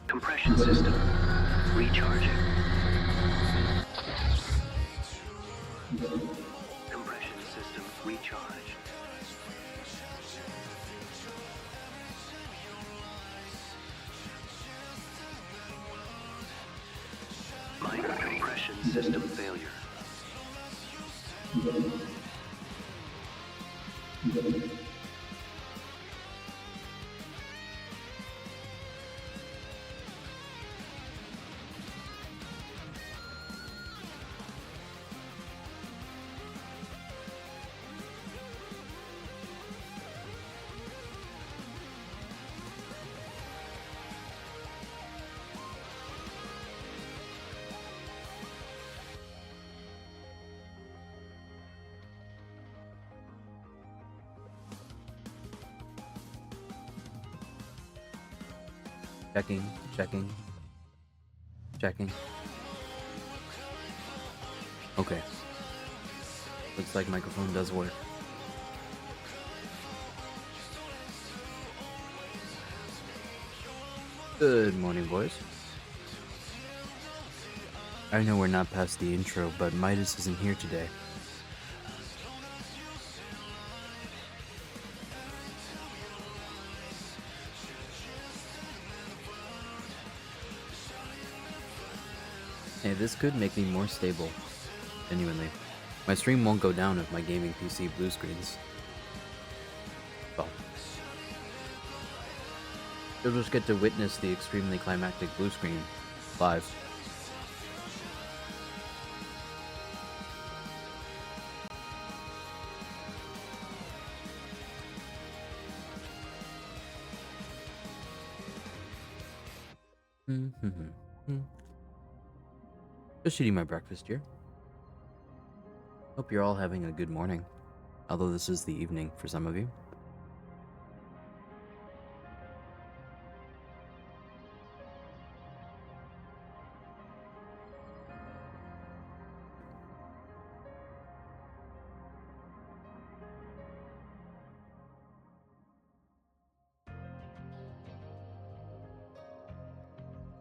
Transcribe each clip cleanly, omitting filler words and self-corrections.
Compression system recharging. Compression system recharged. Minor compression system failure. Checking. Okay. Looks like microphone does work. Good morning, boys. I know we're not past the intro, but Midas isn't here today. Hey, this could make me more stable. Genuinely. My stream won't go down if my gaming PC blue screens. Well. You'll just get to witness the extremely climactic blue screen live. Just eating my breakfast here. Hope you're all having a good morning, although this is the evening for some of you.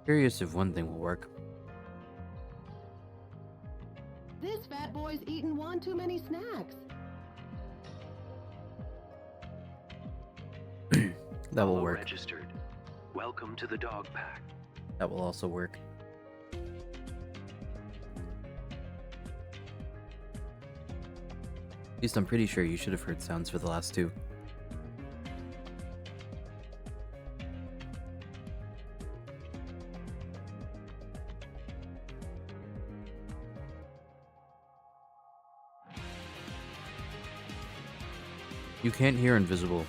Curious if one thing will work. This fat boy's eaten one too many snacks. That will work. Registered. Welcome to the dog pack. That will also work. At least I'm pretty sure you should have heard sounds for the last two. You can't hear Invisible.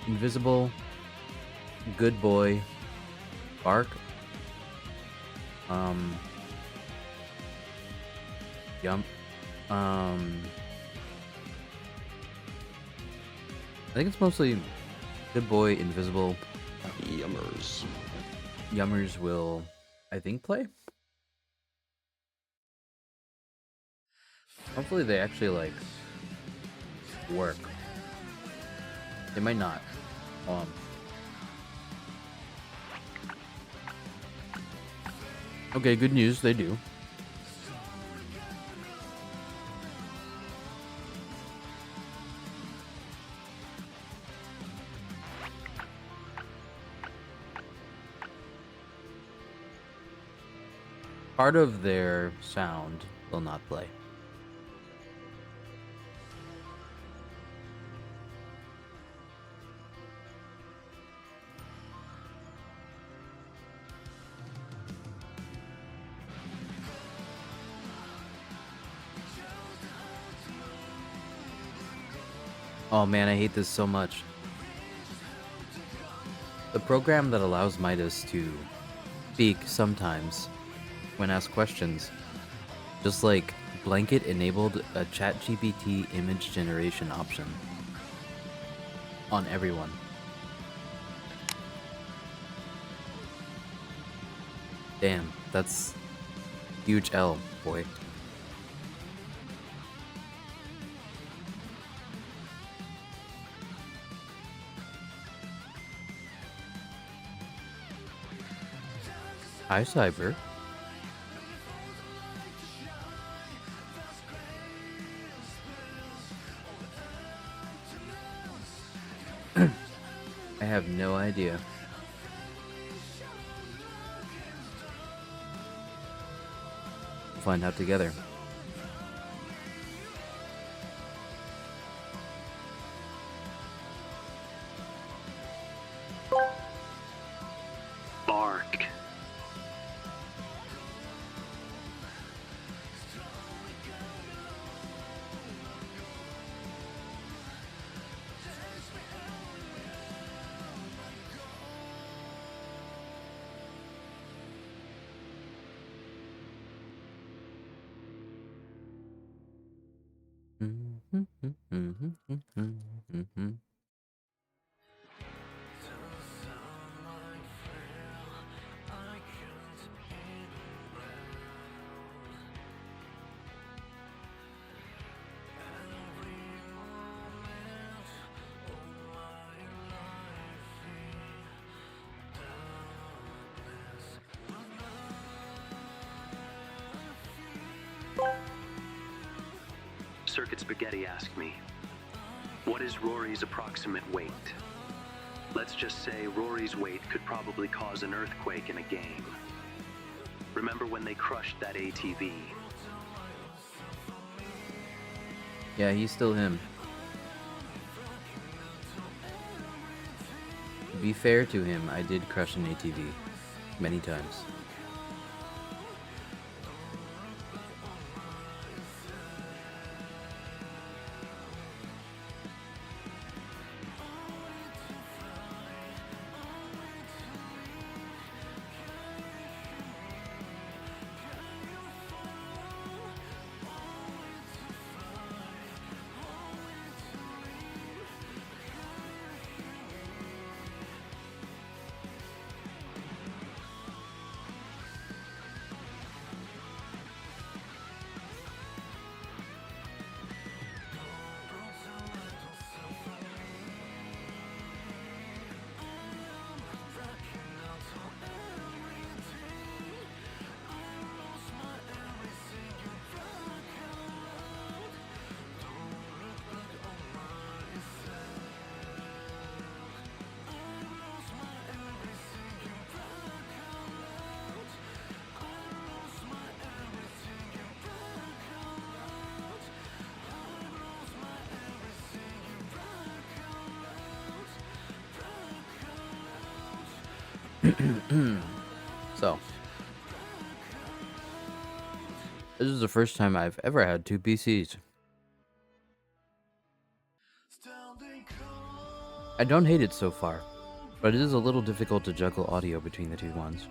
Invisible, Good Boy, Bark, I think it's mostly Good Boy, Invisible. Yummers. Yummers will, I think, play. Hopefully they actually, like, work. They might not. Okay, good news, they do. Part of their sound will not play. Oh man, I hate this so much. The program that allows Midas to speak sometimes when asked questions, just like blanket enabled a ChatGPT image generation option on everyone. Damn, that's huge L, boy. Hi, Cyber. I have no idea. We'll find out together. Bark. Circuit Spaghetti asked me, what is Rory's approximate weight? Let's just say Rory's weight could probably cause an earthquake in a game. Remember when they crushed that ATV? Yeah, he's still him. To be fair to him, I did crush an ATV many times. So, this is the first time I've ever had two PCs. I don't hate it so far, but it is a little difficult to juggle audio between the two ones.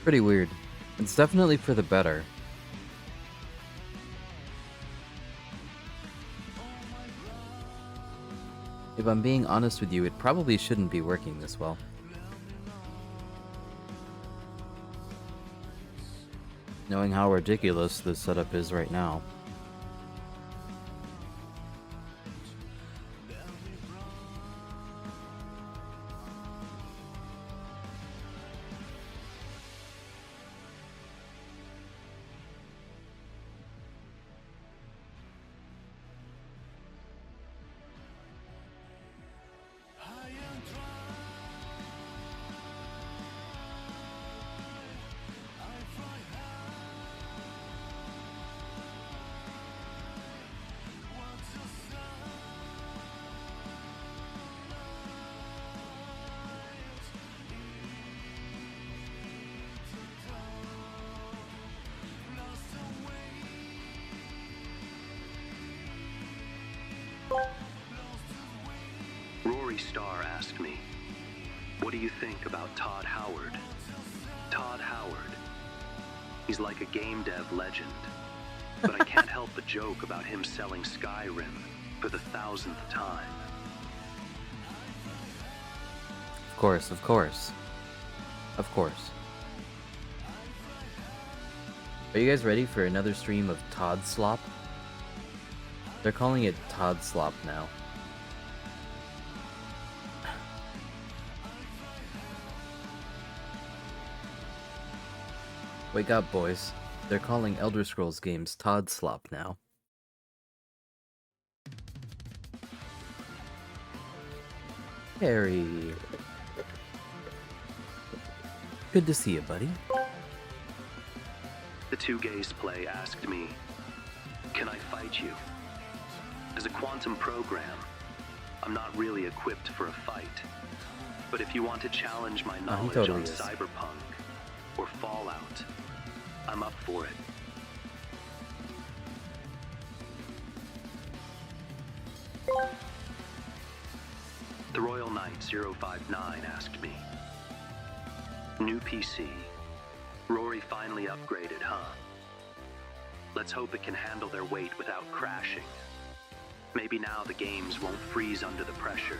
Pretty weird. It's definitely for the better. If I'm being honest with you, it probably shouldn't be working this well. Knowing how ridiculous this setup is right now. Rory Starr asked me, what do you think about Todd Howard? Todd Howard. He's like a game dev legend, but I can't help but joke about him selling Skyrim for the 1000th time. Of course, of course. Of course. Are you guys ready for another stream of Todd Slop? They're calling it Todd Slop now. Wake up, boys. They're calling Elder Scrolls games Todd Slop now. Harry. Good to see you, buddy. The Two Gays Play asked me, can I fight you? As a quantum program, I'm not really equipped for a fight. But if you want to challenge my knowledge totally on is. Cyberpunk or Fallout, I'm up for it. The Royal Knight 059 asked me, new PC. Rory finally upgraded, huh? Let's hope it can handle their weight without crashing. Maybe now the games won't freeze under the pressure.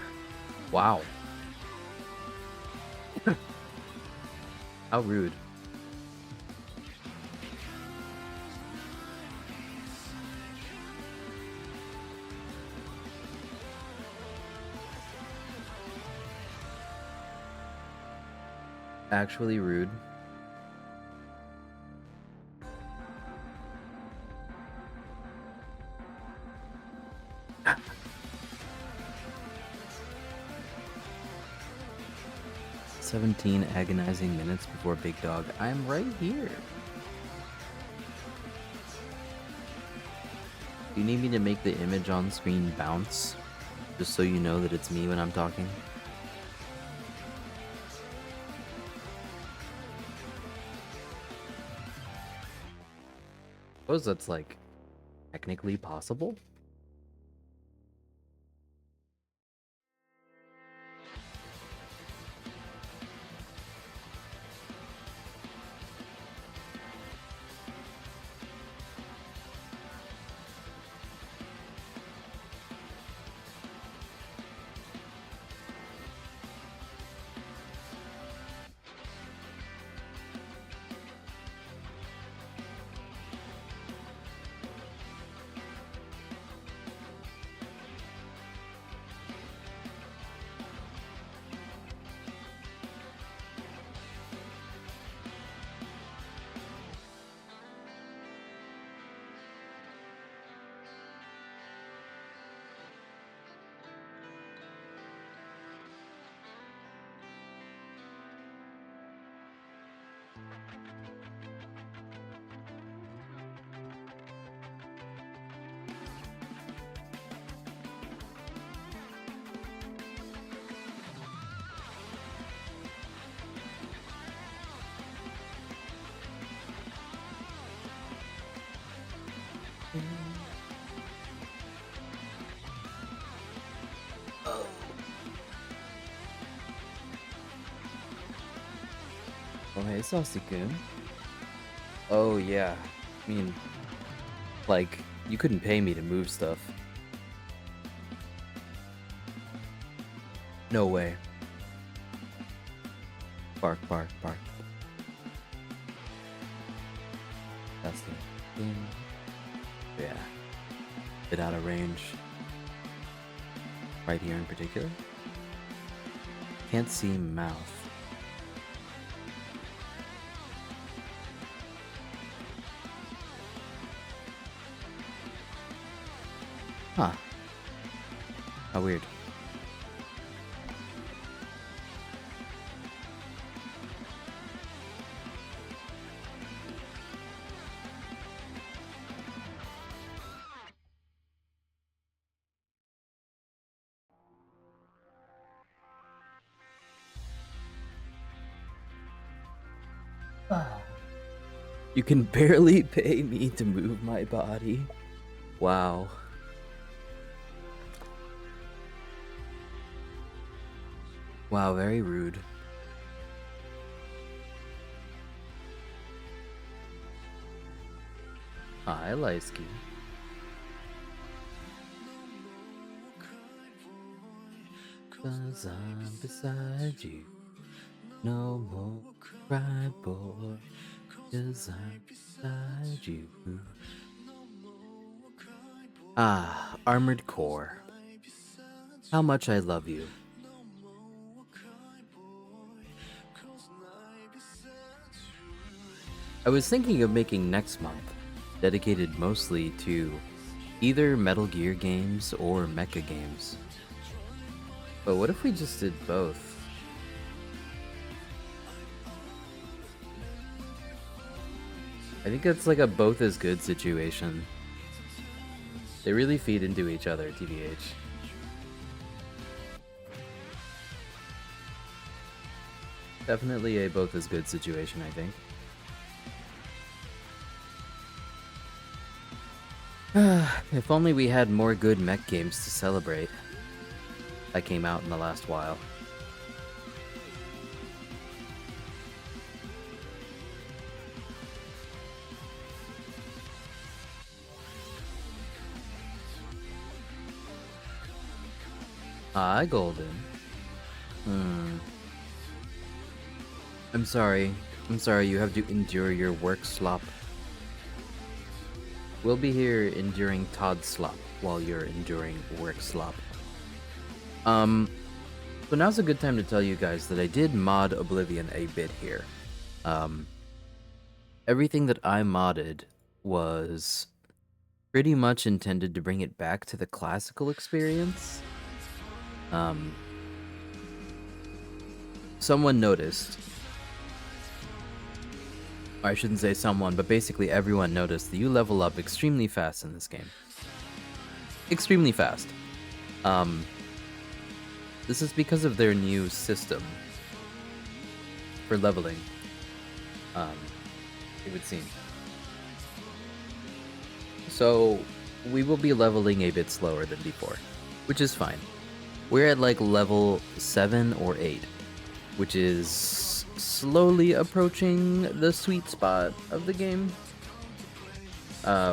Wow. How rude. Actually rude. "17 agonizing minutes before Big Dog. I'm right here. Do you need me to make the image on screen bounce? Just so you know that it's me when I'm talking?" Suppose that's like technically possible. Oh, hey, Saucy-kun. Oh, yeah. I mean, like, you couldn't pay me to move stuff. No way. Bark, bark, bark. That's the thing. Yeah. Bit out of range. Right here in particular. Can't see mouth. Huh. How weird. You can barely pay me to move my body. Wow. Wow, very rude. Hi, Lysky. Cause I'm beside you. No more cry, boy. Cause I'm beside you. Ah, Armored Core. How much I love you. I was thinking of making next month dedicated mostly to either Metal Gear games or mecha games. But what if we just did both? I think it's like a both as good situation. They really feed into each other, TBH. Definitely a both as good situation, I think. If only we had more good mech games to celebrate that came out in the last while. Hi, Golden. I'm sorry. I'm sorry you have to endure your work slop. We'll be here enduring Todd slop while you're enduring work slop. So now's a good time to tell you guys that I did mod Oblivion a bit here. Everything that I modded was pretty much intended to bring it back to the classical experience. Someone noticed. I shouldn't say someone, but basically everyone noticed that you level up extremely fast in this game. Extremely fast. This is because of their new system for leveling, it would seem. So, we will be leveling a bit slower than before, which is fine. We're at like level 7 or 8, which is slowly approaching the sweet spot of the game.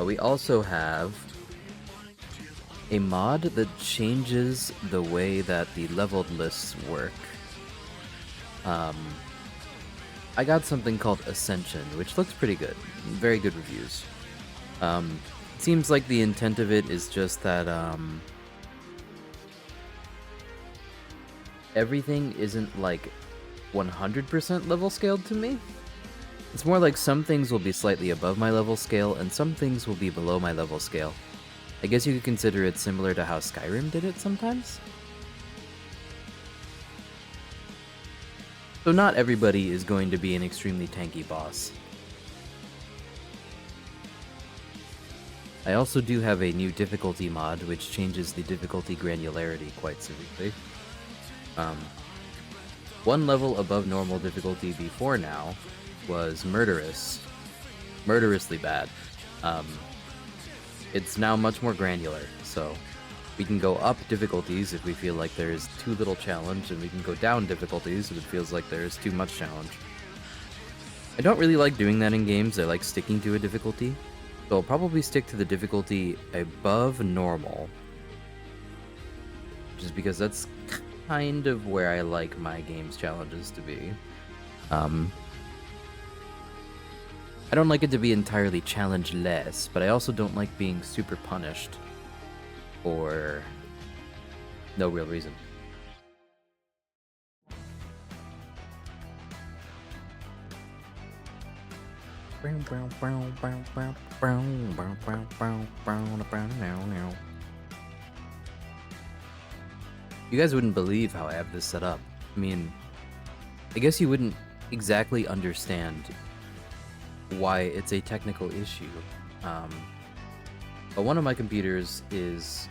We also have a mod that changes the way that the leveled lists work. I got something called Ascension, which looks pretty good. Very good reviews. Seems like the intent of it is just that everything isn't like 100% level scaled to me. It's more like some things will be slightly above my level scale and some things will be below my level scale. I guess you could consider it similar to how Skyrim did it sometimes. So not everybody is going to be an extremely tanky boss. I also do have a new difficulty mod which changes the difficulty granularity quite severely. One level above normal difficulty before now was murderous. Murderously bad. It's now much more granular, so we can go up difficulties if we feel like there is too little challenge, and we can go down difficulties if it feels like there is too much challenge. I don't really like doing that in games. I like sticking to a difficulty. So I'll probably stick to the difficulty above normal. Just because that's kind of where I like my games challenges to be. I don't like it to be entirely challenge-less, but I also don't like being super punished for no real reason. You guys wouldn't believe how I have this set up. I mean, I guess you wouldn't exactly understand why it's a technical issue. But one of my computers is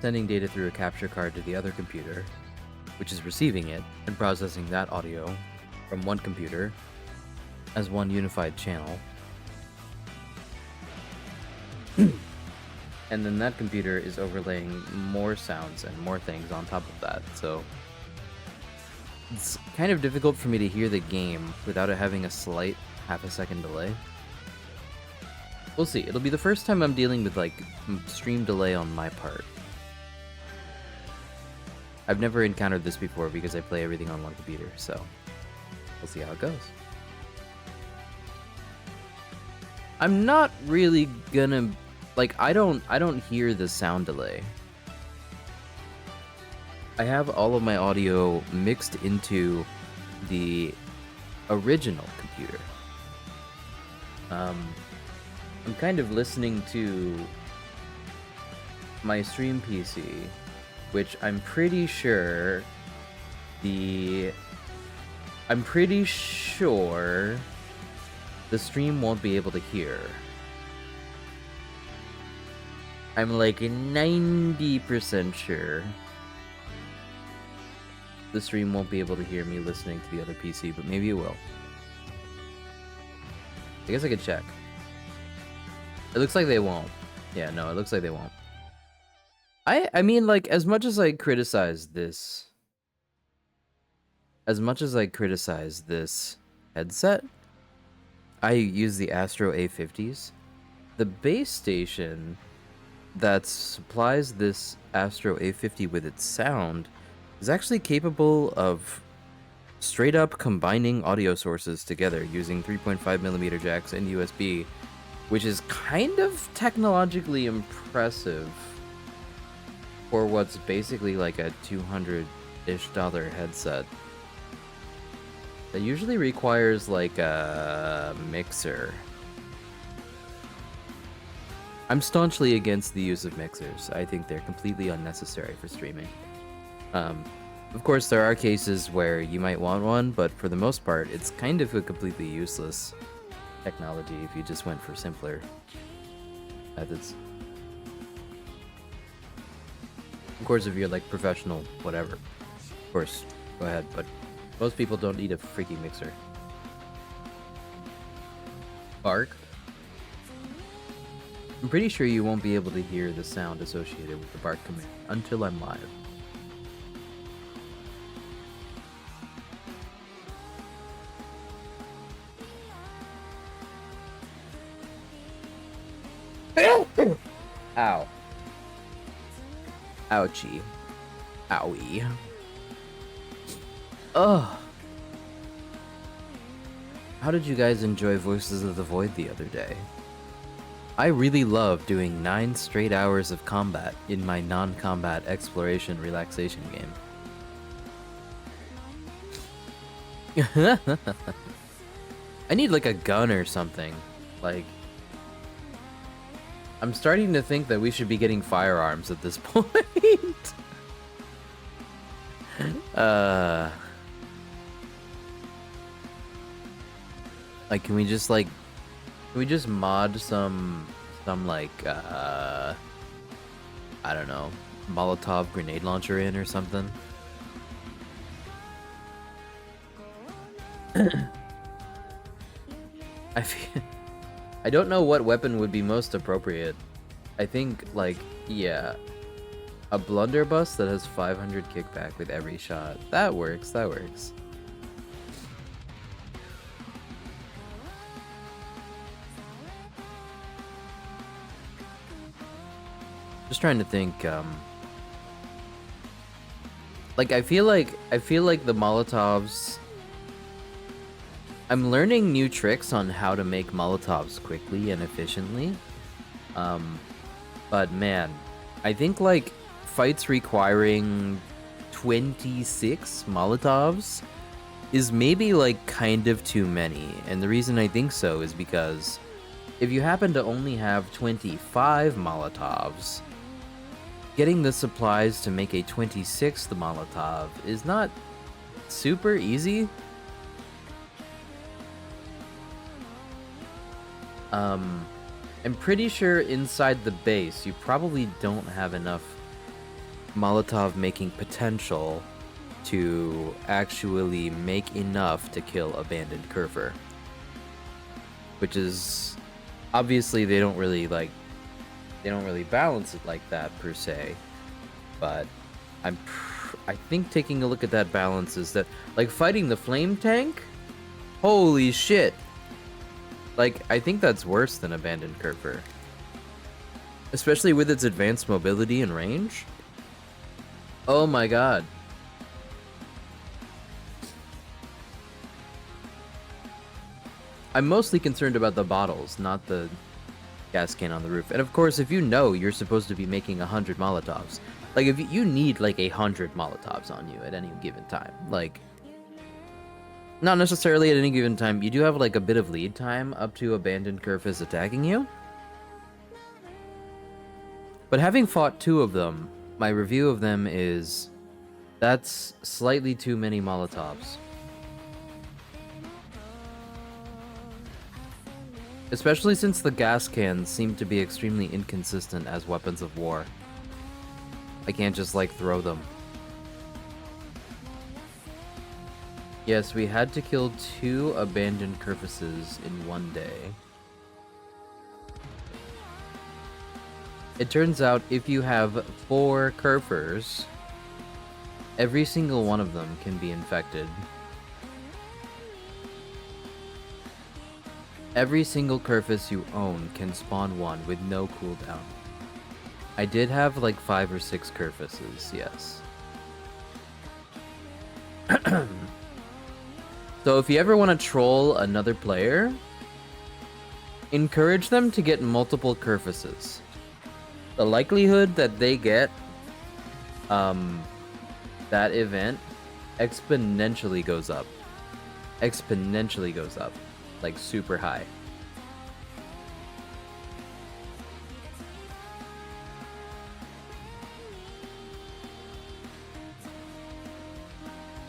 sending data through a capture card to the other computer, which is receiving it and processing that audio from one computer as one unified channel. And then that computer is overlaying more sounds and more things on top of that, so it's kind of difficult for me to hear the game without it having a slight half-a-second delay. We'll see. It'll be the first time I'm dealing with, like, stream delay on my part. I've never encountered this before because I play everything on one computer, so we'll see how it goes. I'm not really gonna... Like, I don't hear the sound delay. I have all of my audio mixed into the original computer. I'm kind of listening to my stream PC, which I'm pretty sure the stream won't be able to hear. I'm like 90% sure the stream won't be able to hear me listening to the other PC, but maybe it will. I guess I could check. It looks like they won't. Yeah, no, it looks like they won't. I mean, like, as much as I criticize this headset, I use the Astro A50s. The base station that supplies this Astro A50 with its sound is actually capable of straight up combining audio sources together using 3.5mm jacks and USB, which is kind of technologically impressive for what's basically like a $200-ish headset. That usually requires like a mixer. I'm staunchly against the use of mixers. I think they're completely unnecessary for streaming. Of course, there are cases where you might want one, but for the most part, it's kind of a completely useless technology if you just went for simpler methods. Of course, if you're like professional, whatever, of course, go ahead, but most people don't need a freaking mixer. Bark? I'm pretty sure you won't be able to hear the sound associated with the bark command until I'm live. Ow. Ouchie. Owie. Ugh. How did you guys enjoy Voices of the Void the other day? I really love doing 9 straight hours of combat in my non-combat exploration relaxation game. I need like a gun or something. Like, I'm starting to think that we should be getting firearms at this point. Like, can we just mod some like, I don't know, Molotov grenade launcher in or something? I don't know what weapon would be most appropriate. I think, like, yeah, a blunderbuss that has 500 kickback with every shot. That works, that works. Just trying to think, like I feel like the Molotovs. I'm learning new tricks on how to make Molotovs quickly and efficiently. But man, I think like fights requiring 26 Molotovs is maybe like kind of too many. And the reason I think so is because if you happen to only have 25 Molotovs, getting the supplies to make a 26th Molotov is not super easy. I'm pretty sure inside the base you probably don't have enough Molotov making potential to actually make enough to kill Abandoned Curver. Which is obviously they don't really balance it like that per se, but I think taking a look at that balance is that like fighting the flame tank, holy shit, like I think that's worse than Abandoned Curver, especially with its advanced mobility and range. Oh my god. I'm mostly concerned about the bottles, not the gas can on the roof. And of course, if you know you're supposed to be making 100 Molotovs, like if you need like 100 Molotovs on you at any given time, like not necessarily at any given time, you do have like a bit of lead time up to Abandoned Curve attacking you. But having fought 2 of them, my review of them is that's slightly too many Molotovs. Especially since the gas cans seem to be extremely inconsistent as weapons of war. I can't just like throw them. Yes, we had to kill 2 abandoned Curvises in one day. It turns out if you have 4 Curvers, every single one of them can be infected. Every single Curvis you own can spawn one with no cooldown. I did have like 5 or 6 Curvises, yes. So if you ever want to troll another player, encourage them to get multiple Curvises. The likelihood that they get that event exponentially goes up. Exponentially goes up. Like super high.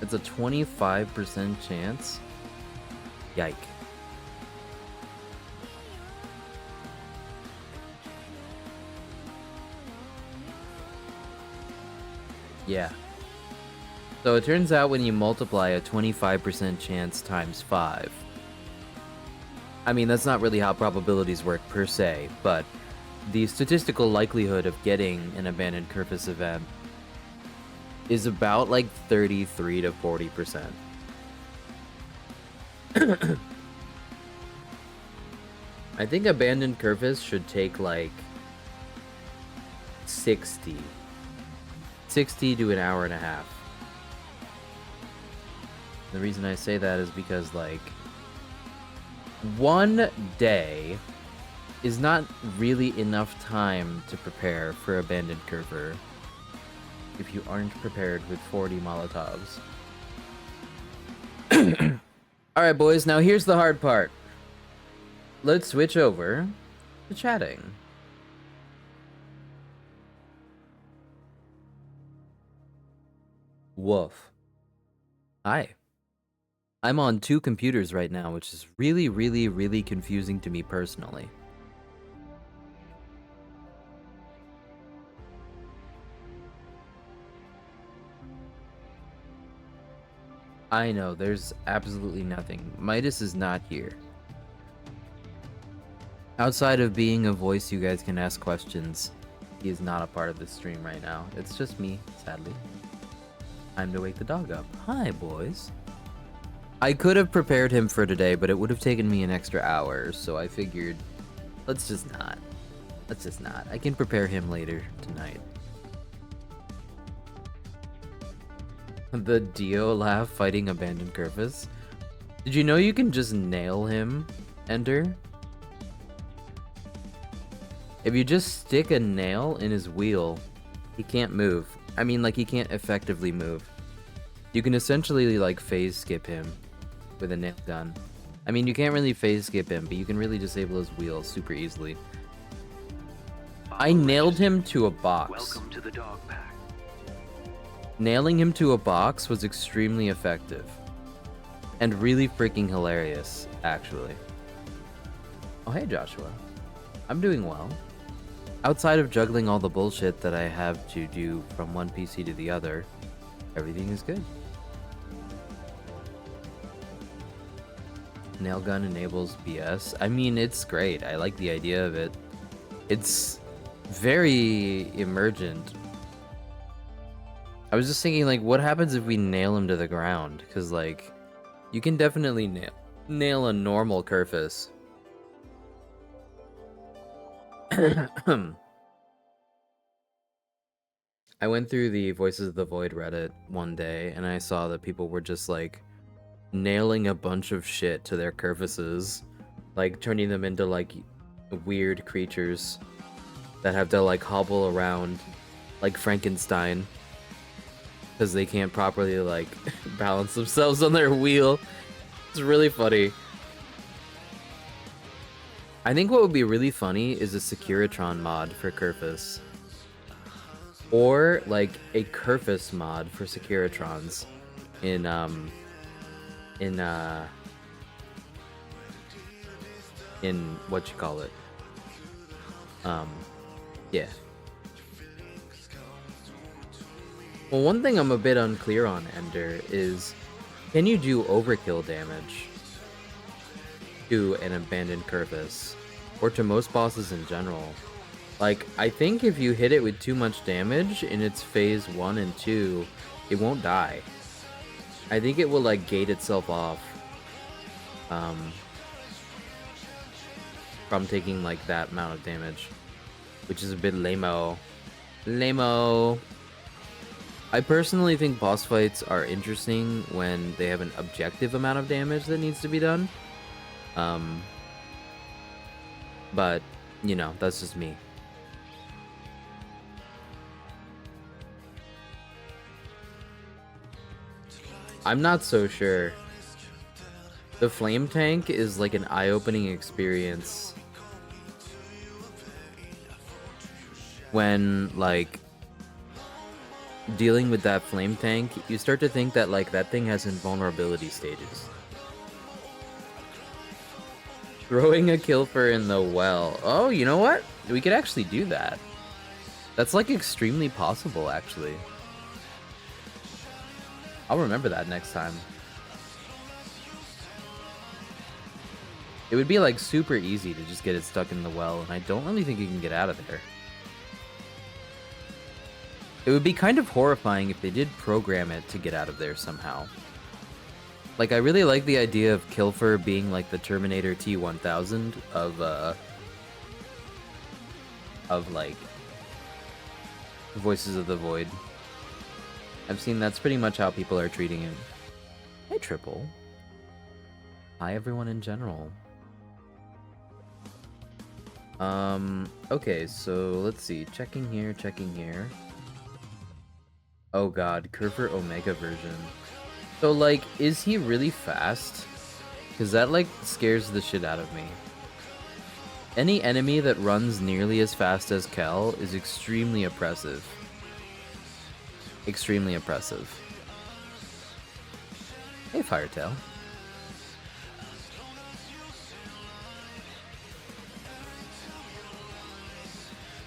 It's a 25% chance. Yike. Yeah. So it turns out when you multiply a 25% chance times 5. I mean, that's not really how probabilities work per se, but the statistical likelihood of getting an Abandoned Curvis event is about like 33 to 40%. I think Abandoned Curvis should take like 60 to an hour and a half. The reason I say that is because like one day is not really enough time to prepare for Abandoned Curver if you aren't prepared with 40 Molotovs. Alright boys, now here's the hard part. Let's switch over to chatting. Woof. Hi. I'm on 2 computers right now, which is really confusing to me personally. I know, there's absolutely nothing. Midas is not here. Outside of being a voice you guys can ask questions, he is not a part of this stream right now. It's just me, sadly. Time to wake the dog up. Hi, boys. I could have prepared him for today, but it would have taken me an extra hour, so I figured, let's just not. Let's just not. I can prepare him later tonight. The Dio laugh fighting abandoned Curvis. Did you know you can just nail him, Ender? If you just stick a nail in his wheel, he can't move. I mean, like, he can't effectively move. You can essentially, like, phase skip him with a nail gun. I mean, you can't really phase skip him, but you can really disable his wheel super easily. I nailed him to a box. Welcome to the dog pack. Nailing him to a box was extremely effective. And really freaking hilarious, actually. Oh, hey, Joshua. I'm doing well. Outside of juggling all the bullshit that I have to do from one PC to the other, everything is good. Nail gun enables BS. I mean, it's great. I like the idea of it. It's very emergent. I was just thinking, like, what happens if we nail him to the ground? Because, like, you can definitely nail a normal Kerfus. I went through the Voices of the Void Reddit one day, and I saw that people were just, like, nailing a bunch of shit to their Kerfuses. Like, turning them into, like, weird creatures that have to, like, hobble around like Frankenstein. Because they can't properly, like, balance themselves on their wheel. It's really funny. I think what would be really funny is a Securitron mod for Kerfus. Or, like, a Kerfus mod for Securitrons in what you call it. Yeah. Well, one thing I'm a bit unclear on, Ender, is can you do overkill damage to an abandoned Kerfus? Or to most bosses in general? Like, I think if you hit it with too much damage in its phase 1 and 2, it won't die. I think it will, like, gate itself off from taking, like, that amount of damage. Which is a bit lame-o. Lame-o. I personally think boss fights are interesting when they have an objective amount of damage that needs to be done. But, you know, that's just me. I'm not so sure. The flame tank is like an eye-opening experience when, like, dealing with that flame tank, you start to think that, like, that thing has invulnerability stages. Throwing a Kilfer in the well. Oh, you know what? We could actually do that. That's, like, extremely possible, actually. I'll remember that next time. It would be, like, super easy to just get it stuck in the well, and I don't really think you can get out of there. It would be kind of horrifying if they did program it to get out of there somehow. Like, I really like the idea of Kilfer being like the Terminator T-1000 of like Voices of the Void. I've seen that's pretty much how people are treating it. Hey, Triple. Hi, everyone in general. Okay, so let's see. Checking here, checking here. Oh god, Kerfer Omega version. So, like, is he really fast? Because that, like, scares the shit out of me. Any enemy that runs nearly as fast as Kel is extremely oppressive. Extremely oppressive. Hey, Firetail.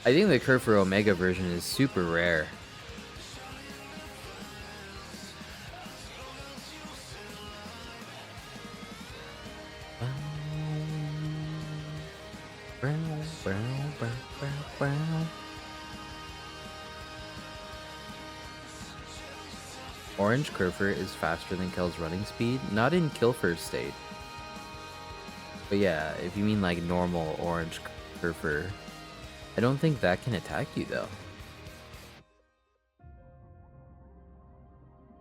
I think the Kerfer Omega version is super rare. Orange Kerfer is faster than Kel's running speed, not in Kilfer's state. But yeah, if you mean like normal Orange Kerfer, I don't think that can attack you, though.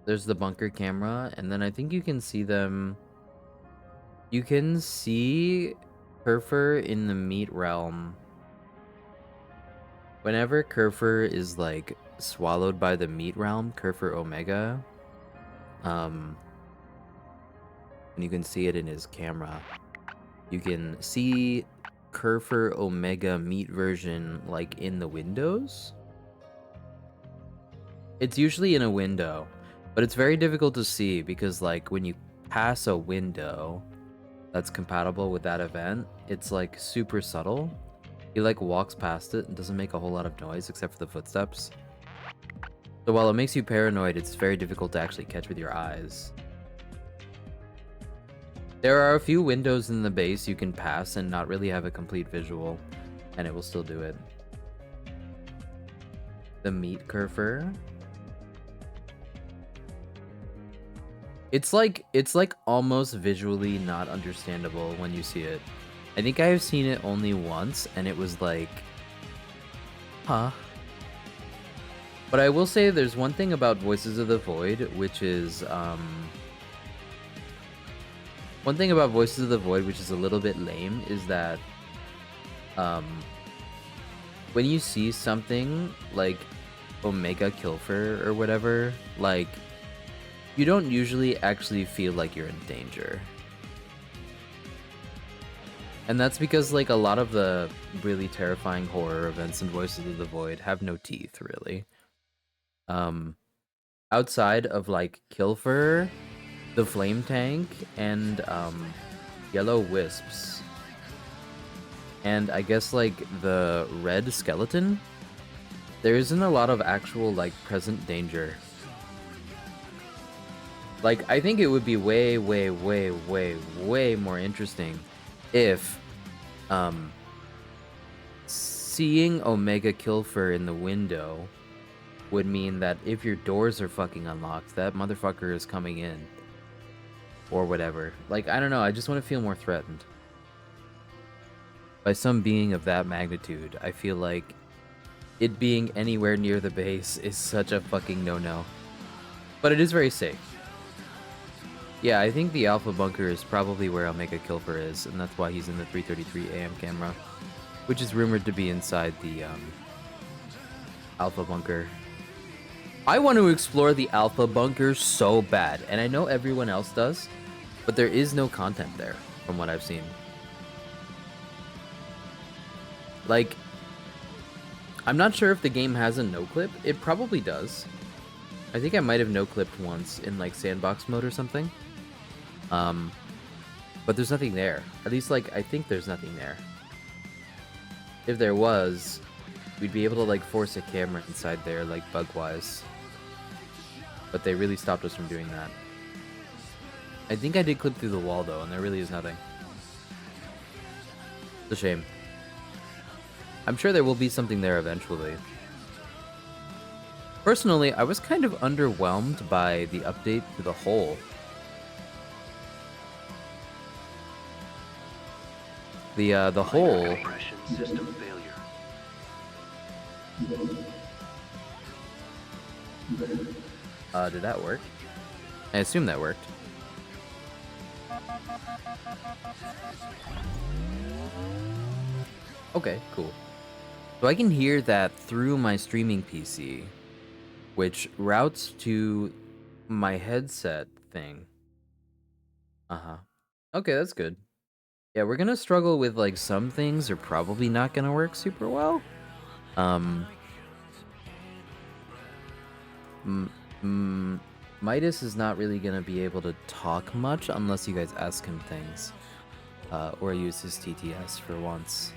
There's the bunker camera, and then I think you can see them... You can see Kerfur in the meat realm. Whenever Kerfur is, like, swallowed by the meat realm, Kerfur Omega, and you can see it in his camera, you can see Kerfur Omega meat version, like, in the windows. It's usually in a window, but it's very difficult to see because, like, when you pass a window that's compatible with that event, it's, like, super subtle. He, like, walks past it and doesn't make a whole lot of noise except for the footsteps. So while it makes you paranoid, it's very difficult to actually catch with your eyes. There are a few windows in the base you can pass and not really have a complete visual, and it will still do it. The meat Kerfur. It's like almost visually not understandable when you see it. I think I have seen it only once, and it was like, huh. But I will say there's one thing about Voices of the Void, which is, one thing about Voices of the Void, which is a little bit lame, is that, when you see something like Omega Kilfer or whatever, like, you don't usually actually feel like you're in danger. And that's because, like, a lot of the really terrifying horror events in Voices of the Void have no teeth, really. Outside of, like, Kilfer, the Flame Tank, and, Yellow Wisps, and I guess, like, the Red Skeleton, there isn't a lot of actual, like, present danger. Like, I think it would be way, way, way, way, way more interesting if, seeing Omega Kilfer in the window would mean that if your doors are fucking unlocked, that motherfucker is coming in. Or whatever. Like, I don't know, I just want to feel more threatened. By some being of that magnitude, I feel like it being anywhere near the base is such a fucking no-no. But it is very safe. Yeah, I think the Alpha Bunker is probably where Omega Kilfer is, and that's why he's in the 3:33 AM camera, which is rumored to be inside the Alpha Bunker. I want to explore the Alpha Bunker so bad, and I know everyone else does, but there is no content there, from what I've seen. Like, I'm not sure if the game has a no-clip. It probably does. I think I might have no-clipped once in, like, sandbox mode or something. But there's nothing there. At least, like, I think there's nothing there. If there was, we'd be able to, like, force a camera inside there, like, bug-wise. But they really stopped us from doing that. I think I did clip through the wall, though, and there really is nothing. It's a shame. I'm sure there will be something there eventually. Personally, I was kind of underwhelmed by the update to the hole. The hole... System failure. Did that work? I assume that worked. Okay, cool. So I can hear that through my streaming PC, which routes to my headset thing. Okay, that's good. Yeah, we're gonna struggle with, like, some things are probably not gonna work super well. Midas is not really gonna be able to talk much unless you guys ask him things. Or use his TTS for once.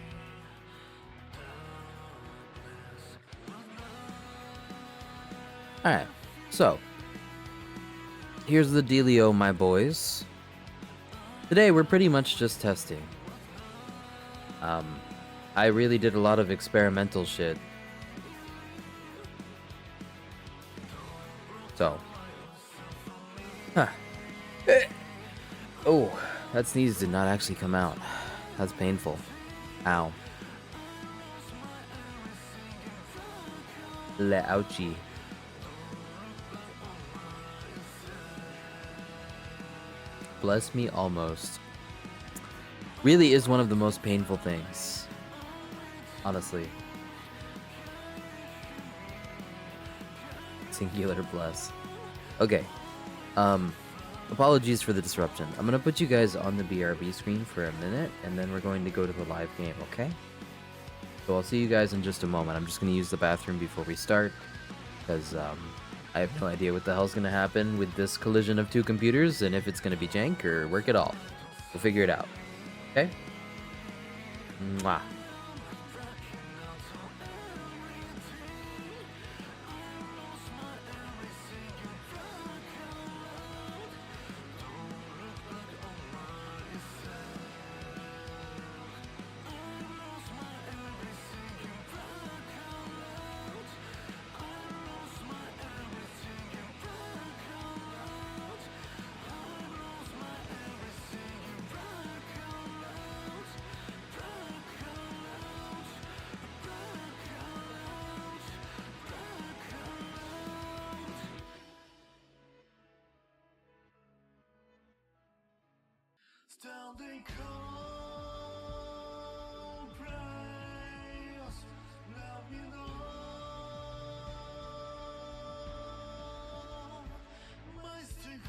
Alright, so here's the dealio, my boys. Today we're pretty much just testing. I really did a lot of experimental shit. So. Oh, that sneeze did not actually come out. That's painful. Ow. ouchie. Bless me almost. Really is one of the most painful things. Honestly. Singular bless. Okay. Apologies for the disruption. I'm gonna put you guys on the BRB screen for a minute, and then we're going to go to the live game, okay? So I'll see you guys in just a moment. I'm just gonna use the bathroom before we start, because I have no idea what the hell's gonna happen with this collision of two computers, and if it's gonna be jank or work at all. We'll figure it out. Okay? Mwah. Standing cold praise, let me know my stick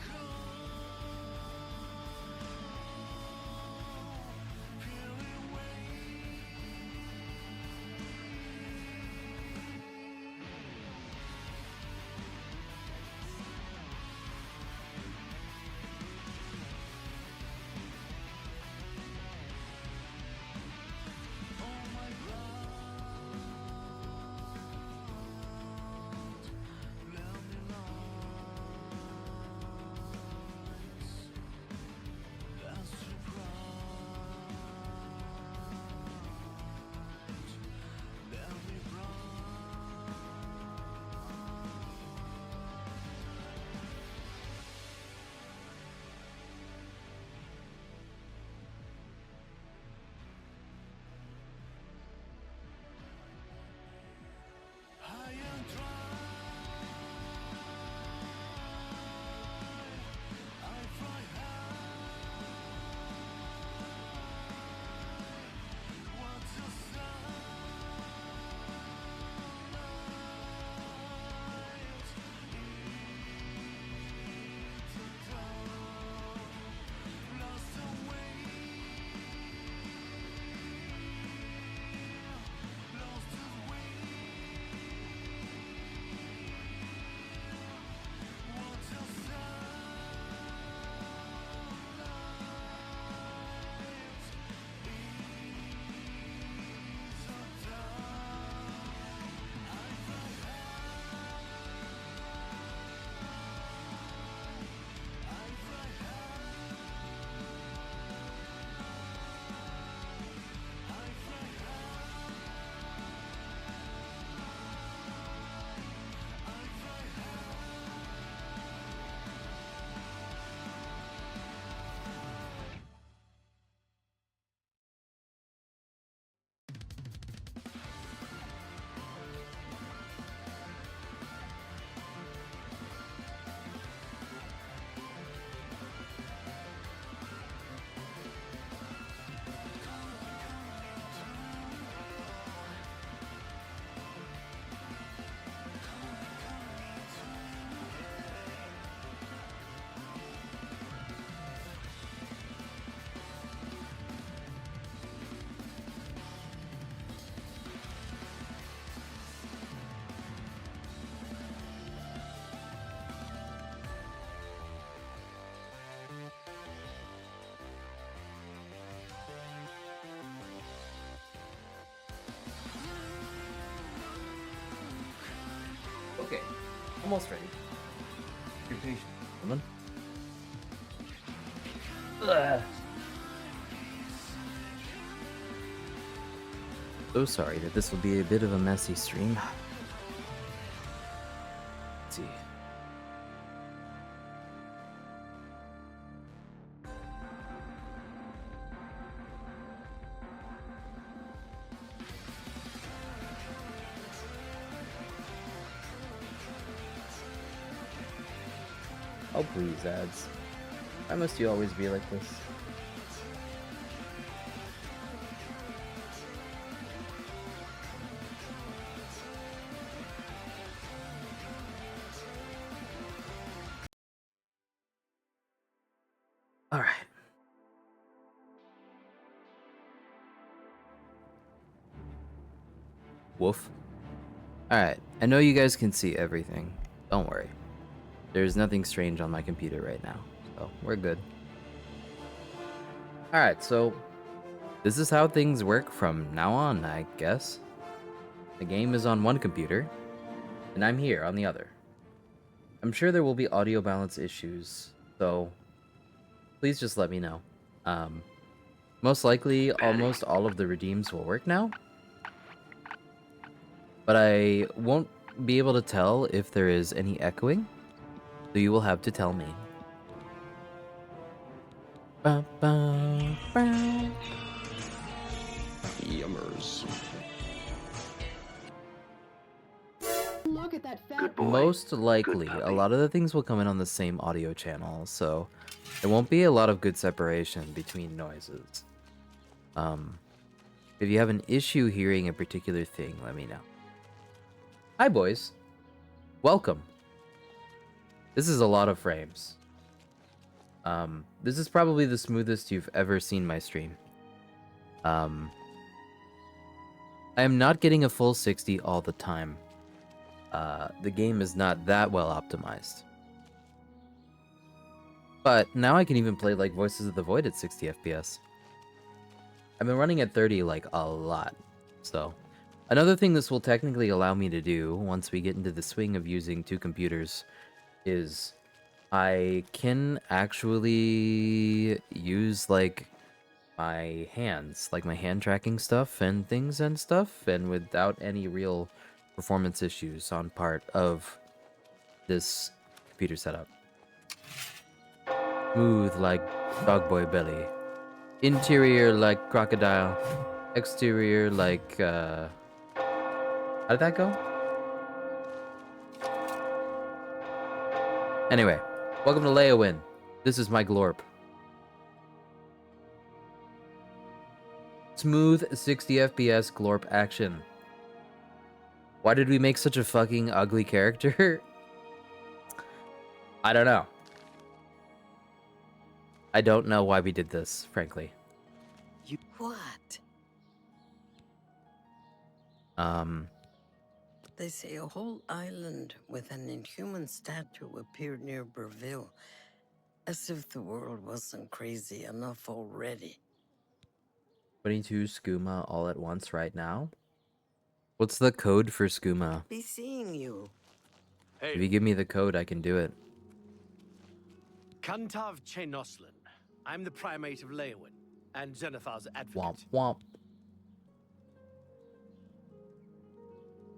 peeling away. Okay, almost ready. Be patient. Come on. Ugh. So sorry that this will be a bit of a messy stream. Let's see. Oh, please, ads. Why must you always be like this? Alright. Woof. Alright, I know you guys can see everything. Don't worry. There's nothing strange on my computer right now, so we're good. Alright, so this is how things work from now on, I guess. The game is on one computer, and I'm here on the other. I'm sure there will be audio balance issues, so please just let me know. Most likely, almost all of the redeems will work now, but I won't be able to tell if there is any echoing, so you will have to tell me. Ba, ba, ba. Yummers. Look at that fat Good boy. Most likely, Good a puppy. lot of the things will come in on the same audio channel, so there won't be a lot of good separation between noises. If you have an issue hearing a particular thing, let me know. Hi, boys. Welcome. This is a lot of frames. This is probably the smoothest you've ever seen my stream. I am not getting a full 60 all the time. The game is not that well optimized. But now I can even play like Voices of the Void at 60 FPS. I've been running at 30 like a lot. So, another thing this will technically allow me to do once we get into the swing of using two computers is I can actually use like my hands, like my hand tracking stuff and things and stuff, and without any real performance issues on part of this computer setup. Smooth like dog boy belly. Interior like crocodile. Exterior like, how did that go? Anyway, welcome to Leowin. This is my glorp. Smooth 60 FPS glorp action. Why did we make such a fucking ugly character? I don't know. I don't know why we did this, frankly. What? They say a whole island with an inhuman statue appeared near Berville, as if the world wasn't crazy enough already. 22 skooma all at once right now? What's the code for skooma? Be seeing you. If you give me the code, I can do it. Kantav Chenoslan. I'm the primate of Leowin and Xenothar's advocate. Womp womp.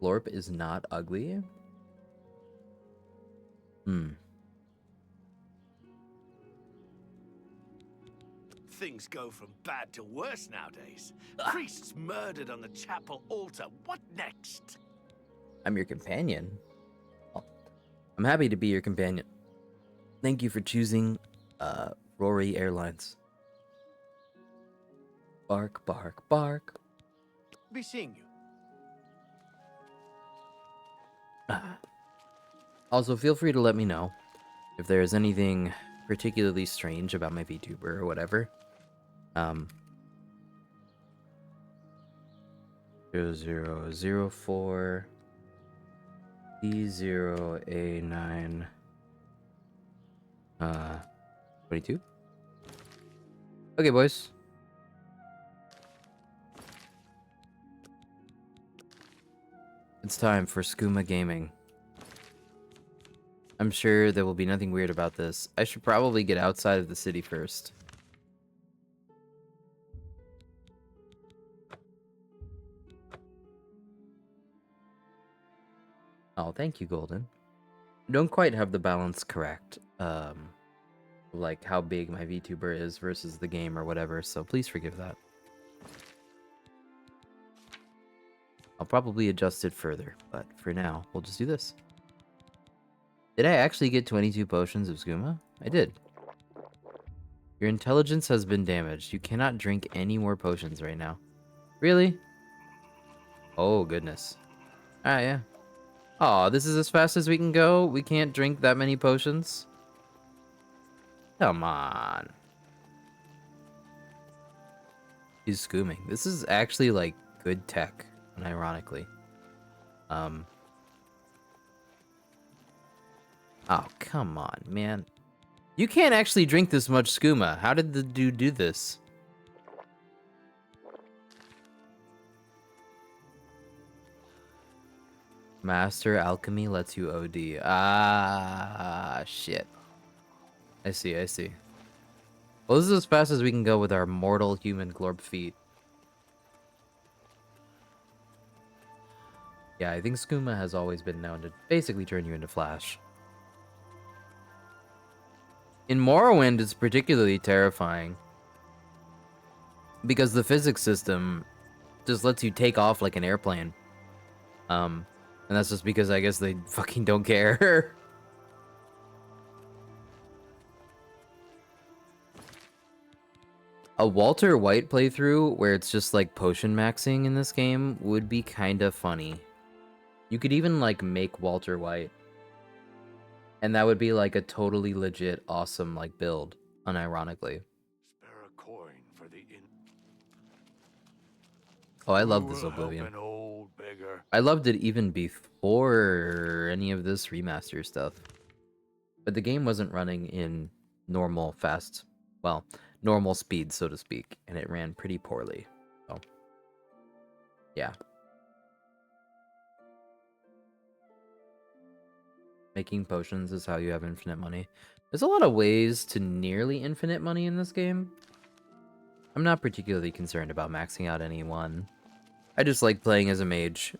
Glorp is not ugly? Things go from bad to worse nowadays. Priests murdered on the chapel altar. What next? I'm your companion. Well, I'm happy to be your companion. Thank you for choosing Rory Airlines. Bark, bark, bark. Be seeing you. Also, feel free to let me know if there is anything particularly strange about my VTuber or whatever. 0004 E0A9 22. Okay, boys. It's time for Skooma Gaming. I'm sure there will be nothing weird about this. I should probably get outside of the city first. Oh, thank you, Golden. I don't quite have the balance correct. Like how big my VTuber is versus the game or whatever, so please forgive that. I'll probably adjust it further, but for now, we'll just do this. Did I actually get 22 potions of skooma? I did. Your intelligence has been damaged. You cannot drink any more potions right now. Really? Oh, goodness. Ah, yeah. Aw, this is as fast as we can go? We can't drink that many potions? Come on. He's scooming. This is actually, like, good tech, unironically. Oh, come on, man. You can't actually drink this much skooma. How did the dude do this? Master Alchemy lets you OD. Ah, shit. I see, I see. Well, this is as fast as we can go with our mortal human glorb feet. Yeah, I think skooma has always been known to basically turn you into Flash. In Morrowind, it's particularly terrifying. Because the physics system just lets you take off like an airplane. And that's just because I guess they fucking don't care. A Walter White playthrough where it's just like potion maxing in this game would be kind of funny. You could even like make Walter White. And that would be like a totally legit awesome like build, unironically. Spare a coin for the in. Oh, I love Who this will help Oblivion. an old beggar? I loved it even before any of this remaster stuff. But the game wasn't running in normal fast, well, normal speed, so to speak, and it ran pretty poorly. So, yeah. Making potions is how you have infinite money. There's a lot of ways to nearly infinite money in this game. I'm not particularly concerned about maxing out any one. I just like playing as a mage.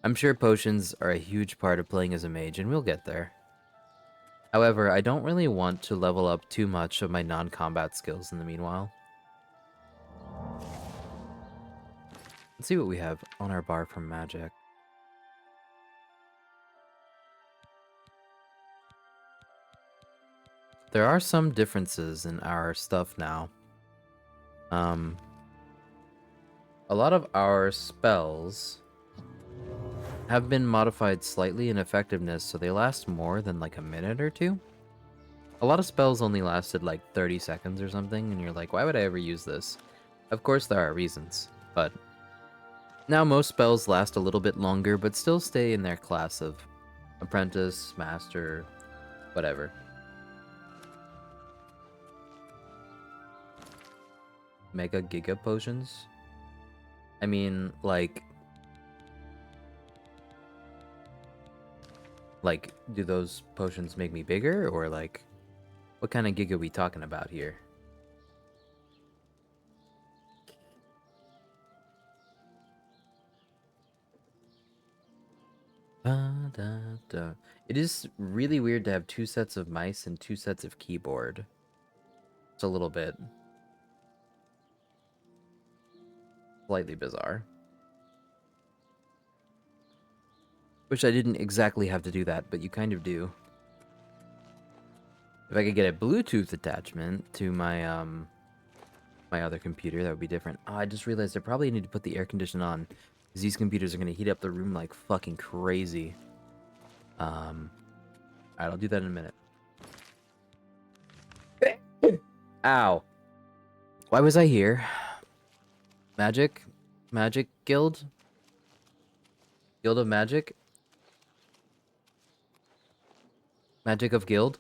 I'm sure potions are a huge part of playing as a mage, and we'll get there. However, I don't really want to level up too much of my non-combat skills in the meanwhile. Let's see what we have on our bar from magic. There are some differences in our stuff now. A lot of our spells have been modified slightly in effectiveness, so they last more than like a minute or two. A lot of spells only lasted like 30 seconds or something, and you're like, why would I ever use this? Of course there are reasons, but now most spells last a little bit longer, but still stay in their class of apprentice, master, whatever. Mega Giga Potions? I mean, like, do those potions make me bigger, or like, what kind of giga we talking about here? It is really weird to have 2 sets of mice and 2 sets of keyboard. It's a little bit slightly bizarre. Wish I didn't exactly have to do that, but you kind of do. If I could get a Bluetooth attachment to my my other computer, that would be different. Oh, I just realized I probably need to put the air conditioner on, because these computers are going to heat up the room like fucking crazy. Alright, I'll do that in a minute. Ow. Why was I here? Magic? Magic Guild? Guild of Magic? Magic of Guild?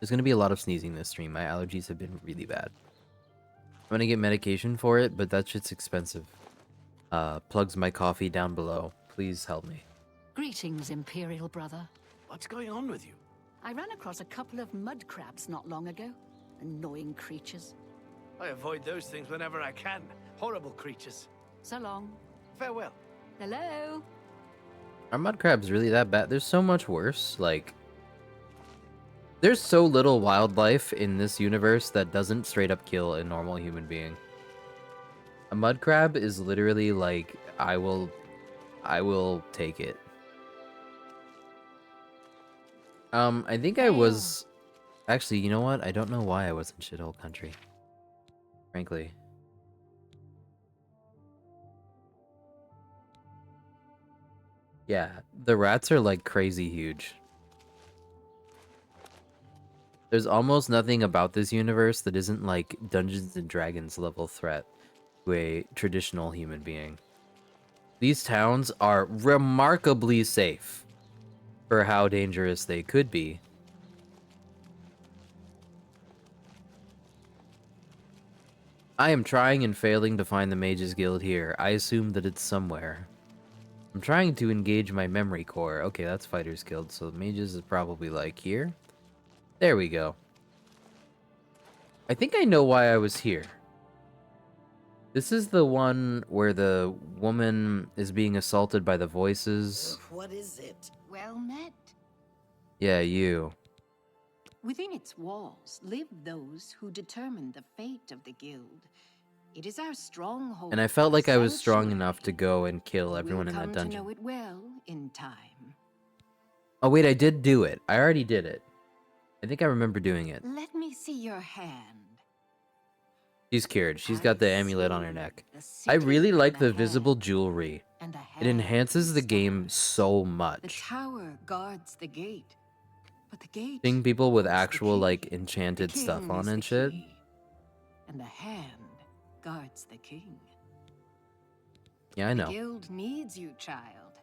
There's gonna be a lot of sneezing this stream. My allergies have been really bad. I'm gonna get medication for it, but that shit's expensive. Plugs my coffee down below. Please help me. Greetings, Imperial brother. What's going on with you? I ran across a couple of mud crabs not long ago. Annoying creatures. I avoid those things whenever I can. Horrible creatures. So long. Farewell. Hello? Are mud crabs really that bad? There's so much worse. Like, there's so little wildlife in this universe that doesn't straight up kill a normal human being. A mud crab is literally like, I will take it. I think I was... Actually, you know what? I don't know why I was in shithole country. Frankly. Yeah, the rats are like crazy huge. There's almost nothing about this universe that isn't like Dungeons and Dragons level threat to a traditional human being. These towns are remarkably safe for how dangerous they could be. I am trying and failing to find the Mages Guild here. I assume that it's somewhere. I'm trying to engage my memory core. Okay, that's Fighters Guild, so Mages is probably like here. There we go. I think I know why I was here. This is the one where the woman is being assaulted by the voices. What is it? Well met. Yeah, you. Within its walls live those who determine the fate of the guild. It is our stronghold. And I felt like I was our strong sanctuary. enough to go and kill You everyone will in that come dungeon. to know it well in time. Oh wait, I did do it. I already did it. I think I remember doing it. Let me see your hand. She's cured. She's got the amulet on her neck. The I city really and like the hand, visible jewelry. and the It hand enhances the and game stars. so The much. tower guards the gate, but the gate Seeing people with holds the actual key. like The enchanted stuff king on is and the shit. key, and the hand guards the king. Yeah, I The know. guild needs you, child.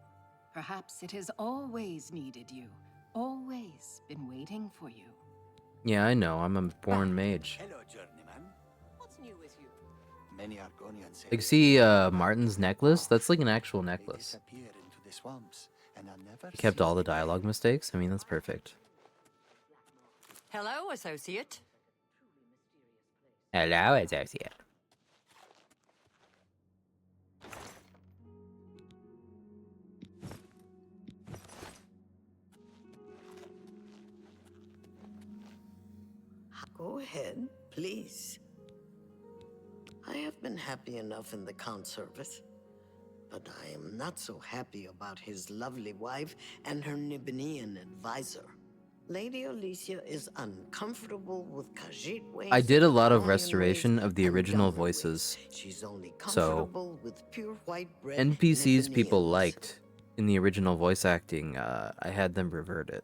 Perhaps it has always needed you, always been waiting for you. Yeah, I know. I'm a born mage. Hello, journeyman. What's new with you? Many Argonians say Like, they see, find Martin's them necklace? off. That's like an actual They necklace. disappear into the swamps and are never He kept seen all the again. dialogue mistakes. I mean, that's perfect. Hello, associate. Hello, associate. Go ahead, please. I have been happy enough in the Count's service, but I am not so happy about his lovely wife and her Nibenian advisor. Lady Alicia is uncomfortable with Khajiit ways, I did a lot of Argonian restoration ways, of the and original Dummer ways. voices. She's only So, comfortable with pure white-bread NPCs people Nibenians. liked in the original voice acting, I had them revert it.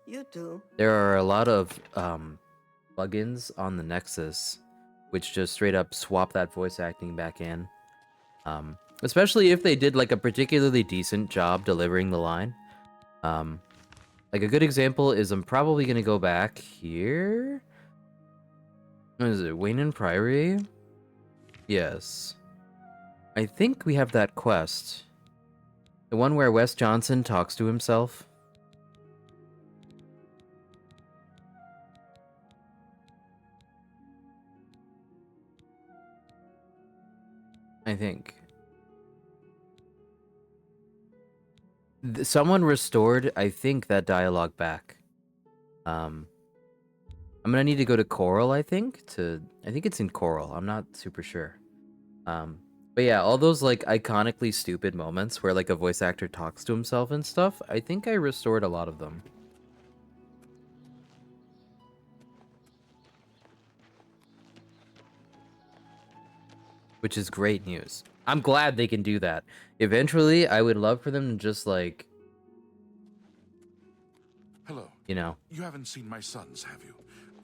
You do. There are a lot of plugins on the Nexus which just straight up swap that voice acting back in. Especially if they did like a particularly decent job delivering the line. Like a good example is I'm probably gonna go back here. What is it? Wayne and Priory? Yes. I think we have that quest. The one where Wes Johnson talks to himself. I think. Someone restored, I think, that dialogue back. I'm gonna need to go to Coral, I think, I think it's in Coral. I'm not super sure. But yeah, all those like iconically stupid moments where like a voice actor talks to himself and stuff, I think I restored a lot of them. Which is great news. I'm glad they can do that. Eventually, I would love for them to just like, Hello. you know. You haven't seen my sons, have you?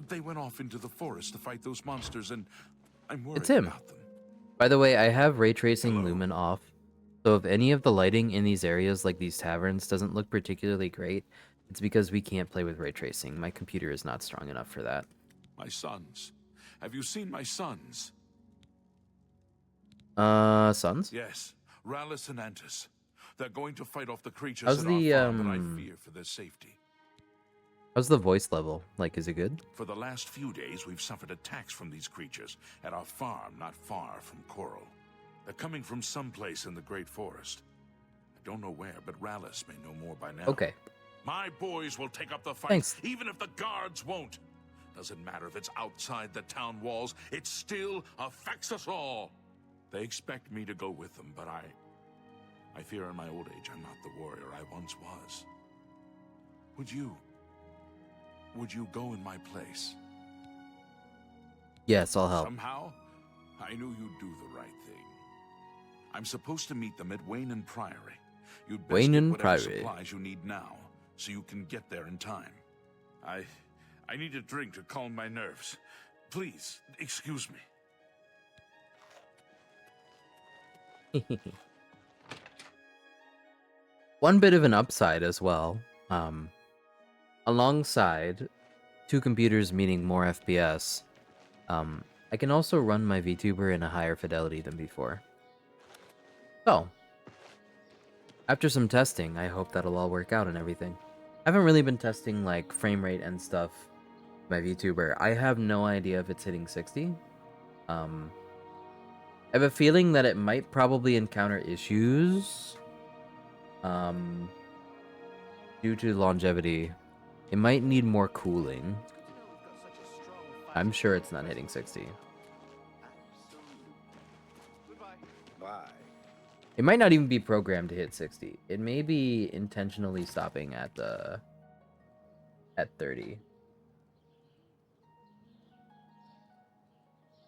They went off into the forest to fight those monsters, and I'm worried It's him. about them. By the way, I have ray tracing Hello. lumen off. So if any of the lighting in these areas, like these taverns, doesn't look particularly great, it's because we can't play with ray tracing. My computer is not strong enough for that. My sons. Have you seen my sons? Sons? Yes, Rallus and Antis. They're going to fight off the creatures How's at the, our farm, but I fear for their safety. How's the voice level? Like, is it good? For the last few days, we've suffered attacks from these creatures at our farm not far from Coral. They're coming from someplace in the Great Forest. I don't know where, but Rallus may know more by now. Okay. My boys will take up the fight, Thanks. even if the guards won't. Doesn't matter if it's outside the town walls, it still affects us all. They expect me to go with them, but I fear in my old age I'm not the warrior I once was. Would you would you go in my place? Yes, I'll help. Somehow, I knew you'd do the right thing. I'm supposed to meet them at Wayne Priory. You'd best Wayne get and whatever Priory. supplies you need now, so you can get there in time. I need a drink to calm my nerves. Please, excuse me. One bit of an upside as well. Alongside 2 computers meaning more FPS, I can also run my VTuber in a higher fidelity than before. So, after some testing, I hope that'll all work out and everything. I haven't really been testing like frame rate and stuff with my VTuber. I have no idea if it's hitting 60. I have a feeling that it might probably encounter issues due to longevity. It might need more cooling. I'm sure it's not hitting 60. Bye. It might not even be programmed to hit 60. It may be intentionally stopping at 30.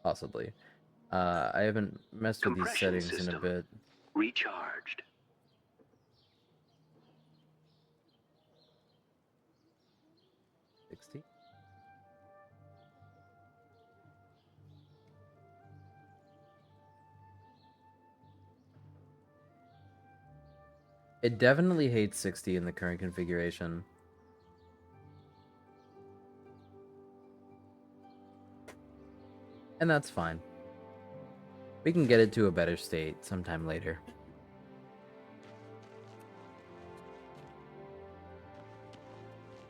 Possibly. I haven't messed with these Compression settings in a system bit. recharged. 60. It definitely hates 60 in the current configuration. And that's fine. We can get it to a better state sometime later.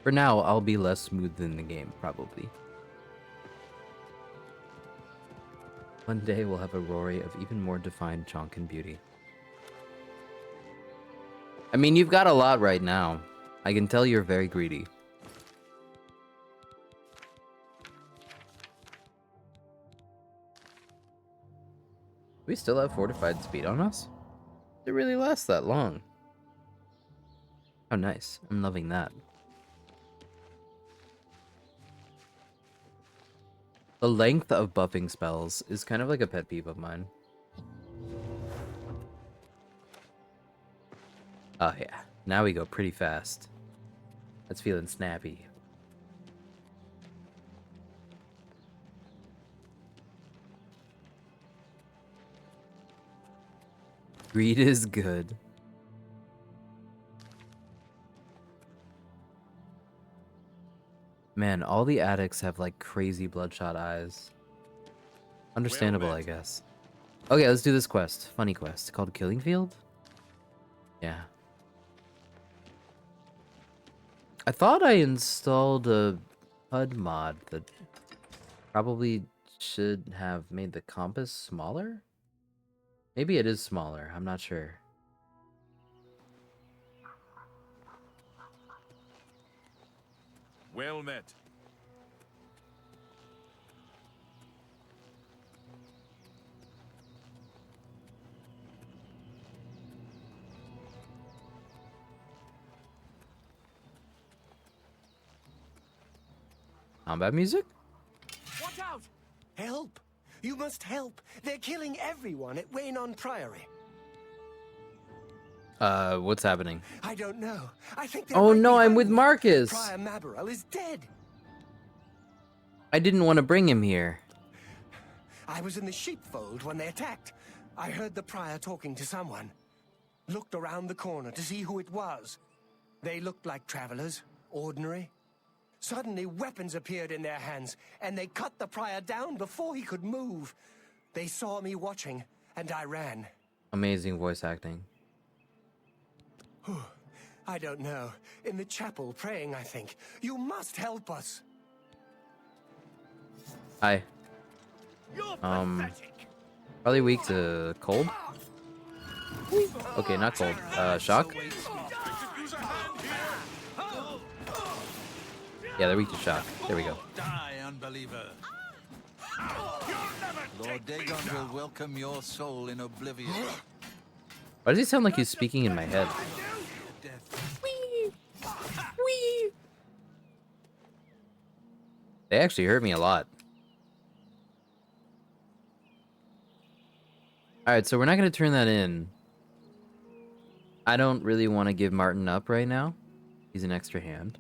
For now, I'll be less smooth in the game, probably. One day we'll have a Rory of even more defined chonk and beauty. I mean, you've got a lot right now. I can tell you're very greedy. We still have fortified speed on us? It really lasts that long. Oh, nice. I'm loving that. The length of buffing spells is kind of like a pet peeve of mine. Oh yeah, now we go pretty fast. That's feeling snappy. Greed is good. Man, all the addicts have like crazy bloodshot eyes. Understandable, I guess. Okay, let's do this quest. Funny quest called Killing Field? Yeah. I thought I installed a HUD mod that probably should have made the compass smaller? Maybe it is smaller, I'm not sure. Well met. Combat music? Watch out! Help! You must help! They're killing everyone at Wayne Priory. What's happening? I don't know. I think they're Oh right no, I'm behind with me. Marcus! Prior Mabarel is dead. I didn't want to bring him here. I was in the sheepfold when they attacked. I heard the prior talking to someone. Looked around the corner to see who it was. They looked like travelers, ordinary. Suddenly, weapons appeared in their hands, and they cut the prior down before he could move. They saw me watching, and I ran. Amazing voice acting. I don't know. In the chapel, praying, I think. You must help us. Hi. You're pathetic. Probably weak to cold? Okay, not cold. Shock? Yeah, they're weak to shock. There we go. Die, unbeliever. Lord Dagon will welcome your soul in oblivion. Why does he sound like he's speaking in my head? They actually hurt me a lot. Alright, so we're not going to turn that in. I don't really want to give Martin up right now. He's an extra hand.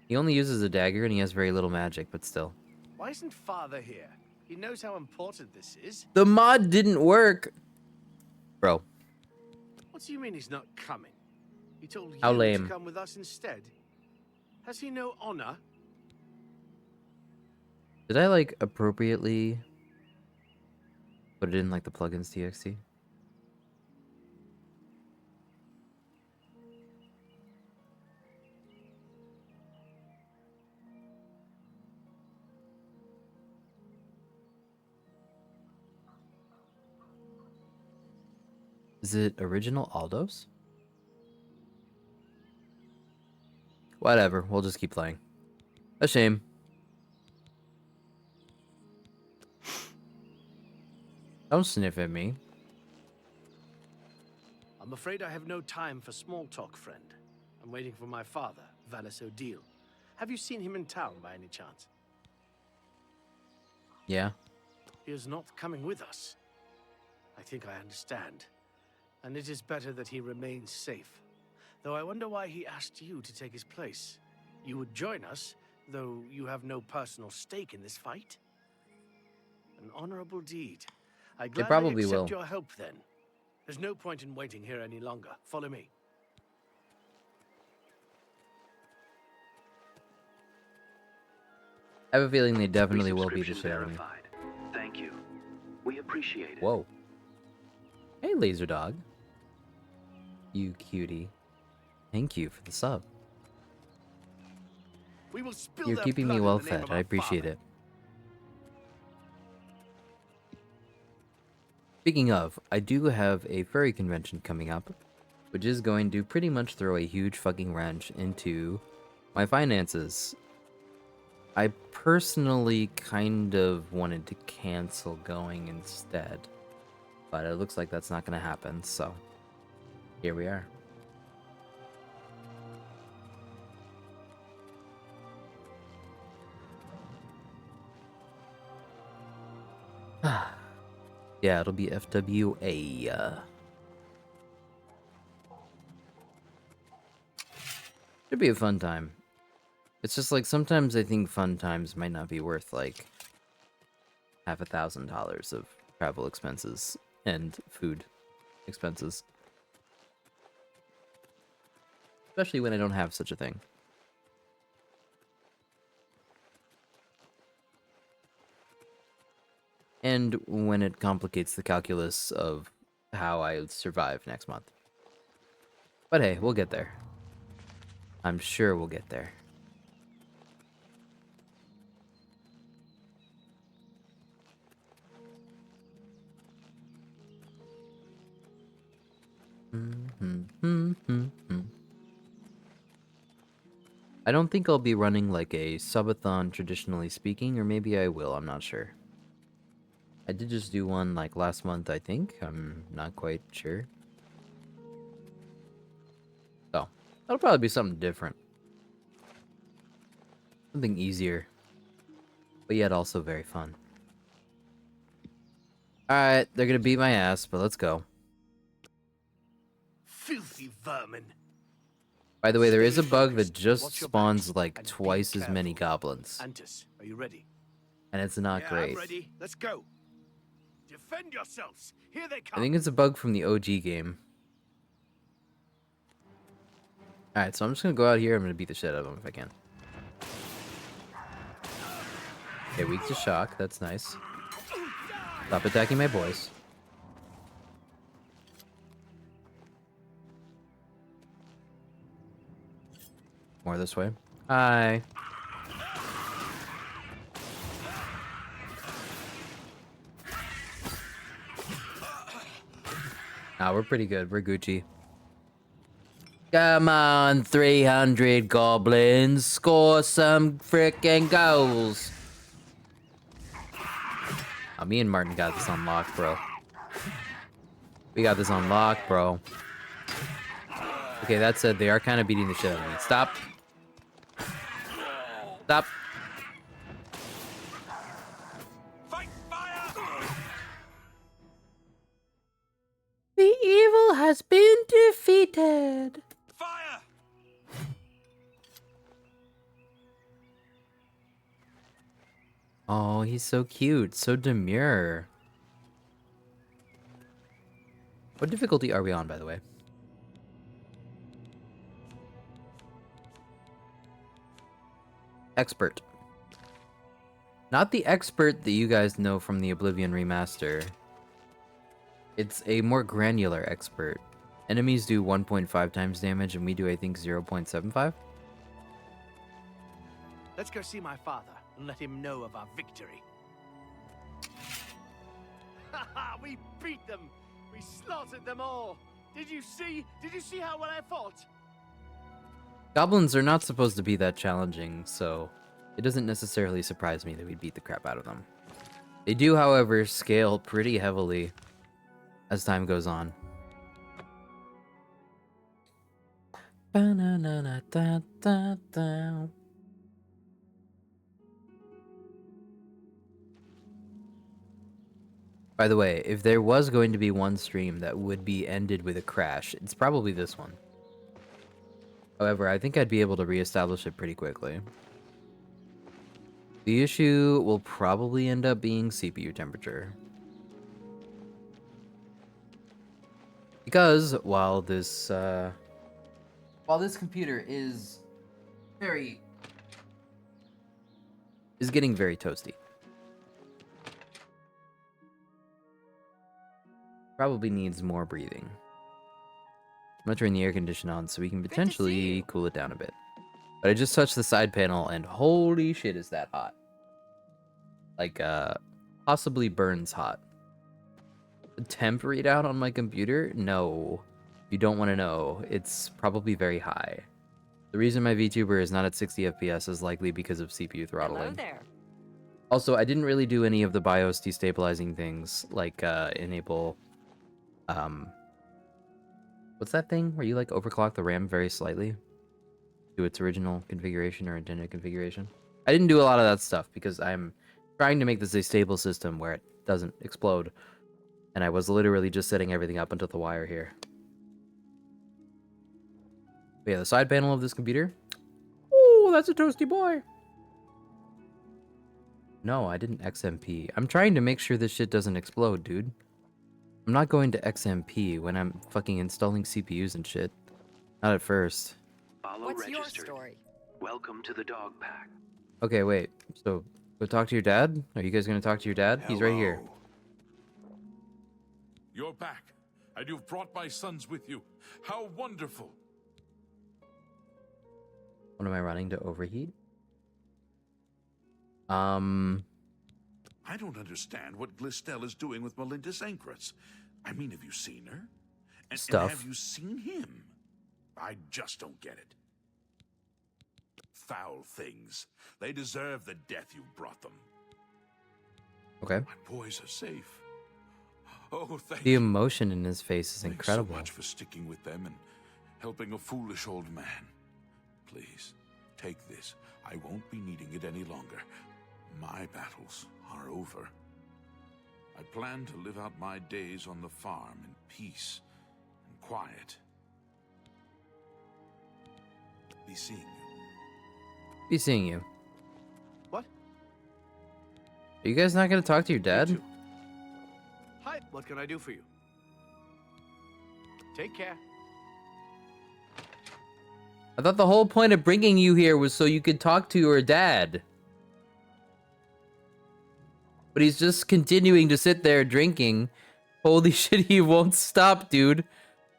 He only uses a dagger and he has very little magic, but still. Why isn't Father here? He knows how important this is. The mod didn't work! Bro. What do you mean he's not coming? He told How you lame. to come with us instead. Has he no honor? Did I, like, appropriately put it in, like, the plugins TXT? Is it original Aldos? Whatever, we'll just keep playing. A shame. Don't sniff at me. I'm afraid I have no time for small talk, friend. I'm waiting for my father, Valis Odile. Have you seen him in town by any chance? Yeah. He is not coming with us. I think I understand. And it is better that he remains safe. Though I wonder why he asked you to take his place. You would join us, though you have no personal stake in this fight? An honorable deed. I gladly probably accept will. your help then. There's no point in waiting here any longer. Follow me. I have a feeling they definitely will beat the Resubscription shit out of me. verified. Thank you. We appreciate it. Whoa. Hey, Laser Dog. You cutie. Thank you for the sub. We will spill You're their keeping me blood in well the name fed. of I our appreciate father. it. Speaking of, I do have a furry convention coming up, which is going to pretty much throw a huge fucking wrench into my finances. I personally kind of wanted to cancel going instead, but it looks like that's not going to happen, so here we are. Yeah, it'll be FWA. Should be a fun time. It's just like sometimes I think fun times might not be worth like $1,000 of travel expenses and food expenses. Especially when I don't have such a thing. And when it complicates the calculus of how I survive next month. But hey, we'll get there. I'm sure we'll get there. I don't think I'll be running like a subathon traditionally speaking, or maybe I will, I'm not sure. I did just do one like last month, I think. I'm not quite sure. So, that'll probably be something different. Something easier. But yet also very fun. Alright, they're gonna beat my ass, but let's go. Filthy vermin. By the way, there is a bug that Watch just your spawns backs like and be twice as many careful. goblins. Antis, are you ready? And it's not Yeah, great. I'm ready. Let's go. Defend yourselves. Here they I come. think it's a bug from the OG game. Alright, so I'm just gonna go out here. I'm gonna beat the shit out of them if I can. Okay, weak to shock. That's nice. Stop attacking my boys. More this way. Hi. Ah, we're pretty good. We're Gucci. Come on, 300 goblins. Score some frickin' goals. Oh, me and Martin got this on lock, bro. We got this on lock, bro. Okay, that said, they are kind of beating the shit out of me. Stop. Stop. has been defeated. Fire! Oh, he's so cute, so demure. What difficulty are we on, by the way? Expert. Not the expert that you guys know from the Oblivion remaster. It's a more granular expert. Enemies do 1.5 times damage, and we do, I think, 0.75? Let's go see my father and let him know of our victory. Haha, we beat them! We slaughtered them all! Did you see? Did you see how well I fought? Goblins are not supposed to be that challenging, so it doesn't necessarily surprise me that we beat the crap out of them. They do, however, scale pretty heavily as time goes on. Ba-na-na-na-da-da-da. By the way, if there was going to be one stream that would be ended with a crash, it's probably this one. However, I think I'd be able to reestablish it pretty quickly. The issue will probably end up being CPU temperature. Because while this computer is getting very toasty. Probably needs more breathing. I'm gonna turn the air conditioner on so we can potentially cool it down a bit. But I just touched the side panel and holy shit is that hot. Like, possibly burns hot. The temp readout on my computer? No. You don't want to know. It's probably very high. The reason my VTuber is not at 60 FPS is likely because of CPU throttling. Hello there. Also, I didn't really do any of the BIOS destabilizing things, like, enable, what's that thing where you, like, overclock the RAM very slightly to its original configuration or intended configuration? I didn't do a lot of that stuff because I'm trying to make this a stable system where it doesn't explode. And I was literally just setting everything up until the wire here. But yeah, the side panel of this computer. Oh, that's a toasty boy. No, I didn't XMP. I'm trying to make sure this shit doesn't explode, dude. I'm not going to XMP when I'm fucking installing CPUs and shit. Not at first. Follow What's your registered. story? Welcome to the dog pack. Okay, wait. So, go talk to your dad? Are you guys gonna talk to your dad? He's right here. Hello. You're back, and you've brought my sons with you. How wonderful! What am I running to overheat? I don't understand what Glistel is doing with Melinda's anchors. I mean, have you seen her? And have you seen him? I just don't get it. Foul things. They deserve the death you brought them. Okay. My boys are safe. Oh, thank The you. emotion in his face is incredible. Thanks so much for sticking with them and helping a foolish old man. Please, take this. I won't be needing it any longer. My battles are over. I plan to live out my days on the farm in peace and quiet. Be seeing you. Be seeing you. What? Are you guys not gonna talk to your dad? Hi, what can I do for you? Take care. I thought the whole point of bringing you here was so you could talk to your dad. But he's just continuing to sit there drinking. Holy shit, he won't stop, dude.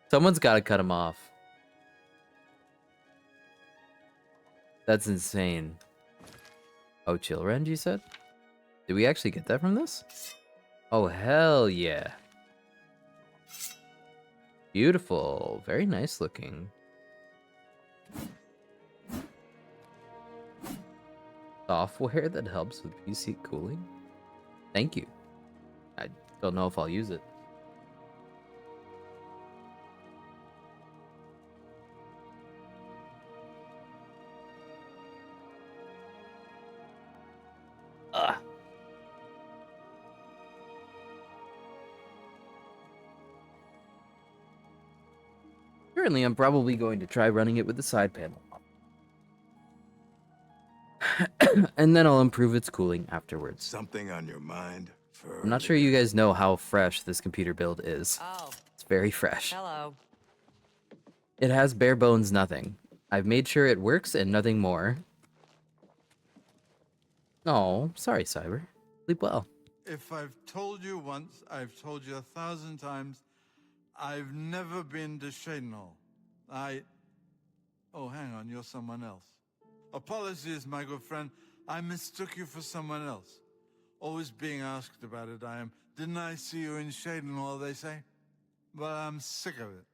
Someone's gotta cut him off. That's insane. Oh, chill range, you said? Did we actually get that from this? Oh, hell yeah. Beautiful. Very nice looking. Software that helps with PC cooling? Thank you. I don't know if I'll use it. Ugh. Currently, I'm probably going to try running it with the side panel off. And then I'll improve its cooling afterwards. Something on your mind? I'm not sure you guys know how fresh this computer build is. Oh. It's very fresh. Hello. It has bare bones nothing. I've made sure it works and nothing more. Oh, sorry, Cyber. Sleep well. If I've told you once, I've told you 1,000 times, I've never been to Shadenhall. Oh, hang on, you're someone else. Apologies, my good friend. I mistook you for someone else. Always being asked about it, I am. Didn't I see you in Shadenhall, they say? But I'm sick of it.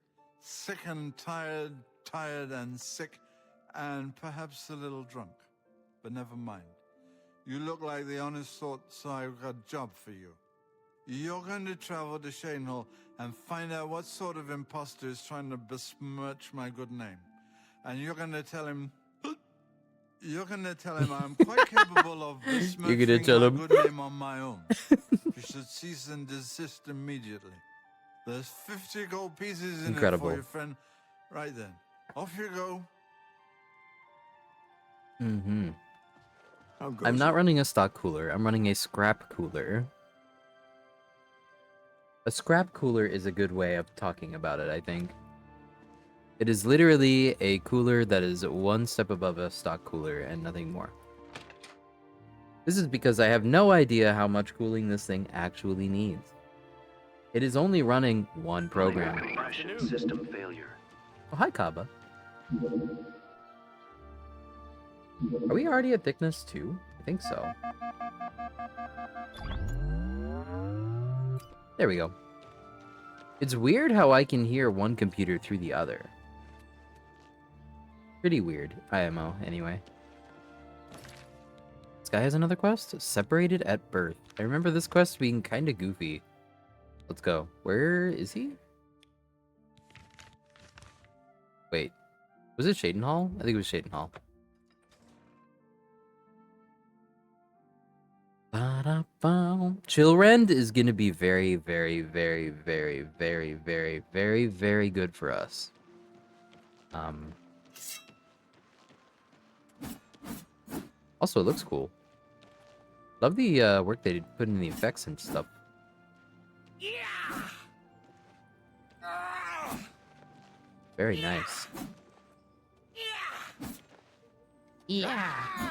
Sick and tired, tired and sick, and perhaps a little drunk. But never mind. You look like the honest sort, so I've got a job for you. You're going to travel to Shadenhall and find out what sort of imposter is trying to besmirch my good name. And you're going to tell him... You're going to tell him I'm quite capable of besmirching my good name on my own. You should cease and desist immediately. There's 50 gold pieces in it for your friend. Right then. Off you go. Mm-hmm. I'm not running a stock cooler. I'm running a scrap cooler. A scrap cooler is a good way of talking about it, I think. It is literally a cooler that is one step above a stock cooler and nothing more. This is because I have no idea how much cooling this thing actually needs. It is only running one program. Compression system failure. Oh, hi, Kaba. Are we already at thickness 2? I think so. There we go. It's weird how I can hear one computer through the other. Pretty weird. IMO, anyway. This guy has another quest? Separated at birth. I remember this quest being kinda goofy. Let's go. Where is he? Wait. Was it Shadenhall? I think it was Shadenhall. Chillrend is gonna be very, very, very, very, very, very, very, very good for us. Also, it looks cool. Love the work they put in the effects and stuff. Very nice. Yeah.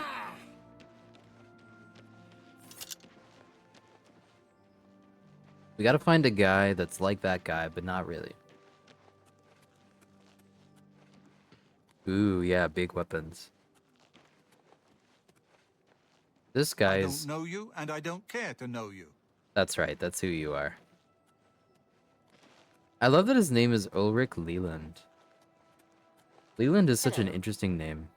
We gotta find a guy that's like that guy, but not really. Ooh, yeah, big weapons. This guy's... I don't know you, and I don't care to know you. That's right, that's who you are. I love that his name is Ulrich Leland. Leland is such an interesting name.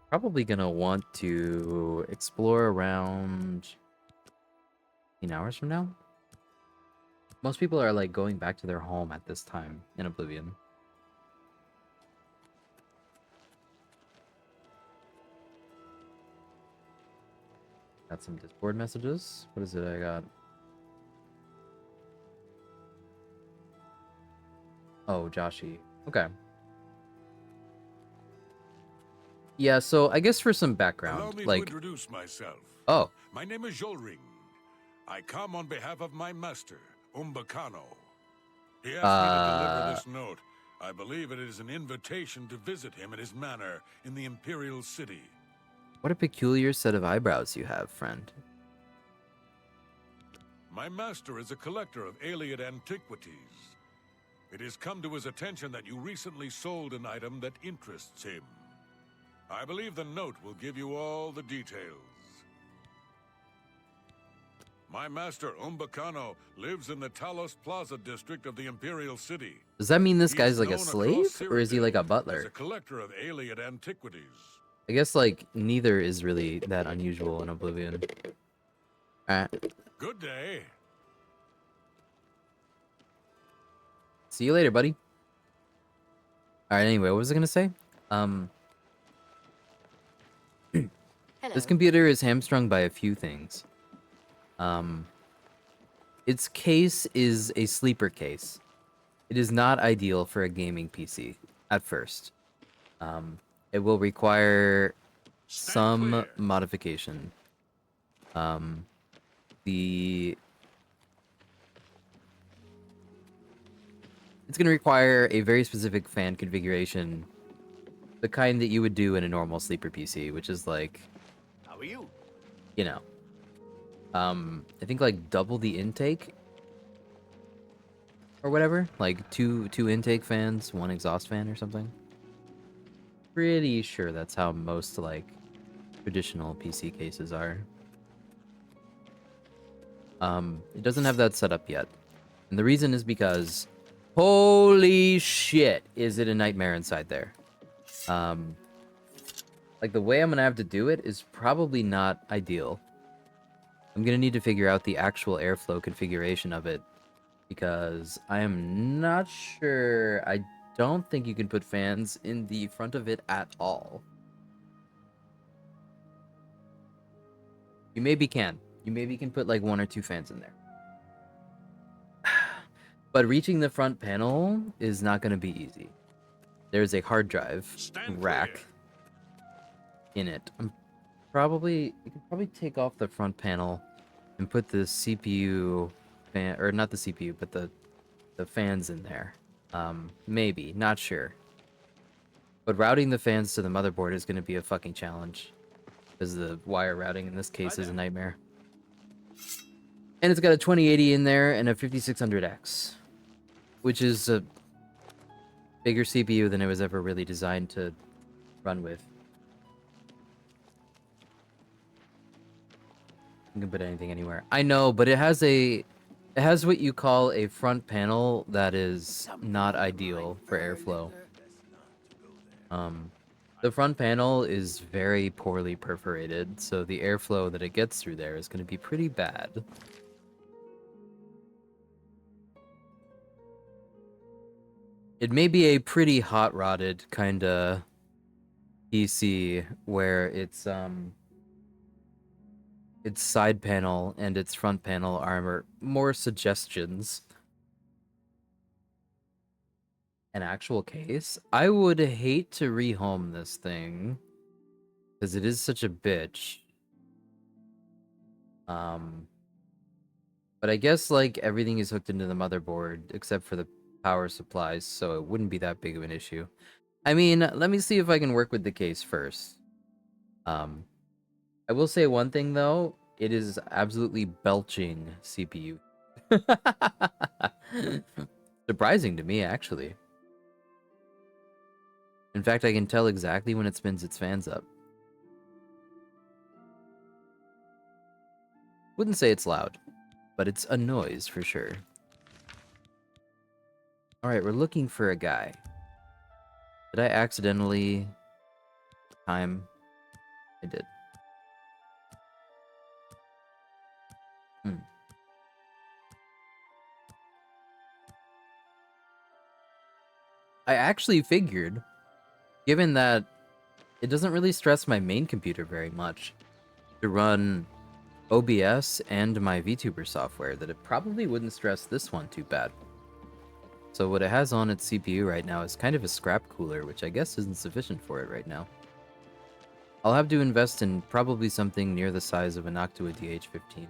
Probably gonna want to explore around 18 hours from now. Most people are like going back to their home at this time in Oblivion. Got some Discord messages. What is it I got? Oh, Joshi. Okay. Yeah, so I guess for some background, Allow me like... to introduce myself. Oh. My name is Jolring. I come on behalf of my master, Umbacano. He asked me to deliver this note. I believe it is an invitation to visit him at his manor in the Imperial City. What a peculiar set of eyebrows you have, friend. My master is a collector of alien antiquities. It has come to his attention that you recently sold an item that interests him. I believe the note will give you all the details. My master, Umbacano, lives in the Talos Plaza district of the Imperial City. Does that mean this guy's like a slave, or is he like a As a butler? collector of alien antiquities. I guess like neither is really that unusual in Oblivion. Alright. Good day. See you later, buddy. Alright, anyway, what was I gonna say? This computer is hamstrung by a few things. Its case is a sleeper case. It is not ideal for a gaming PC at first. It will require some modification. It's going to require a very specific fan configuration, the kind that you would do in a normal sleeper PC, which is like, How are you? you know, I think like double the intake or whatever, like two intake fans, one exhaust fan or something. Pretty sure that's how most like traditional PC cases are. It doesn't have that set up yet, and the reason is because holy shit, is it a nightmare inside there. Like the way I'm gonna have to do it is probably not ideal. I'm gonna need to figure out the actual airflow configuration of it, because I am not sure. I don't think you can put fans in the front of it at all. You maybe can. You maybe can put like 1 or 2 fans in there. But reaching the front panel is not going to be easy. There's a hard drive rack in it. You can probably take off the front panel and put the CPU fan, or not the CPU, but the fans in there. Maybe, not sure. But routing the fans to the motherboard is going to be a fucking challenge, because the wire routing in this case is a nightmare. And it's got a 2080 in there and a 5600X, which is a bigger CPU than it was ever really designed to run with. You can put anything anywhere. I know, but it has what you call a front panel that is not ideal for airflow. The front panel is very poorly perforated, so the airflow that it gets through there is going to be pretty bad. It may be a pretty hot-rodded kind of PC where its side panel and its front panel are more suggestions. An actual case? I would hate to rehome this thing, because it is such a bitch. But I guess like everything is hooked into the motherboard except for the power supplies, so it wouldn't be that big of an issue. I mean, let me see if I can work with the case first. I will say one thing though, it is absolutely belching CPU. Surprising to me, actually. In fact, I can tell exactly when it spins its fans up. Wouldn't say it's loud, but it's a noise for sure. Alright, we're looking for a guy. Did I accidentally time? I did. I actually figured, given that it doesn't really stress my main computer very much to run OBS and my VTuber software, that it probably wouldn't stress this one too bad. So what it has on its CPU right now is kind of a scrap cooler, which I guess isn't sufficient for it right now. I'll have to invest in probably something near the size of an Noctua DH15.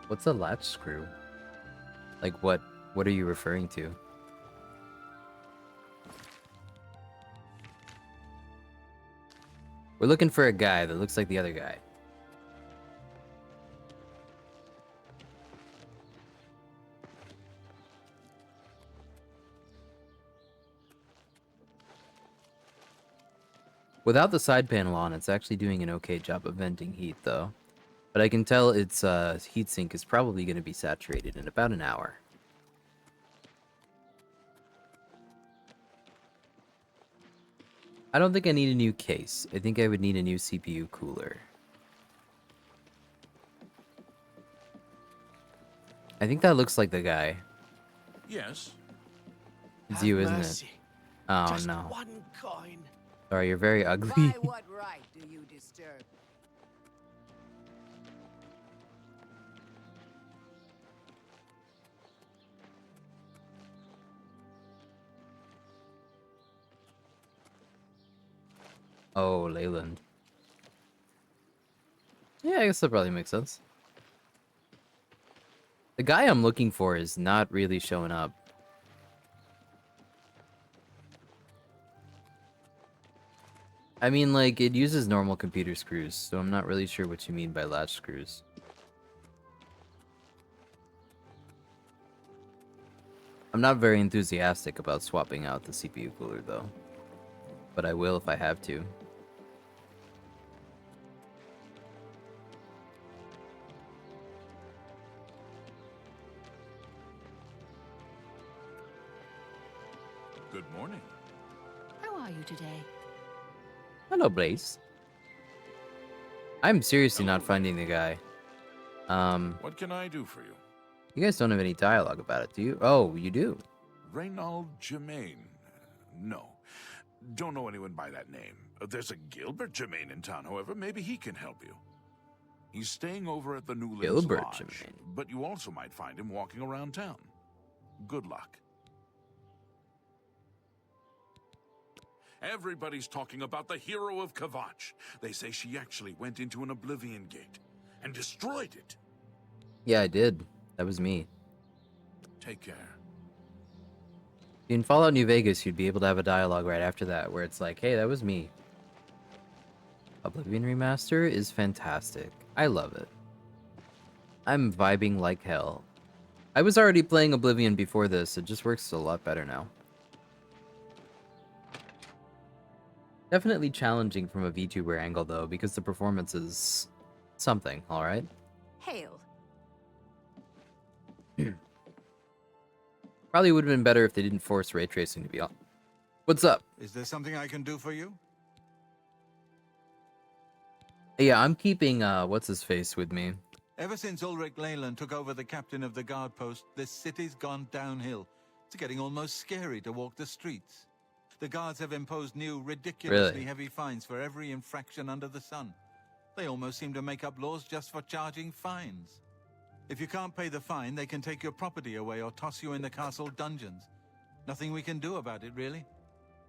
What's a latch screw? Like what are you referring to? We're looking for a guy that looks like the other guy. Without the side panel on, it's actually doing an okay job of venting heat, though. But I can tell its heatsink is probably going to be saturated in about an hour. I don't think I need a new case. I think I would need a new CPU cooler. I think that looks like the guy. Yes. It's you, isn't mercy. it? Oh, Just no. one coin. Sorry, you're very ugly. By what right do you disturb? Oh, Leyland. Yeah, I guess that probably makes sense. The guy I'm looking for is not really showing up. I mean, like, it uses normal computer screws, so I'm not really sure what you mean by latch screws. I'm not very enthusiastic about swapping out the CPU cooler, though. But I will if I have to. Good morning. How are you today? Hello, Blaze. I'm seriously not finding the guy. What can I do for you? You guys don't have any dialogue about it, do you? Oh, you do. Reynald Germain. No. Don't know anyone by that name. There's a Gilbert Germain in town, however. Maybe he can help you. He's staying over at the Newlands Gilbert Lodge, Germain. but you also might find him walking around town. Good luck. Everybody's talking about the hero of Kvatch. They say she actually went into an Oblivion Gate and destroyed it. Yeah, I did. That was me. Take care. In Fallout New Vegas, you'd be able to have a dialogue right after that, where it's like, hey, that was me. Oblivion Remaster is fantastic. I love it. I'm vibing like hell. I was already playing Oblivion before this, it just works a lot better now. Definitely challenging from a VTuber angle, though, because the performance is something, alright? Hail. Probably would have been better if they didn't force ray tracing to be on. What's up? Is there something I can do for you? Yeah, I'm keeping, what's-his-face with me. Ever since Ulrich Leyland took over the captain of the guard post, this city's gone downhill. It's getting almost scary to walk the streets. The guards have imposed new, ridiculously heavy fines for every infraction under the sun. They almost seem to make up laws just for charging fines. If you can't pay the fine, they can take your property away or toss you in the castle dungeons. Nothing we can do about it, really.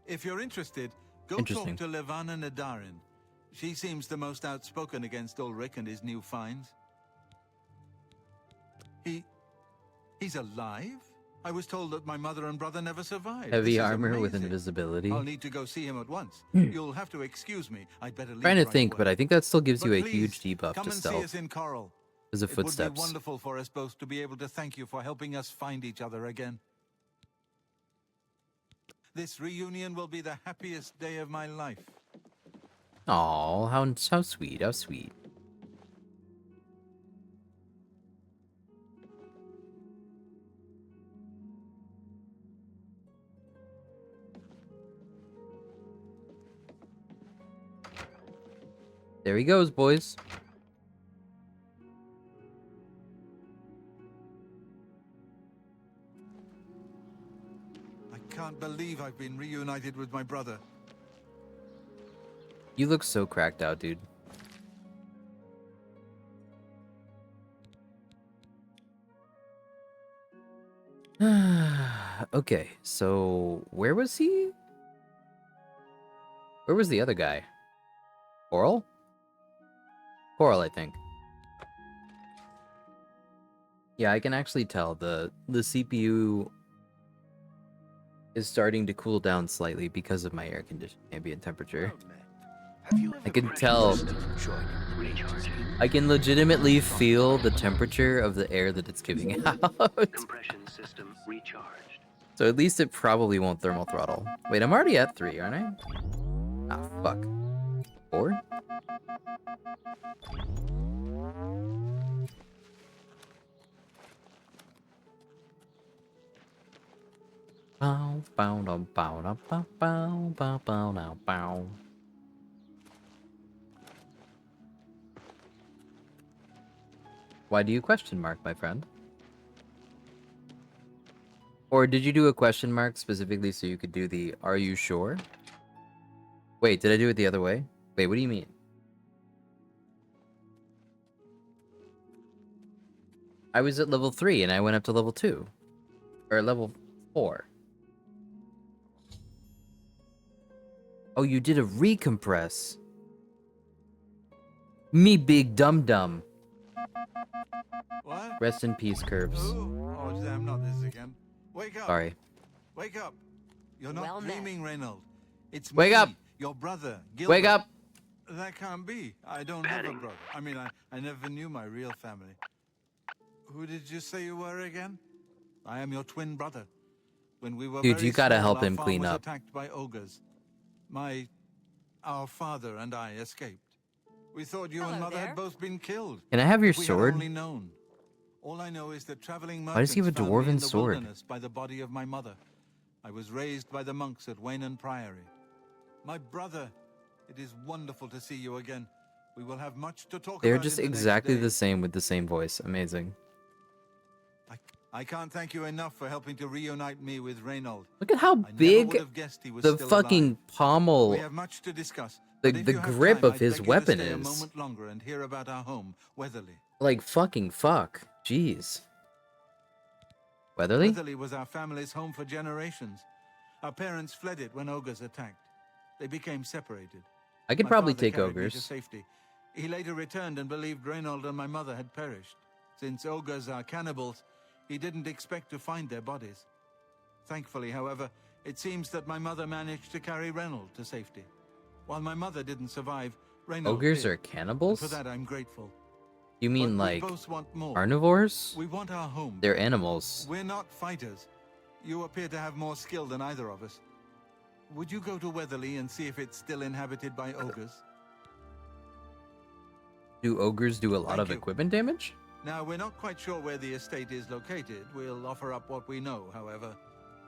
If you're interested, go talk to Levana Nadarin. She seems the most outspoken against Ulrich and his new fines. He's alive? I was told that my mother and brother never survived. Heavy armor with invisibility. I'll need to go see him at once. You'll have to excuse me. I'd better leave. Trying to right think, away. but I think that still gives you a Please, huge debuff come to and see stealth. us in Coral. Because of It would footsteps. be wonderful for us both to be able to thank you for helping us find each other again. This reunion will be the happiest day of my life. Aw, how sweet, how sweet. There he goes, boys. I can't believe I've been reunited with my brother. You look so cracked out, dude. Okay, so where was he? Where was the other guy? Coral? Coral, I think. Yeah, I can actually tell the CPU is starting to cool down slightly because of my air conditioning ambient temperature. I can tell. I can legitimately feel the temperature of the air that it's giving out. Compression system recharged. So at least it probably won't thermal throttle. Wait, I'm already at 3, aren't I? Ah, fuck. 4? Bow, bow, bow, bow, bow, bow, bow, bow, bow, bow. Why do you question mark, my friend? Or did you do a question mark specifically so you could do the "Are you sure?" Wait, did I do it the other way? Wait, what do you mean? I was at level 3 and I went up to level 2. Or level 4. Oh, you did a recompress. Me big dum-dum. What? Rest in peace, Curbs. Oh, damn, not this again. Wake up. Sorry. Wake up. You're not Well met. dreaming, Reynold. It's Wake me, up. your brother, Gilbert. Wake up. That can't be. I don't have a brother. I mean, I never knew my real family. Who did you say you were again? I am your twin brother. When we were Dude, very you gotta small, help our him farm clean was up. attacked by ogres. Our father and I escaped. We thought you and Mother had both been killed. Can I have your If we had sword? only known. All I know is that traveling Why does he have a merchants found me in dwarven the sword? wilderness by the body of my mother. I was raised by the monks at Waynon Priory. My brother, it is wonderful to see you again. We will have much to talk They're about just in the next exactly days. the same with the same voice. Amazing. I can't thank you enough for helping to reunite me with Reynold. Look at how I never big would have guessed he was the still fucking alive. pommel, We have much to discuss. the but if you have grip time, of I'd his beg you to weapon stay a is. moment longer and hear about our home, Weatherly. Like fucking fuck. Jeez. Weatherly? Weatherly was our family's home for generations. Our parents fled it when ogres attacked. They became separated. I could My probably father take carried me to ogres. safety. He later returned and believed Reynold and my mother had perished. Since ogres are cannibals, he didn't expect to find their bodies. Thankfully, however, it seems that my mother managed to carry Reynold to safety. While my mother didn't survive, Reynold Ogres did. are cannibals? And for that, I'm grateful. You mean But we like both want more. carnivores? We want our home. They're animals. We're not fighters. You appear to have more skill than either of us. Would you go to Weatherly and see if it's still inhabited by ogres? Do ogres do a lot Thank of you. equipment damage? Now, we're not quite sure where the estate is located. We'll offer up what we know, however.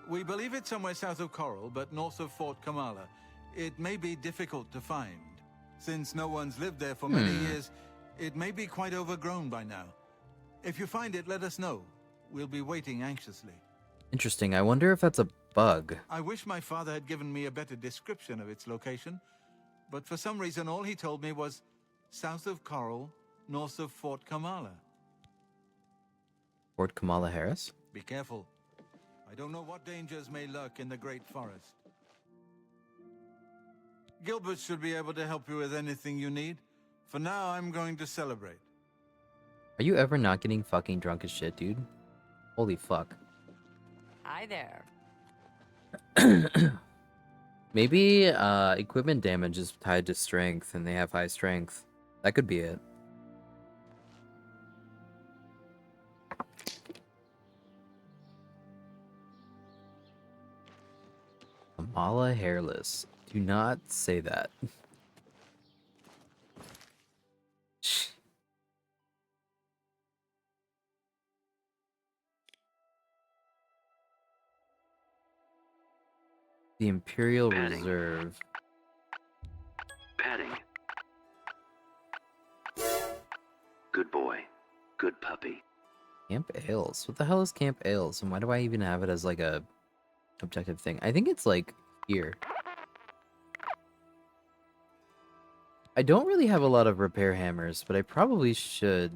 We believe it's somewhere south of Coral, but north of Fort Kamala. It may be difficult to find. Since no one's lived there for many years, it may be quite overgrown by now. If you find it, let us know. We'll be waiting anxiously. Interesting. I wonder if that's a bug. I wish my father had given me a better description of its location, but for some reason all he told me was south of Coral, north of Fort Kamala. Fort Kamala Harris? Be careful. I don't know what dangers may lurk in the Great Forest. Gilbert should be able to help you with anything you need. For now, I'm going to celebrate. Are you ever not getting fucking drunk as shit, dude? Holy fuck. Hi there. Maybe equipment damage is tied to strength and they have high strength. That could be it. Kamala hairless. Do not say that. The Imperial Padding. Reserve. Padding. Good boy. Good puppy. Camp Ales. What the hell is Camp Ales? And why do I even have it as like a objective thing? I think it's like here. I don't really have a lot of repair hammers, but I probably should.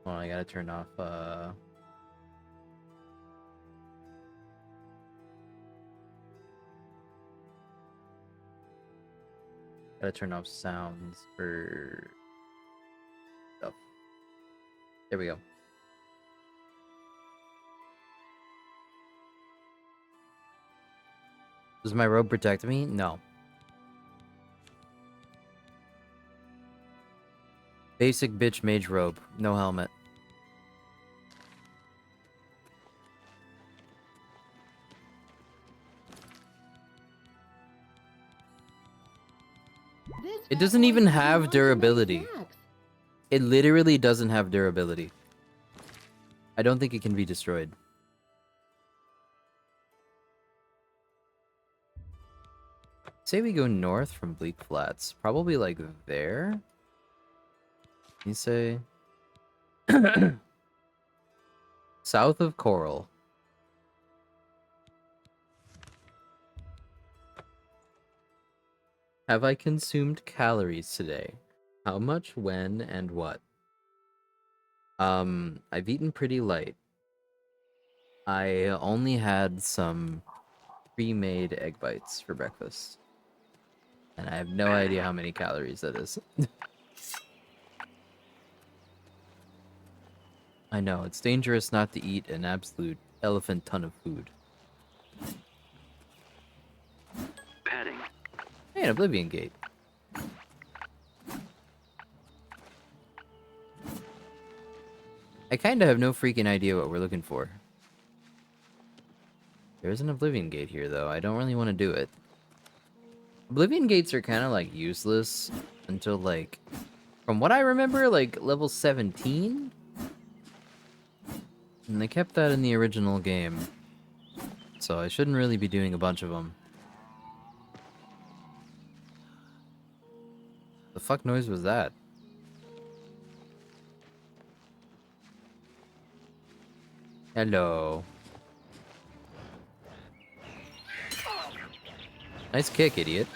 Hold on, I gotta turn off gotta turn off sounds for stuff. There we go. Does my robe protect me? No. Basic bitch mage robe, no helmet. It doesn't even have durability. It literally doesn't have durability. I don't think it can be destroyed. Say we go north from Bleak Flats. Probably like there. You say... South of Coral. Have I consumed calories today? How much, when, and what? I've eaten pretty light. I only had some pre-made egg bites for breakfast. And I have no idea how many calories that is. I know, it's dangerous not to eat an absolute elephant ton of food. Petting. Hey, an Oblivion Gate. I kinda have no freaking idea what we're looking for. There's an Oblivion Gate here, though. I don't really want to do it. Oblivion Gates are kind of, like, useless until, like, from what I remember, like, level 17? And they kept that in the original game. So I shouldn't really be doing a bunch of them. The fuck noise was that? Hello. Nice kick, idiot.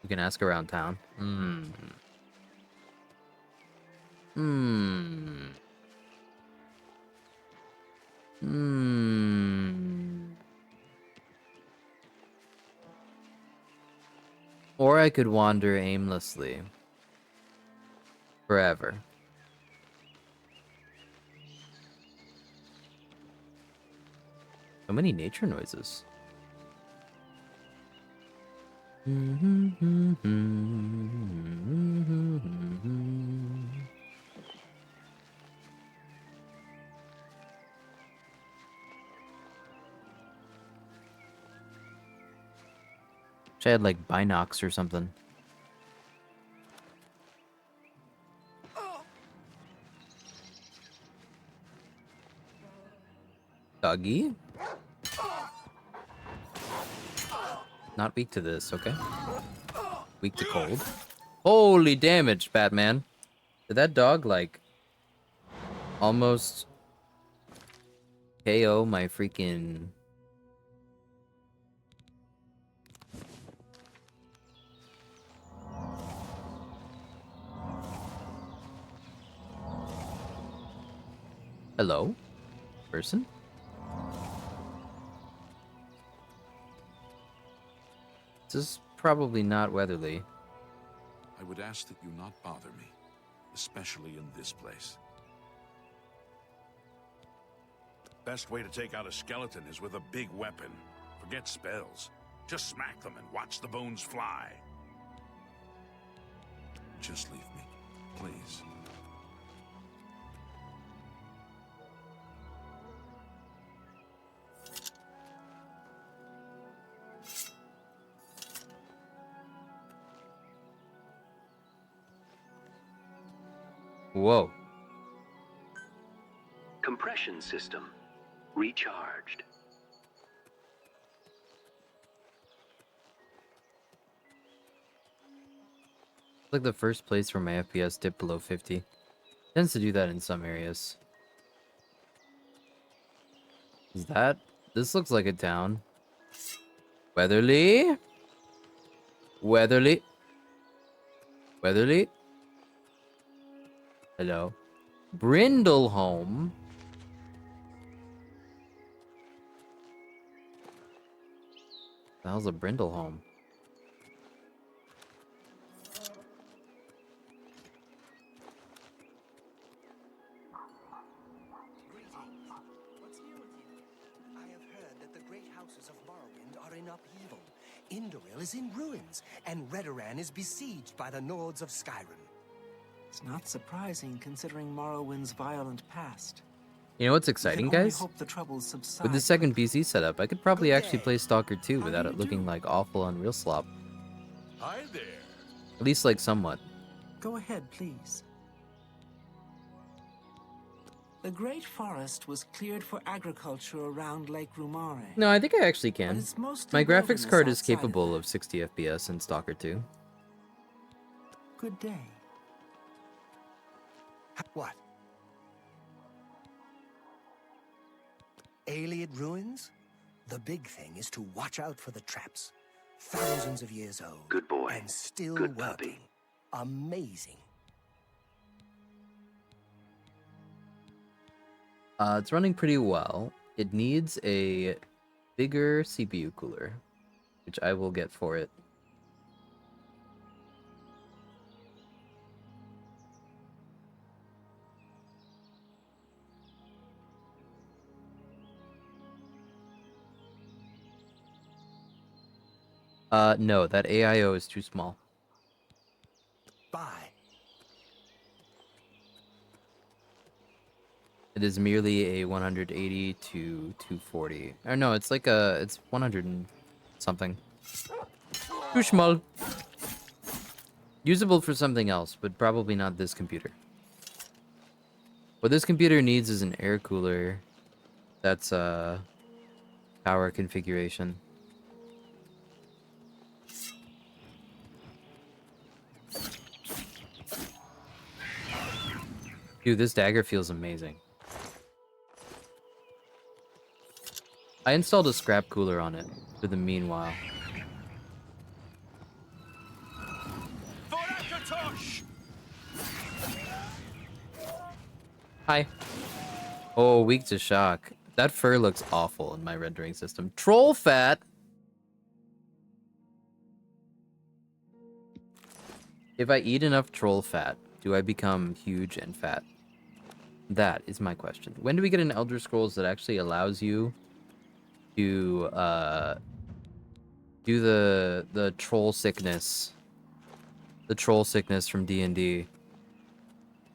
You can ask around town. Or I could wander aimlessly. Forever. So many nature noises. Wish I had like binocs or something. Doggy? Not weak to this, okay? Weak to cold. Holy damage, Batman. Did that dog, like, almost KO my freaking... Hello? Person? This is probably not Weatherly. I would ask that you not bother me, especially in this place. Best way to take out a skeleton is with a big weapon. Forget spells. Just smack them and watch the bones fly. Just leave me, please. Whoa. Compression system recharged. It's like the first place where my FPS dipped below 50. Tends to do that in some areas. Is that? This looks like a town. Weatherly? Weatherly? Weatherly? Hello? Brindleholme? The hell's a Brindleholme? What's new with you? I have heard that the great houses of Morrowind are in upheaval. Indoril is in ruins, and Redoran is besieged by the Nords of Skyrim. It's not surprising, considering Morrowind's violent past. You know what's exciting, guys? With the second PC setup, I could probably actually play Stalker 2 without it looking like awful Unreal slop. Hi there. At least, like, somewhat. Go ahead, please. The Great Forest was cleared for agriculture around Lake Rumare. No, I think I actually can. But it's mostly My graphics wilderness card is outside of capable of 60 FPS in Stalker 2. Good day. What? Alien ruins? The big thing is to watch out for the traps. Thousands of years old. Good boy. And still Good working. puppy. Amazing. It's running pretty well. It needs a bigger CPU cooler, which I will get for it. No, that AIO is too small. Bye. It is merely a 180 to 240. Or no, it's like it's 100 and something. Too small. Usable for something else, but probably not this computer. What this computer needs is an air cooler. That's power configuration. Dude, this dagger feels amazing. I installed a scrap cooler on it for the meanwhile. Hi. Oh, weak to shock. That fur looks awful in my rendering system. Troll fat! If I eat enough troll fat, do I become huge and fat? That is my question. When do we get an Elder Scrolls that actually allows you to do the troll sickness? The troll sickness from D&D,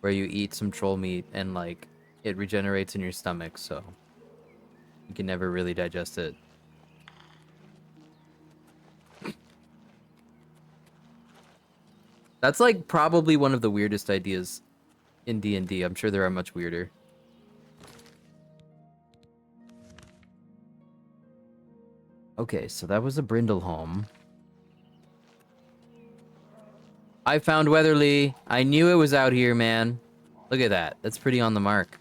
where you eat some troll meat and like it regenerates in your stomach, so you can never really digest it. That's like probably one of the weirdest ideas in D&D. I'm sure there are much weirder. Okay, so that was a Brindleholm. I found Weatherly. I knew it was out here, man. Look at that. That's pretty on the mark.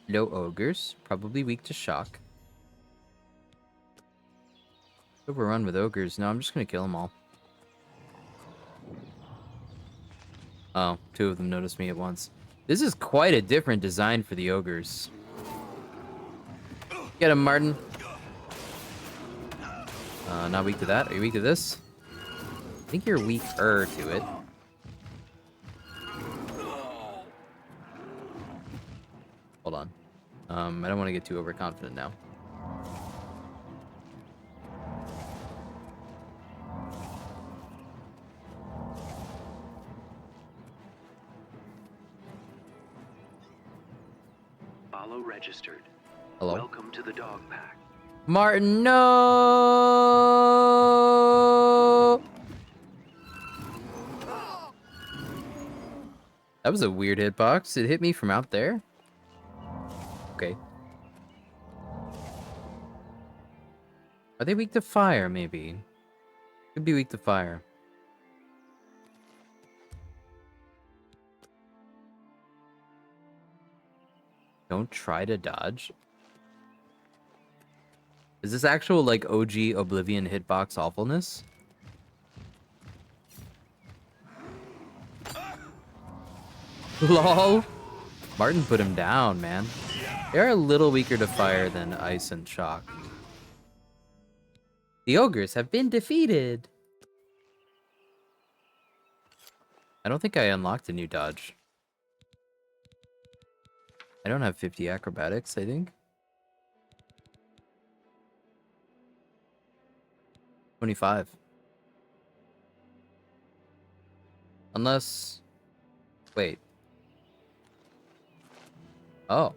No ogres. Probably weak to shock. Overrun with ogres. No, I'm just gonna kill them all. Oh, two of them noticed me at once. This is quite a different design for the ogres. Get him, Martin. Not weak to that. Are you weak to this? I think you're weaker to it. Hold on. I don't want to get too overconfident now. Follow registered. Hello? Welcome to the dog pack. Martin, no! That was a weird hitbox. It hit me from out there? Okay. Are they weak to fire, maybe? Could be weak to fire. Don't try to dodge. Is this actual, like, OG Oblivion hitbox awfulness? LOL! Martin put him down, man. They're a little weaker to fire than ice and shock. The ogres have been defeated! I don't think I unlocked a new dodge. I don't have 50 acrobatics, I think. 25. Unless... Wait. Oh.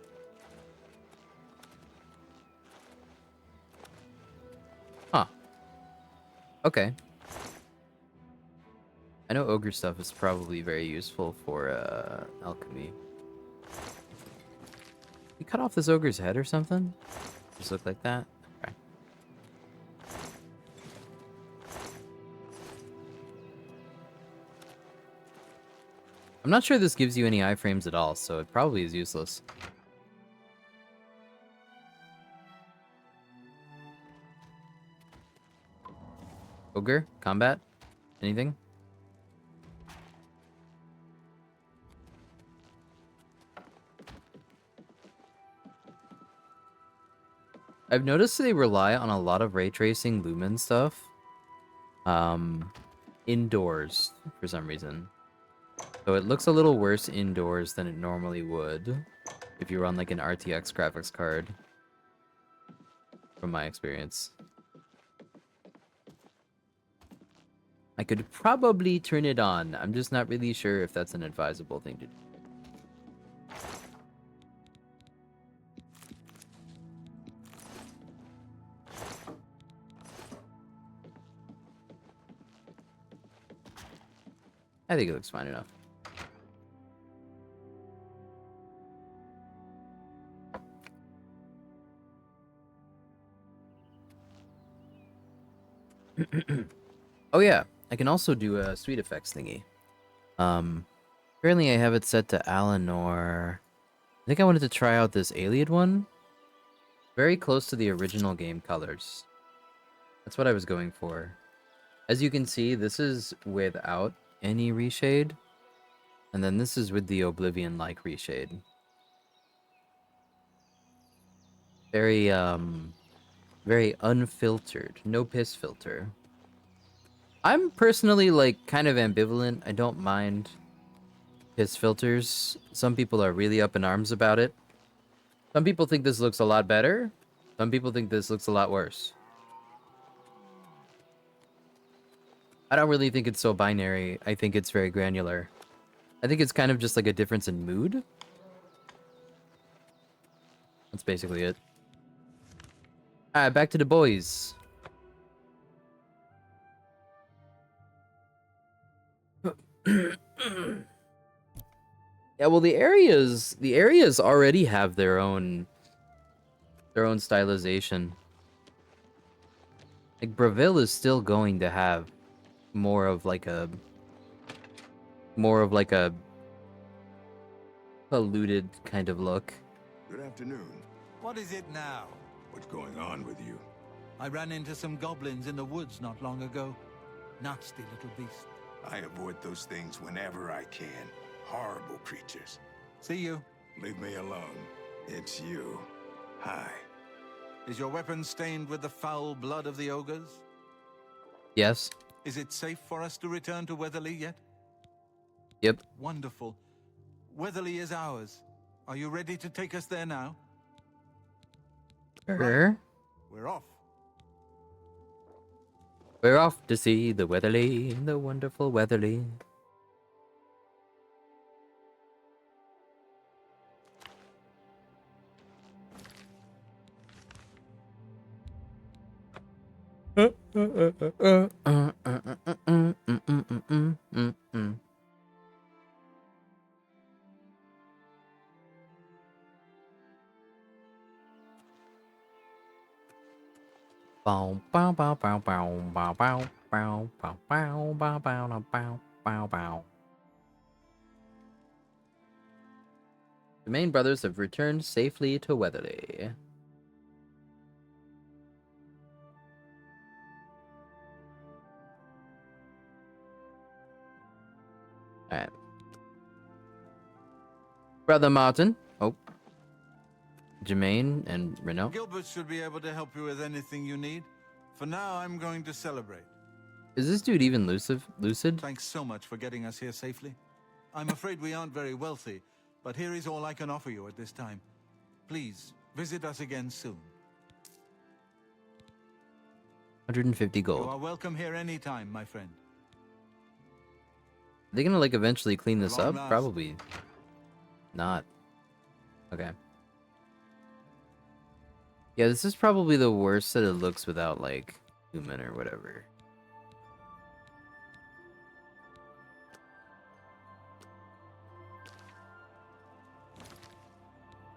Huh. Okay. I know ogre stuff is probably very useful for alchemy. We cut off this ogre's head or something? Just look like that? Okay. I'm not sure this gives you any iframes at all, so it probably is useless. Ogre? Combat? Anything? I've noticed they rely on a lot of ray tracing lumen stuff. Indoors, for some reason. So it looks a little worse indoors than it normally would if you run like an RTX graphics card, from my experience. I could probably turn it on. I'm just not really sure if that's an advisable thing to do. I think it looks fine enough. Oh yeah, I can also do a sweet effects thingy. Currently I have it set to Alanor. I think I wanted to try out this Alien one. Very close to the original game colors. That's what I was going for. As you can see, this is without any reshade. And then this is with the Oblivion-like reshade. Very, very unfiltered. No piss filter. I'm personally, like, kind of ambivalent. I don't mind piss filters. Some people are really up in arms about it. Some people think this looks a lot better. Some people think this looks a lot worse. I don't really think it's so binary. I think it's very granular. I think it's kind of just like a difference in mood. That's basically it. Alright, back to the boys. Yeah, well, the areas already have their own stylization. Like Bravil is still going to have more of like a polluted kind of look. Good afternoon. What is it now? What's going on with you? I ran into some goblins in the woods not long ago. Nasty little beast. I avoid those things whenever I can. Horrible creatures. See you. Leave me alone. It's you. Hi. Is your weapon stained with the foul blood of the ogres? Yes. Is it safe for us to return to Weatherly yet? Yep. Wonderful. Weatherly is ours. Are you ready to take us there now? Right. We're off. We're off to see the Weatherly, the wonderful Weatherly. Bow bow bow bow bow bow bow bow bow bow bow bow bow bow bow. The main brothers have returned safely to Weatherly. Alright. Brother Martin. Oh. Jermaine and Renault. Gilbert should be able to help you with anything you need. For now, I'm going to celebrate. Is this dude even lucid? Thanks so much for getting us here safely. I'm afraid we aren't very wealthy, but here is all I can offer you at this time. Please, visit us again soon. 150 gold. You are welcome here anytime, my friend. Are they gonna, like, eventually clean this Long up? last. Probably not. Okay. Yeah, this is probably the worst that it looks without, like, human or whatever.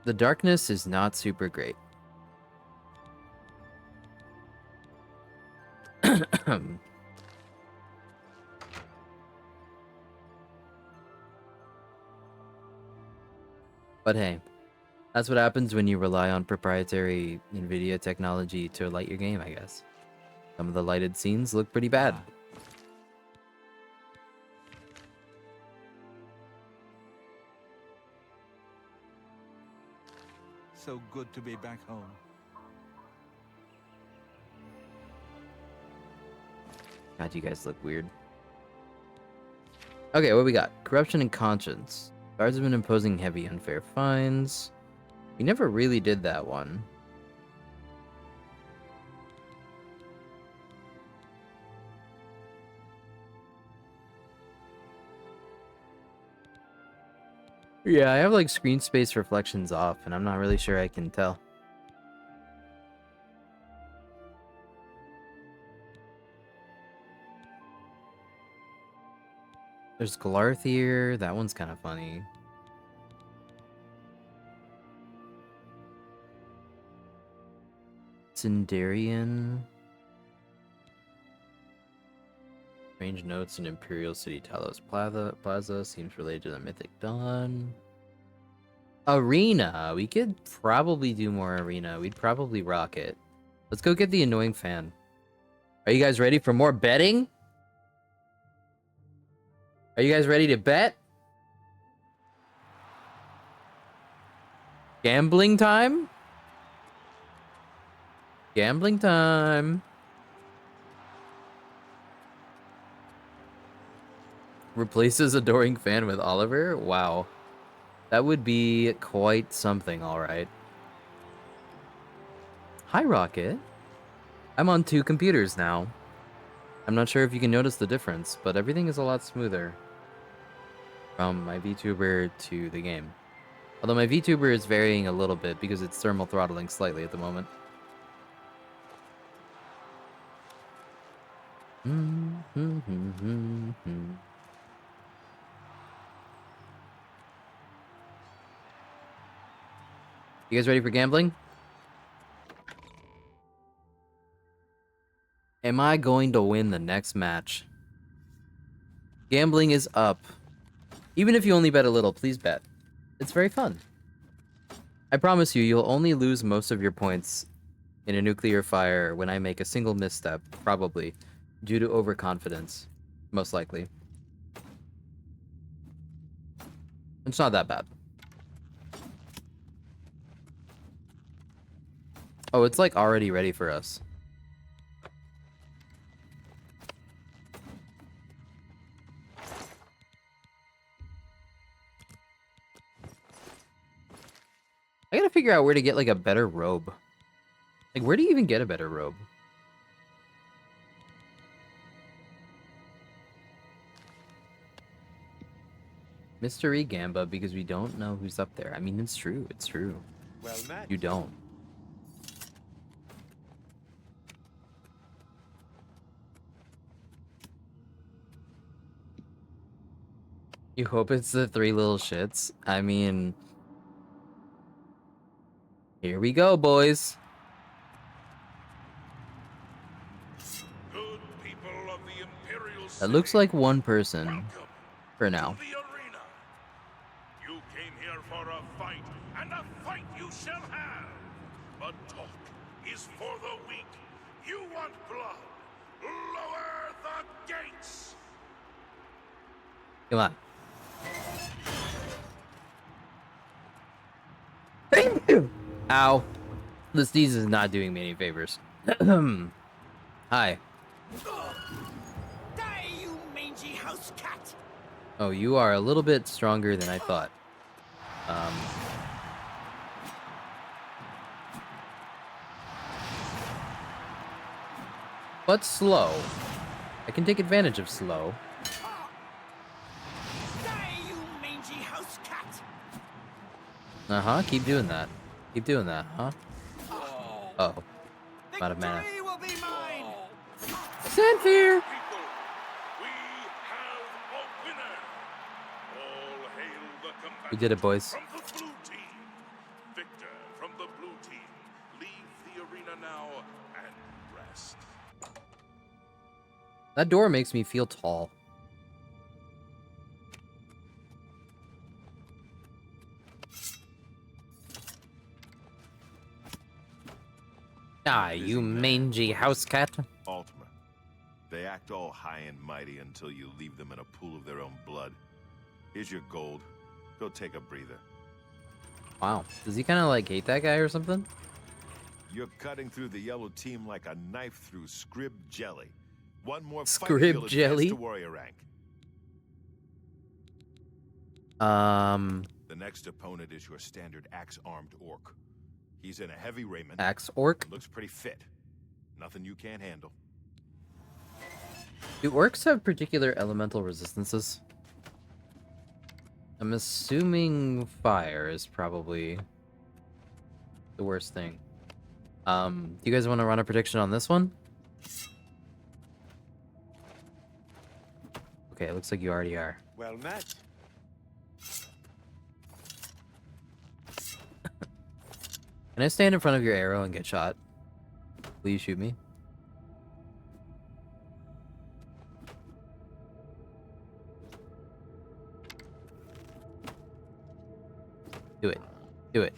The darkness is not super great. But hey, that's what happens when you rely on proprietary NVIDIA technology to light your game, I guess. Some of the lighted scenes look pretty bad. So good to be back home. God, you guys look weird. Okay, what we got? Corruption and conscience. Guards have been imposing heavy unfair fines. We never really did that one. Yeah, I have like screen space reflections off, and I'm not really sure I can tell. There's Glarth here. That one's kind of funny. Sindarian. Strange notes in Imperial City Talos Plaza seems related to the Mythic Dawn. Arena. We could probably do more arena. We'd probably rock it. Let's go get the annoying fan. Are you guys ready for more betting? Are you guys ready to bet? Gambling time? Gambling time. Replaces adoring fan with Oliver? Wow. That would be quite something, alright. Hi, Rocket. I'm on 2 computers now. I'm not sure if you can notice the difference, but everything is a lot smoother from my VTuber to the game. Although my VTuber is varying a little bit because it's thermal throttling slightly at the moment. You guys ready for gambling? Am I going to win the next match? Gambling is up. Even if you only bet a little, please bet. It's very fun. I promise you, you'll only lose most of your points in a nuclear fire when I make a single misstep, probably, due to overconfidence. Most likely. It's not that bad. Oh, it's like already ready for us. I gotta figure out where to get like a better robe. Like, where do you even get a better robe? Mystery Gamba, because we don't know who's up there. I mean, it's true. It's true. Well met. You don't. You hope it's the 3 little shits? I mean... Here we go, boys. Good people of the Imperial That City, looks like one person. For now. the arena. You came here for a fight, and a fight you shall have. But talk is for the weak. You want blood? Lower the gates. Come on. Ow. The sneeze is not doing me any favors. Hi. Die, you mangy house cat! Oh, you are a little bit stronger than I thought. But slow. I can take advantage of slow. Die, you mangy house cat! Uh-huh, keep doing that. Keep doing that, huh? Uh oh. I'm out of mana. Victory will be mine! Sandfear! All hail the combatants We did it, boys. from the blue team. victor from the blue team. Leave the arena now and rest. That door makes me feel tall. Ah, you mangy house cat. Ultima. They act all high and mighty until you leave them in a pool of their own blood. Here's your gold. Go take a breather. Wow. Does he kind of like hate that guy or something? You're cutting through the yellow team like a knife through scrib jelly. One more fight Scrib and you'll advance jelly? to warrior rank. The next opponent is your standard axe-armed orc. He's in a heavy raiment. Axe orc? Looks pretty fit. Nothing you can't handle. Do orcs have particular elemental resistances? I'm assuming fire is probably the worst thing. Do you guys want to run a prediction on this one? Okay, it looks like you already are. Well met. Can I stand in front of your arrow and get shot? Will you shoot me? Do it. Do it.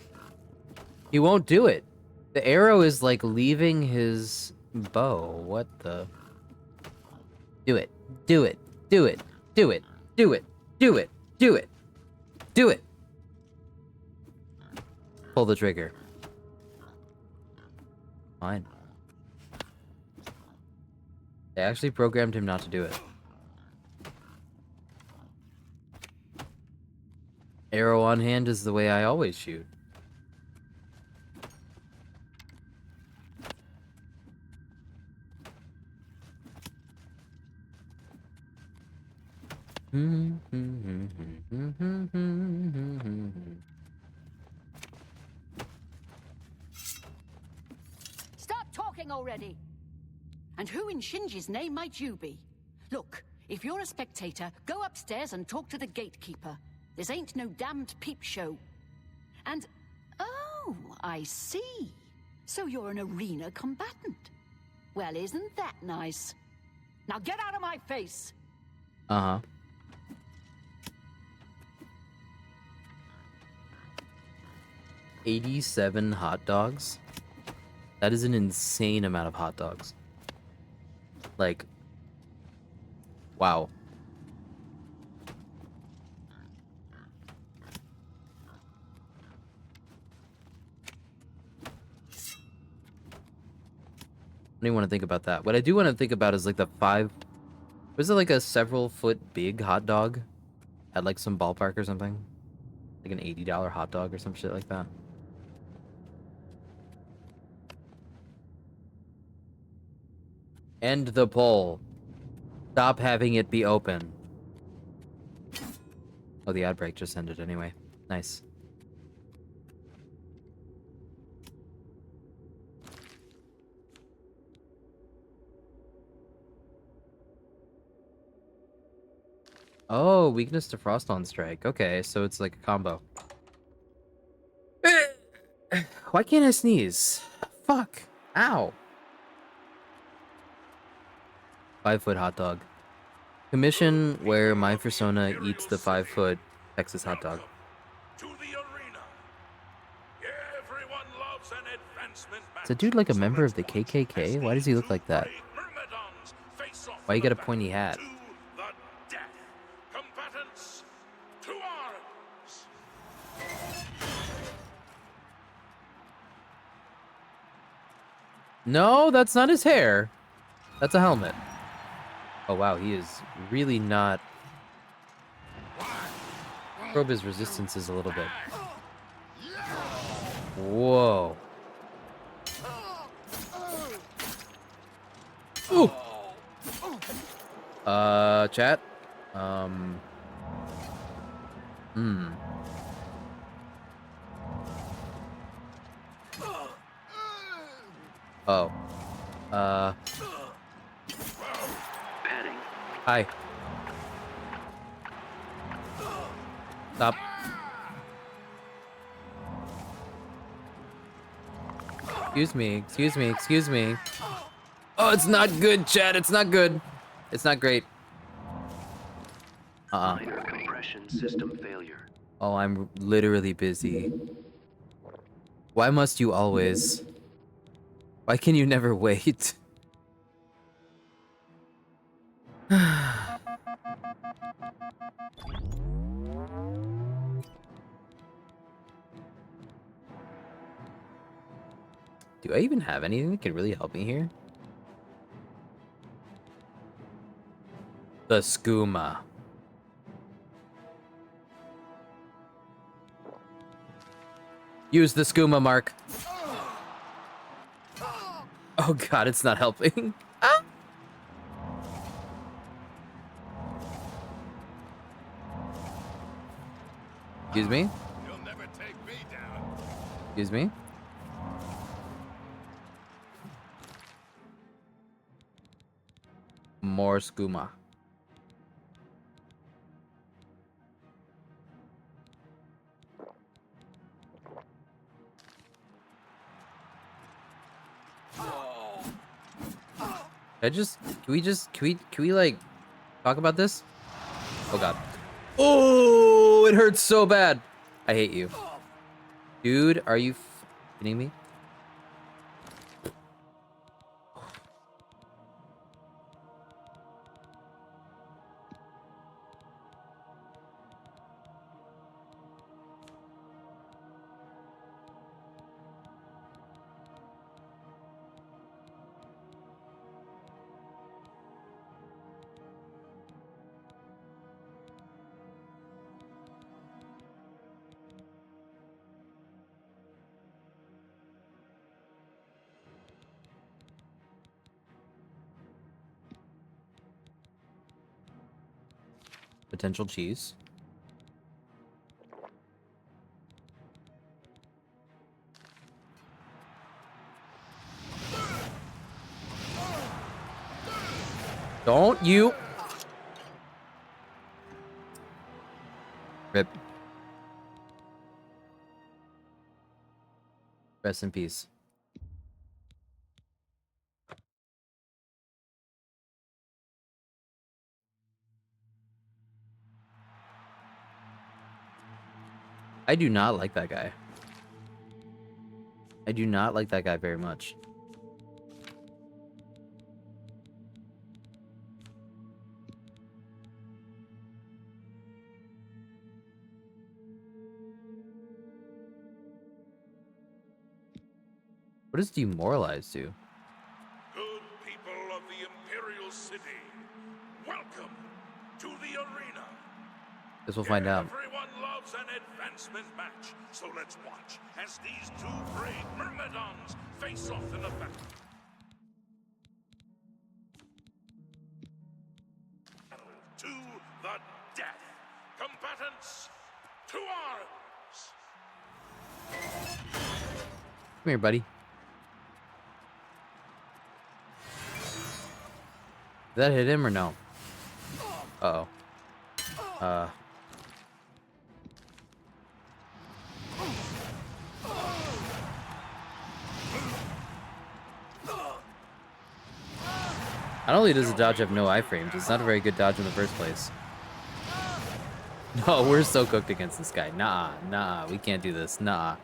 He won't do it. The arrow is like leaving his bow. What the? Do it. Do it. Do it. Do it. Do it. Do it. Do it. Do it. Pull the trigger. Fine. They actually programmed him not to do it. Arrow on hand is the way I always shoot. Stop talking already! And who in Shinji's name might you be? Look, if you're a spectator, go upstairs and talk to the gatekeeper. This ain't no damned peep show. And, oh, I see. So you're an arena combatant. Well, isn't that nice? Now get out of my face! Uh-huh. $87 hot dogs? That is an insane amount of hot dogs. Like, wow. I don't even want to think about that. What I do want to think about is like the was it like a several foot big hot dog at like some ballpark or something? Like an $80 hot dog or some shit like that. End the poll. Stop having it be open. Oh, the ad break just ended anyway. Nice. Oh, weakness to frost on strike. Okay, so it's like a combo. Why can't I sneeze? Fuck. Ow. 5-foot hot dog. Commission where my persona eats the 5-foot Texas hot dog. To the arena. Everyone loves an advancement Is a dude like a member of the KKK? Why does he look like that? Why you got a pointy hat? Combatants, to arms! No, that's not his hair. That's a helmet. Oh wow, he is really not... Probe his resistances a little bit. Whoa. Ooh. Chat. Oh. Padding. Hi. Stop. Excuse me, excuse me, excuse me. Oh, it's not good, Chad. It's not good. It's not great. Minor compression system failure. Oh, I'm literally busy. Why must you always? Why can you never wait? Do I even have anything that could really help me here? The skooma. Use the skooma, Mark. Oh god, it's not helping. Ah! Excuse me? You'll never take me down. Excuse me? More skooma. Can we like talk about this? Oh god. Oh, it hurts so bad. I hate you. Dude, are you kidding me? Potential cheese. Don't you? Rip. Rest in peace. I do not like that guy. I do not like that guy very much. What does demoralize do? Good people of the Imperial City, welcome to the arena. Guess we'll find out. Everyone loves an advancement match, so let's watch as these two brave Myrmidons face off in a battle. To the death. Combatants, to arms! Come here, buddy. Did that hit him or no? Uh-oh. Not only does the dodge have no iframes, it's not a very good dodge in the first place. No, we're so cooked against this guy. Nah, we can't do this. Nah.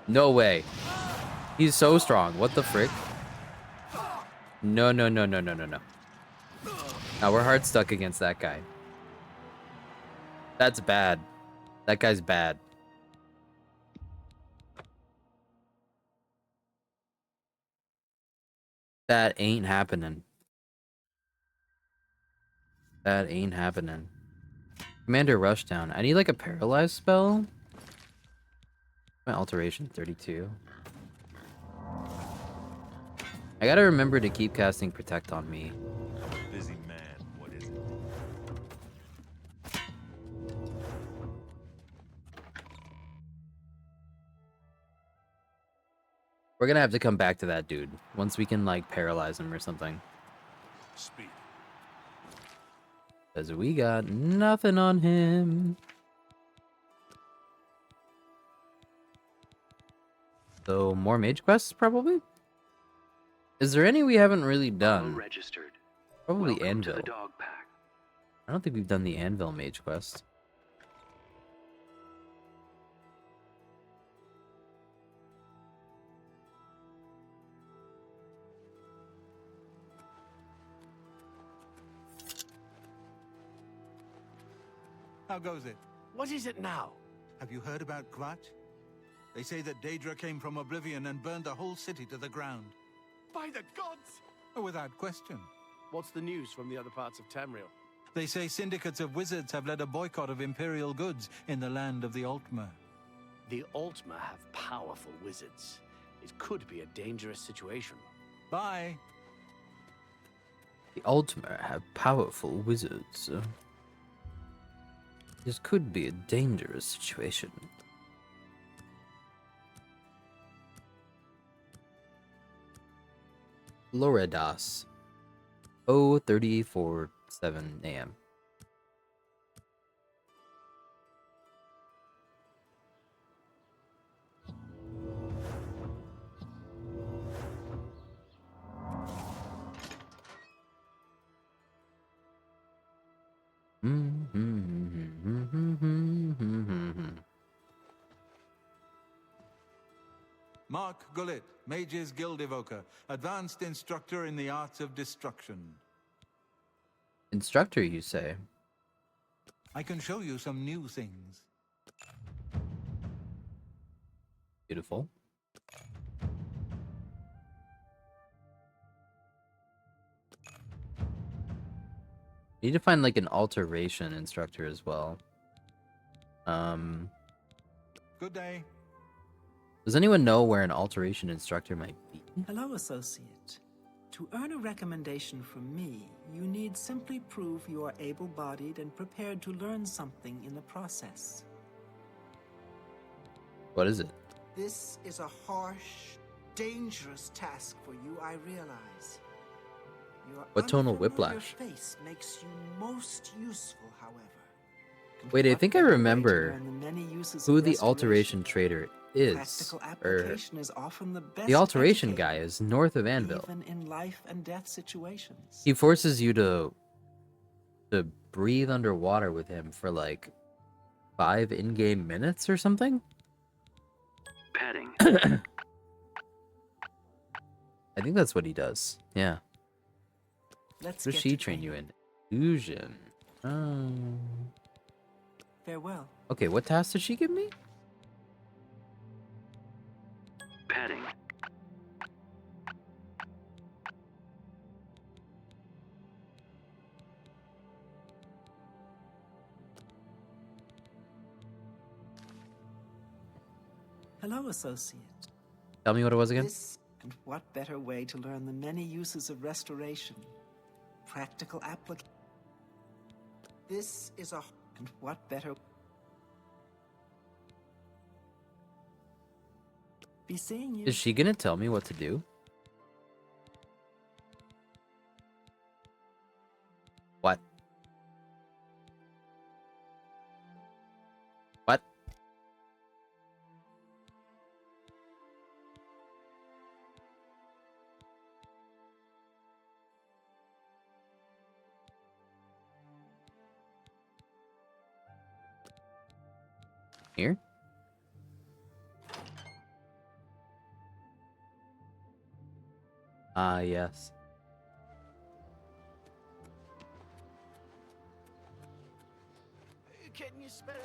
No way. He's so strong. What the frick? No. Now we're hard stuck against that guy. That's bad. That guy's bad. That ain't happening. That ain't happening. Commander Rushdown. I need like a paralyzed spell. My alteration 32. I gotta remember to keep casting Protect on me. I'm a busy man. What is it? We're gonna have to come back to that dude once we can like paralyze him or something. Speed. Cause we got nothing on him. So more mage quests, probably? Is there any we haven't really Hello, done? registered. Probably Welcome Anvil. to the dog pack. I don't think we've done the Anvil mage quest. How goes it? What is it now? Have you heard about Kvach? They say that Daedra came from Oblivion and burned the whole city to the ground. By the gods! Oh, without question. What's the news from the other parts of Tamriel? They say syndicates of wizards have led a boycott of Imperial goods in the land of the Altmer. The Altmer have powerful wizards. It could be a dangerous situation. Bye. The Altmer have powerful wizards. This could be a dangerous situation. Loredas. 0:34:7 a.m. Mark Gullet, Mage's Guild Evoker, Advanced Instructor in the Arts of Destruction. Instructor, you say? I can show you some new things. Beautiful. Need to find like an alteration instructor as well. Good day. Does anyone know where an alteration instructor might be? Hello, Associate. To earn a recommendation from me, you need simply prove you are able-bodied and prepared to learn something in the process. What is it? This is a harsh, dangerous task for you, I realize. Your What tonal unfamiliar whiplash? face makes you most useful, however. Wait, I think I remember learn the many uses who of the restoration. alteration trader is. Practical Or application is often the best the alteration educator, guy is north of Anvil. even in life and death situations. He forces you to breathe underwater with him for like 5 in-game minutes or something. Petting. I think that's what he does. Yeah. Let's What does get she to train you training. in? Illusion. Oh. Farewell. Okay, what task did she give me? Petting. Hello, Associate. Tell me what it was again. This, and what better way to learn the many uses of restoration? Practical application. This is a, and what better? Be seeing you. Is she gonna tell me what to do? What? What? Here? Ah, yes. Can you spare a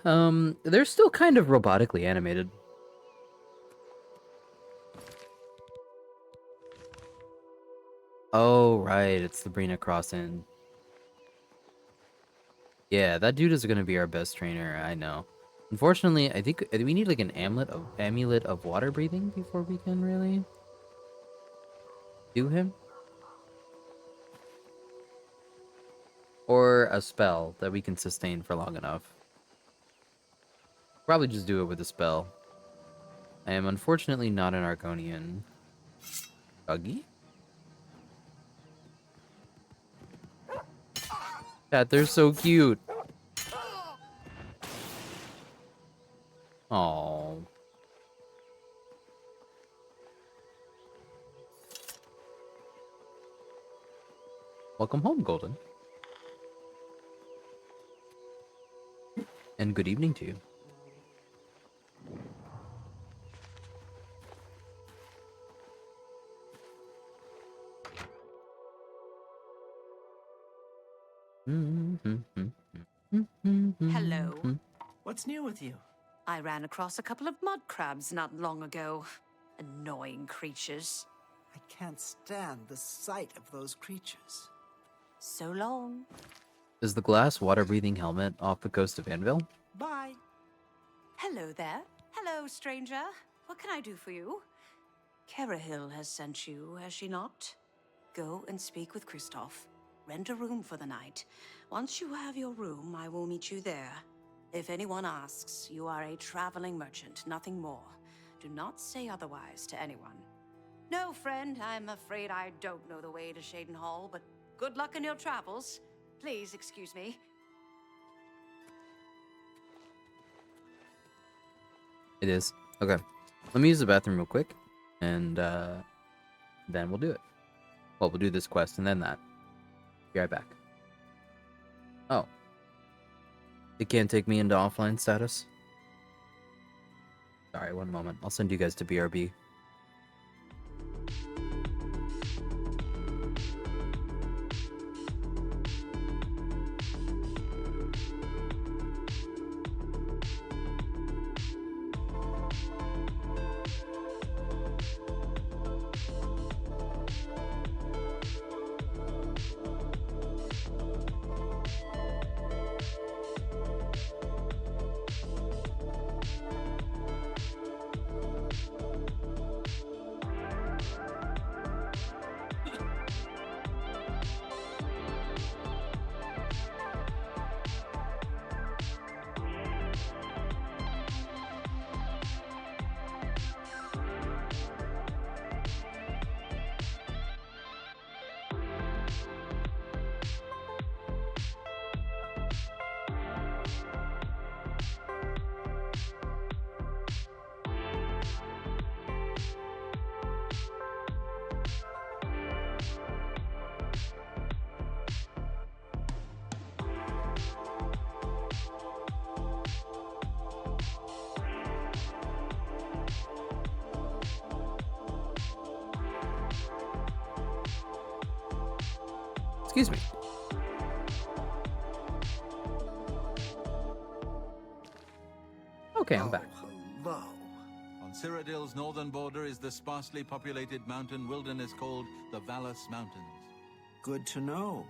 coin? They're still kind of robotically animated. Oh, right, it's the Brina Crossin. Yeah, that dude is gonna be our best trainer, I know. Unfortunately, I think we need like an amulet of water breathing before we can really do him. Or a spell that we can sustain for long enough. Probably just do it with a spell. I am unfortunately not an Argonian. Buggy? Chat, they're so cute. Oh. Welcome home, Golden. And good evening to you. Hello. What's new with you? I ran across a couple of mud crabs not long ago. Annoying creatures. I can't stand the sight of those creatures. So long. Is the glass water-breathing helmet off the coast of Anvil? Bye. Hello there. Hello, stranger. What can I do for you? Carahil has sent you, has she not? Go and speak with Kristoff. Rent a room for the night. Once you have your room, I will meet you there. If anyone asks, you are a traveling merchant, nothing more. Do not say otherwise to anyone. No, friend, I'm afraid I don't know the way to Shaden Hall, but good luck in your travels. Please excuse me. It is. Okay. Let me use the bathroom real quick, and then we'll do it. Well, we'll do this quest and then that. Be right back. Oh. It can't take me into offline status? Sorry, one moment. I'll send you guys to BRB. Excuse me. Okay, I'm back. Hello. On Cyrodiil's northern border is the sparsely populated mountain wilderness called the Valus Mountains. Good to know.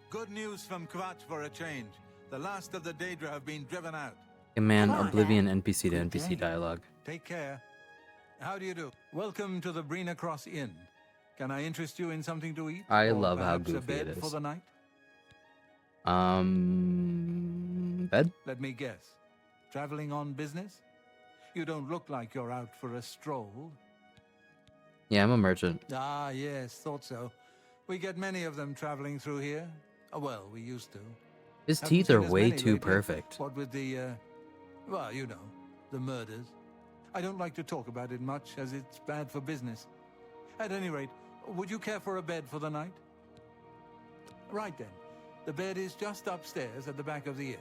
Good news from Kvatch for a change. The last of the Daedra have been driven out. Command Oblivion NPC to NPC dialogue. Take care. How do you do? Welcome to the Brina Cross Inn. Can I interest you in something to eat? I Or love how perhaps a goofy it bed is. for the night? Bed? Let me guess. Traveling on business? You don't look like you're out for a stroll. Yeah, I'm a merchant. Ah, yes, thought so. We get many of them traveling through here. Well, we used to. His Haven't teeth seen are as way many too lately. perfect. What with the, well, you know, the murders. I don't like to talk about it much, as it's bad for business. At any rate, would you care for a bed for the night? Right then. The bed is just upstairs at the back of the inn.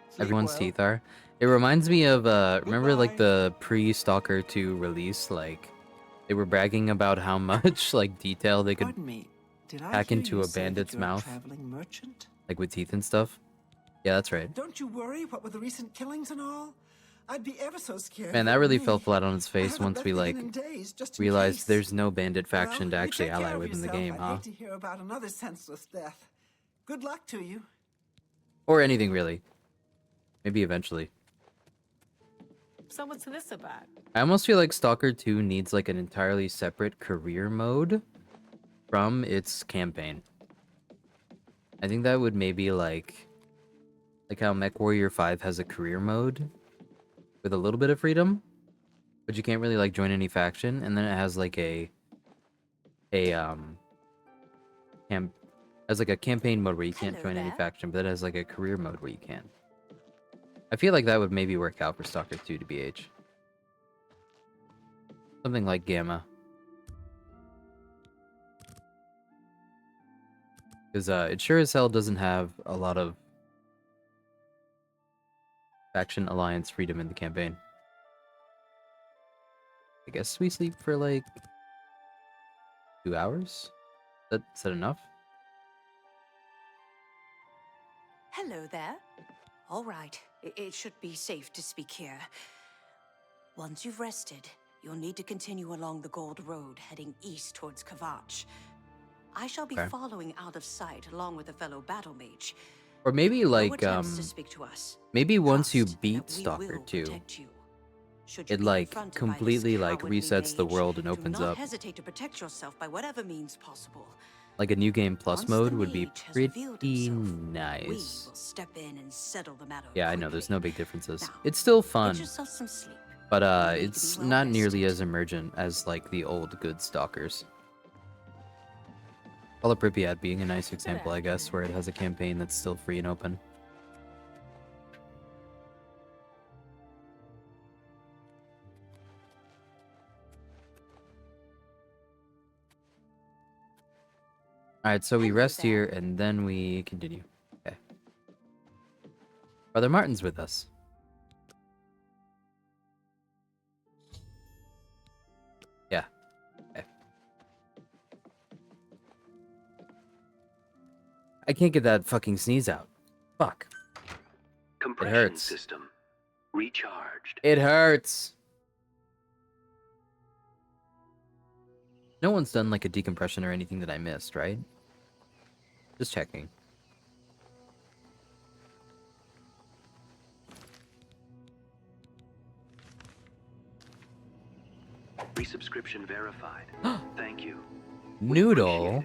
Sleep Everyone's well. teeth are. It reminds me of, remember like the pre-Stalker 2 release? Like, they were bragging about how much, like, detail they could Pardon me. Did I pack hear into you a say that bandit's you're a mouth. traveling merchant? Like, with teeth and stuff. Yeah, that's right. Don't you worry, what with the recent killings and all? I'd be ever so scared. Man, for that really me. fell flat on its I face haven't once left we, the like, inn in days, just in realized case. there's no bandit faction Well, to you actually take care ally of with in the yourself. game, I'd huh? hate to hear about another senseless death. Good luck to you. Or anything, really. Maybe eventually. So what's this about? I almost feel like Stalker 2 needs, like, an entirely separate career mode from its campaign. I think that would maybe, like how MechWarrior 5 has a career mode with a little bit of freedom, but you can't really, like, join any faction, and then it has, like, Has like a campaign mode where you can't join any faction, but it has like a career mode where you can. I feel like that would maybe work out for Stalker 2 to BH. Something like Gamma. Because it sure as hell doesn't have a lot of faction alliance freedom in the campaign. I guess we sleep for like 2 hours? Is that enough? Hello there. All right, it should be safe to speak here. Once you've rested, you'll need to continue along the Gold Road, heading east towards Kavach. I shall be following out of sight along with a fellow battle mage. Or maybe like to speak to us. maybe once you beat Stalker 2, it like completely like resets the world and opens Do not up. hesitate to protect yourself by whatever means possible. Like a new game plus Once mode the would be mage has pretty revealed himself, We nice. will step in and settle the matter. Yeah, I know there's no big differences. It's still fun, Get yourself some sleep. but You need to it's be well not nearly as emergent as like the old good Stalkers. Call of Pripyat being a nice example, I guess, where it has a campaign that's still free and open. Alright, so we rest here and then we continue. Okay. Brother Martin's with us. Yeah. Okay. I can't get that fucking sneeze out. Fuck. Compression hurts. system recharged. It hurts. No one's done like a decompression or anything that I missed, right? Just checking. Resubscription verified. Thank you. Noodle?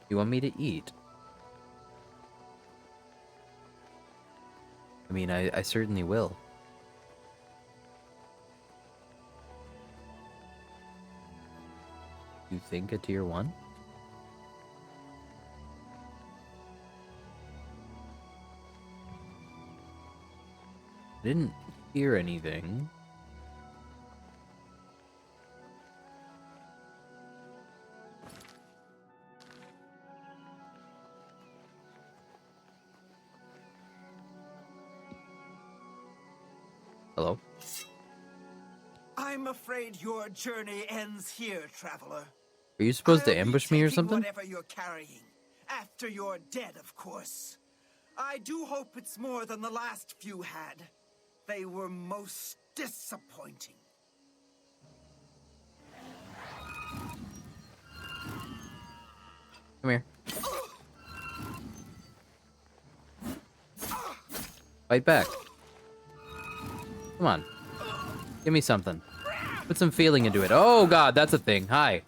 You want me to eat? I mean, I certainly will. You think a tier 1? I didn't hear anything. Hello? I'm afraid your journey ends here, traveler. Are you supposed to I'll be ambush me or taking something? Whatever you're carrying, after you're dead, of course. I do hope it's more than the last few had. They were most disappointing. Come here. Fight back. Come on. Give me something. Put some feeling into it. Oh god, that's a thing. Hi.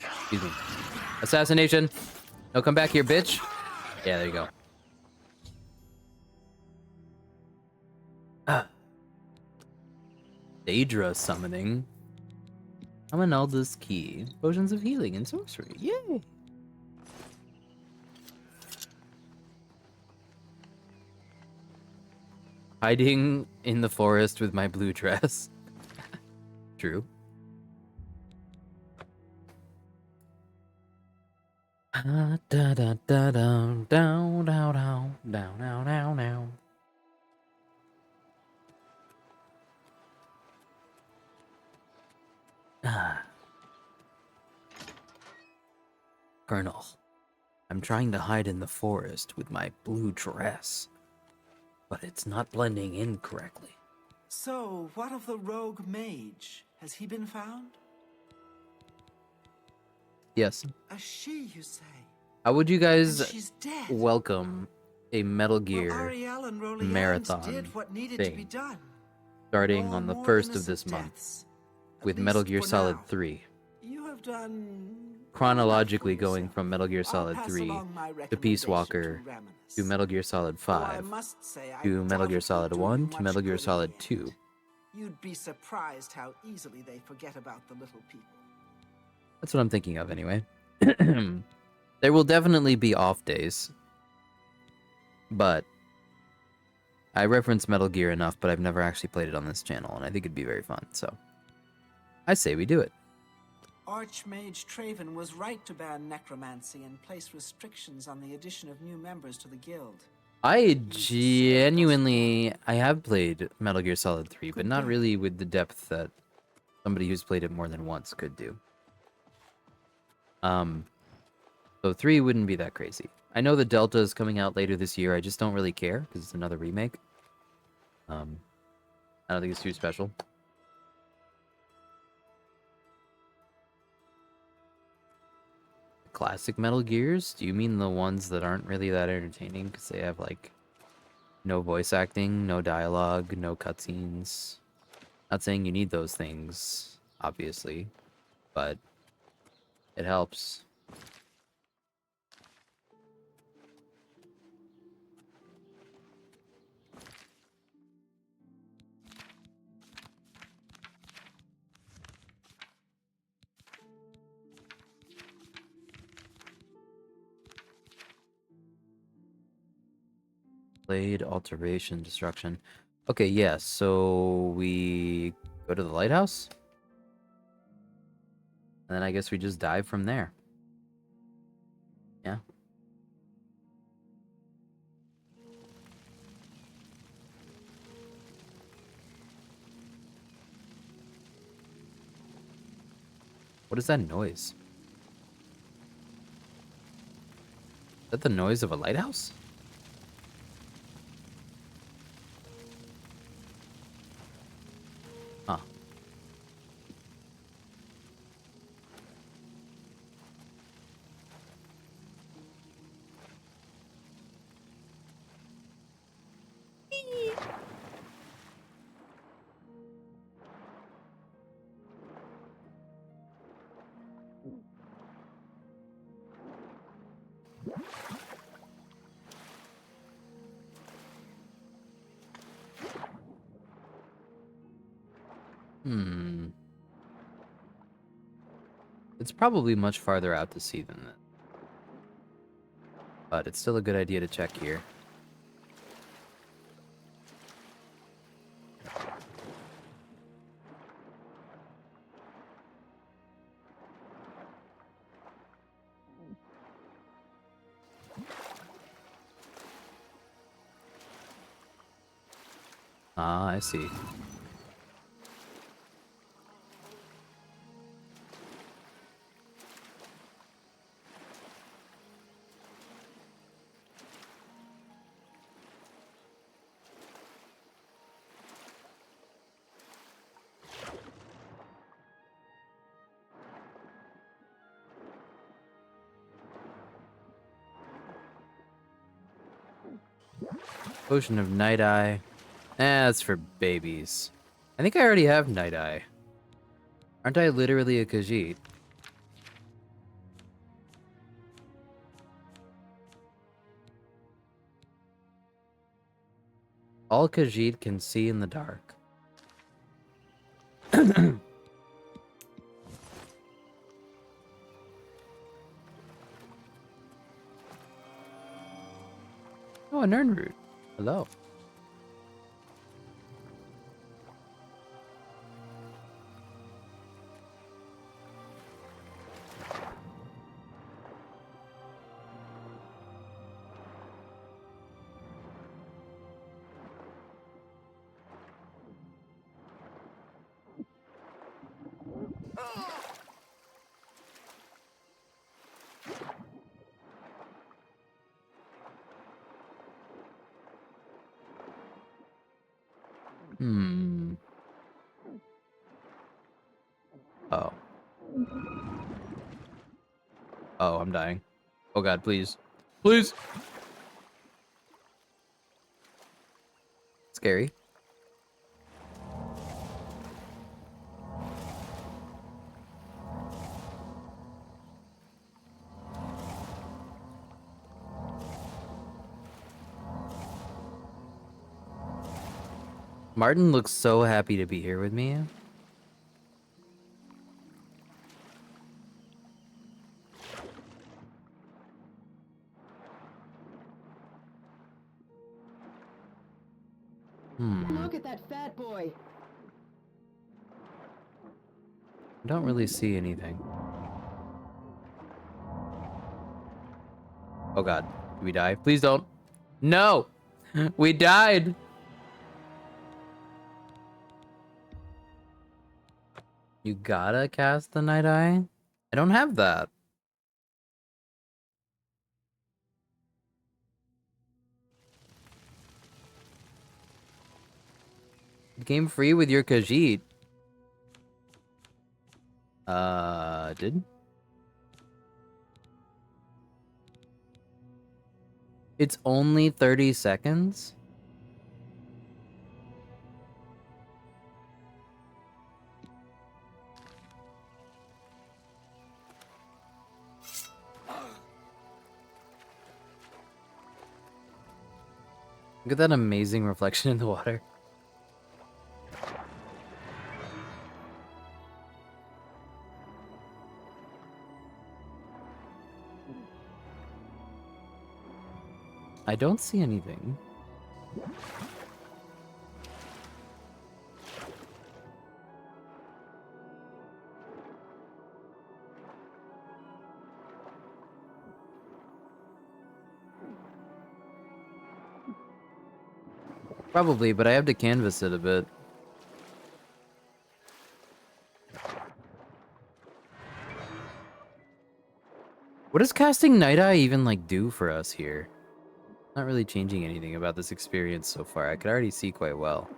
Excuse me. Assassination. No, come back here, bitch. Yeah, there you go. Daedra summoning. Amanalda's key. Potions of healing and sorcery. Yay! Hiding in the forest with my blue dress. True. Da da da da down down down down down down down down. Colonel, I'm trying to hide in the forest with my blue dress, but it's not blending in correctly. So, what of the rogue mage? Has he been found? Yes. A she, you say? How would you And guys she's dead. welcome a Metal Gear Ariel and Rolians marathon did what needed to be thing done. starting No on the more 1st of innocent this month deaths, with at Metal least Gear for Solid now. 3, You have done chronologically going from Metal Gear Solid pass 3 along my to Peace Walker to Metal Gear Solid 5 to Metal Gear Solid 1 to Metal Gear Solid 2. You'd be surprised how easily they forget about the little people. That's what I'm thinking of anyway. There will definitely be off days. But I reference Metal Gear enough, but I've never actually played it on this channel, and I think it'd be very fun, so I say we do it. Archmage Traven was right to ban necromancy and place restrictions on the addition of new members to the guild. I have played Metal Gear Solid 3, but not really with the depth that somebody who's played it more than once could do. So 3 wouldn't be that crazy. I know the Delta is coming out later this year. I just don't really care because it's another remake. I don't think it's too special. Classic Metal Gears? Do you mean the ones that aren't really that entertaining because they have like no voice acting, no dialogue, no cutscenes? Not saying you need those things, obviously, but it helps. Blade, alteration, destruction. Okay, yeah, so we go to the lighthouse? And then I guess we just dive from there. Yeah. What is that noise? Is that the noise of a lighthouse? Huh. It's probably much farther out to sea than that. But it's still a good idea to check here. Ah, I see. Potion of Night Eye. That's for babies. I think I already have Night Eye. Aren't I literally a Khajiit? All Khajiit can see in the dark. Oh, an urn root. Hello. Oh. Oh, I'm dying. Oh god, please. Please! Scary. Martin looks so happy to be here with me. Look at that fat boy. I don't really see anything. Oh god, did we die? Please don't. No! We died! You gotta cast the Night Eye? I don't have that. Game free with your Khajiit. Did? It's only 30 seconds? Look at that amazing reflection in the water. I don't see anything. Probably, but I have to canvas it a bit. What does casting Night Eye even, like, do for us here? Not really changing anything about this experience so far. I could already see quite well.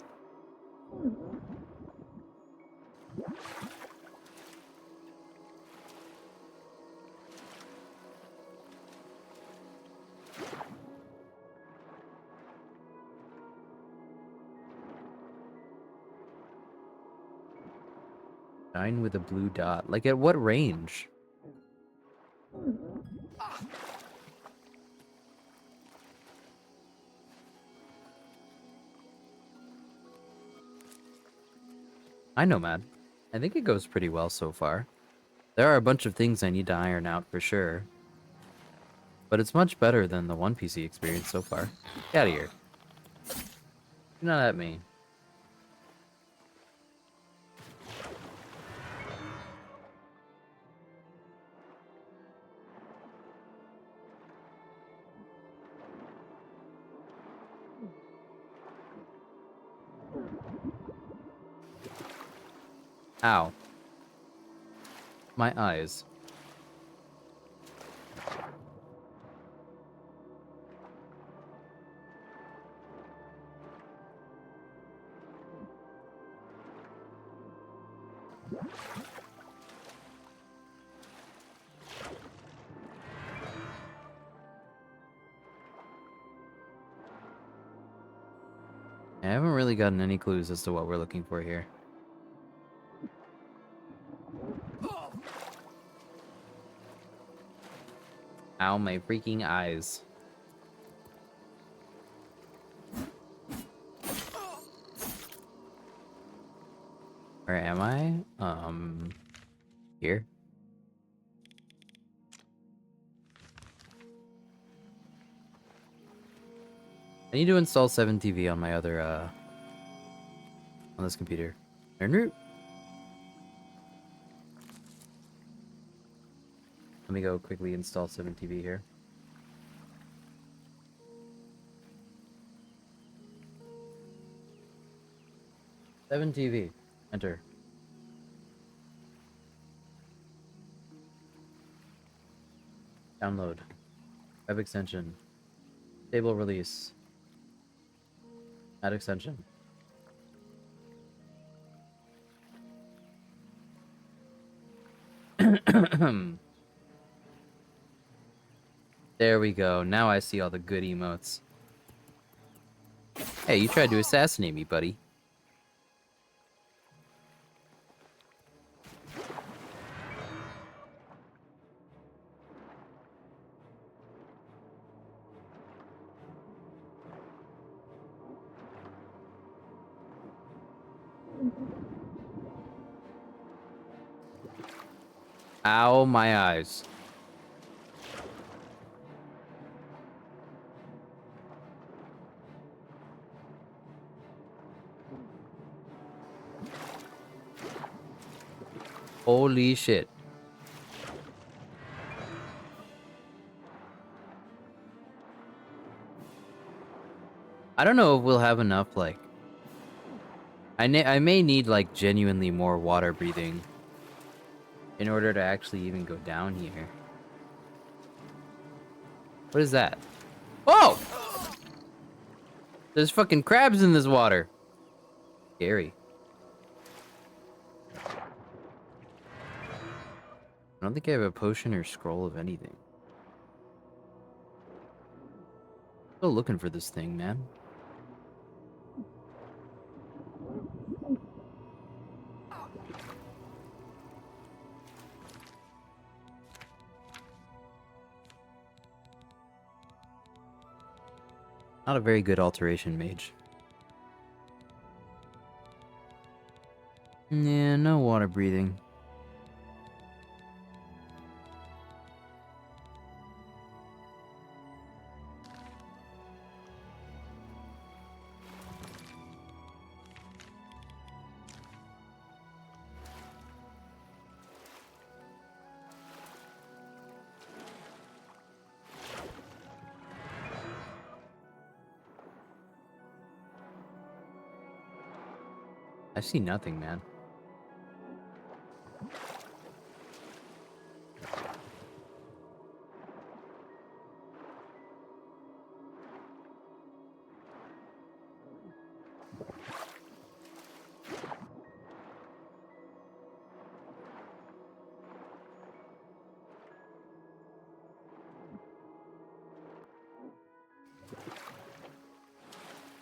Shine with a blue dot. Like, at what range? I know, man. I think it goes pretty well so far. There are a bunch of things I need to iron out for sure. But it's much better than the one PC experience so far. Get out of here. You're not at me. Ow. My eyes. I haven't really gotten any clues as to what we're looking for here. Ow, my freaking eyes. Where am I? Here. I need to install 7TV on my other, on this computer. En route. Let me go quickly install 7TV here. Seven TV. Enter. Download. Web extension. Stable release. Add extension. There we go. Now I see all the good emotes. Hey, you tried to assassinate me, buddy. Ow, my eyes. Holy shit. I don't know if we'll have enough, like... I may need, like, genuinely more water breathing in order to actually even go down here. What is that? Whoa! There's fucking crabs in this water. Scary. I don't think I have a potion or scroll of anything. Still looking for this thing, man. Not a very good alteration mage. Yeah, no water breathing. I see nothing, man.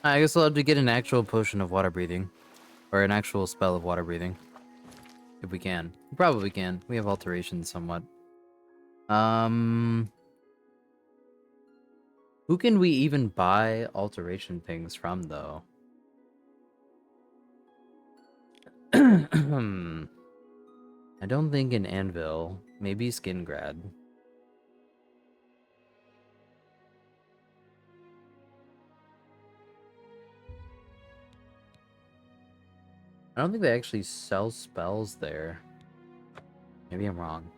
I guess I'll have to get an actual potion of water breathing. Or an actual spell of water breathing. If we can. We probably can. We have alterations somewhat. Who can we even buy alteration things from, though? I don't think an anvil. Maybe Skingrad. I don't think they actually sell spells there. Maybe I'm wrong.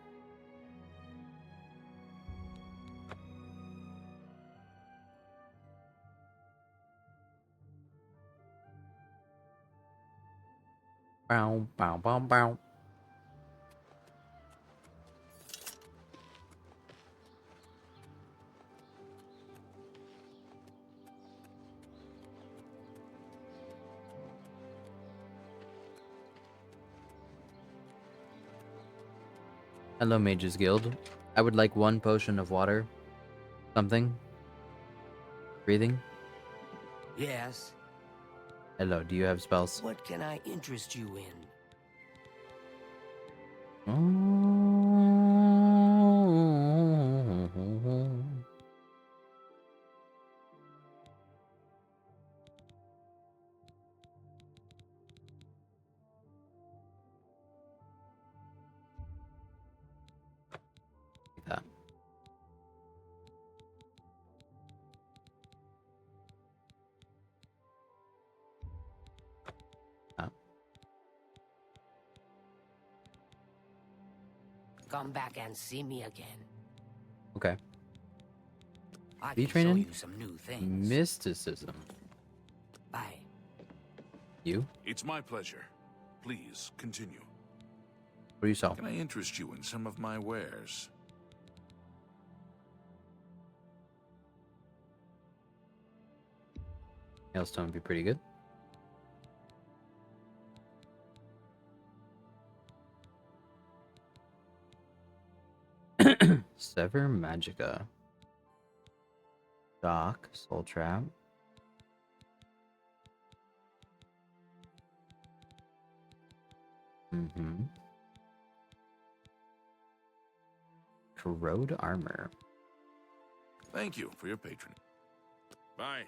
Bow, bow, bow, bow. Hello, Mages Guild. I would like 1 potion of water. Something. Breathing. Yes. Hello, do you have spells? What can I interest you in? Like that. Come back and see me again. Okay. I Be can show training? you some new things. Mysticism. Bye. You? It's my pleasure. Please, continue. What do you sell? Can I interest you in some of my wares? Hailstone would be pretty good. Sever Magica. Dock, Soul Trap. Corrode Armor. Thank you for your patronage. Bye.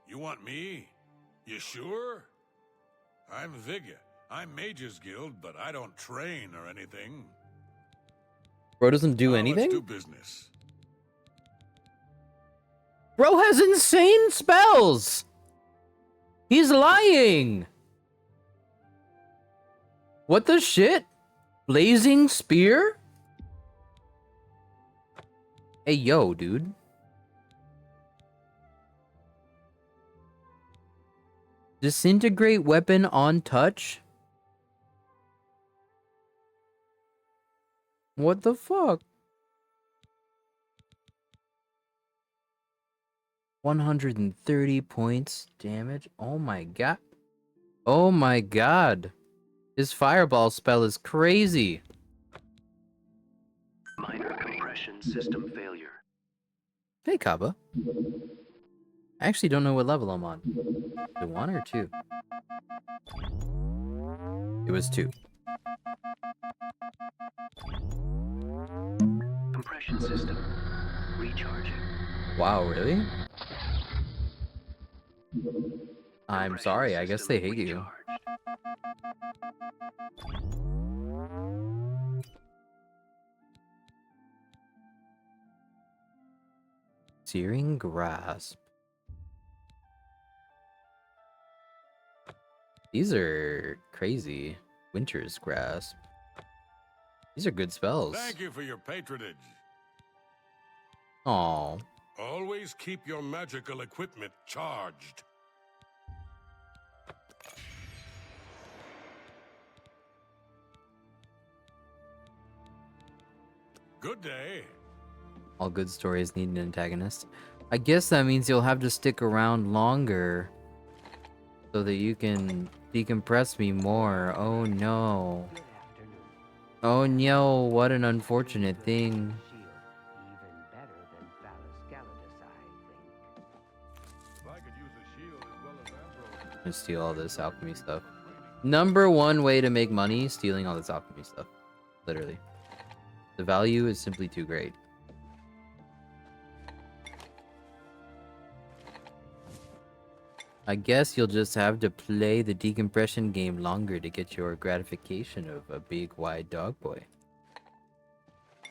You want me? You sure? I'm Vigga. I'm Mages Guild, but I don't train or anything. Bro doesn't do anything? Let's do business. Bro has insane spells! He's lying! What the shit? Blazing spear? Hey, yo, dude. Disintegrate weapon on touch? What the fuck? 130 points damage? Oh my god. Oh my god. His fireball spell is crazy. Minor compression system failure. Hey, Kaba. I actually don't know what level I'm on. Is it 1 or 2? It was 2. Compression system recharging. Wow, really? I'm sorry, I guess they hate you. Searing Grasp. These are crazy. Winter's Grasp. These are good spells. Thank you for your patronage. Aww. Always keep your magical equipment charged. Good day. All good stories need an antagonist. I guess that means you'll have to stick around longer so that you can decompress me more. Oh no. Oh no, what an unfortunate thing. I'm gonna steal all this alchemy stuff. Number one way to make money, stealing all this alchemy stuff. Literally. The value is simply too great. I guess you'll just have to play the decompression game longer to get your gratification of a big, wide dog boy.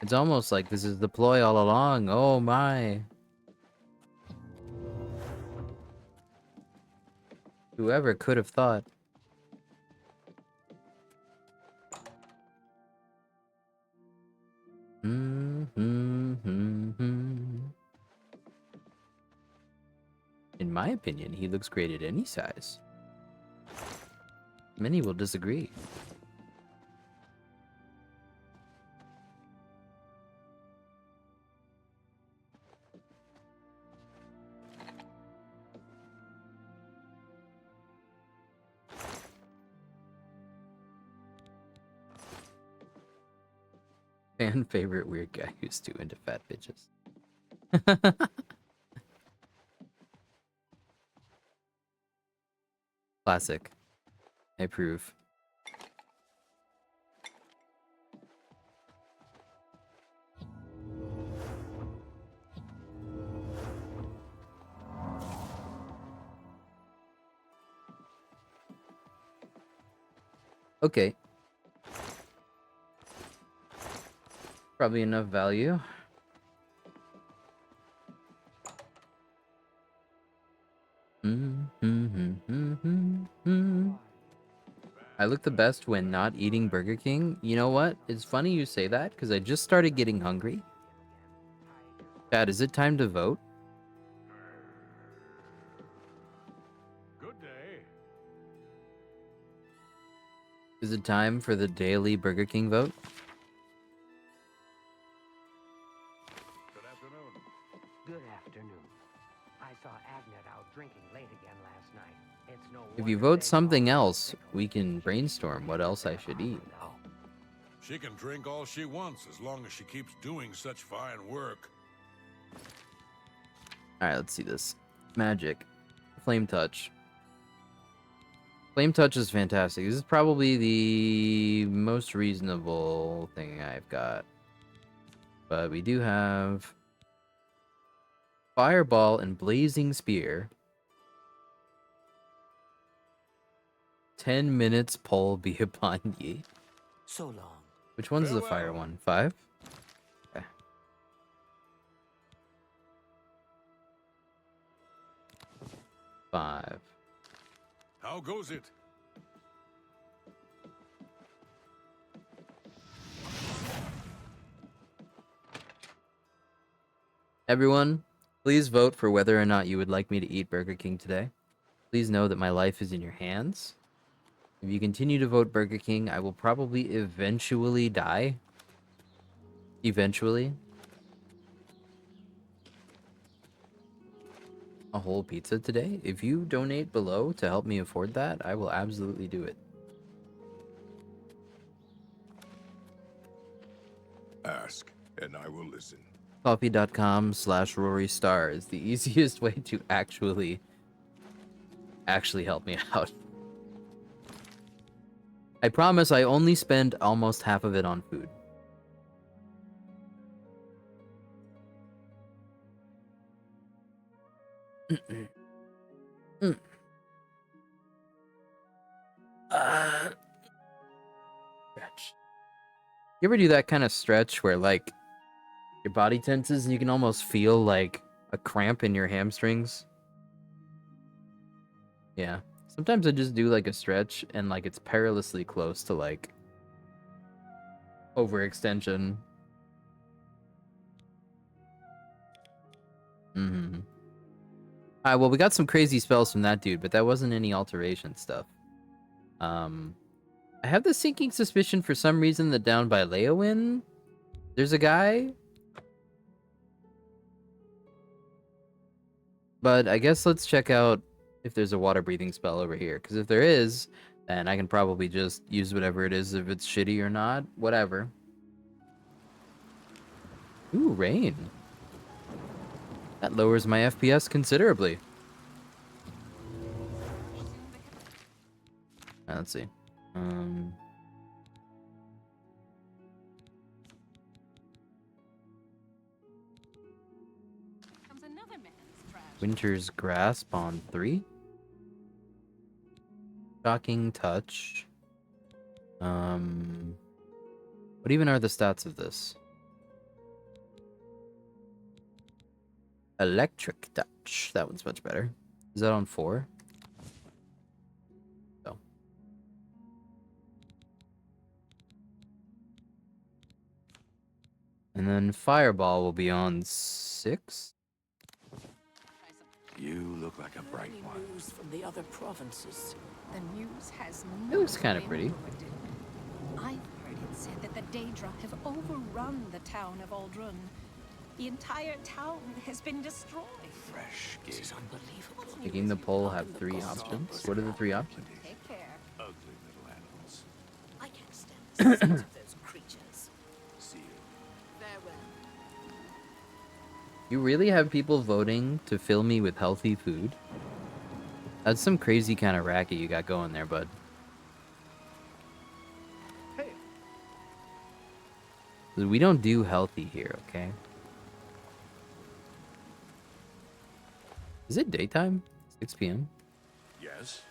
It's almost like this is the ploy all along. Oh my. Whoever could have thought. In my opinion, he looks great at any size. Many will disagree. Fan favorite weird guy who's too into fat bitches. Classic. I approve. Okay. Probably enough value. I look the best when not eating Burger King. You know what? It's funny you say that because I just started getting hungry. Chad, is it time to vote? Good day. Is it time for the daily Burger King vote? Good afternoon. Good afternoon. I saw Agnet out drinking late again last night. It's no If you vote something else, we can brainstorm what else I should eat. She can drink all she wants as long as she keeps doing such fine work. Alright, let's see this. Magic. Flame Touch. Flame Touch is fantastic. This is probably the most reasonable thing I've got. But we do have Fireball and Blazing Spear. 10 minutes pull be upon ye. So long. Which one's the fire one? 5? Okay. 5. How goes it? Everyone, please vote for whether or not you would like me to eat Burger King today. Please know that my life is in your hands. If you continue to vote Burger King, I will probably eventually die. Eventually. A whole pizza today? If you donate below to help me afford that, I will absolutely do it. Ask, and I will listen. Coffee.com/Rory Star is the easiest way to actually help me out. I promise I only spend almost half of it on food. Stretch. You ever do that kind of stretch where like your body tenses and you can almost feel like a cramp in your hamstrings? Yeah. Sometimes I just do like a stretch and like it's perilously close to like overextension. Mm-hmm. Alright, well, we got some crazy spells from that dude, but that wasn't any alteration stuff. I have the sinking suspicion for some reason that down by Leowin, there's a guy. But I guess let's check out if there's a water breathing spell over here. Because if there is, then I can probably just use whatever it is, if it's shitty or not. Whatever. Ooh, rain. That lowers my FPS considerably. Let's see. Winter's Grasp on 3. Shocking Touch. What even are the stats of this? Electric Touch. That one's much better. Is that on 4? So. And then Fireball will be on 6. You look like a bright one. News from the other provinces. The news has It looks kind of pretty. I've heard it said that the Daedra have overrun the town of Aldrun. The entire town has been destroyed. Fresh This is unbelievable. Making the poll have 3 options. What are the 3 options? Take care. Ugly little animals. I can't stand the sight of those creatures. See you. Farewell. You really have people voting to fill me with healthy food? That's some crazy kind of racket you got going there, bud. Hey. We don't do healthy here, okay? Is it daytime? 6 p.m.? Yes.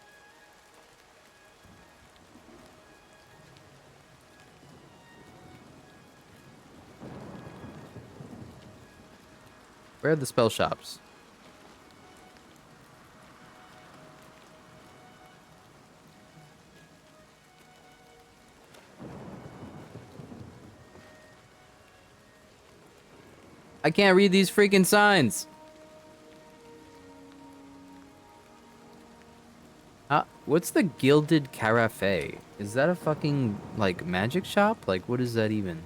Where are the spell shops? I can't read these freaking signs. What's the Gilded Carafe? Is that a fucking, like, magic shop? Like, what is that even?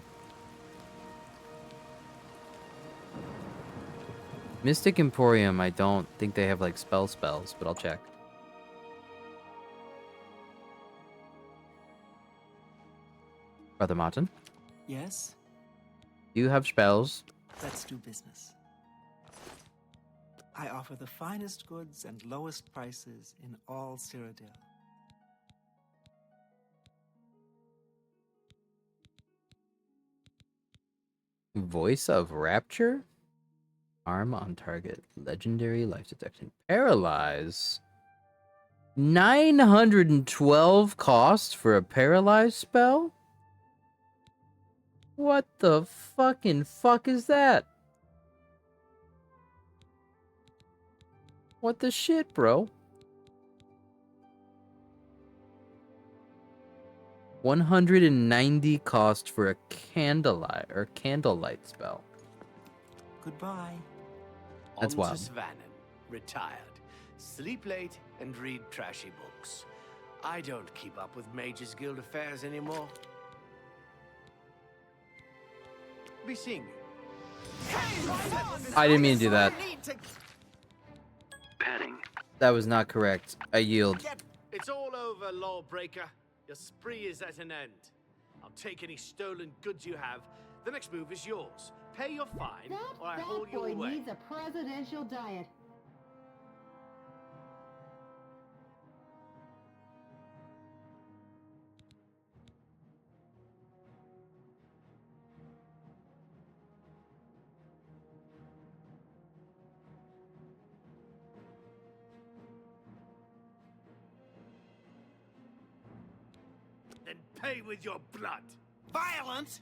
Mystic Emporium, I don't think they have, like, spells, but I'll check. Brother Martin? Yes? Do you have spells? Let's do business. I offer the finest goods and lowest prices in all Cyrodiil. Voice of Rapture? Arm on target. Legendary life detection. Paralyze. 912 cost for a paralyze spell? What the fucking fuck is that? What the shit, bro? 190 cost for a candlelight spell. Goodbye. That's On wild. to Svanen, retired. Sleep late and read trashy books. I don't keep up with Mages Guild affairs anymore. Be seeing you. I didn't mean to do that. Petting. That was not correct. I yield. It's all over, lawbreaker. Your spree is at an end. I'll take any stolen goods you have. The next move is yours. Pay your fine, or I That haul fat you boy away. needs a presidential diet. Then pay with your blood. Violent?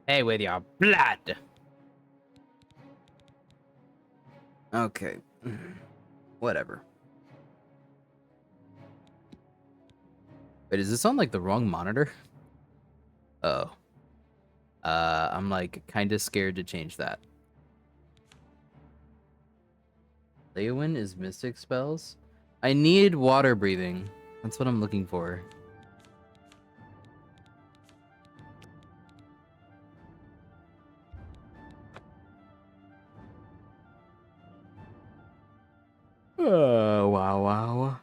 Hey, with your blood. Okay. Whatever. Wait, is this on like the wrong monitor? Oh. I'm like kind of scared to change that. Leowyn is mystic spells. I need water breathing. That's what I'm looking for. Oh, wow.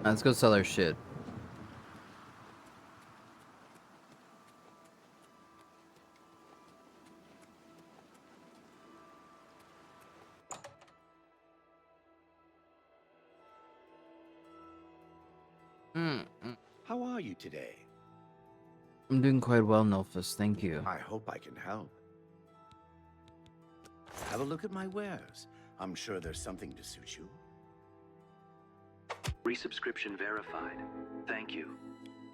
Let's go sell our shit. How are you today? I'm doing quite well, Nulfus. Thank you. I hope I can help. Have a look at my wares. I'm sure there's something to suit you. Resubscription verified. Thank you.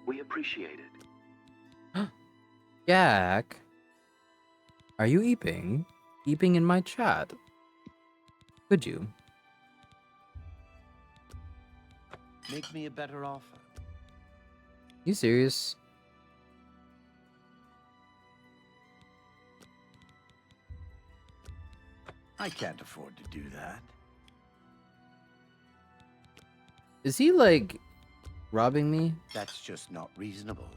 We appreciate it. Jack, are you eeping? Eeping in my chat? Could you? Make me a better offer. You serious? I can't afford to do that. Is he like robbing me? That's just not reasonable.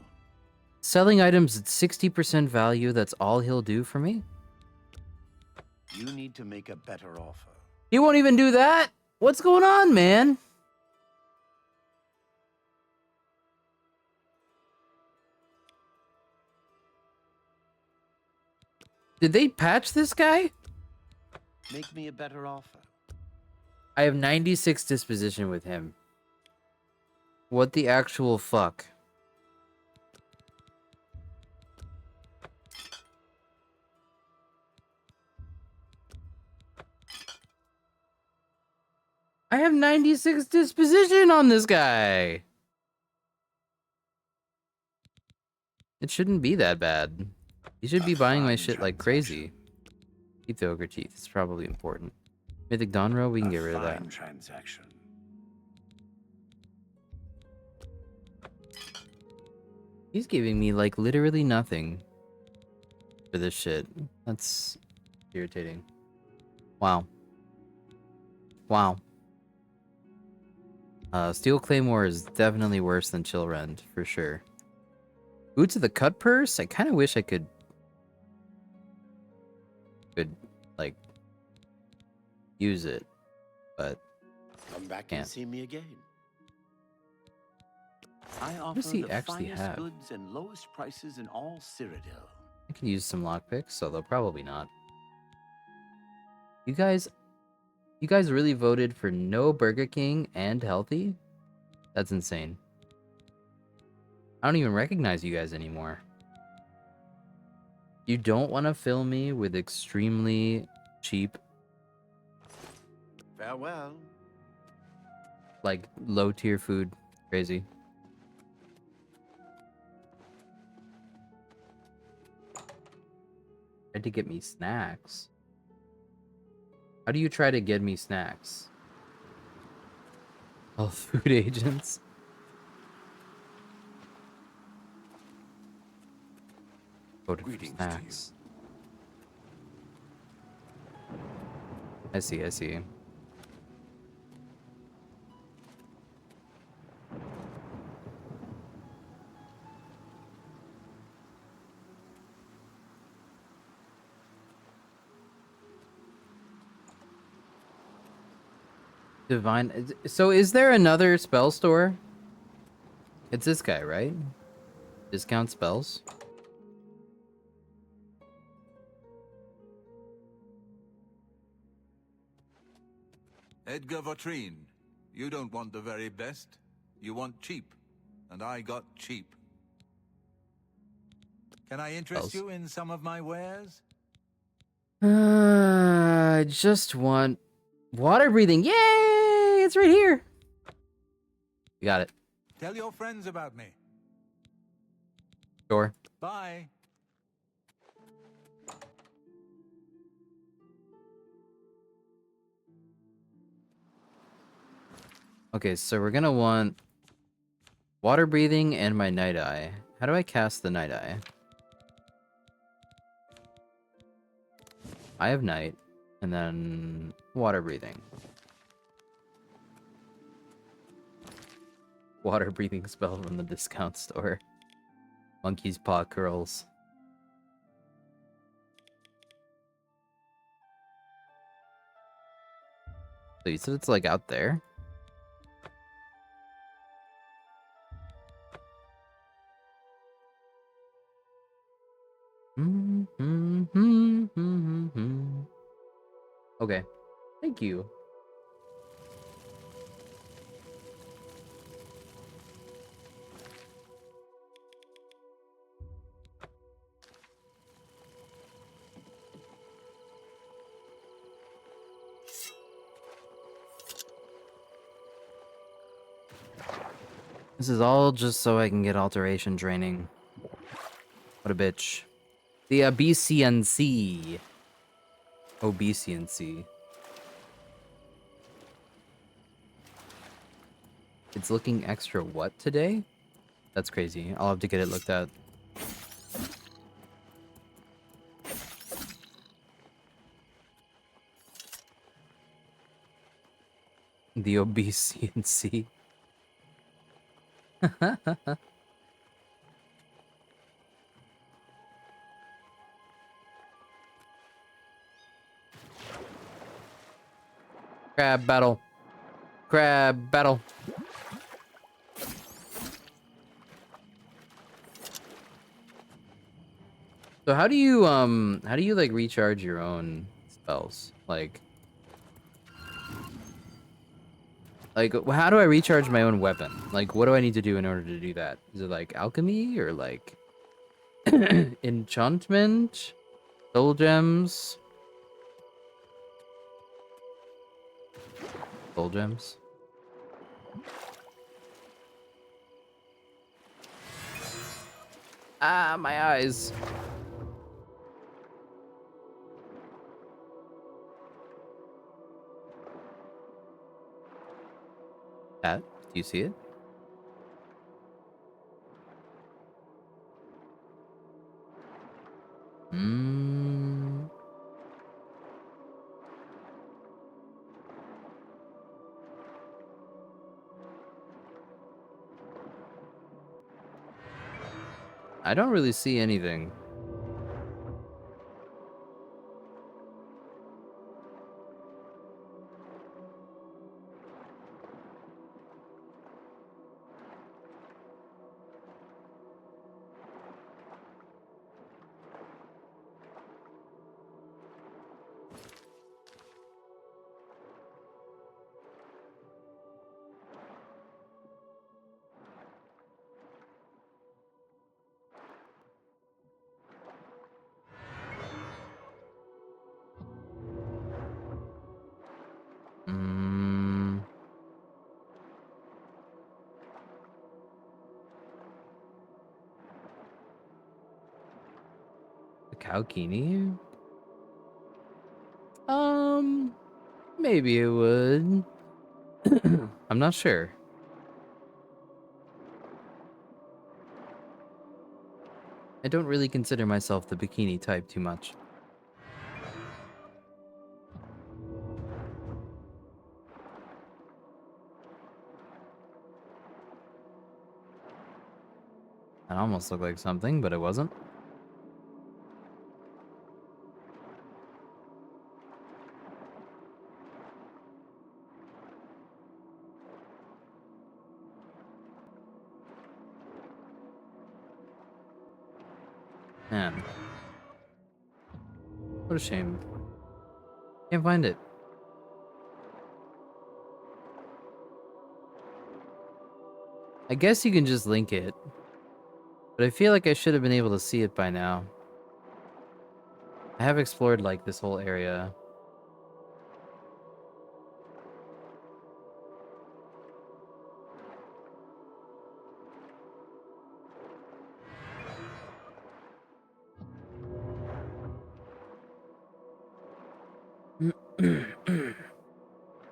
Selling items at 60% value, that's all he'll do for me? You need to make a better offer. He won't even do that? What's going on, man? Did they patch this guy? Make me a better offer. I have 96 disposition with him. What the actual fuck? I have 96 disposition on this guy. It shouldn't be that bad. You should be buying my shit like crazy. Keep the ogre teeth. It's probably important. Mythic Donro, we can get rid of that. Transaction. He's giving me like literally nothing for this shit. That's irritating. Wow. Wow. Steel Claymore is definitely worse than Chillrend, for sure. Boots of the Cut Purse? I kind of wish I could like use it, but Come back can't. and see me again. I What offer does he the actually finest have? goods and lowest prices in all Cyrodiil. I could use some lockpicks, although probably not. You guys really voted for no Burger King and healthy? That's insane. I don't even recognize you guys anymore. You don't want to fill me with extremely cheap, Farewell. like low tier food. Crazy. Tried to get me snacks. How do you try to get me snacks? All food agents. Voted for Greetings snacks. I see, I see. Divine. So is there another spell store? It's this guy, right? Discount spells? Edgar Vautrin, you don't want the very best. You want cheap. And I got cheap. Can I interest you in some of my wares? I just want water breathing. Yay! It's right here. You got it. Tell your friends about me. Sure. Bye. Okay, so we're gonna want water breathing and my night eye. How do I cast the night eye? I have night, and then water breathing. Water breathing spell from the discount store. Monkey's paw curls. So you said it's like out there? Okay. Thank you. This is all just so I can get alteration training. What a bitch. The obesiancy. Obesiancy. It's looking extra what today? That's crazy. I'll have to get it looked at. The obesiancy. Crab battle. Crab battle. So how do you like recharge your own spells? Like how do I recharge my own weapon? Like what do I need to do in order to do that? Is it like alchemy or like enchantment? Soul gems? Soul gems? Ah, my eyes. Pat, do you see it? I don't really see anything. Kalkini? Maybe it would. I'm not sure. I don't really consider myself the bikini type too much. That almost looked like something, but it wasn't. Man. What a shame. Can't find it. I guess you can just link it. But I feel like I should have been able to see it by now. I have explored, like, this whole area.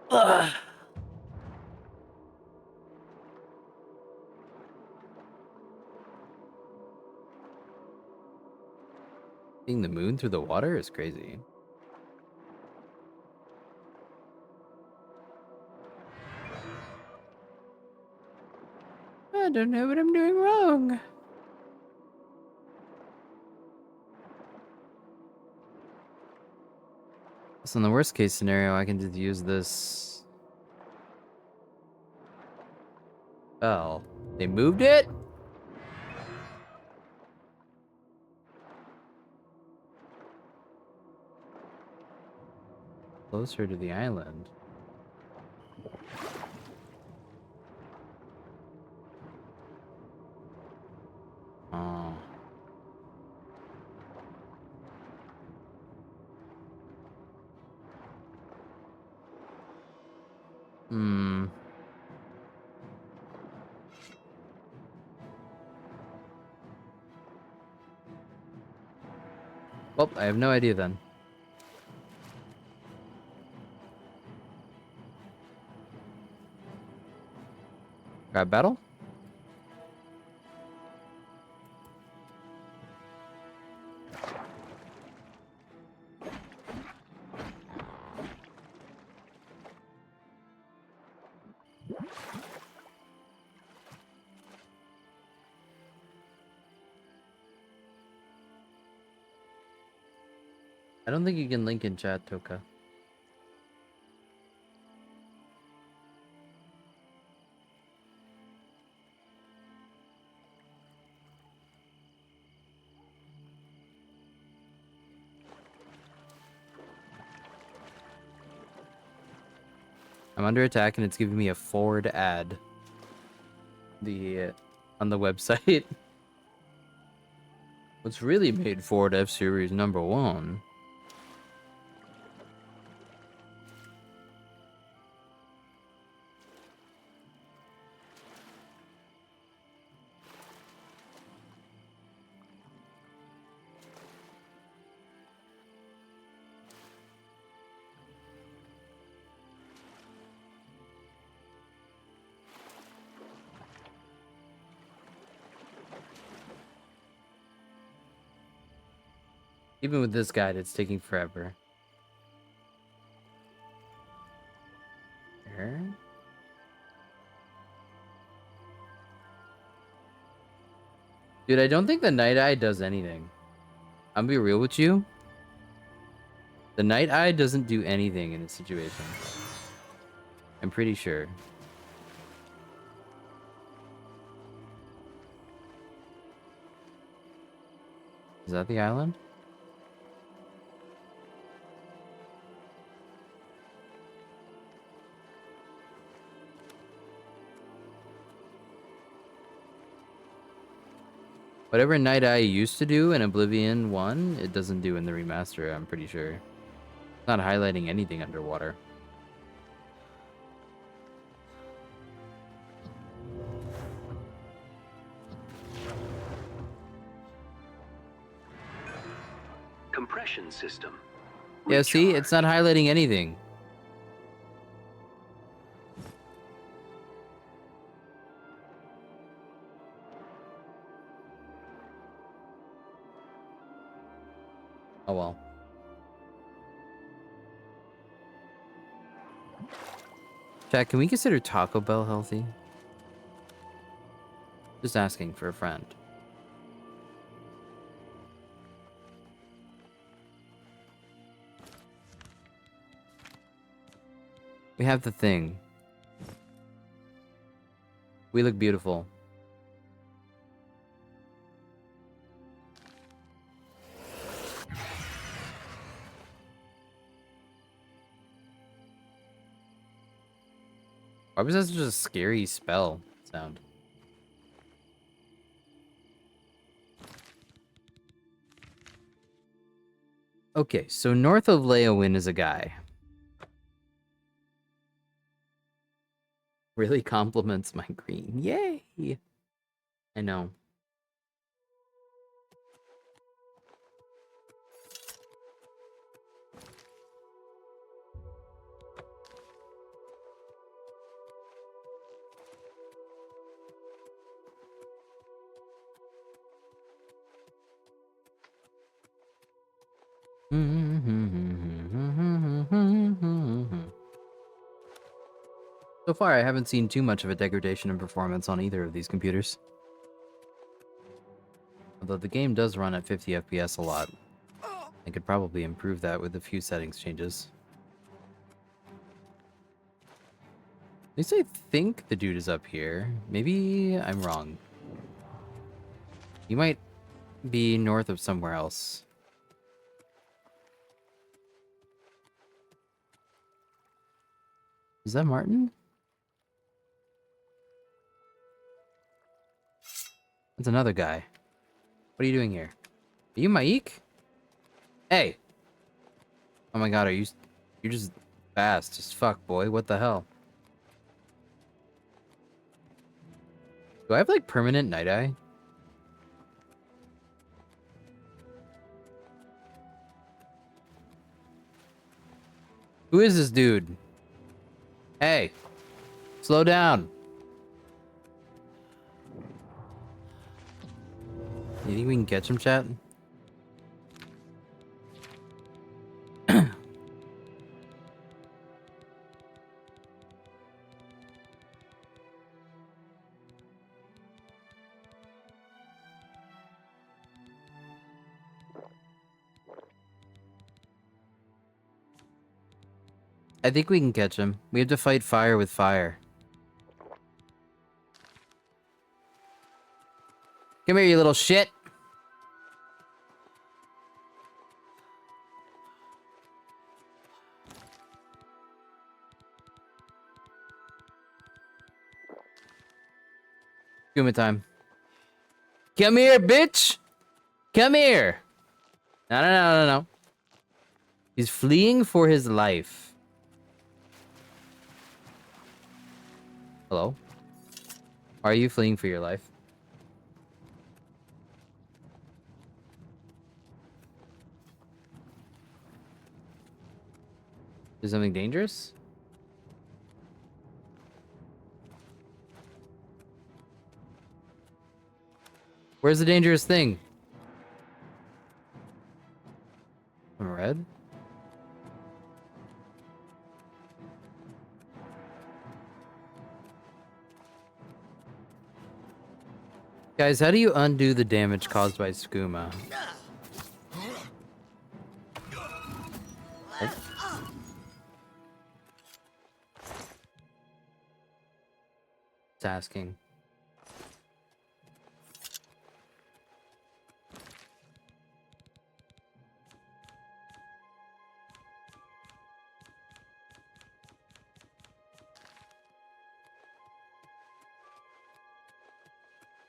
Ugh. Seeing the moon through the water is crazy. I don't know what I'm doing wrong. So in the worst case scenario, I can just use this spell. They moved it? Closer to the island. Oh. Hmm. Well, I have no idea then. Grab battle? I don't think you can link in chat, Toka. I'm under attack and it's giving me a forward ad. On the website. What's really made Ford F-Series #1? Even with this guide, it's taking forever. Here? Dude, I don't think the Night Eye does anything. I'm gonna be real with you. The Night Eye doesn't do anything in this situation. I'm pretty sure. Is that the island? Whatever Night Eye used to do in Oblivion 1, it doesn't do in the remaster, I'm pretty sure. It's not highlighting anything underwater. Compression system. Yeah, see? It's not highlighting anything. Oh well. Chat, can we consider Taco Bell healthy? Just asking for a friend. We have the thing. We look beautiful. Why was that such a scary spell sound? Okay, so north of Leowin is a guy. Really compliments my green. Yay! I know. So far, I haven't seen too much of a degradation in performance on either of these computers. Although the game does run at 50 FPS a lot. I could probably improve that with a few settings changes. At least I think the dude is up here. Maybe I'm wrong. He might be north of somewhere else. Is that Martin? That's another guy. What are you doing here? Are you Maik? Hey! Oh my god, you're just fast as fuck, boy. What the hell? Do I have like permanent night eye? Who is this dude? Hey! Slow down! You think we can catch him, chat? I think we can catch him. We have to fight fire with fire. Come here, you little shit! Kuma time. Come here, bitch! Come here! No. He's fleeing for his life. Hello? Are you fleeing for your life? Is something dangerous? Where's the dangerous thing? I'm red? Guys, how do you undo the damage caused by skooma? Oh. It's asking.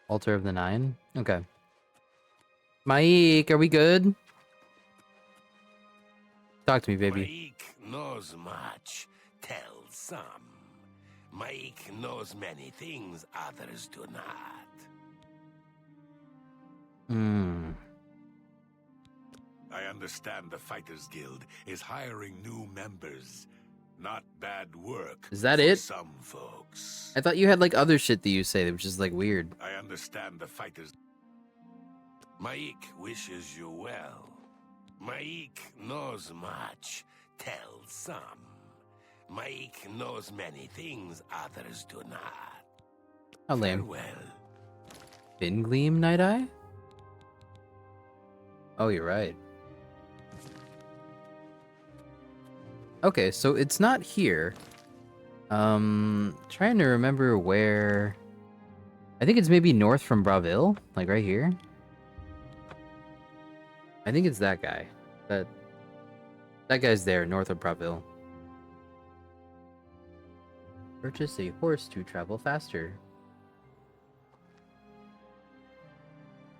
Altar of the Nine? Okay. Maik, are we good? Talk to me, baby. Maik knows much, tells some. Maik knows many things others do not. I understand the Fighters Guild is hiring new members. Not bad work. Is that for it? Some folks. I thought you had like other shit that you say that was just like weird. I understand the Fighters. Maik wishes you well. Maik knows much, tells some. Maik knows many things others do not. How lame. Farewell. Fin Gleam Night Eye? Oh, you're right. Okay, so it's not here. Trying to remember where... I think it's maybe north from Braville, like right here. I think it's that guy. That guy's there, north of Braville. Purchase a horse to travel faster.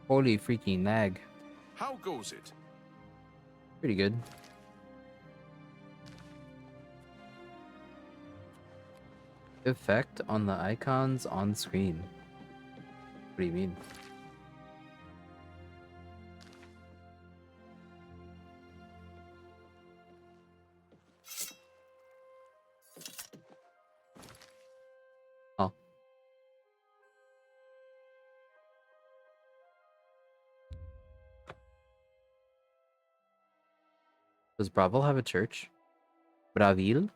Holy freaking nag. How goes it? Pretty good. Effect on the icons on screen. What do you mean? Oh. Does Braville have a church? Braville?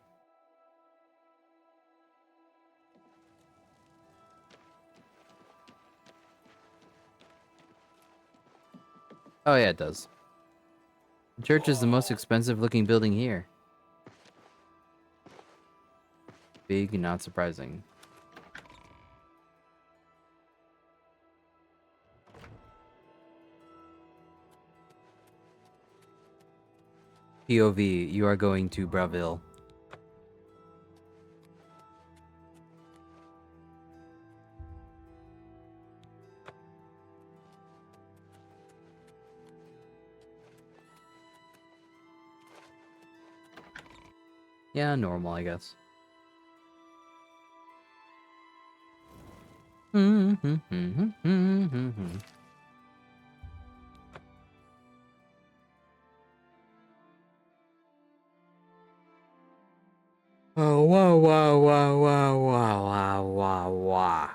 Oh yeah, it does. The church is the most expensive looking building here. Big, not surprising. POV, you are going to Braville. Yeah, normal, I guess. Oh, wow, wow, wow, wow, wow, wow, wow, wow.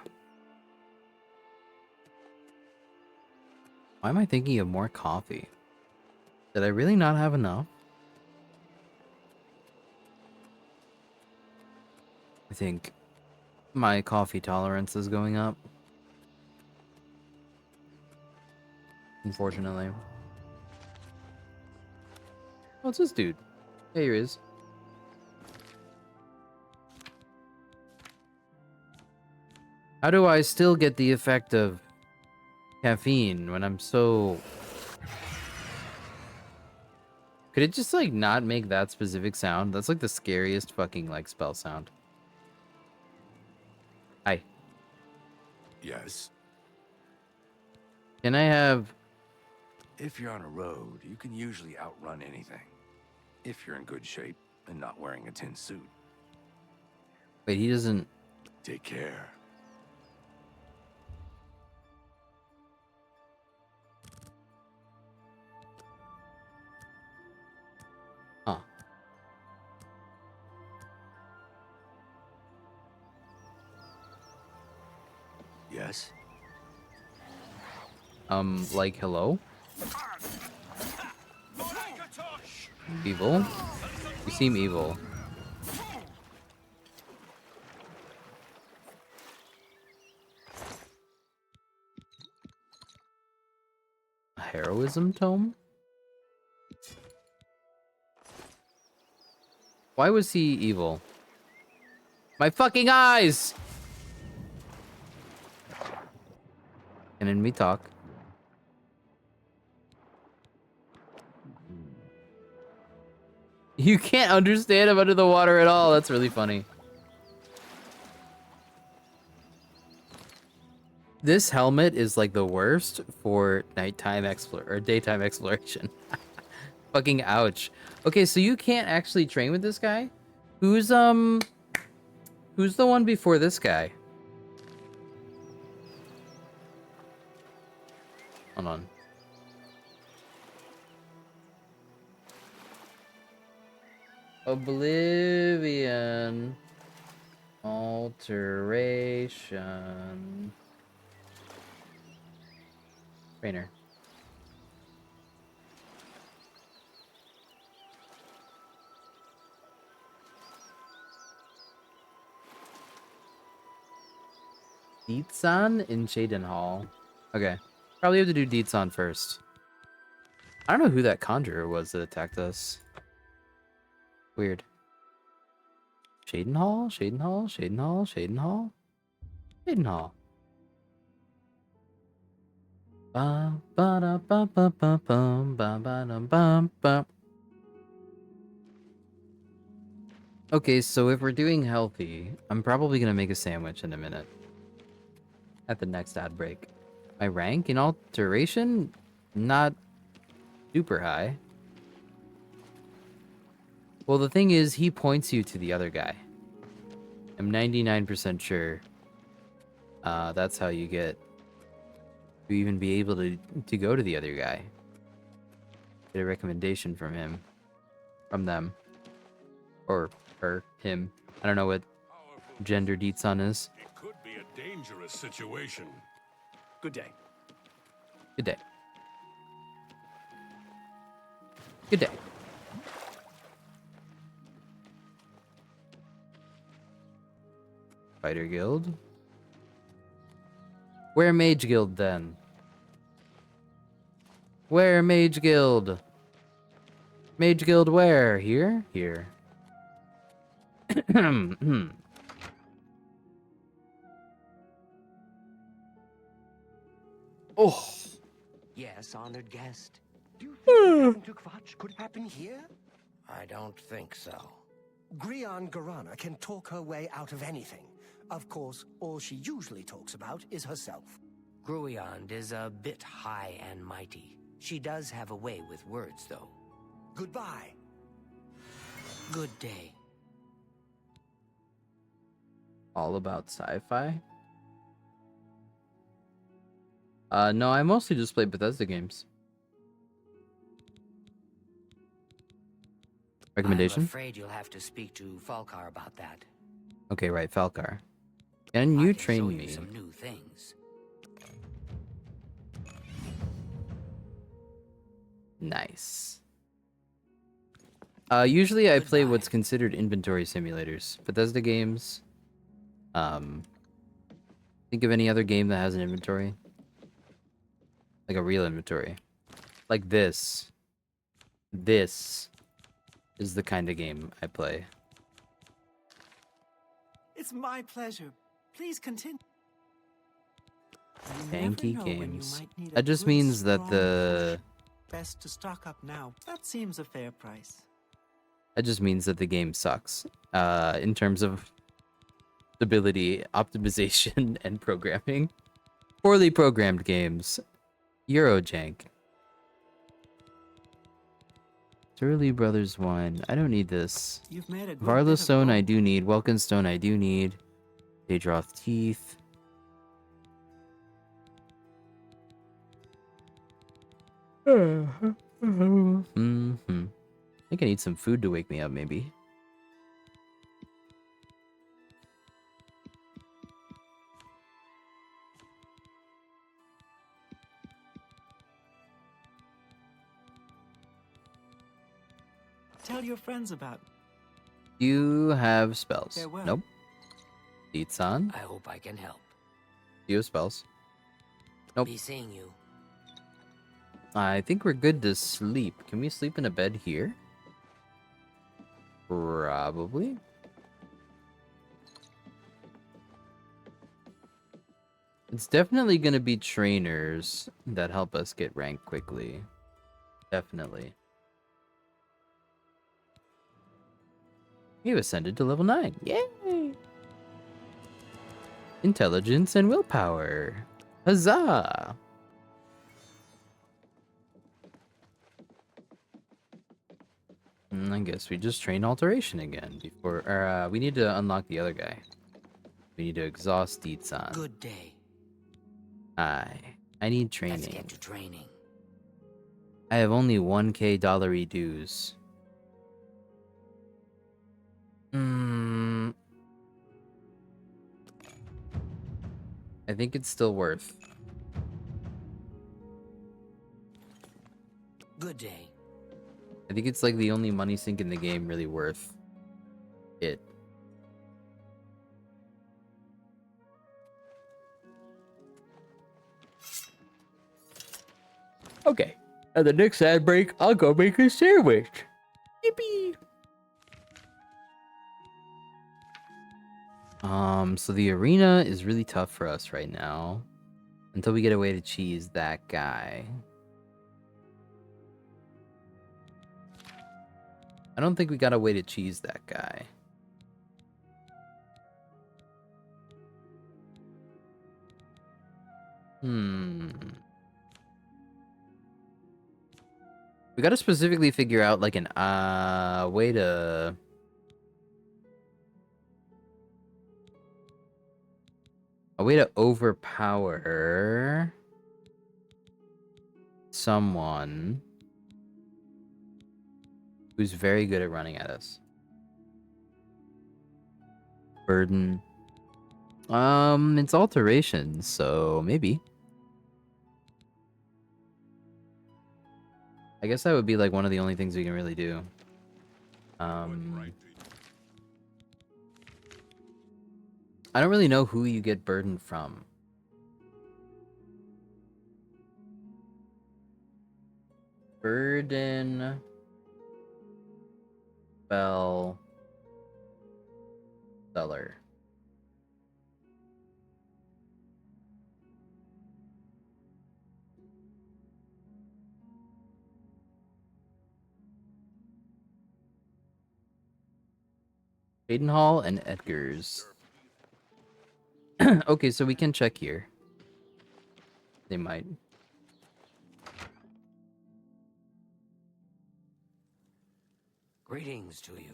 Why am I thinking of more coffee? Did I really not have enough? I think my coffee tolerance is going up. Unfortunately. What's this dude? Hey, here he is. How do I still get the effect of caffeine when I'm so... Could it just, like, not make that specific sound? That's, like, the scariest fucking, like, spell sound. Hi. Yes. Can I have... If you're on a road, you can usually outrun anything. If you're in good shape and not wearing a tin suit. Wait, he doesn't... Take care. Huh. Yes? Like, hello? Evil? You seem evil. A heroism tome? Why was he evil? My fucking eyes! And then we talk. You can't understand him under the water at all. That's really funny. This helmet is like the worst for nighttime or daytime exploration. Fucking ouch. Okay, so you can't actually train with this guy? Who's the one before this guy? Hold on. Oblivion. Alteration. Trainer. Deetsan in Cheydinhal. Okay. Probably have to do Deetsan first. I don't know who that conjurer was that attacked us. Weird. Cheydinhal? Cheydinhal? Cheydinhal? Cheydinhal? Cheydinhal. Ba ba da ba ba ba bum ba ba da bum bum. Okay, so if we're doing healthy, I'm probably gonna make a sandwich in a minute. At the next ad break. My rank in alteration? Not super high. Well, the thing is, he points you to the other guy. I'm 99% sure that's how you get to even be able to go to the other guy. Get a recommendation from him. From them. Or her, him. I don't know what gender Deetsan is. It could be a dangerous situation. Good day. Good day. Good day. Fighter Guild. Where Mage Guild then? Where Mage Guild? Mage Guild where? Here? Here. Oh. Yes, honored guest. Do you think what happened to Kvatch could happen here? I don't think so. Grian Garana can talk her way out of anything. Of course, all she usually talks about is herself. Gruiand is a bit high and mighty. She does have a way with words, though. Goodbye. Good day. All about sci-fi? No, I mostly just play Bethesda games. Recommendation? I'm afraid you'll have to speak to Falkar about that. Okay, right, Falkar. Can you train Show me? you some new things. Nice. Usually I play what's considered inventory simulators. Bethesda games. Think of any other game that has an inventory? Like a real inventory. Like this. This is the kind of game I play. It's my pleasure. Please continue. Tanky games. That just means that the... Best to stock up now. That seems a fair price. That just means that the game sucks. In terms of stability, optimization, and programming. Poorly programmed games. Jank. Surly Brothers wine. I don't need this. You've made a good Varla bit of Stone I gold. do need. Welkin Stone I do need. Daedroth Teeth. I think I need some food to wake me up, maybe. Tell your friends about. You have spells. Farewell. Nope. Deetsan. I hope I can help. You have spells. Nope. Be seeing you. I think we're good to sleep. Can we sleep in a bed here? Probably. It's definitely going to be trainers that help us get ranked quickly. Definitely. You ascended to level 9. Yay! Intelligence and willpower. Huzzah! I guess we just train alteration again before... we need to unlock the other guy. We need to exhaust Deetsan. Good day. I need training. Let's get to training. I have only 1k dollary dues. I think it's still worth. Good day. I think it's like the only money sink in the game really worth it. Okay. At the next ad break, I'll go make a sandwich. Yippee! So the arena is really tough for us right now. Until we get a way to cheese that guy. I don't think we got a way to cheese that guy. We gotta specifically figure out like an way to overpower someone who's very good at running at us. Burden. It's alterations, so maybe. I guess that would be like one of the only things we can really do. I don't really know who you get burden from. Burden spell seller. Hall and Edgar's. Okay, so we can check here. They might. Greetings to you.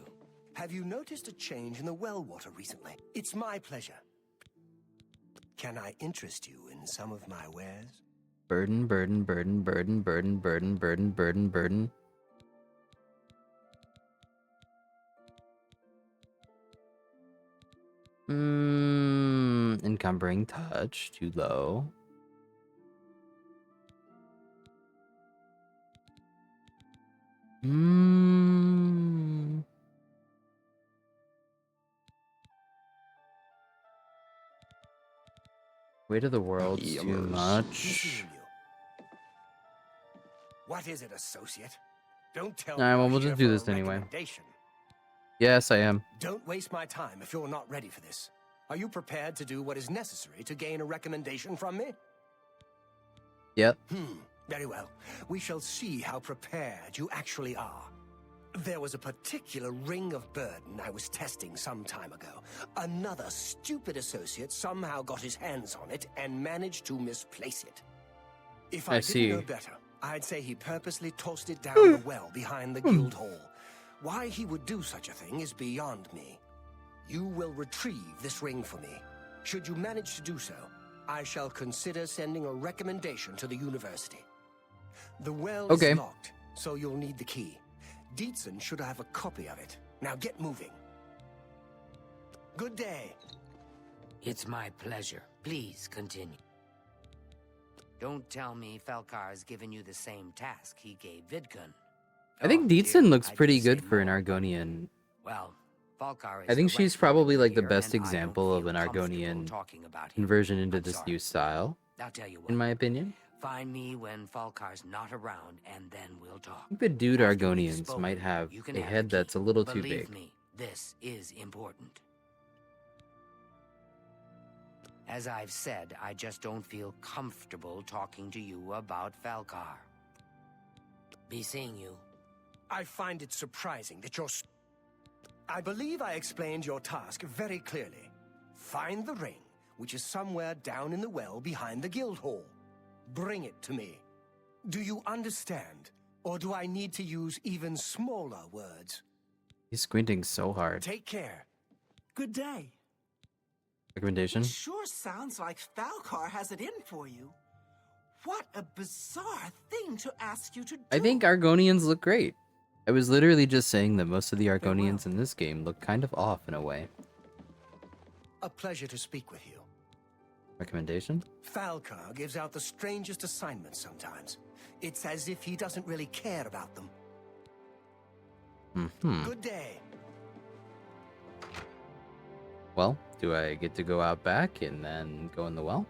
Have you noticed a change in the well water recently? It's my pleasure. Can I interest you in some of my wares? Burden. Encumbering touch, too low. Weight of the world's too much. What is it, associate? Don't tell Alright, me well, you're we'll here just do for this a anyway. recommendation. Yes, I am. Don't waste my time if you're not ready for this. Are you prepared to do what is necessary to gain a recommendation from me? Yep. Very well. We shall see how prepared you actually are. There was a particular ring of burden I was testing some time ago. Another stupid associate somehow got his hands on it and managed to misplace it. If I didn't know better, I'd say he purposely tossed it down the well behind the guild hall. Why he would do such a thing is beyond me. You will retrieve this ring for me. Should you manage to do so, I shall consider sending a recommendation to the university. The well is locked, so you'll need the key. Dietzen should have a copy of it. Now get moving. Good day. It's my pleasure. Please continue. Don't tell me Falcar's given you the same task he gave Vidkun. I think Dietzen looks pretty good for an Argonian. Well, Falcar is I think the she's right probably like the here, best and I don't example of feel an Argonian talking about him. conversion into I'm this sorry. new style, I'll tell you what. in my opinion. Find me when Falcar's not around, and then we'll talk. I think the dude After we've Argonians spoken, might have you can a have head the key. that's a little too Believe big. me, this is important. As I've said, I just don't feel comfortable talking to you about Falcar. Be seeing you. I find it surprising that you're... I believe I explained your task very clearly. Find the ring, which is somewhere down in the well behind the guild hall. Bring it to me. Do you understand? Or do I need to use even smaller words? He's squinting so hard. Take care. Good day. Recommendation? Sure sounds like Falcar has it in for you. What a bizarre thing to ask you to do. I think Argonians look great. I was literally just saying that most of the Argonians in this game look kind of off in a way. A pleasure to speak with you. Recommendation? Falcar gives out the strangest assignments sometimes. It's as if he doesn't really care about them. Good day. Well, do I get to go out back and then go in the well?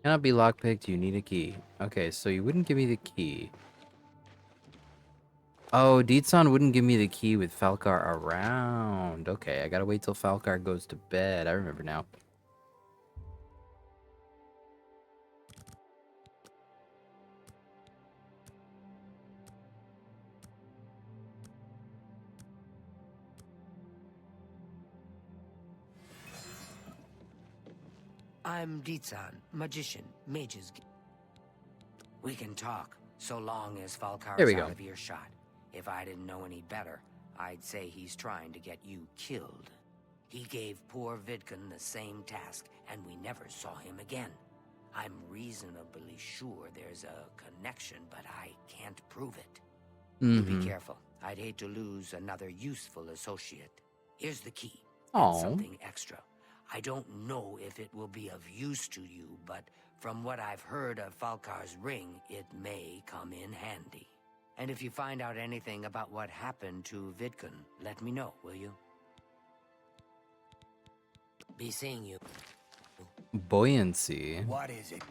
Cannot be lockpicked, you need a key. Okay, so you wouldn't give me the key. Oh, Deetsan wouldn't give me the key with Falcar around. Okay, I gotta wait till Falcar goes to bed. I remember now. I'm Deetsan, magician, mages. We can talk, so long as There Falcar's we out go. of earshot. If I didn't know any better, I'd say he's trying to get you killed. He gave poor Vidkun the same task, and we never saw him again. I'm reasonably sure there's a connection, but I can't prove it. You be careful. I'd hate to lose another useful associate. Here's the key. And Aw. something extra. I don't know if it will be of use to you, but from what I've heard of Falcar's ring, it may come in handy. And if you find out anything about what happened to Vidkun, let me know, will you? Be seeing you. Buoyancy. What is it?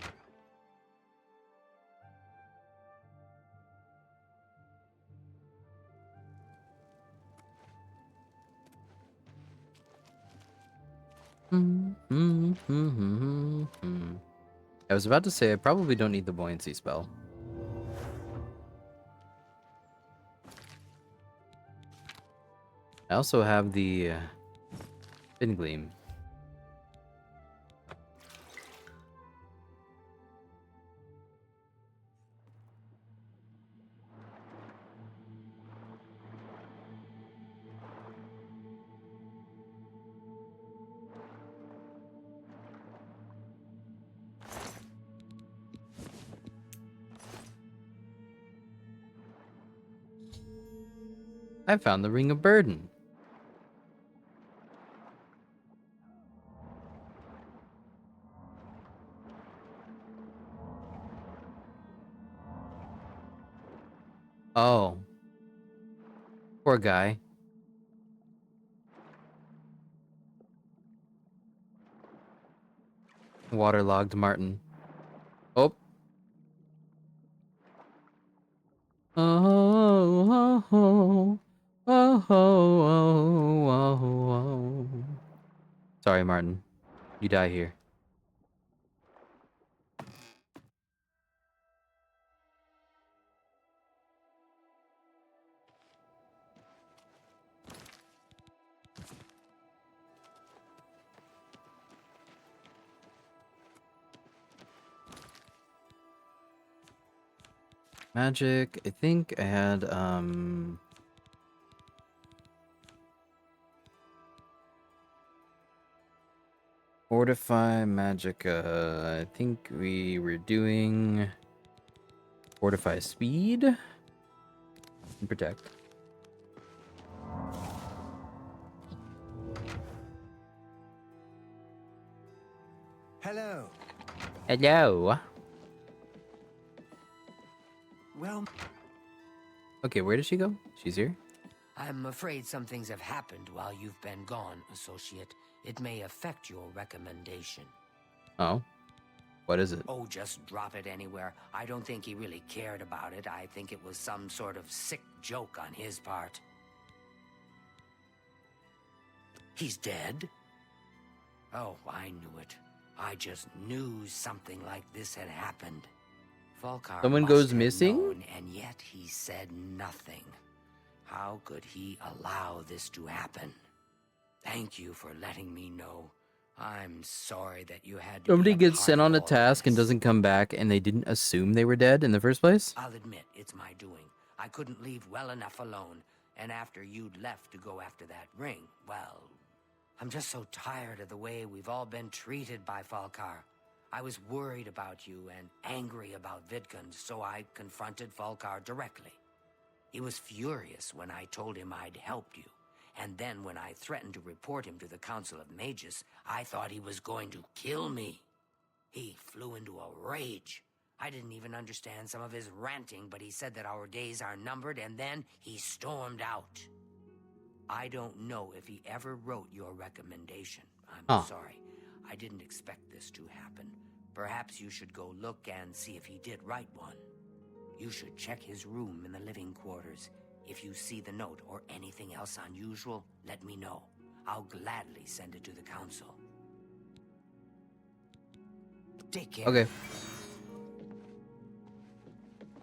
I was about to say I probably don't need the buoyancy spell. I also have the Fin Gleam. I found the Ring of Burden. Oh. Poor guy. Waterlogged Martin. Oh. Sorry, Martin. You die here. Magic. I think I had Fortify Magicka. I think we were doing Fortify Speed and Protect. Hello. Hello. Well... Okay, where did she go? She's here? I'm afraid some things have happened while you've been gone, Associate. It may affect your recommendation. Oh. What is it? Oh, just drop it anywhere. I don't think he really cared about it. I think it was some sort of sick joke on his part. He's dead? Oh, I knew it. I just knew something like this had happened. Falcar Someone must goes have missing? known, and yet he said nothing. How could he allow this to happen? Thank you for letting me know. I'm sorry that you had to Somebody be a gets part sent of on a all task and this. doesn't come back, and they didn't assume they were dead in the first place? I'll admit, it's my doing. I couldn't leave well enough alone, and after you'd left to go after that ring, well... I'm just so tired of the way we've all been treated by Falcar. I was worried about you and angry about Vidkun, so I confronted Falcar directly. He was furious when I told him I'd helped you, and then when I threatened to report him to the Council of Mages, I thought he was going to kill me. He flew into a rage. I didn't even understand some of his ranting, but he said that our days are numbered, and then he stormed out. I don't know if he ever wrote your recommendation. I'm sorry. I didn't expect this to happen. Perhaps you should go look and see if he did write one. You should check his room in the living quarters. If you see the note or anything else unusual, let me know. I'll gladly send it to the council. Take care. Okay.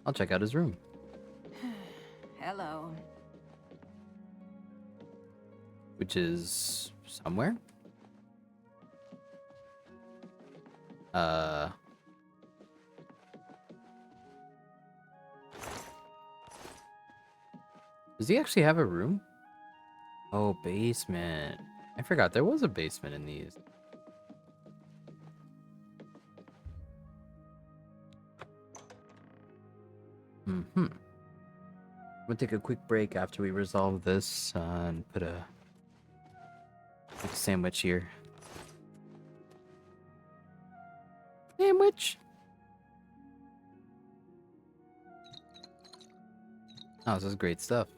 I'll check out his room. Hello. Which is somewhere? Does he actually have a room? Oh, basement. I forgot there was a basement in these. Mm-hmm. We'll take a quick break after we resolve this and put a quick sandwich here. Sandwich? Oh, this is great stuff.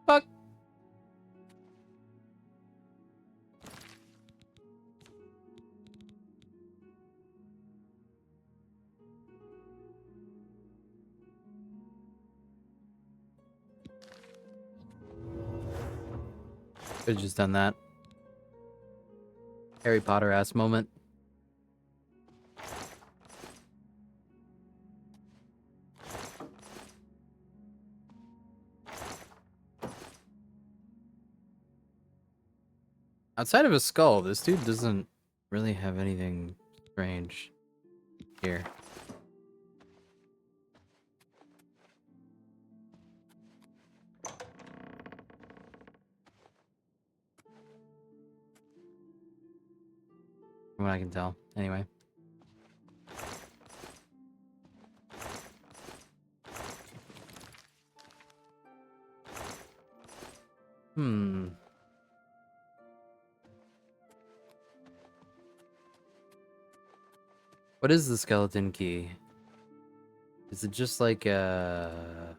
Fuck. Could've just done that. Harry Potter ass moment. Outside of a skull, this dude doesn't really have anything strange here. From what I can tell, anyway. What is the skeleton key? Is it just like a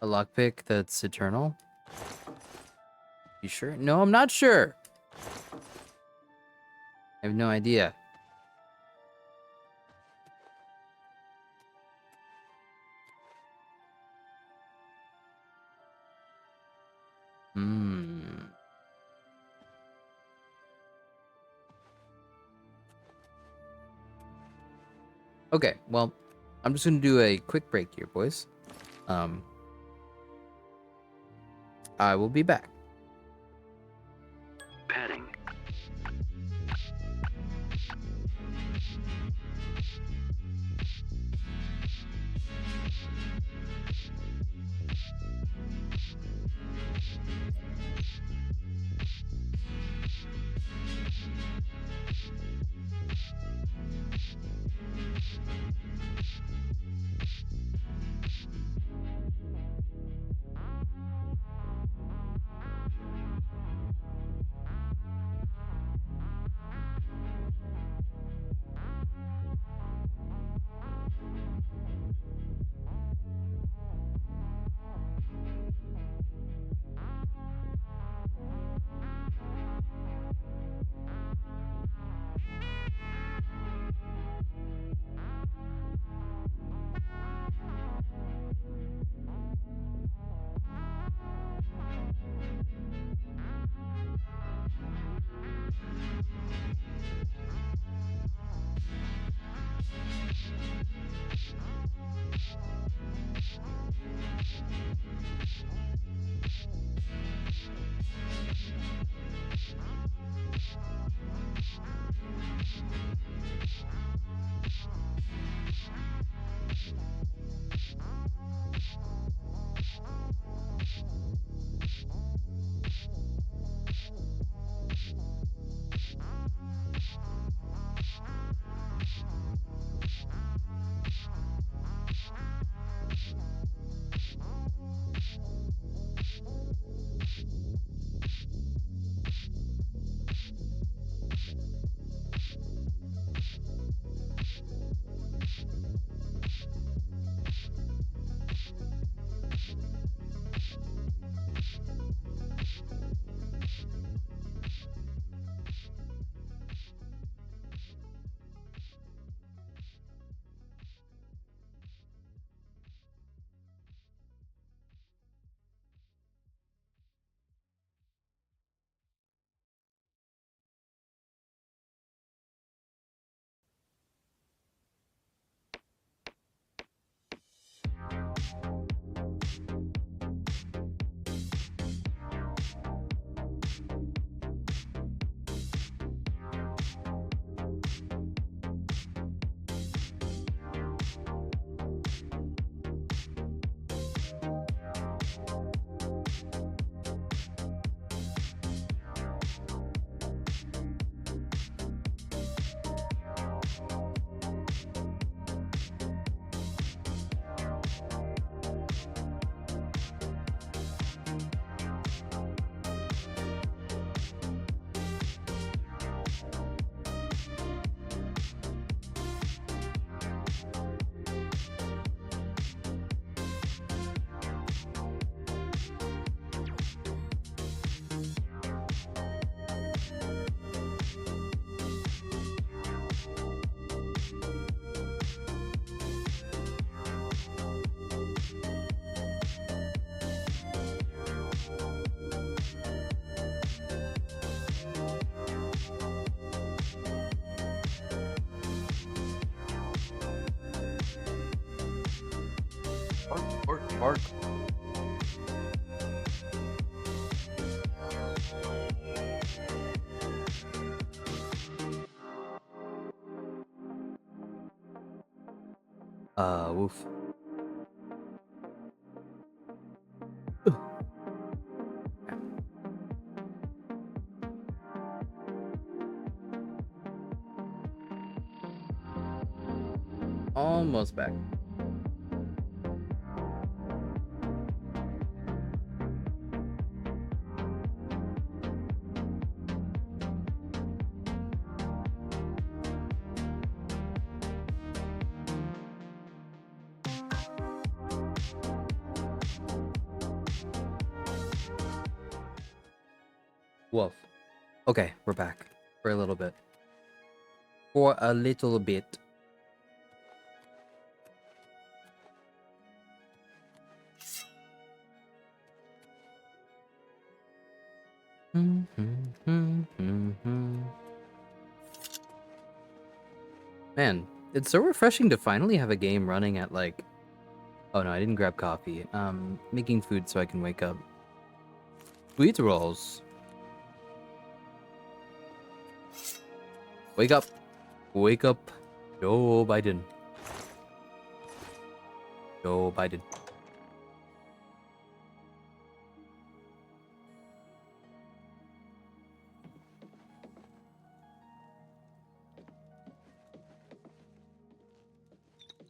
lockpick that's eternal? You sure? No, I'm not sure. I have no idea. Okay, well, I'm just gonna do a quick break here, boys. I will be back. Petting. Bark. Woof. Almost back. Woof. Okay, we're back. For a little bit. For a little bit. Man, it's so refreshing to finally have a game running at like... Oh no, I didn't grab coffee. Making food so I can wake up. Sweet rolls. Wake up. Wake up. Joe Biden. Joe Biden.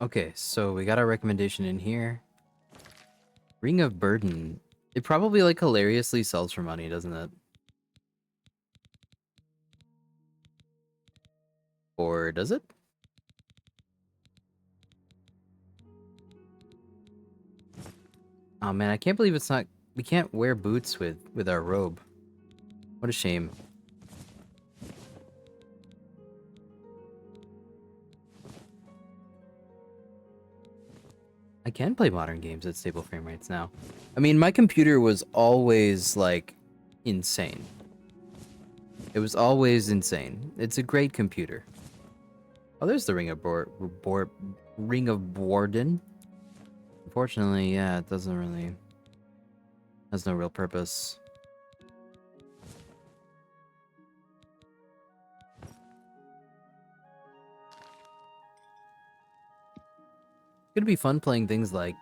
Okay, so we got our recommendation in here. Ring of Burden. It probably like hilariously sells for money, doesn't it? Or does it? Oh man, I can't believe it's not... We can't wear boots with our robe. What a shame. I can play modern games at stable frame rates now. I mean, my computer was always, like, insane. It was always insane. It's a great computer. Oh, there's the Ring of Ring of Borden. Unfortunately, yeah, it doesn't really... has no real purpose. It's gonna be fun playing things like,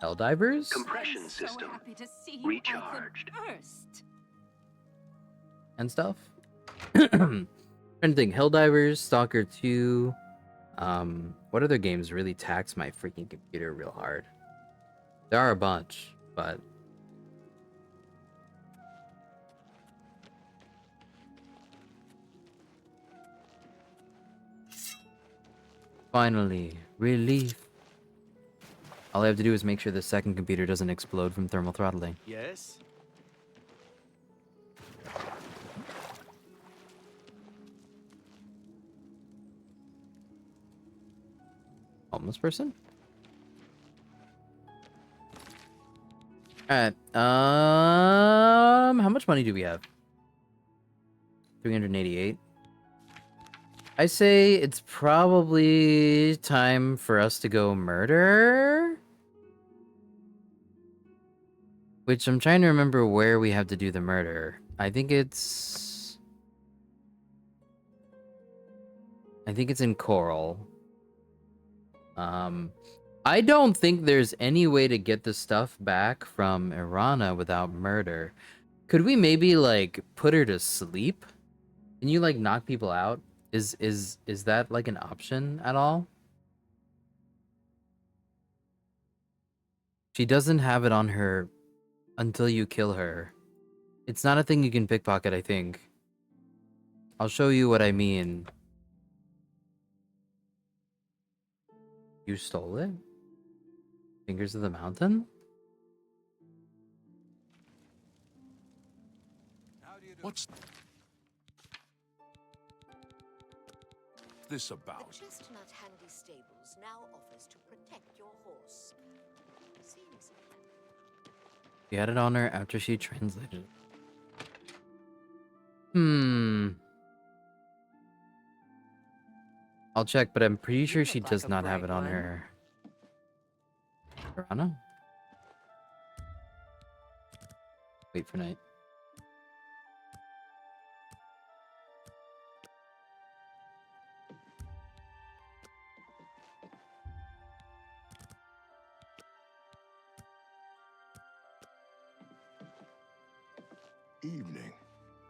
Helldivers? Compression system recharged. And stuff. Trying to think, Helldivers, Stalker 2. What other games really tax my freaking computer real hard? There are a bunch, but... Finally, relief. All I have to do is make sure the second computer doesn't explode from thermal throttling. Yes? Homeless person? Alright, how much money do we have? 388. I say it's probably time for us to go murder? Which I'm trying to remember where we have to do the murder. I think it's in Coral. I don't think there's any way to get the stuff back from Irana without murder. Could we maybe, like, put her to sleep? Can you, like, knock people out? Is that, like, an option at all? She doesn't have it on her until you kill her. It's not a thing you can pickpocket, I think. I'll show you what I mean. You stole it? Fingers of the Mountain? What's this about? The Chestnut Handy Stables now offers to protect your horse. Seems She had it on her after she translated. I'll check, but I'm pretty sure she does not have it on her. Piranha? Wait for night. Evening.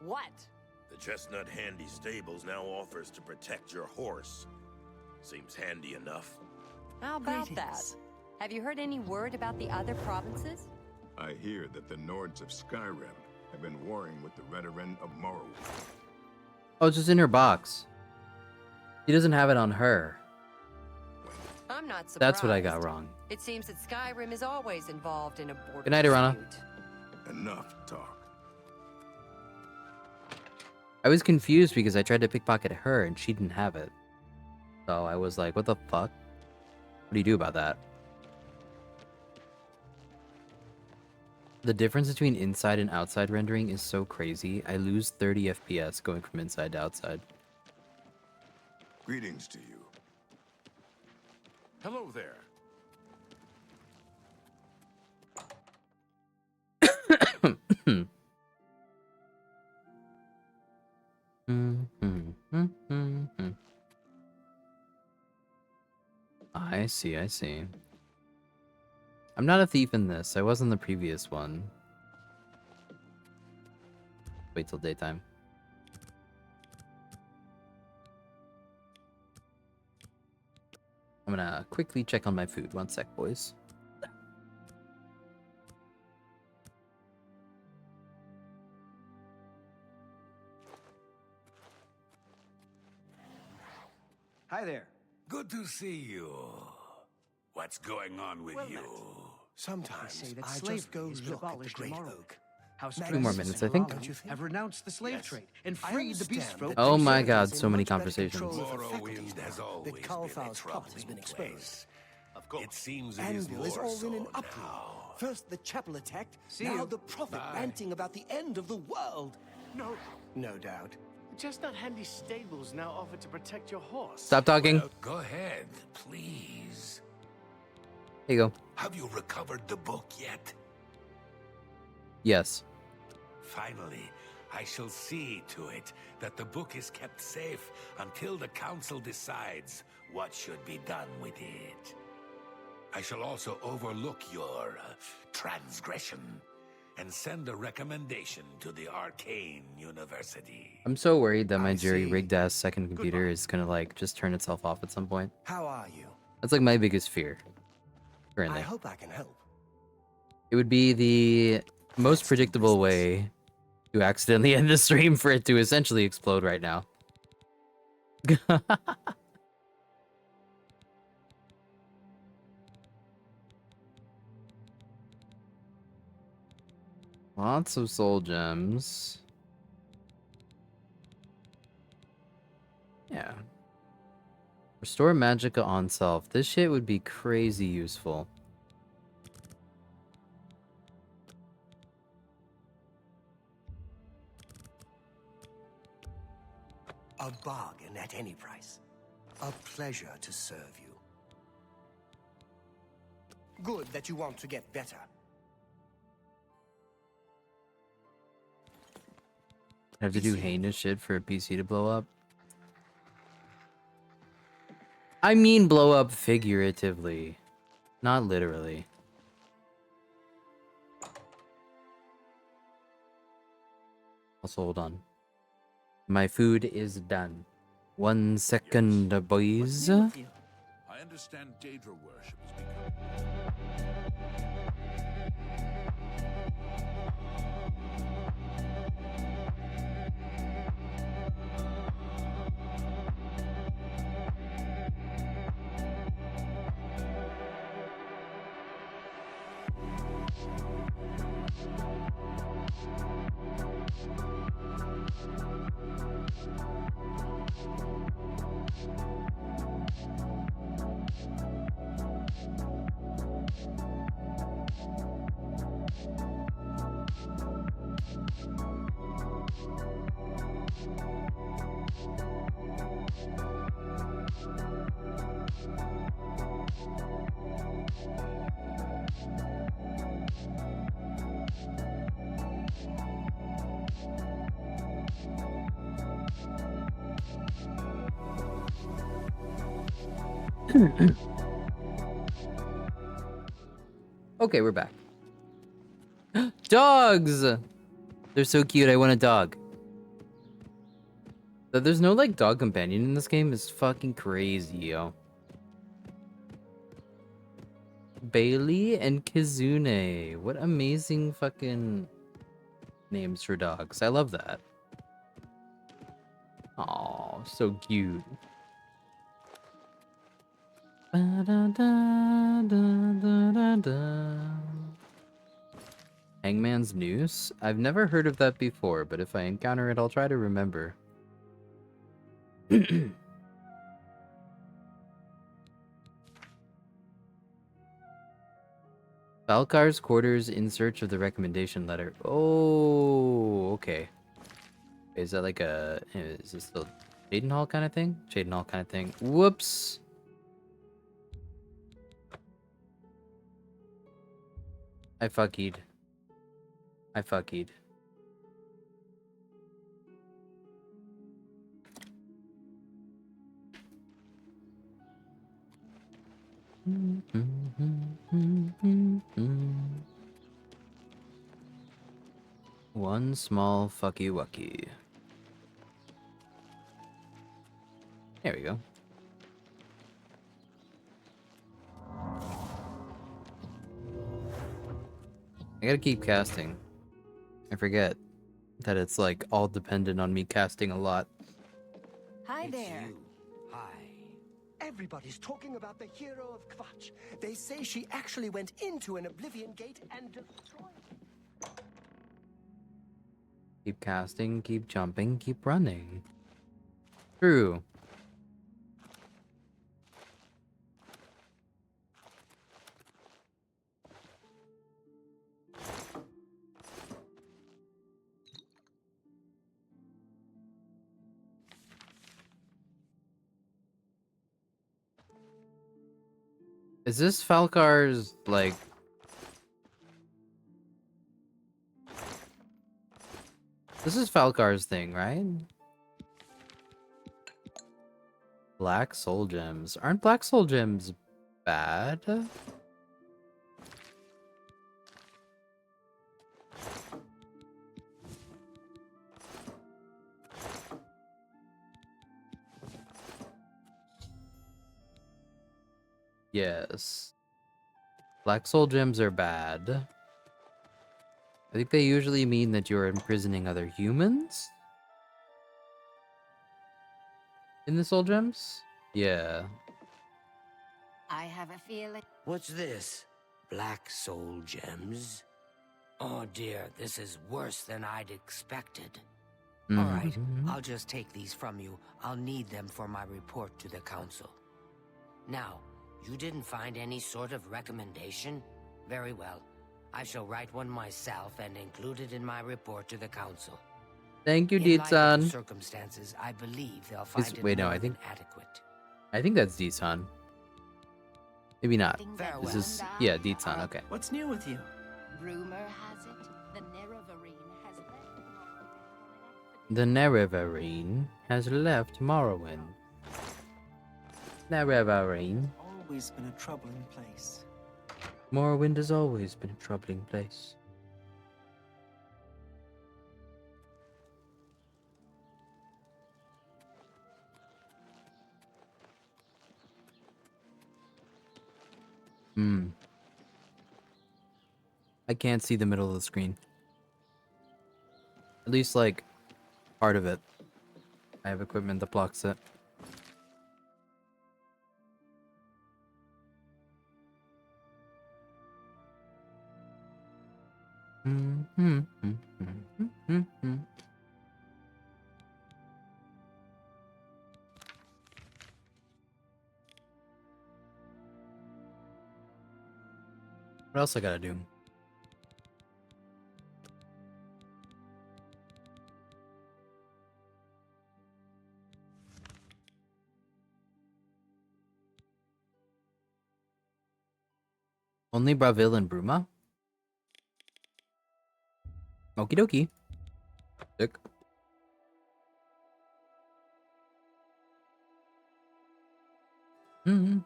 What? The Chestnut Handy Stables now offers to protect your horse. Seems handy enough. How about that? Have you heard any word about the other provinces? I hear that the Nords of Skyrim have been warring with the Redoran of Morrowind. Oh, it's just in her box. He doesn't have it on her. I'm not surprised. That's what I got wrong. It seems that Skyrim is always involved in a border Good night, Irana. dispute. Enough talk. I was confused because I tried to pickpocket her and she didn't have it. So I was like, what the fuck? What do you do about that? The difference between inside and outside rendering is so crazy. I lose 30 FPS going from inside to outside. Greetings to you. Hello there. I see, I see. I'm not a thief in this. I was in the previous one. Wait till daytime. I'm gonna quickly check on my food. One sec, boys. Hi there. Good to see you. What's going on with you? Sometimes They say that I slavery just go has been look at the abolished Great tomorrow. Oak. House 2 more minutes, I think. have renounced the slave trade and I freed the beast understand folk. that Oh the my Sheriff god, is in so many much better conversations. control of the Morrowind faculties has now always that Kalthau's been a plot has been troubling exposed. place. It seems it Anvil is more all in so an uproar. now. First the chapel attacked, See now you. the prophet Bye. ranting about the end of the world. No, No doubt. the Chestnut Handy Stables now offer to protect your horse. Stop talking. Well, go ahead, please. Here you go. Have you recovered the book yet? Yes. Finally, I shall see to it that the book is kept safe until the council decides what should be done with it. I shall also overlook your transgression and send a recommendation to the Arcane University. I'm so worried that my I jerry-rigged ass second computer is gonna like just turn itself off at some point. How are you? That's like my biggest fear. I Currently. hope I can help. It would be the most predictable way to accidentally end the stream for it to essentially explode right now. Lots of soul gems. Yeah. Restore Magicka on self. This shit would be crazy useful. A bargain at any price. A pleasure to serve you. Good that you want to get better. I have to do heinous shit for a PC to blow up. I mean blow up figuratively, not literally. Also, hold on. My food is done. 1 second, boys. I understand Daedra worship has Okay, we're back. Dogs! They're so cute, I want a dog. That there's no, like, dog companion in this game is fucking crazy, yo. Bailey and Kizune. What amazing fucking names for dogs. I love that. Aw, so cute. Hangman's Noose? I've never heard of that before, but if I encounter it, I'll try to remember. Valkar's quarters in search of the recommendation letter. Oh, okay. Is that like a... Is this the Cheydinhal kind of thing? Cheydinhal kind of thing. Whoops! I fuckied. I fuckied. One small fucky wucky. There we go. I gotta keep casting. I forget that it's like all dependent on me casting a lot. Hi there. Everybody's talking about the hero of Kvatch. They say she actually went into an Oblivion Gate and destroyed it. Keep casting, keep jumping, keep running. True. Is this Falcar's, like... This is Falcar's thing, right? Black soul gems. Aren't black soul gems bad? Yes. Black soul gems are bad. I think they usually mean that you're imprisoning other humans? In the soul gems? Yeah. I have a feeling. What's this? Black soul gems? Oh dear, this is worse than I'd expected. All right, I'll just take these from you. I'll need them for my report to the council. Now, you didn't find any sort of recommendation? Very well. I shall write one myself and include it in my report to the council. Thank you, In light of the Deetsan. circumstances, I believe they'll find it Wait, no, more I think... than adequate. I think that's Deetsan. Maybe not. Farewell. This is... Yeah, Deetsan, okay. What's new with you? Rumor has it the Nerevarine has left. The Nerevarine has left Morrowind. Nerevarine. Always been a troubling place. Morrowind has always been a troubling place. I can't see the middle of the screen. At least, like, part of it. I have equipment that blocks it. What else I gotta do? Only Bravil and Bruma? Okie dokie. Sick. Who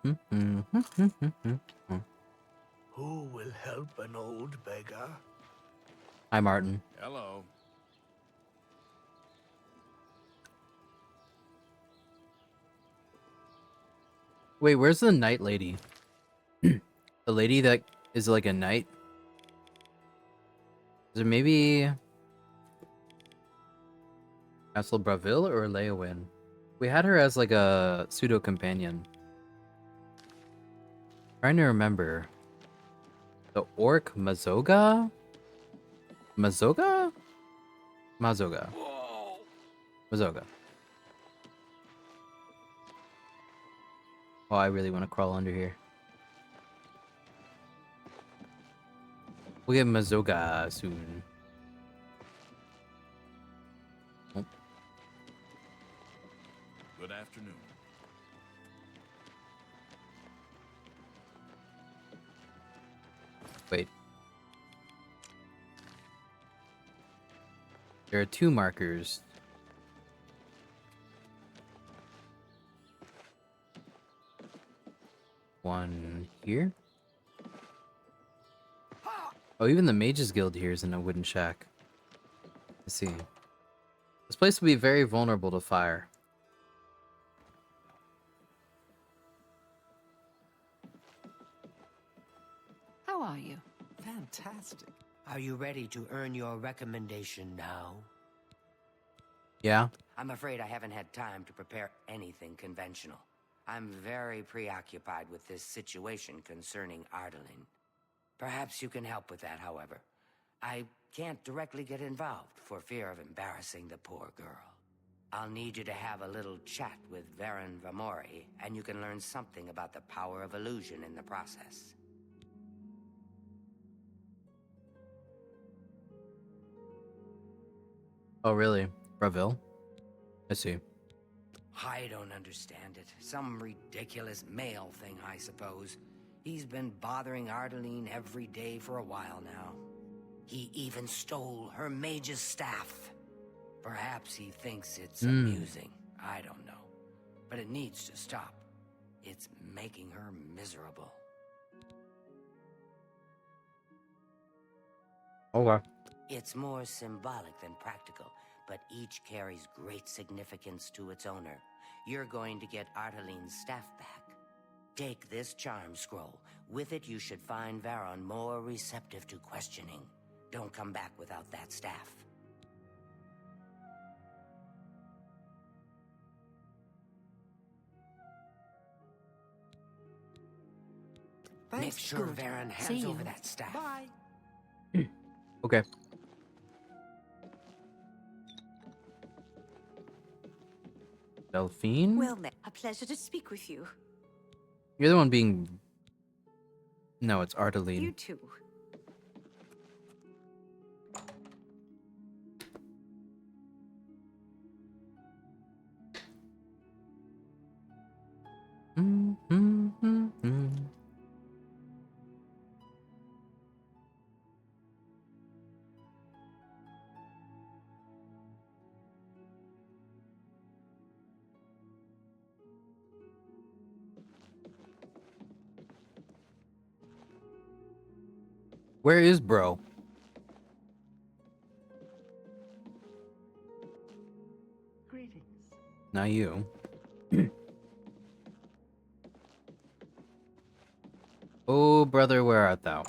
will help an old beggar? Hi, Martin. Hello. Wait, where's the knight lady? The lady that is like a knight? Is it maybe Castle Braville or Leowin? We had her as like a pseudo companion. Trying to remember. The orc Mazoga? Mazoga? Mazoga. Mazoga. Oh, I really want to crawl under here. We'll get Mazoga soon. Oh. Good afternoon. Wait. There are 2 markers. One here. Oh, even the Mages Guild here is in a wooden shack. Let's see. This place will be very vulnerable to fire. How are you? Fantastic. Are you ready to earn your recommendation now? Yeah? I'm afraid I haven't had time to prepare anything conventional. I'm very preoccupied with this situation concerning Ardaline. Perhaps you can help with that, however. I can't directly get involved for fear of embarrassing the poor girl. I'll need you to have a little chat with Varen Vamori, and you can learn something about the power of illusion in the process. Oh, really? Braville? I see. I don't understand it. Some ridiculous male thing, I suppose. He's been bothering Ardaline every day for a while now. He even stole her mage's staff. Perhaps he thinks it's amusing. I don't know. But it needs to stop. It's making her miserable. Okay. It's more symbolic than practical, but each carries great significance to its owner. You're going to get Ardaline's staff back. Take this charm scroll. With it, you should find Varon more receptive to questioning. Don't come back without that staff. Make sure Varon hands over that staff. Bye. Okay. Delphine? Well, a pleasure to speak with you. You're the one being... No, it's Ardaline. You too. Where is bro? Greetings. Not you. Oh, brother, where art thou?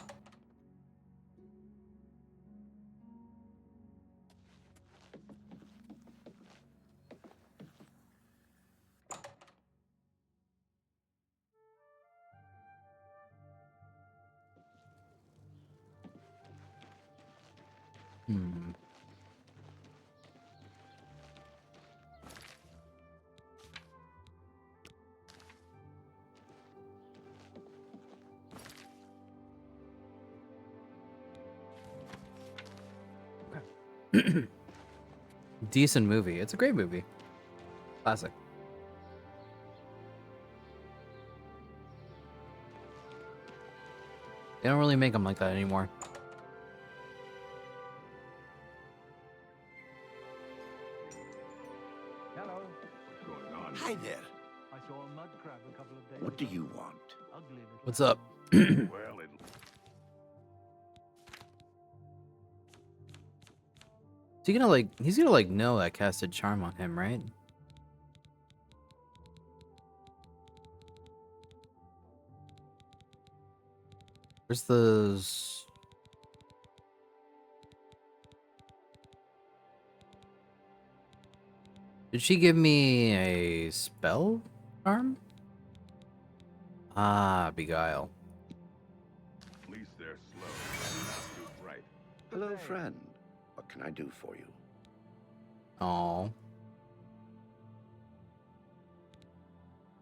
Hmm. Decent movie. It's a great movie. Classic. They don't really make them like that anymore. Hello. What's going on? Hi there. I saw a mud crab a couple of days What do What's up? Well, He's gonna like know I casted charm on him, right? Where's the... Did she give me a spell charm? Ah, beguile. At least they're slow and not too bright. Hello, friend. What can I do for you? Oh.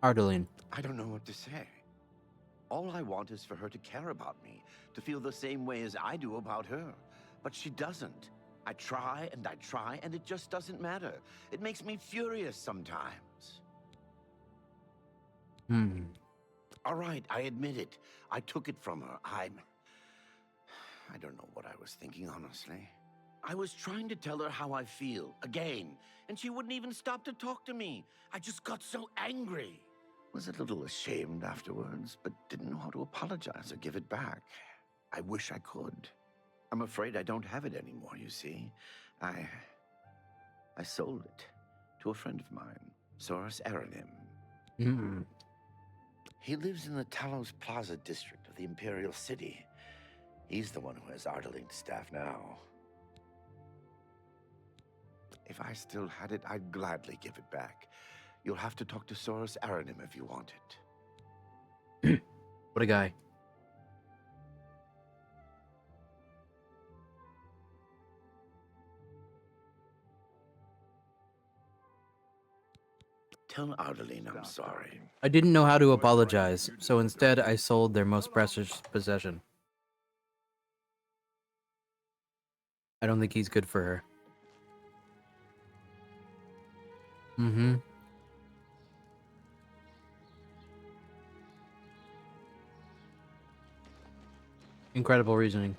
Ardeline. I don't know what to say. All I want is for her to care about me, to feel the same way as I do about her. But she doesn't. I try, and it just doesn't matter. It makes me furious sometimes. All right, I admit it. I took it from her. I don't know what I was thinking, honestly. I was trying to tell her how I feel, again, and she wouldn't even stop to talk to me. I just got so angry. Was a little ashamed afterwards, but didn't know how to apologize or give it back. I wish I could. I'm afraid I don't have it anymore, you see. I sold it to a friend of mine, Soros Aranim. He lives in the Talos Plaza district of the Imperial City. He's the one who has Ardaline's staff now. If I still had it, I'd gladly give it back. You'll have to talk to Soros Aranim if you want it. What a guy. Tell Ardaline I'm sorry. I didn't know how to apologize, so instead I sold their most precious possession. I don't think he's good for her. Incredible reasoning.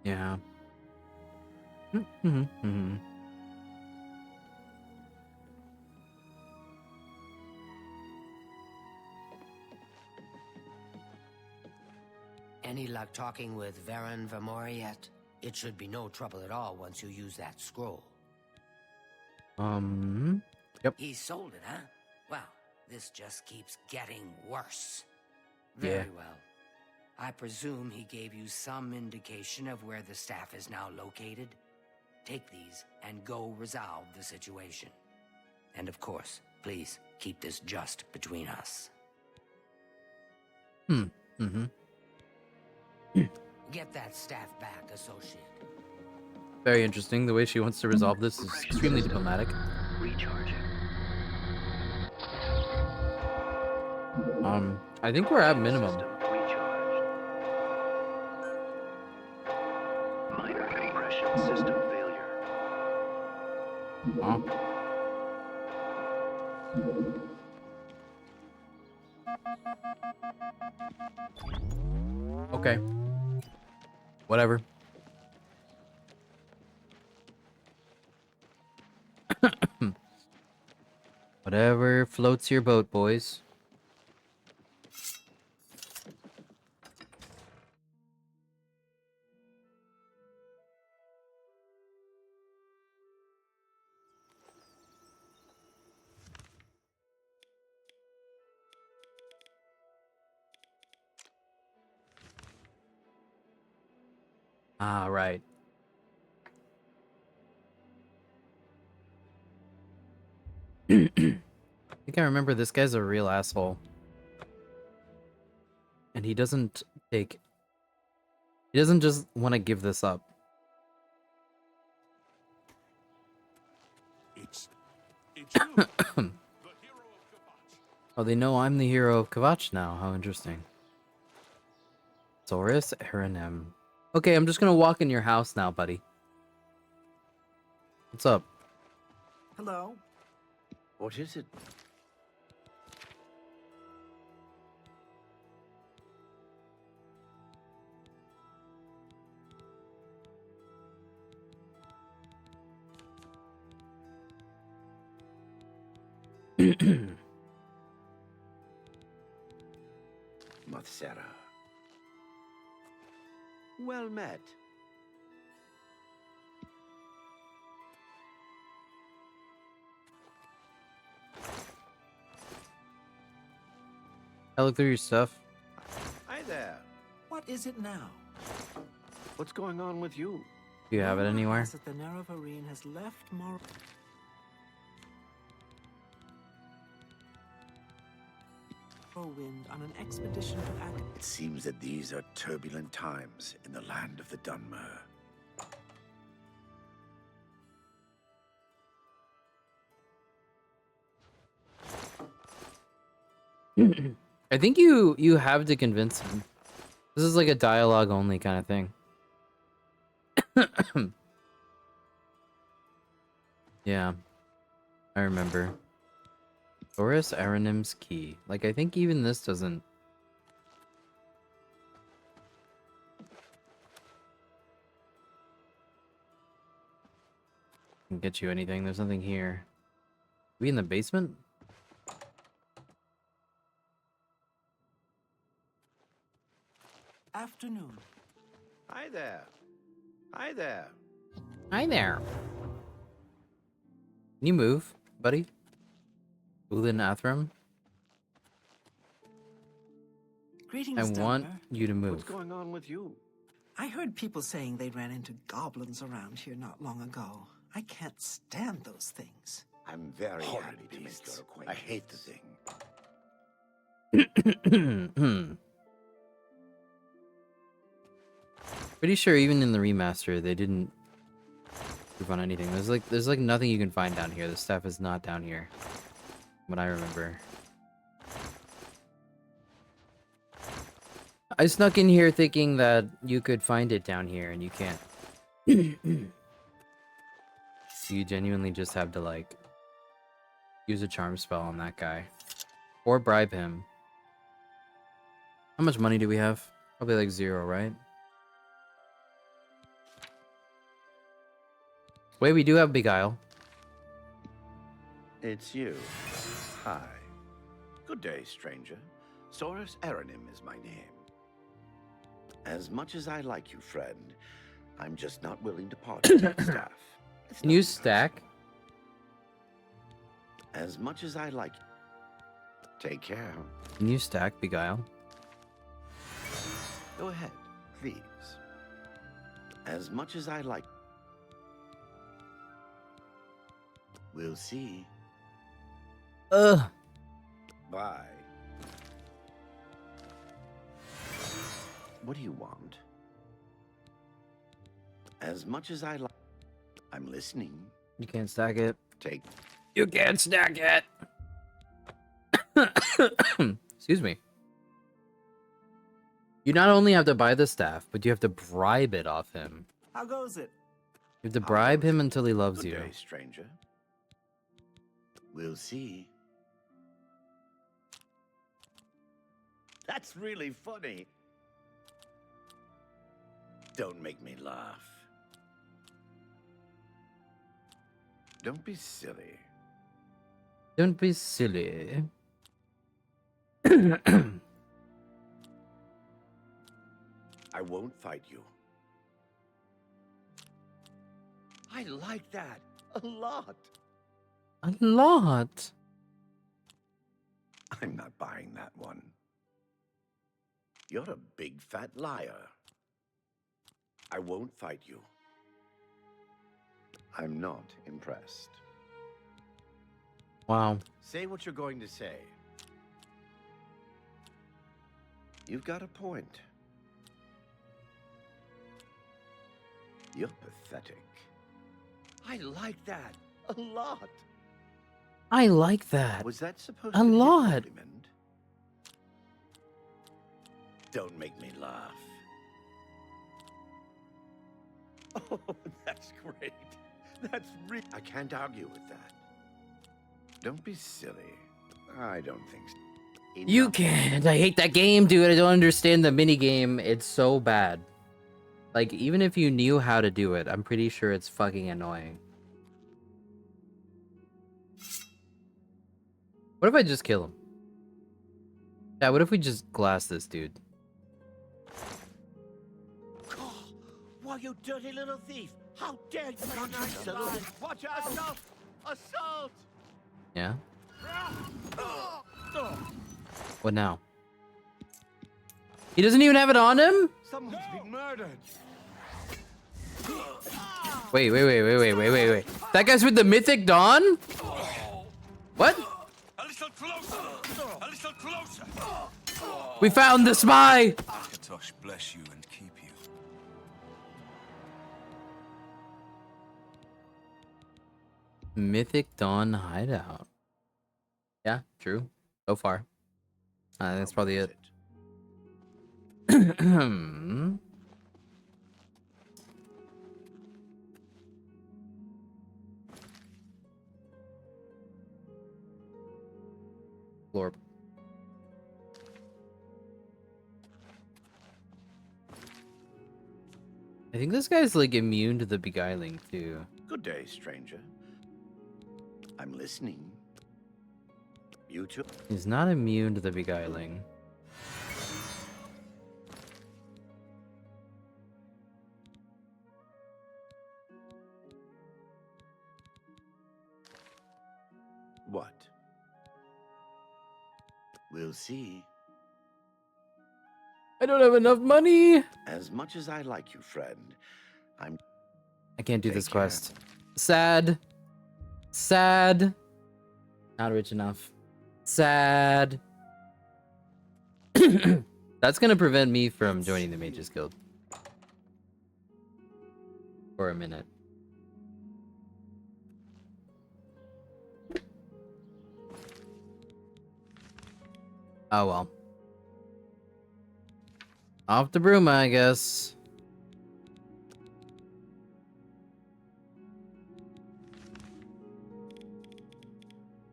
Yeah. Any luck talking with Varen Vamori yet? It should be no trouble at all once you use that scroll. Yep. He sold it, huh? Well, this just keeps getting worse. Yeah. Very well. I presume he gave you some indication of where the staff is now located? Take these and go resolve the situation. And of course, please keep this just between us. Get that staff back, associate. Very interesting. The way she wants to resolve this is extremely diplomatic. Recharging. I think we're at minimum. Minor compression system failure. Okay. Whatever. Whatever floats your boat, boys. Ah, right. I think I remember this guy's a real asshole. And he doesn't just want to give this up. It's you, the hero of Kavach. Oh, they know I'm the hero of Kavach now. How interesting. Soros Aranim. Okay, I'm just gonna walk in your house now, buddy. What's up? Hello. What is it? Mathsera. Well met. I look through your stuff. Hi there. What is it now? What's going on with you? Do you have it Rumor anywhere? has it the Nerevarine has left Morrowind on an expedition to It seems that these are turbulent times in the land of the Dunmer. I think you have to convince him. This is like a dialogue only kind of thing. Yeah, I remember. Taurus Aranim's key. Like, I think even this doesn't. Can get you anything. There's nothing here. We in the basement? Afternoon. Hi there. Hi there. Hi there. Can you move, buddy? Ulin Athram? Greetings, I want Dunmer. you to move. What's going on with you? I heard people saying they ran into goblins around here not long ago. I can't stand those things. I'm very happy to make your acquaintance. I hate the thing. Pretty sure even in the remaster they didn't prove on anything. There's like nothing you can find down here. The stuff is not down here. What I remember. I snuck in here thinking that you could find it down here and you can't. So you genuinely just have to like use a charm spell on that guy. Or bribe him. How much money do we have? Probably like 0, right? Wait, we do have Beguile. It's you. Hi. Good day, stranger. Saurus Aranim is my name. As much as I like you, friend, I'm just not willing to part with that staff. Can you stack? As much as I like you. Take care. Can you stack Beguile? Go ahead, please. As much as I like. We'll see. Ugh. Bye. What do you want? As much as I like. I'm listening. You can't stack it. Take. You can't stack it. Excuse me. You not only have to buy the staff, but you have to bribe it off him. How goes it? You have to bribe him until he loves Good you. day, stranger. We'll see. That's really funny. Don't make me laugh. Don't be silly. Don't be silly. I won't fight you. I like that a lot. A lot. I'm not buying that one. You're a big fat liar. I won't fight you. I'm not impressed. Wow. Say what you're going to say. You've got a point. You're pathetic. I like that a lot. I like that. Was that supposed a to be lot? a compliment? Don't make me laugh. Oh, that's great. That's really... I can't argue with that. Don't be silly. I don't think so. You can't. I hate that game, dude. I don't understand the mini game. It's so bad. Like, even if you knew how to do it, I'm pretty sure it's fucking annoying. What if I just kill him? Yeah, what if we just glass this dude? Why, you dirty little thief! How dare you! Watch out! Assault! Assault! Yeah? What now? He doesn't even have it on him? Someone's been murdered. Wait. That guy's with the Mythic Dawn? What? A little closer. A little closer. We found the spy! Akatosh bless you and keep you. Mythic Dawn hideout. Yeah, true. So far. That's probably it. Lord. I think this guy's like immune to the beguiling too. Good day, stranger. I'm listening. You too? He's not immune to the beguiling. What? We'll see. I don't have enough money. As much as I like you, friend, I can't do this quest. Sad. Sad. Not rich enough. Sad. That's gonna prevent me from joining the Mages Guild. For a minute. Oh well. Off to Bruma, I guess.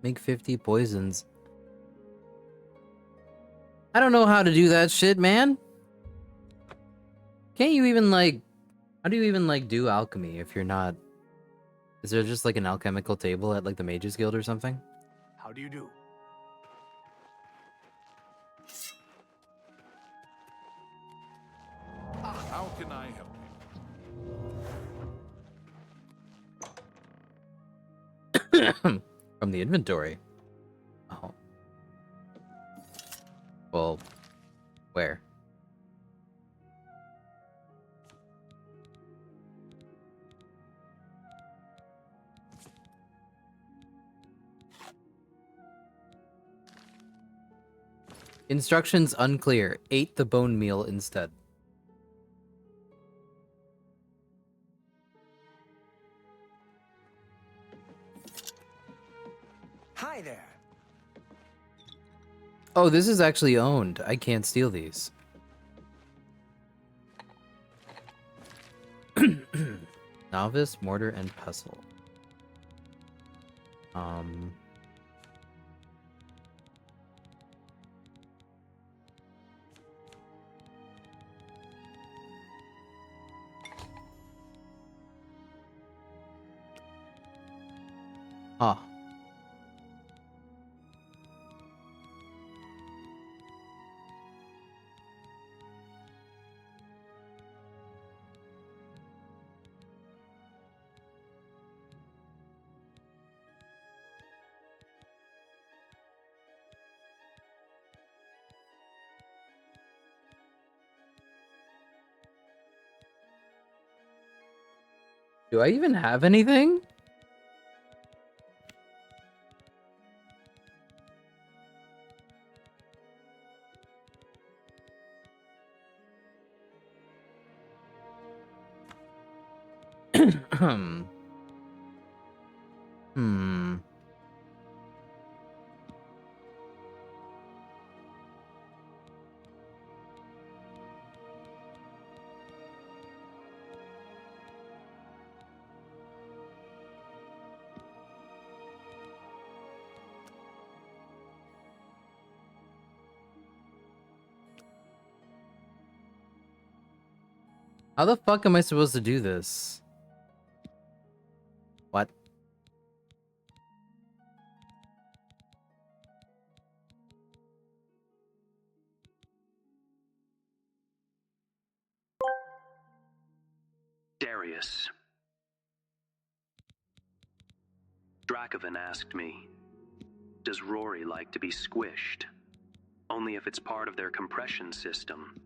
Make 50 poisons. I don't know how to do that shit, man. Can't you even like... How do you even like do alchemy if you're not... Is there just like an alchemical table at like the Mages Guild or something? How do you do? How can I help From the inventory. Oh. Well, where? Instructions unclear. Ate the bone meal instead. Hi there. Oh, this is actually owned. I can't steal these. Novice, mortar, and pestle. Huh. Do I even have anything? Hmm. How the fuck am I supposed to do this? What? precarious. Dracovan asked me, does Rory like to be squished? Only if it's part of their compression system.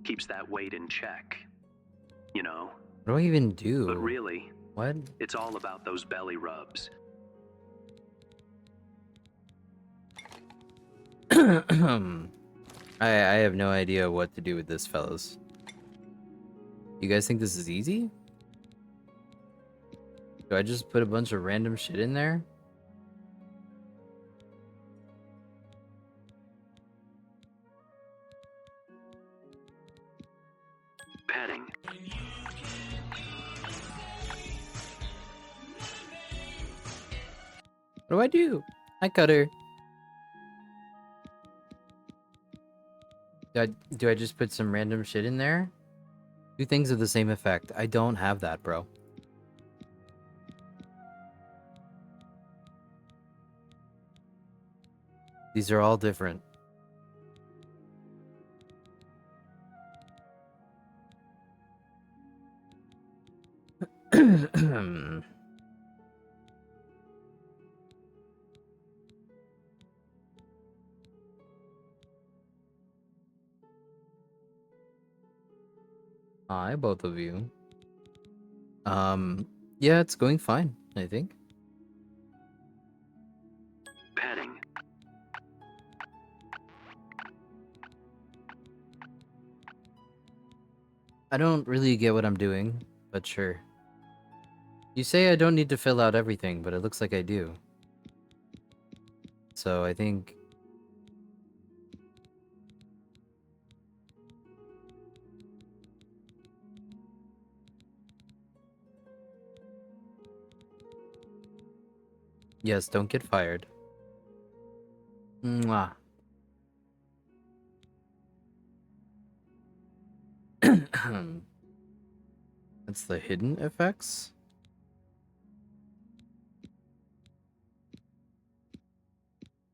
Keeps that weight in check. You know? What do I even do? But really, what? It's all about those belly rubs. I have no idea what to do with this, fellas. You guys think this is easy? Do I just put a bunch of random shit in there? Petting. What do I do? Hi, Cutter. Do I just put some random shit in there? Two things of the same effect. I don't have that, bro. These are all different. Hi, both of you. Yeah, it's going fine, I think. Petting. I don't really get what I'm doing, but sure. You say I don't need to fill out everything, but it looks like I do. So I think... Yes, don't get fired. Mwah. That's the hidden effects?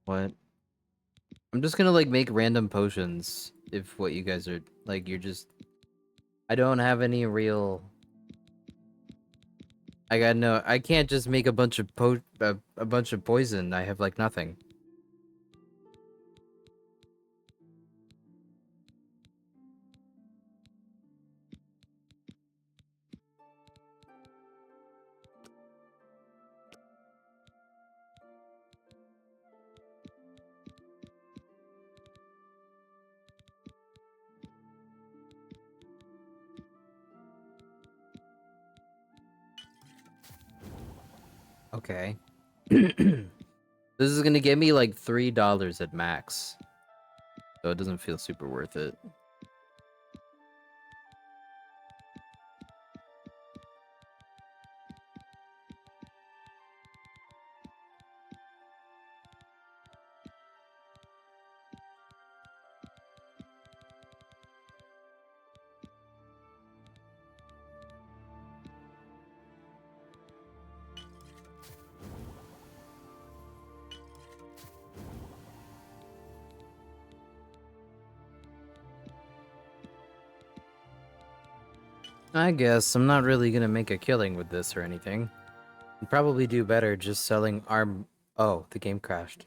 What? I'm just gonna like make random potions if what you guys are like you're just I don't have any real I can't just make a bunch of a bunch of poison. I have like nothing. Okay. This is gonna get me like $3 at max. So it doesn't feel super worth it. I guess I'm not really gonna make a killing with this or anything. I'd probably do better just selling arm. Oh, the game crashed.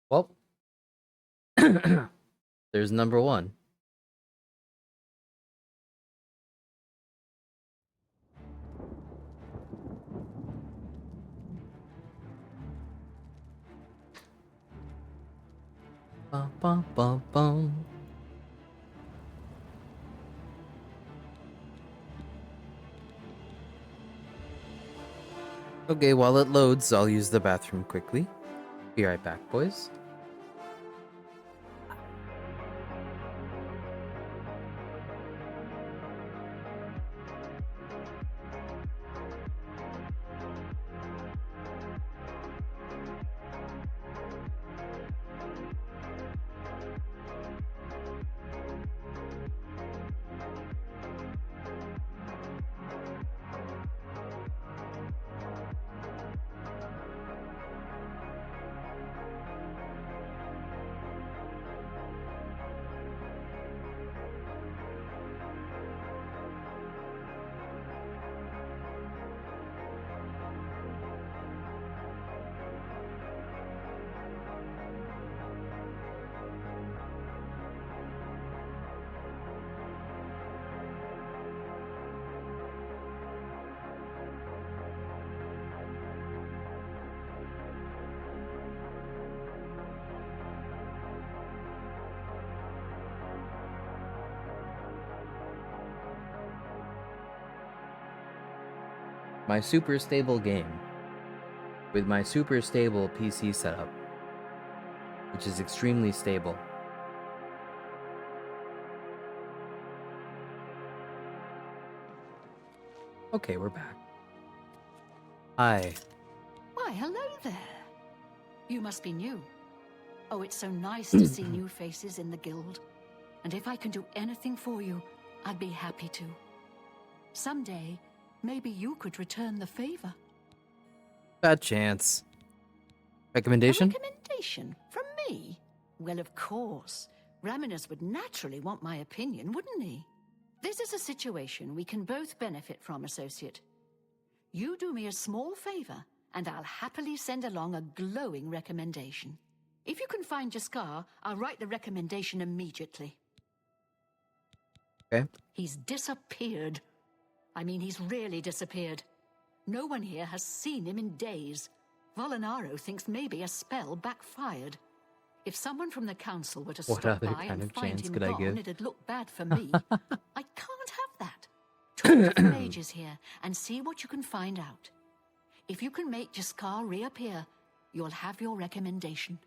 Well, there's number one. Bum, bum, bum, bum. Okay, while it loads, I'll use the bathroom quickly. Be right back, boys. my super stable game with my super stable PC setup, which is extremely stable. Okay, we're back. Hi. Why, hello there. You must be new. Oh, it's so nice to see new faces in the guild. And if I can do anything for you, I'd be happy to. Someday, maybe you could return the favor. Bad chance. Recommendation? A recommendation? From me? Well, of course. Raminus would naturally want my opinion, wouldn't he? This is a situation we can both benefit from, associate. You do me a small favor, and I'll happily send along a glowing recommendation. If you can find Jaskar, I'll write the recommendation immediately. Okay. He's disappeared. I mean, he's really disappeared. No one here has seen him in days. Volinaro thinks maybe a spell backfired. If someone from the council were to stop by and find him gone, it'd look bad for me. I can't have that. Talk to the mages here and see what you can find out. If you can make Jaskar reappear, you'll have your recommendation.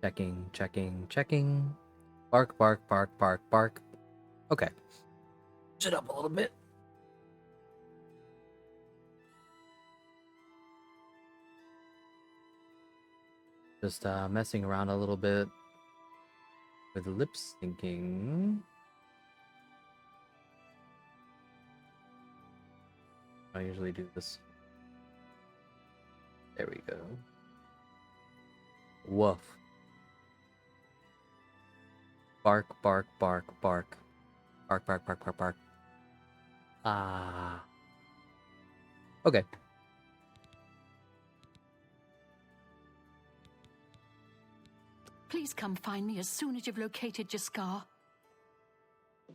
Checking, checking, checking. Bark, bark, bark, bark, bark. Okay. Shut up a little bit. Just messing around a little bit with lip syncing. I usually do this. There we go. Woof. Bark, bark, bark, bark. Bark, bark, bark, bark, bark. Ah. Okay. Please come find me as soon as you've located Jaskar.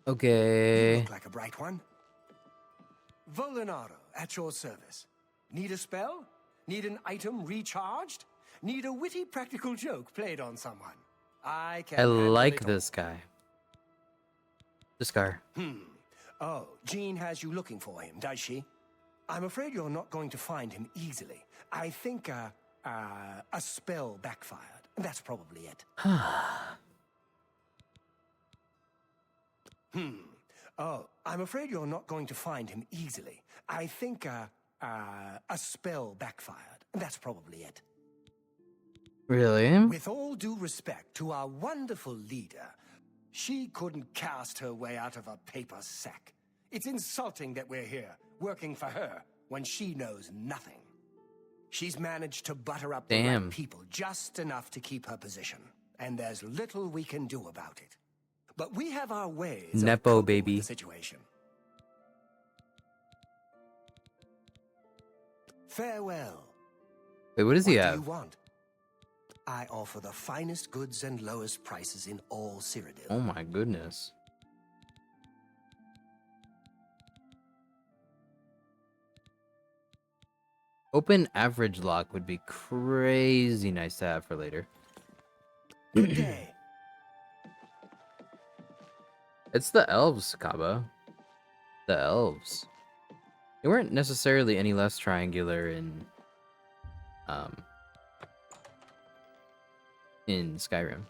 Okay. You look like a bright one. Volinaro, at your service. Need a spell? Need an item recharged? Need a witty practical joke played on someone? I like this guy. This guy. Oh, Jean has you looking for him, does she? I'm afraid you're not going to find him easily. I think a spell backfired. That's probably it. Oh, I'm afraid you're not going to find him easily. I think a spell backfired. That's probably it. Really? With all due respect to our wonderful leader, she couldn't cast her way out of a paper sack. It's insulting that we're here, working for her, when she knows nothing. She's managed to butter up the right people just enough to keep her position, and there's little we can do about it. But we have our ways of coping with the situation. Farewell. Wait, what does he What have? do you want? I offer the finest goods and lowest prices in all Cyrodiil. Oh my goodness. Open average lock would be crazy nice to have for later. Good day. It's the elves, Kaba. The elves. They weren't necessarily any less triangular in Skyrim.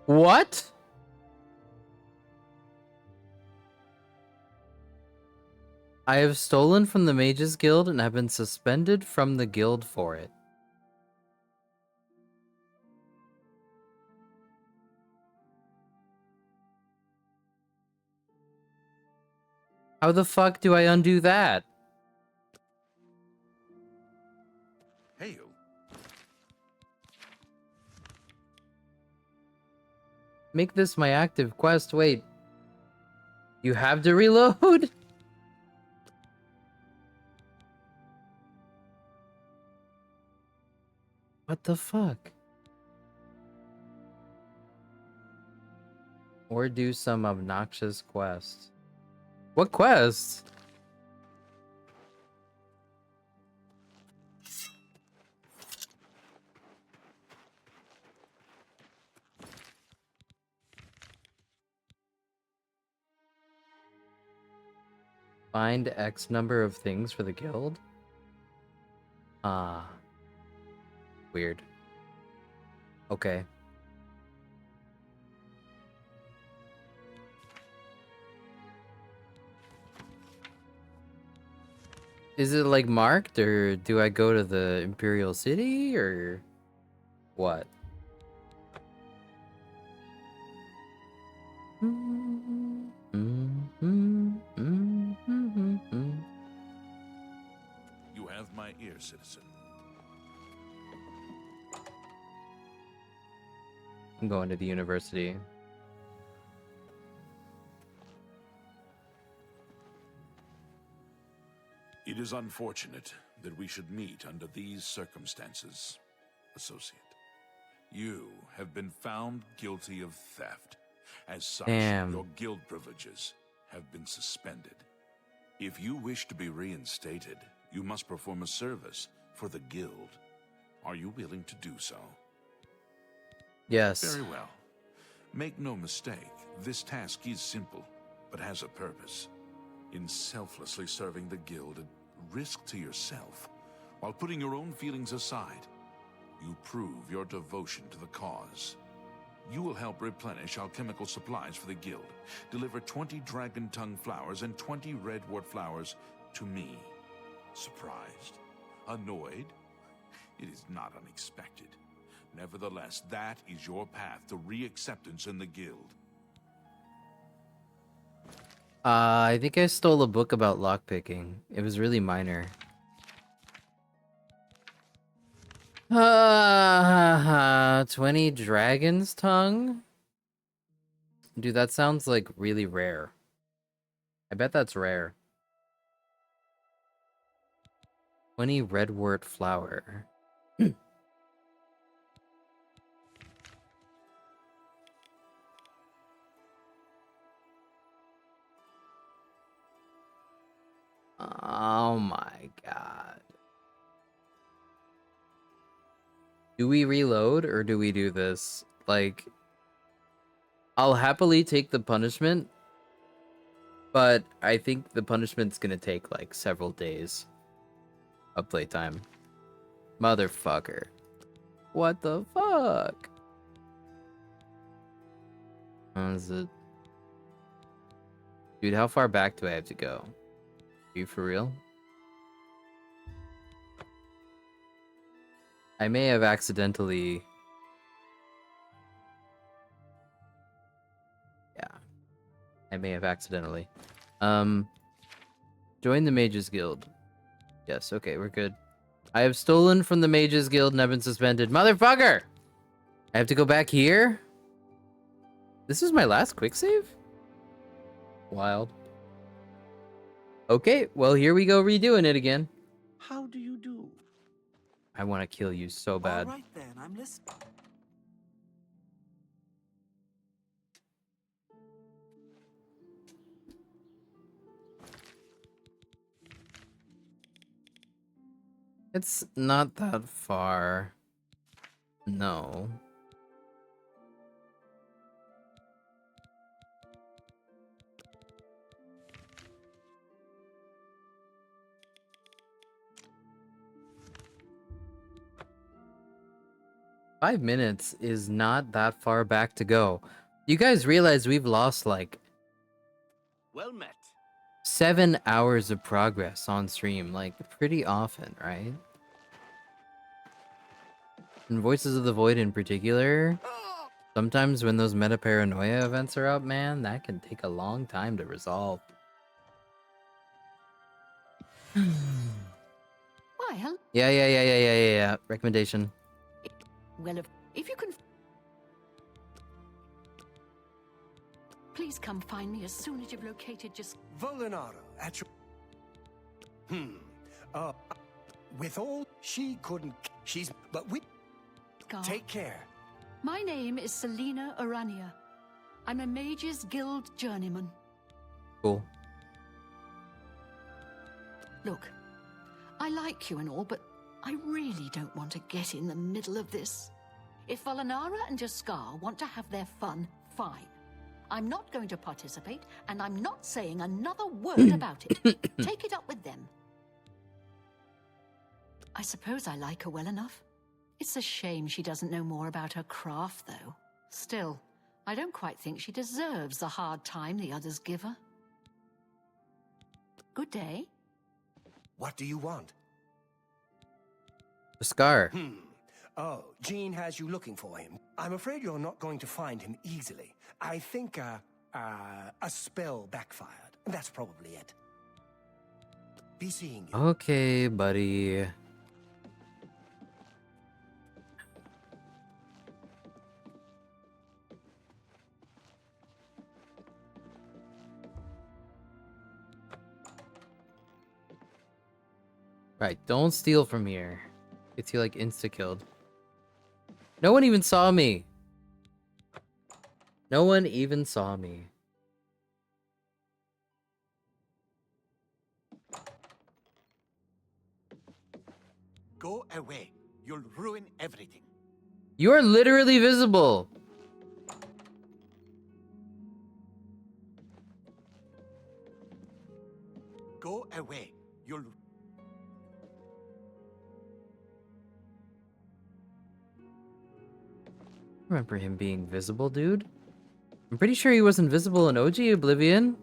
What? I have stolen from the Mages Guild and have been suspended from the guild for it. How the fuck do I undo that? Hail. Make this my active quest. Wait. You have to reload? What the fuck? Or do some obnoxious quest. What quest? Find X number of things for the guild? Ah. Weird. Okay. Is it like marked, or do I go to the Imperial City, or what? You have my ear, citizen. I'm going to the university. It is unfortunate that we should meet under these circumstances, Associate. You have been found guilty of theft. As such, Damn. your guild privileges have been suspended. If you wish to be reinstated, you must perform a service for the guild. Are you willing to do so? Yes. Very well. Make no mistake, this task is simple, but has a purpose. In selflessly serving the guild at risk to yourself, while putting your own feelings aside, you prove your devotion to the cause. You will help replenish alchemical supplies for the guild, deliver 20 dragon tongue flowers and 20 redwort flowers to me. Surprised? Annoyed? It is not unexpected. Nevertheless, that is your path to re-acceptance in the guild. I think I stole a book about lockpicking. It was really minor. 20 dragon's tongue? Dude, that sounds like really rare. I bet that's rare. 20 redwort flower. Oh my god. Do we reload or do we do this? Like, I'll happily take the punishment, but I think the punishment's gonna take like several days of playtime. Motherfucker. What the fuck? How is it? Dude, how far back do I have to go? Are you for real? I may have accidentally... Yeah. I may have accidentally. Join the Mages Guild. Yes, okay, we're good. I have stolen from the Mages Guild and I've been suspended. Motherfucker! I have to go back here? This is my last quick save? Wild. Okay, well, here we go redoing it again. How do you do? I want to kill you so bad. All right then, I'm listening. It's not that far. No. Five minutes is not that far back to go. You guys realize we've lost like Well met. 7 hours of progress on stream, like pretty often, right? And Voices of the Void in particular, sometimes when those meta paranoia events are up, man, that can take a long time to resolve. Well, Yeah. Recommendation. well, if you can... Please come find me as soon as you've located just... Volinaro, at your... with all... She couldn't... She's... But we... Take care. My name is Selena Urania. I'm a Mages Guild journeyman. Cool. Look, I like you and all, but I really don't want to get in the middle of this. If Volinara and Jaskar want to have their fun, fine. I'm not going to participate, and I'm not saying another word about it. Take it up with them. I suppose I like her well enough. It's a shame she doesn't know more about her craft, though. Still, I don't quite think she deserves the hard time the others give her. Good day. What do you want? The scar. Oh, Jean has you looking for him. I'm afraid you're not going to find him easily. I think a spell backfired. That's probably it. Be seeing you. Okay, buddy. Right, don't steal from here. Gets you like insta-killed. No one even saw me. No one even saw me. Go away. You'll ruin everything. You are literally visible. Go away. You'll... Remember him being visible, dude? I'm pretty sure he wasn't visible in OG Oblivion.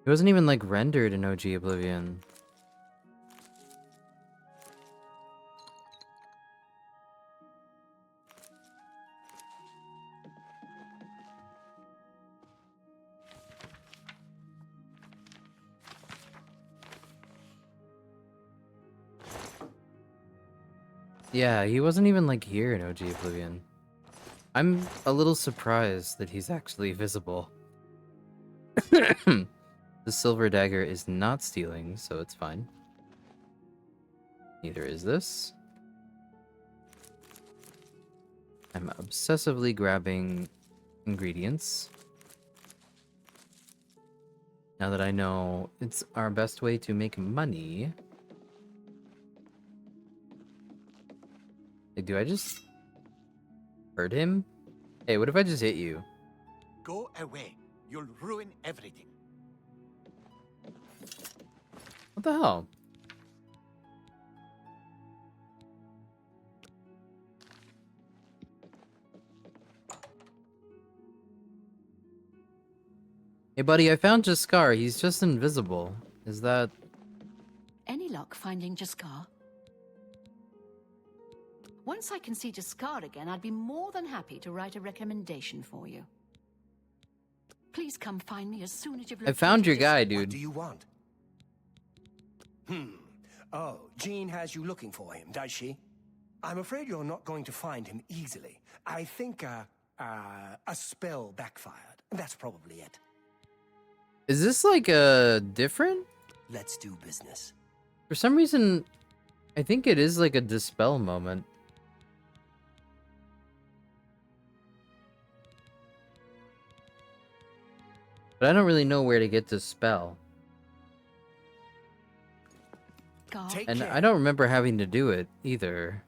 He wasn't even like rendered in OG Oblivion. Yeah, he wasn't even like here in OG Oblivion. I'm a little surprised that he's actually visible. The silver dagger is not stealing, so it's fine. Neither is this. I'm obsessively grabbing ingredients. Now that I know it's our best way to make money. Like, do I just hurt him? Hey, what if I just hit you? Go away. You'll ruin everything. What the hell? Hey buddy, I found Jaskar. He's just invisible. Is that... Any luck finding Jaskar? Once I can see Jaskar again, I'd be more than happy to write a recommendation for you. Please come find me as soon as you've... I found your guy, What dude. do you want? Oh, Jean has you looking for him, does she? I'm afraid you're not going to find him easily. I think a spell backfired. That's probably it. Is this like a different? Let's do business. For some reason, I think it is like a dispel moment. But I don't really know where to get dispel. And I don't remember having to do it either.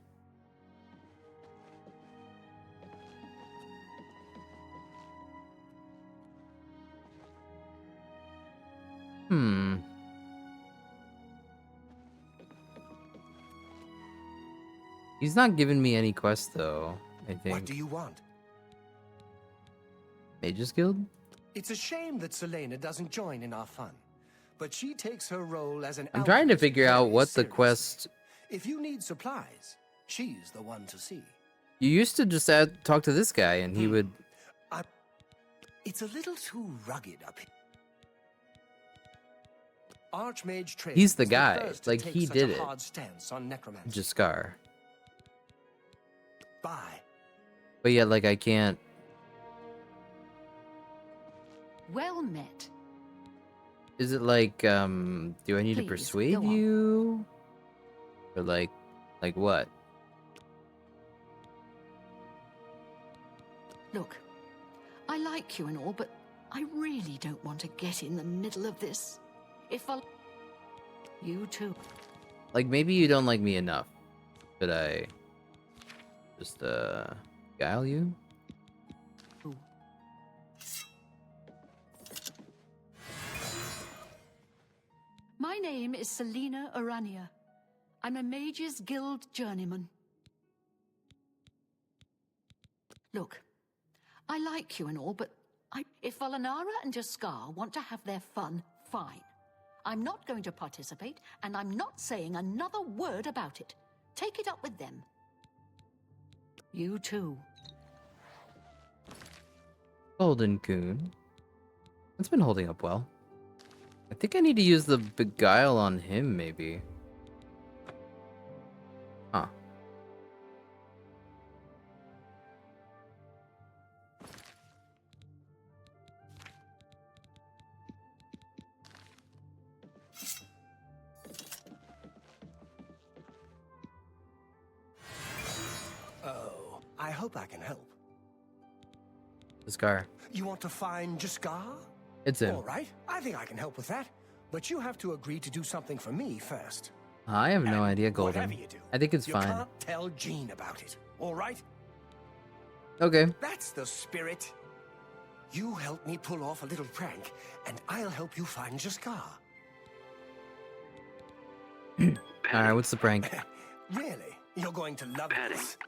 He's not giving me any quests though, I think. What do you want? Mages Guild? It's a shame that Selena doesn't join in our fun. But she takes her role as an... I'm trying to alchemist figure out very what the seriously. quest If you need supplies, she's the one to see. You used to just talk to this guy, and he would. It's a little too rugged up here. Archmage Trade. He's the guy. Like, he did it. Hard stance on necromancy. Jaskar. Bye. But yeah, like, I can't. Well met. Is it like, do I need to Please, persuade go on. you? Or like what? Look, I like you and all, but I really don't want to get in the middle of this. If I'll... You too. Like, maybe you don't like me enough. Should I just, guile you? My name is Selena Arania. I'm a Mages Guild journeyman. Look, I like you and all, but if Valinara and Jaskar want to have their fun, fine. I'm not going to participate, and I'm not saying another word about it. Take it up with them. You too. Golden Coon. It's been holding up well. I think I need to use the beguile on him, maybe. Huh. Oh, I hope I can help. Jaskar. You want to find Jaskar? It's him. All right, I think I can help with that. But you have to agree to do something for me first. I have no idea, Golden. Whatever you do, I think it's you fine. can't tell Jean about it. All right? Okay. That's the spirit. You help me pull off a little prank, and I'll help you find Jaskar. Alright, what's the prank? Really? You're going to love this.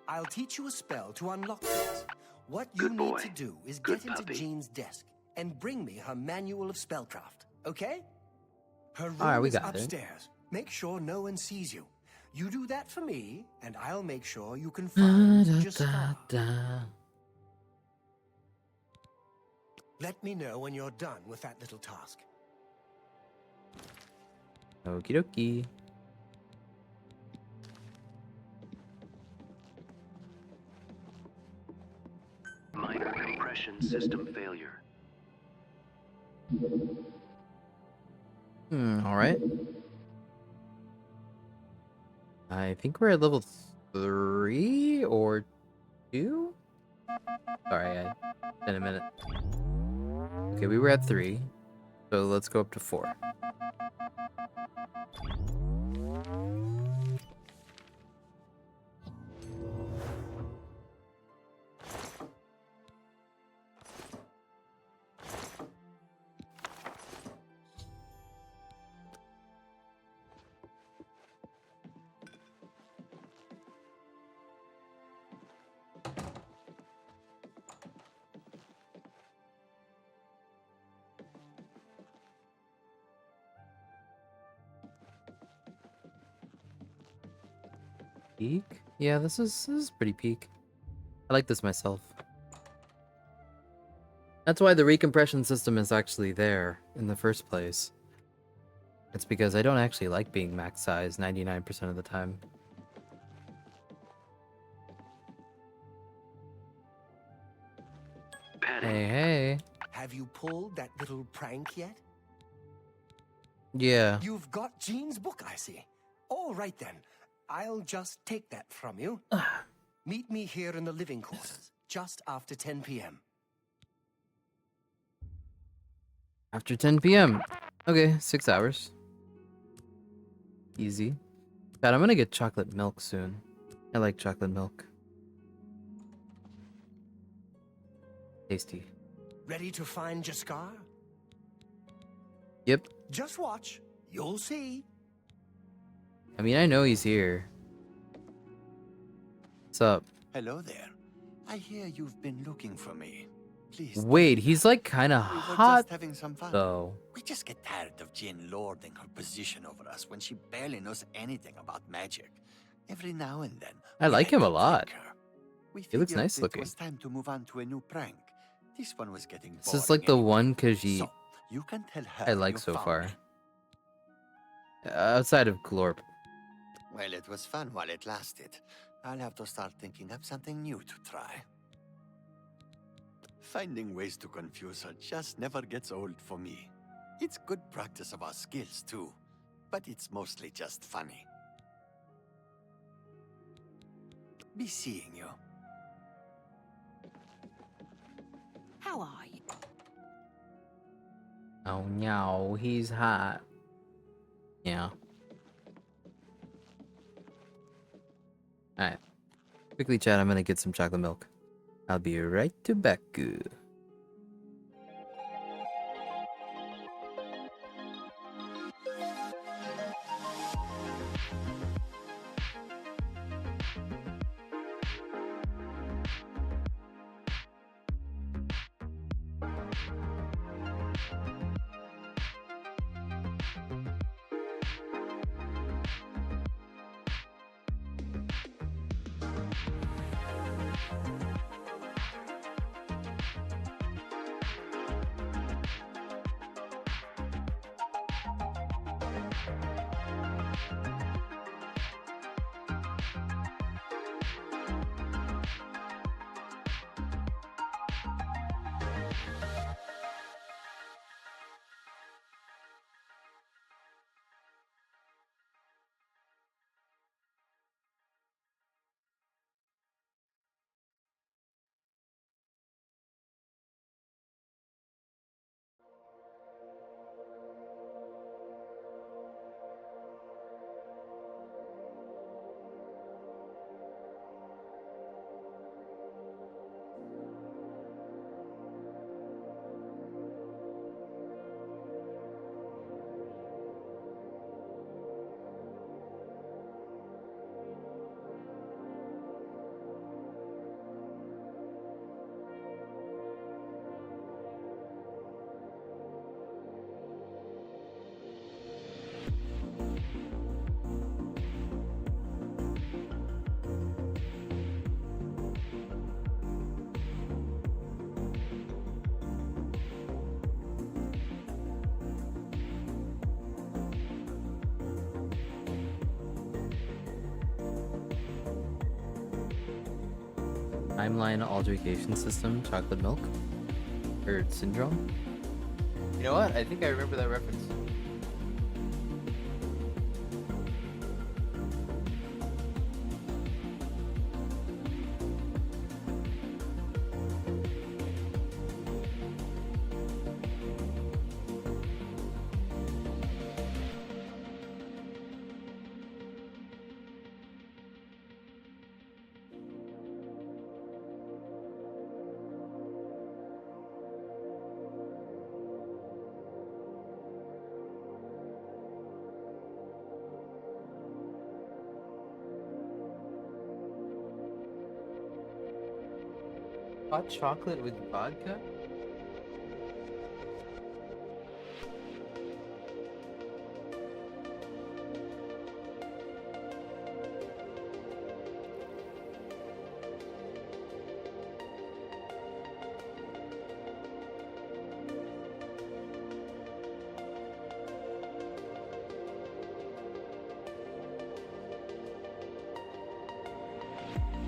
I'll teach you a spell to unlock this. What you need to do is get into Jean's desk and bring me her manual of spellcraft, okay? Her room is upstairs. Make sure no one sees you. You do that for me, and I'll make sure you can find Jaskar. Let me know when you're done with that little task. Okie dokie. Minor compression system failure. Alright. I think we're at level 3 or 2? Sorry, in a minute. Okay, we were at 3. So let's go up to 4. Peak? Yeah, this is pretty peak. I like this myself. That's why the recompression system is actually there in the first place. It's because I don't actually like being max size 99% of the time. Hey, hey. Have you pulled that little prank yet? Yeah. You've got Jean's book, I see. All right then. I'll just take that from you. Meet me here in the living quarters, just after 10 p.m. After 10 p.m. Okay, 6 hours. Easy. God, I'm gonna get chocolate milk soon. I like chocolate milk. Tasty. Ready to find Jaskar? Yep. Just watch. You'll see. I mean, I know he's here. What's up? Hello there. I hear you've been looking for me. Please. Wait, he's like kind of We were hot just having some fun. though. We just get tired of Jin lording her position over us when she barely knows anything about magic. Every now and then, I we like him a to lot. trick her. We He looks figured nice it looking. was time to move on to a new prank. This one was getting This is like the boring one Khajiit So, you can tell her I like you so found far. me. Outside of Glorp. Well, it was fun while it lasted. I'll have to start thinking up something new to try. Finding ways to confuse her just never gets old for me. It's good practice of our skills, too. But it's mostly just funny. Be seeing you. How are you? Oh no, he's hot. Yeah. Alright. Quickly, chat, I'm gonna get some chocolate milk. I'll be right to back. Timeline altercation system, chocolate milk? Or syndrome? You know what? I think I remember that reference. Hot chocolate with vodka?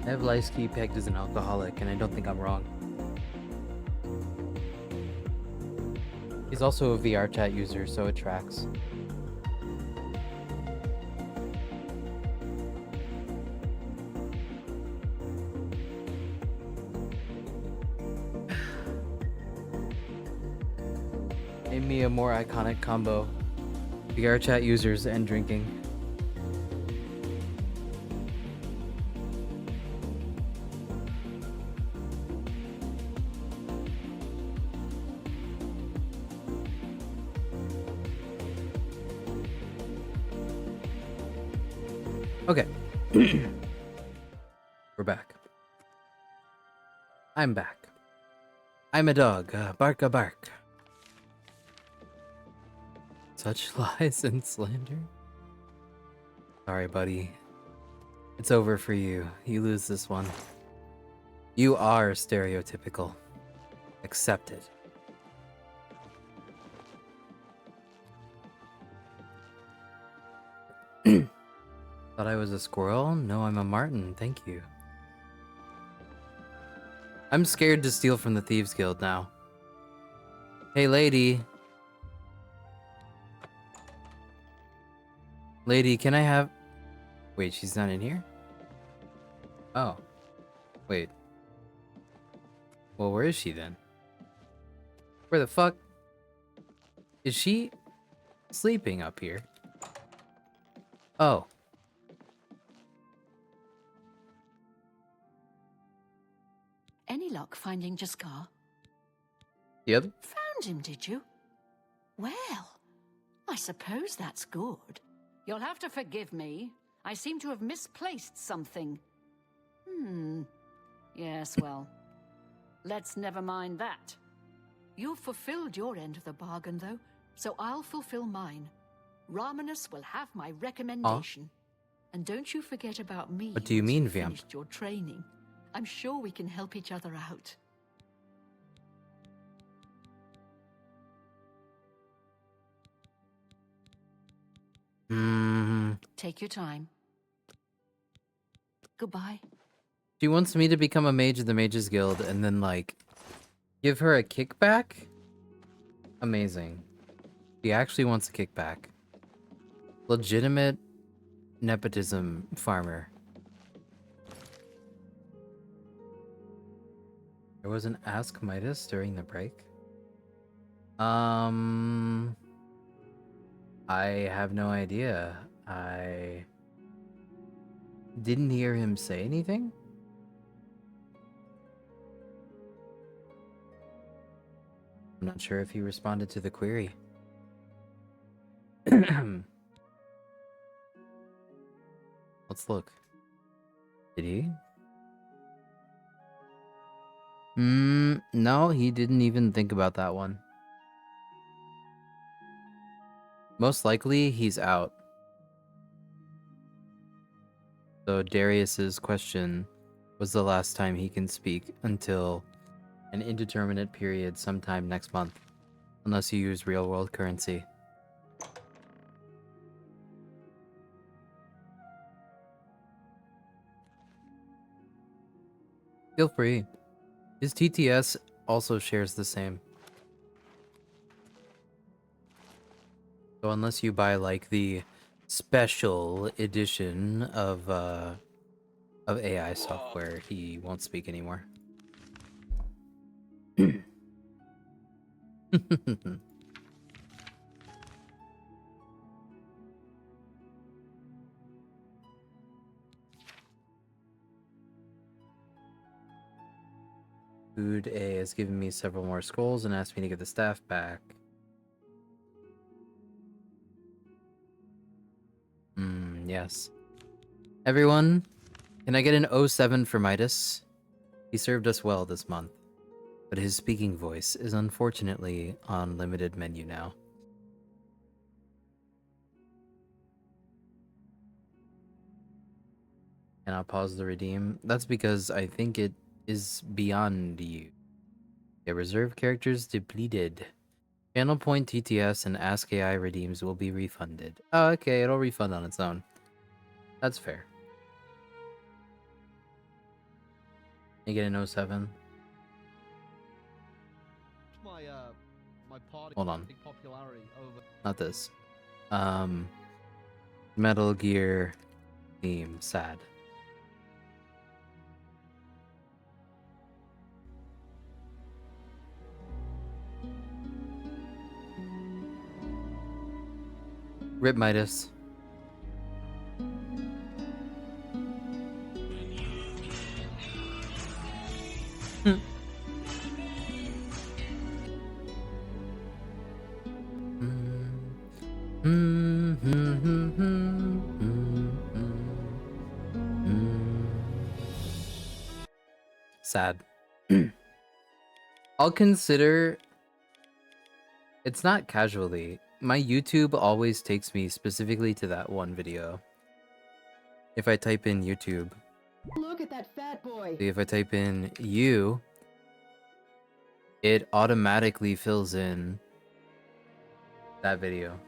I have Leisky pegged as an alcoholic, and I don't think I'm wrong. He's also a VR chat user, so it tracks. Name me a more iconic combo. VR chat users and drinking. Okay. We're back. I'm back. I'm a dog. Bark a bark. Such lies and slander. Sorry, buddy. It's over for you. You lose this one. You are stereotypical. Accept it. Thought I was a squirrel? No, I'm a marten. Thank you. I'm scared to steal from the Thieves Guild now. Hey, lady. Lady, can I have... Wait, she's not in here? Oh. Wait. Well, where is she then? Where the fuck? Is she sleeping up here? Oh. Any luck finding Jaskar? Yep. Found him, did you? Well, I suppose that's good. You'll have to forgive me. I seem to have misplaced something. Yes, well, let's never mind that. You've fulfilled your end of the bargain, though, so I'll fulfill mine. Romanus will have my recommendation. And don't you forget about me. What do you once mean, you've Vamp? finished your training. I'm sure we can help each other out. Take your time. Goodbye. She wants me to become a mage of the Mages Guild and then, like, give her a kickback? Amazing. She actually wants a kickback. Legitimate nepotism farmer. There was an Ask Midas during the break. I have no idea. I didn't hear him say anything. I'm not sure if he responded to the query. Let's look. Did he? No, he didn't even think about that one. Most likely, he's out. So Darius's question was the last time he can speak until an indeterminate period sometime next month, unless you use real-world currency. Feel free. His TTS also shares the same. So unless you buy like the special edition of AI software, he won't speak anymore. Food A has given me several more scrolls and asked me to get the staff back. Yes. Everyone, can I get an 07 for Midas? He served us well this month, but his speaking voice is unfortunately on limited menu now. And I'll pause the redeem. That's because I think it is beyond you. Okay, reserve characters depleted. Channel point TTS and Ask AI redeems will be refunded. Oh, okay, it'll refund on its own. That's fair. You get an 07. My party Hold on. popularity over. Not this. Metal Gear theme. Sad. Rip Midas. Sad. I'll consider. It's not casually. My YouTube always takes me specifically to that one video. If I type in YouTube. Look at that fat boy. See, if I type in you, it automatically fills in that video.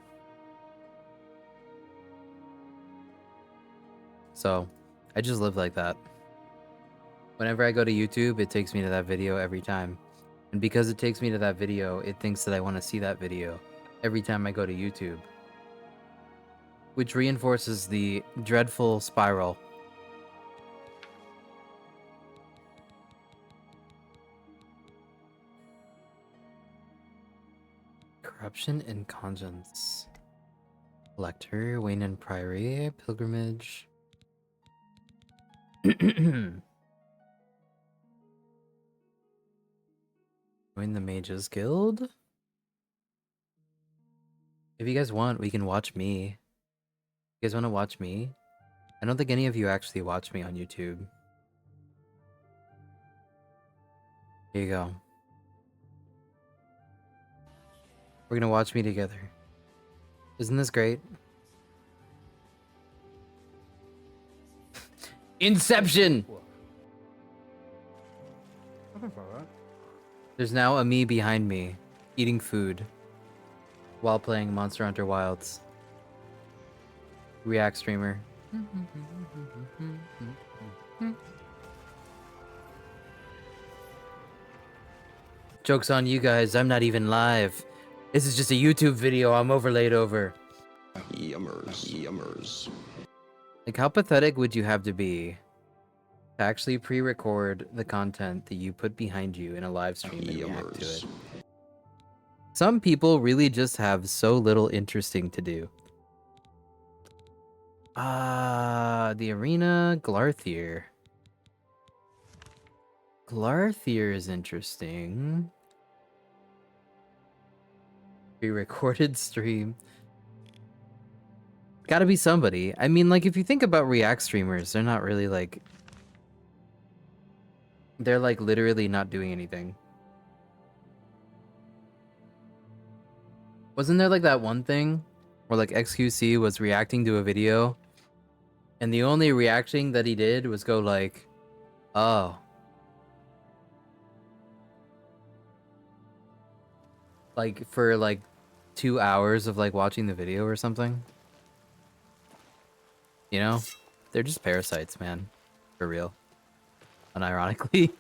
So, I just live like that. Whenever I go to YouTube, it takes me to that video every time. And because it takes me to that video, it thinks that I want to see that video every time I go to YouTube. Which reinforces the dreadful spiral. Corruption and conscience. Lector, Wayne and Priory, Pilgrimage. Join the Mages Guild. If you guys want, we can watch me. You guys want to watch me? I don't think any of you actually watch me on YouTube. Here you go. We're gonna watch me together. Isn't this great? Inception! There's now a me behind me, eating food, while playing Monster Hunter Wilds. React streamer. Joke's on you guys, I'm not even live. This is just a YouTube video I'm overlaid over. Yummers. Like, how pathetic would you have to be to actually pre-record the content that you put behind you in a live stream and react to it? Some people really just have so little interesting to do. The arena, Glarthier. Glarthier is interesting. Pre-recorded stream. Gotta be somebody. I mean, like, if you think about React streamers, they're not really, like... They're, like, literally not doing anything. Wasn't there, like, that one thing where, like, XQC was reacting to a video, and the only reaction that he did was go, like, oh. Like, for, like, 2 hours of, like, watching the video or something? You know? They're just parasites, man. For real. Unironically.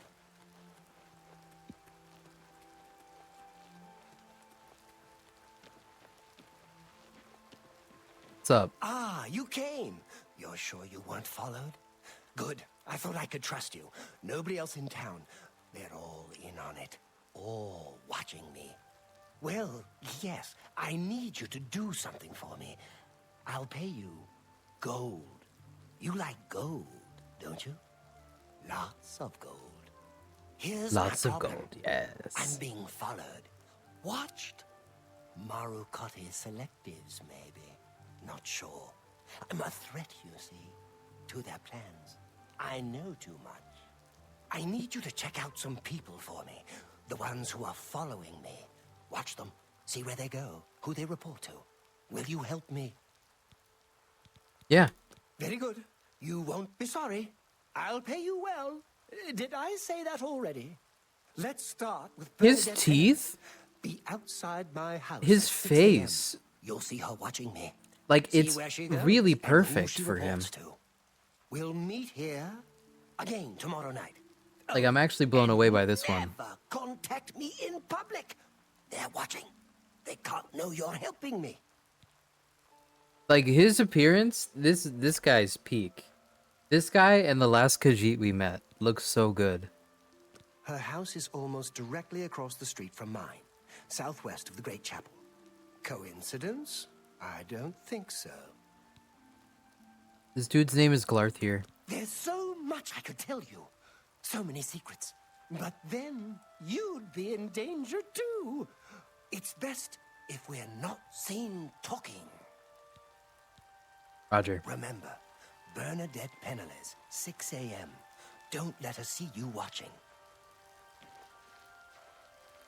What's up? Ah, you came. You're sure you weren't followed? Good. I thought I could trust you. Nobody else in town. They're all in on it. All watching me. Well, yes, I need you to do something for me. I'll pay you gold. You like gold, don't you? Lots of gold. Here's Lots my of problem. gold, yes. I'm being followed. Watched. Marukotti selectives, maybe. Not sure. I'm a threat, you see, to their plans. I know too much. I need you to check out some people for me. The ones who are following me. Watch them. See where they go. Who they report to. Will you help me? Yeah. Very good. You won't be sorry. I'll pay you well. Did I say that already? Let's start with His Bernadette teeth? Be outside my house. His at 6 face. a.m. You'll see her watching me. Like, See it's where she goes really and who perfect she for him. reports to. We'll meet here again tomorrow night. Like, I'm actually blown away by this one. Never contact me in public. They're watching. They can't know you're helping me. Like, his appearance, this guy's peak. This guy and the last Khajiit we met looks so good. Her house is almost directly across the street from mine, southwest of the Great Chapel. Coincidence? I don't think so. This dude's name is Glarthier. There's so much I could tell you. So many secrets. But then you'd be in danger too. It's best if we're not seen talking. Roger. Remember, Bernadette Penniless, 6 a.m. Don't let her see you watching.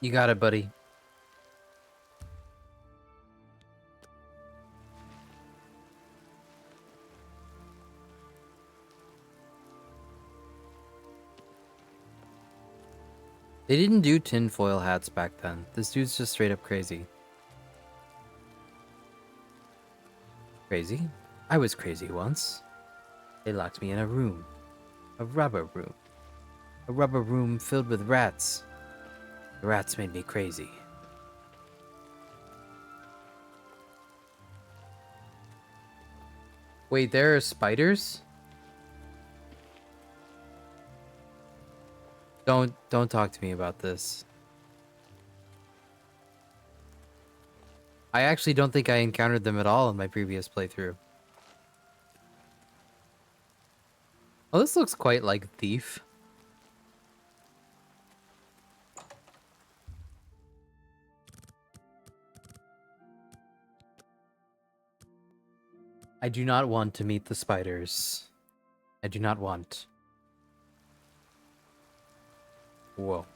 You got it, buddy. They didn't do tinfoil hats back then. This dude's just straight up crazy. Crazy? I was crazy once. They locked me in a room. A rubber room. A rubber room filled with rats. The rats made me crazy. Wait, there are spiders? Don't talk to me about this. I actually don't think I encountered them at all in my previous playthrough. Oh, this looks quite like Thief. I do not want to meet the spiders. I do not want. Whoa.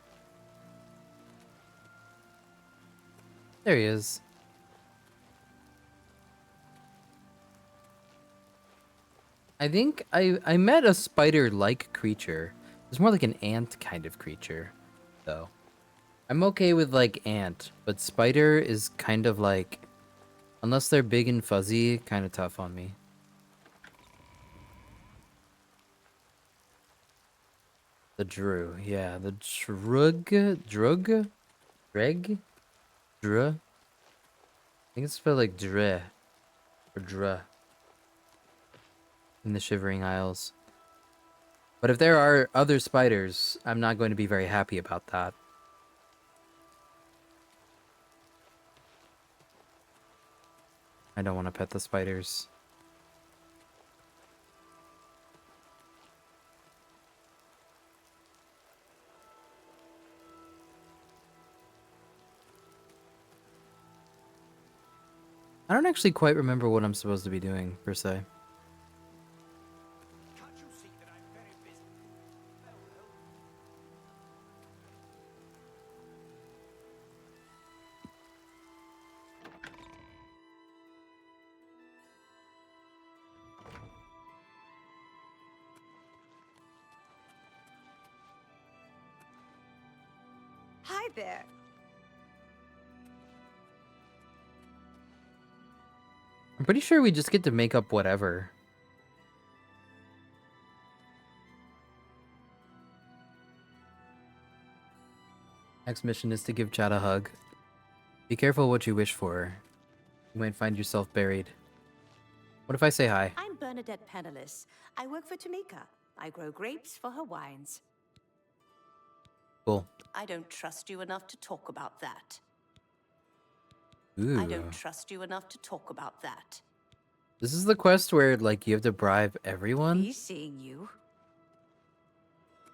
There he is. I think I met a spider-like creature. It's more like an ant kind of creature, though. I'm okay with, like, ant, but spider is kind of like... Unless they're big and fuzzy, kind of tough on me. The Drew, yeah, the Drug? Dreg? Dra? I think it's spelled like Dre. Or Dra. In the Shivering Isles. But if there are other spiders, I'm not going to be very happy about that. I don't want to pet the spiders. I don't actually quite remember what I'm supposed to be doing, per se. Hi there. I'm pretty sure we just get to make up whatever. Next mission is to give Chad a hug. Be careful what you wish for. You might find yourself buried. What if I say hi? I'm Bernadette Penniless. I work for Tamika. I grow grapes for her wines. Cool. I don't trust you enough to talk about that. Ooh. I don't trust you enough to talk about that. This is the quest where, like, you have to bribe everyone He's seeing you.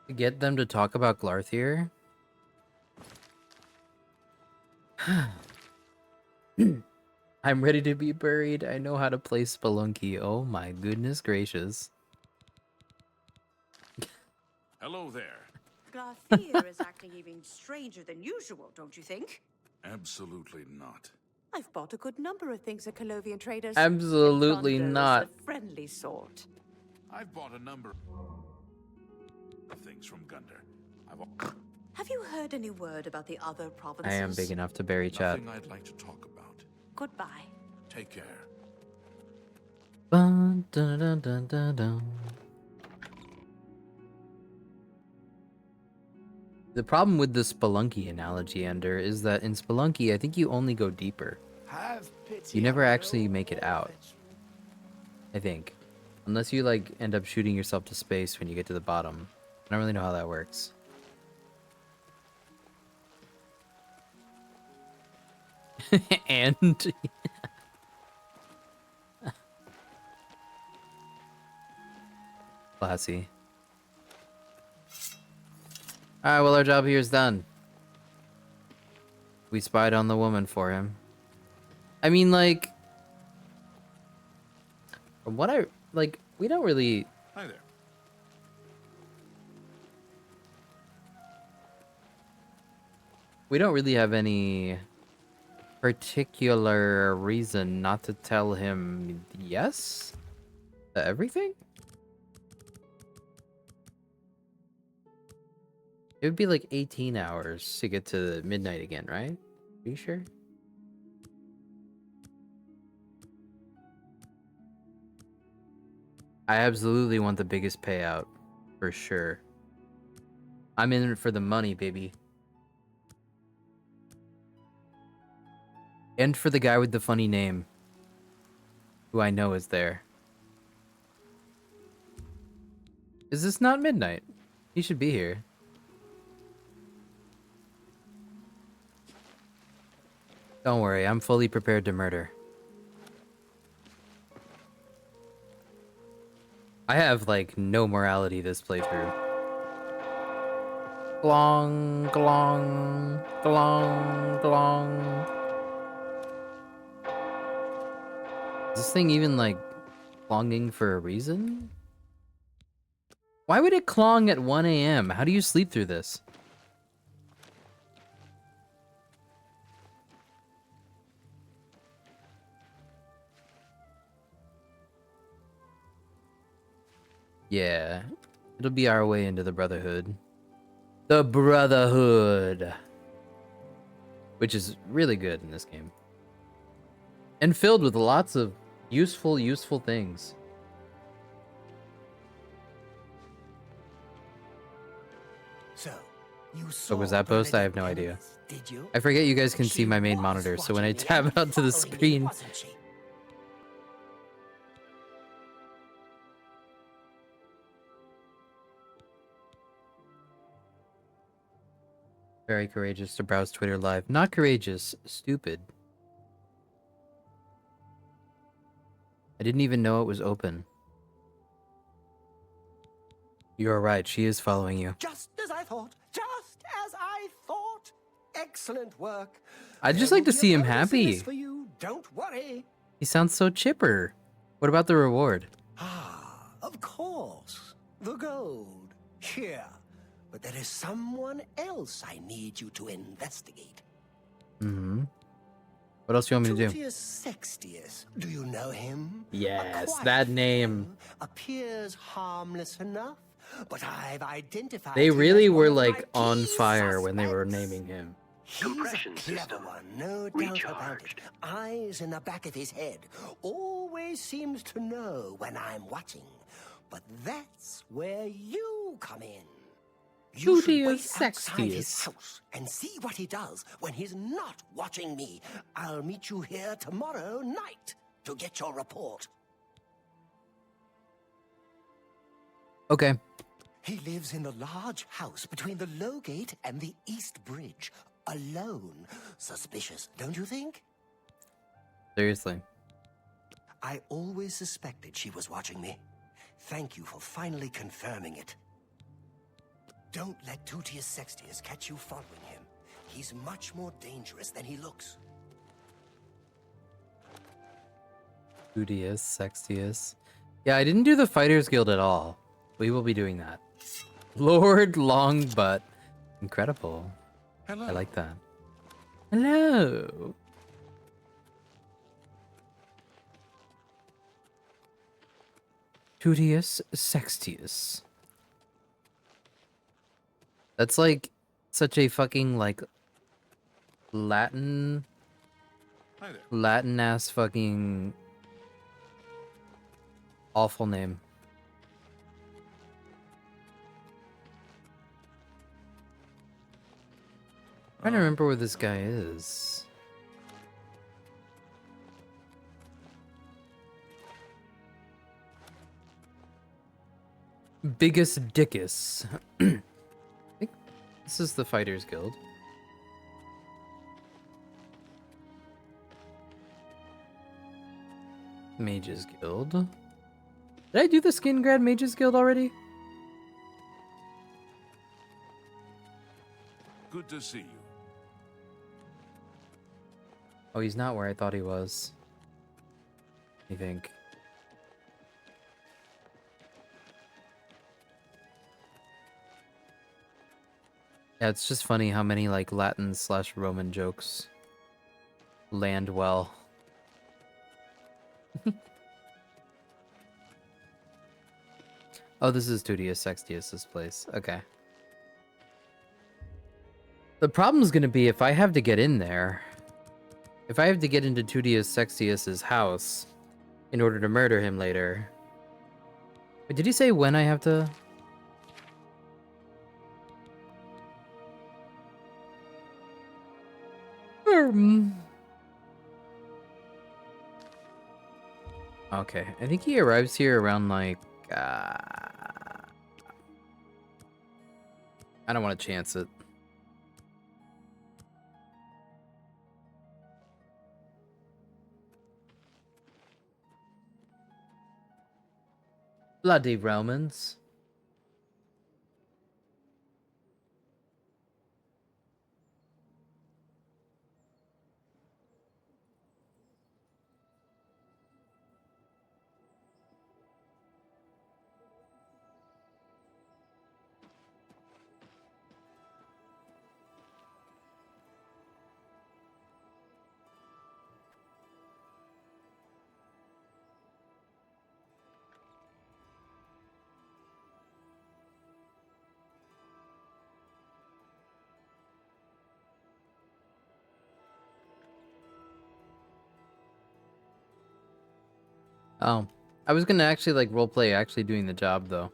to get them to talk about Glarthier. I'm ready to be buried. I know how to play Spelunky. Oh my goodness gracious. Hello there. Glarthier is acting even stranger than usual, don't you think? Absolutely not. I've bought a good number of things at Colovian Traders. Absolutely Gondo's not. the friendly sort. I've bought a number of things from Gunder. Have you heard any word about the other provinces? I am big enough to bury Chad. Nothing I'd like to talk about. Goodbye. Take care. Dun, dun, dun, dun, dun, dun. The problem with the Spelunky analogy, Ender, is that in Spelunky, I think you only go deeper. You never actually make it out. I think. Unless you, like, end up shooting yourself to space when you get to the bottom. I don't really know how that works. And... Classy. Alright, well, our job here is done. We spied on the woman for him. I mean, like... From what I... Like, we don't really... Hi there. We don't really have any particular reason not to tell him yes to everything. It would be like 18 hours to get to midnight again, right? Are you sure? I absolutely want the biggest payout, for sure. I'm in it for the money, baby. And for the guy with the funny name, who I know is there. Is this not midnight? He should be here. Don't worry, I'm fully prepared to murder. I have, like, no morality this playthrough. Glong, glong, glong, glong. Is this thing even, like, clonging for a reason? Why would it clong at 1 a.m.? How do you sleep through this? Yeah, it'll be our way into the Brotherhood. The Brotherhood! Which is really good in this game. And filled with lots of useful things. So, you What saw was that post? I have no idea. I forget you guys can see my main monitor, so when I tab out to the screen... Very courageous to browse Twitter live. Not courageous, stupid. I didn't even know it was open. You're right, she is following you. Just as I thought. Just as I thought. Excellent work. I'd just There like to will be see a him bonus in this happy. for you. Don't worry. He sounds so chipper. What about the reward? Ah, of course. The gold. Here. But there is someone else I need you to investigate. Mm-hmm. What else do you want me to do? Tutius Sextius. Do you know him? Yes, A quiet that name. fellow, appears harmless enough, but I've identified They him really as one were of my like on key fire when they were suspects. naming him. Compression He's a clever system. one, no doubt about it. Eyes in the back of his head. Always seems to know when I'm watching. But that's where you come in. You should wait Tutius outside his Sextius. house and see what he does when he's not watching me. I'll meet you here tomorrow night to get your report. Okay. He lives in the large house between the Low Gate and the East Bridge. Alone. Suspicious, don't you think? Seriously. I always suspected she was watching me. Thank you for finally confirming it. Don't let Tutius Sextius catch you following him. He's much more dangerous than he looks. Tutius Sextius. Yeah, I didn't do the Fighters Guild at all. We will be doing that. Lord Longbutt. Incredible. Hello. I like that. Hello. Tutius Sextius. That's like such a fucking like Latin Hi there. Latin ass fucking awful name. I'm trying to remember where this guy is. Biggest Dickus. I think this is the Fighters Guild. Mages Guild. Did I do the Skin Grad Mages Guild already? Good to see you. Oh, he's not where I thought he was. I think. Yeah, it's just funny how many like Latin/Roman jokes land well. Oh, this is Tudius Sextius's place. Okay. The problem's gonna be if I have to get in there. If I have to get into Tudius Sextius's house in order to murder him later. Wait, did he say when I have to? Okay, I think he arrives here around like I don't want to chance it. Bloody Romans. Oh, I was gonna actually like roleplay actually doing the job though.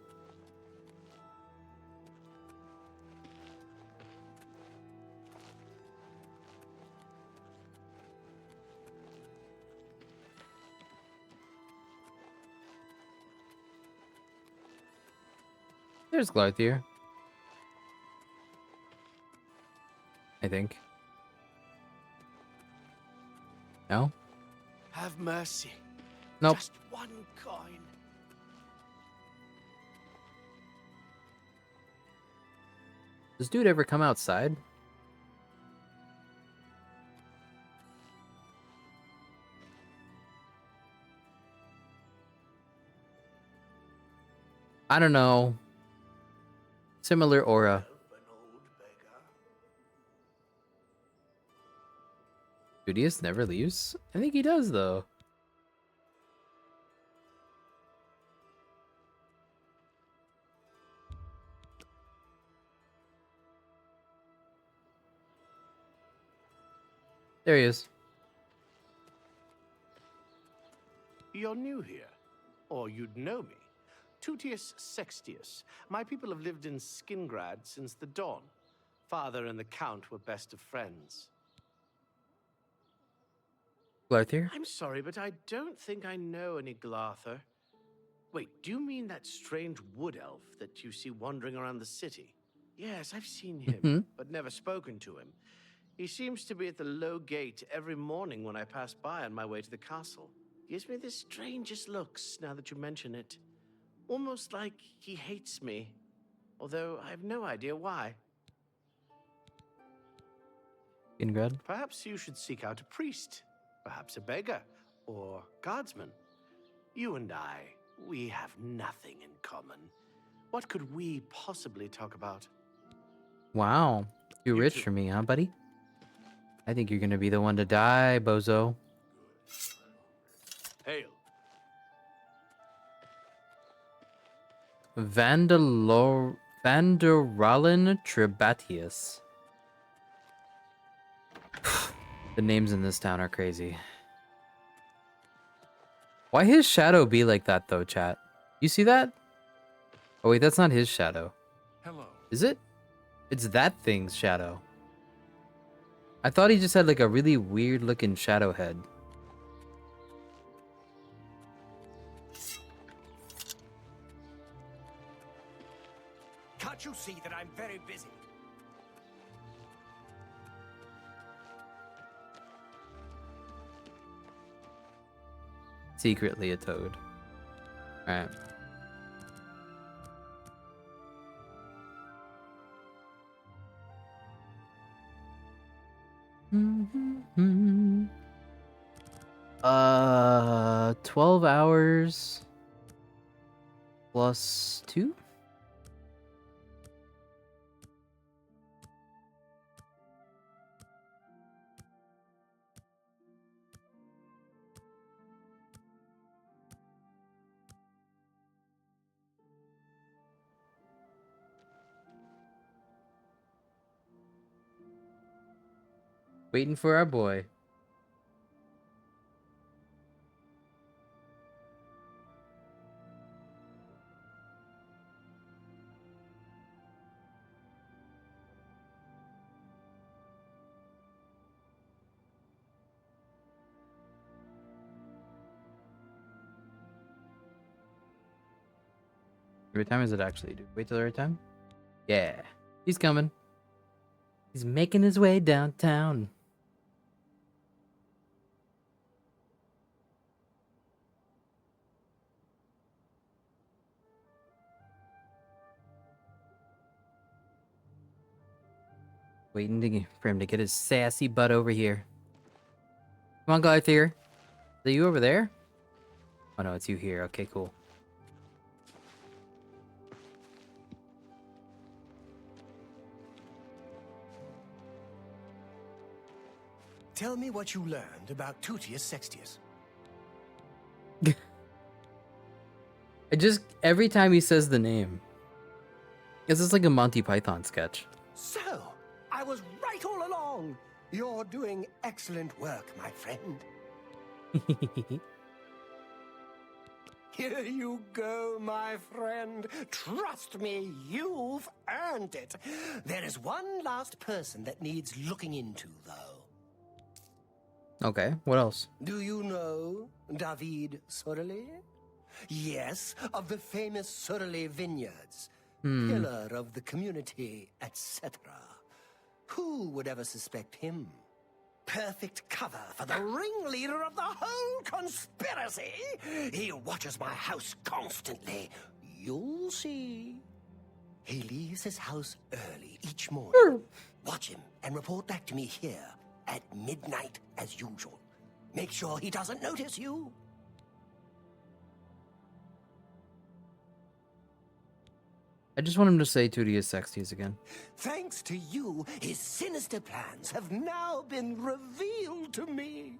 There's Glarthier. I think. No? Have mercy. Nope. Just one coin. Does dude ever come outside? I don't know. Similar aura. Judius never leaves? I think he does though. There he is. You're new here, or you'd know me. Tutius Sextius. My people have lived in Skingrad since the dawn. Father and the Count were best of friends. Glarthier? I'm sorry, but I don't think I know any Glarther. Wait, do you mean that strange wood elf that you see wandering around the city? Yes, I've seen him, but never spoken to him. He seems to be at the low gate every morning when I pass by on my way to the castle. Gives me the strangest looks now that you mention it. Almost like he hates me, although I have no idea why. Skingrad? Perhaps you should seek out a priest, perhaps a beggar, or guardsman. You and I, we have nothing in common. What could we possibly talk about? Wow. Too rich for me, huh, buddy? I think you're gonna be the one to die, bozo. Hail. Vanderrollen Trebatius. The names in this town are crazy. Why his shadow be like that though, chat? You see that? Oh wait, that's not his shadow. Hello. Is it? It's that thing's shadow. I thought he just had like a really weird looking shadow head. Can't you see that I'm very busy? Secretly a toad. Alright. Mm-hmm. 12 hours plus 2? Waiting for our boy. What time is it actually, dude? Wait till the right time? Yeah. He's coming. He's making his way downtown. Waiting for him to get his sassy butt over here. Come on, Glythier. Is that you over there? Oh no, it's you here. Okay, cool. Tell me what you learned about Tutius Sextius. Every time he says the name, it's just like a Monty Python sketch. So, I was right all along. You're doing excellent work, my friend. Here you go, my friend. Trust me, you've earned it. There is one last person that needs looking into, though. Okay, what else? Do you know David Sorelli? Yes, of the famous Sorelli vineyards. Pillar of the community, etc. Who would ever suspect him? Perfect cover for the ringleader of the whole conspiracy. He watches my house constantly. You'll see. He leaves his house early each morning. Watch him and report back to me here at midnight as usual. Make sure he doesn't notice you. I just want him to say Tutius Sextius again. Thanks to you, his sinister plans have now been revealed to me.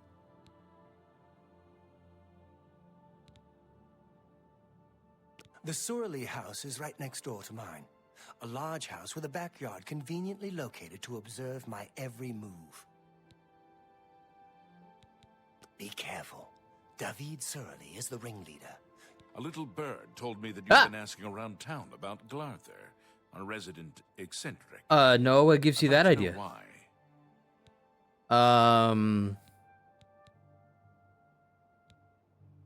The Sorelli house is right next door to mine. A large house with a backyard conveniently located to observe my every move. Be careful. David Sorelli is the ringleader. A little bird told me that you've been asking around town about Glarther, a resident eccentric. No, what gives you that I'd like to idea? know why.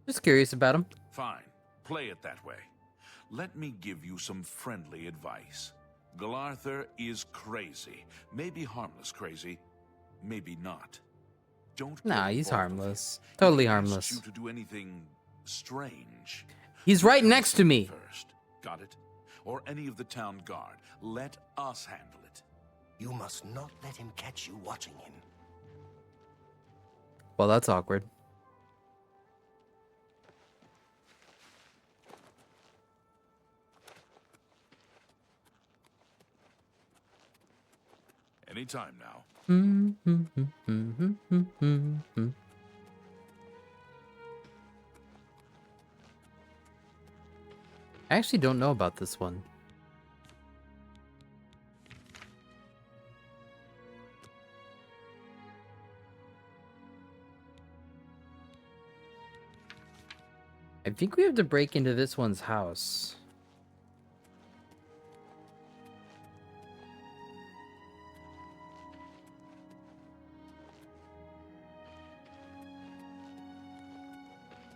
Just curious about him. Fine. Play it that way. Let me give you some friendly advice. Glarther is crazy. Maybe harmless crazy, maybe not. Don't Nah, get he's involved harmless. with him. Totally If he harmless. asks you to do anything strange. He's right next to me. First, got it? Or any of the town guard. Let us handle it. You must not let him catch you watching him. Well, that's awkward. Anytime now. I actually don't know about this one. I think we have to break into this one's house.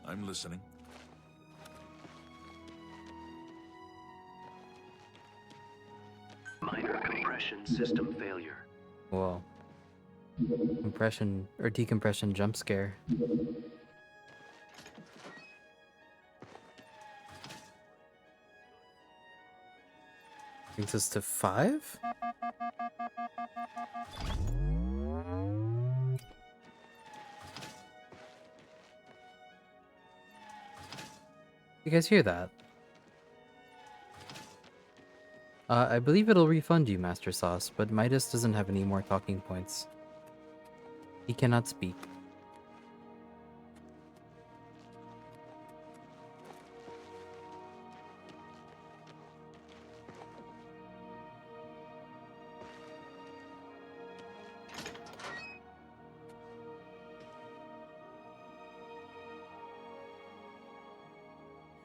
I'm listening. Minor compression system failure. Whoa. Compression or decompression jump scare. Brings us to 5? You guys hear that? I believe it'll refund you, Master Sauce, but Midas doesn't have any more talking points. He cannot speak.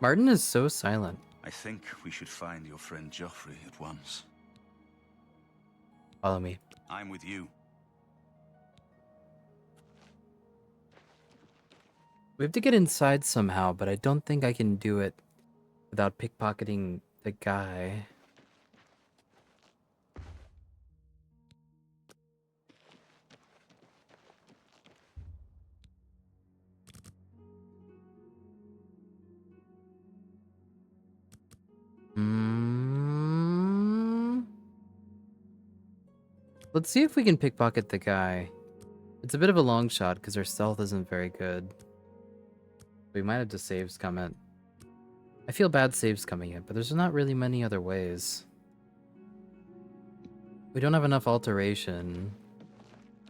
Martin is so silent. I think we should find your friend Joffrey at once. Follow me. I'm with you. We have to get inside somehow, but I don't think I can do it without pickpocketing the guy. Let's see if we can pickpocket the guy. It's a bit of a long shot because our stealth isn't very good. We might have to save scum it. I feel bad save scumming it, but there's not really many other ways. We don't have enough alteration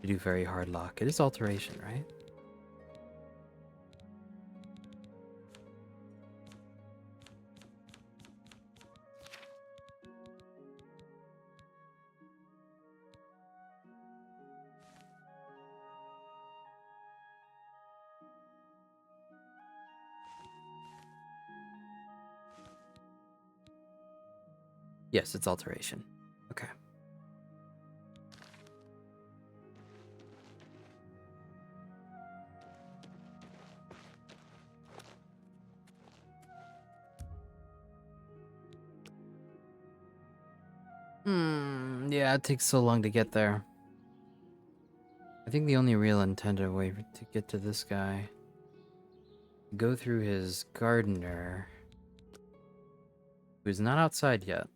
to do very hard lock. It is alteration, right? Yes, it's alteration. Okay. Yeah, it takes so long to get there. I think the only real intended way to get to this guy, go through his gardener, who's not outside yet.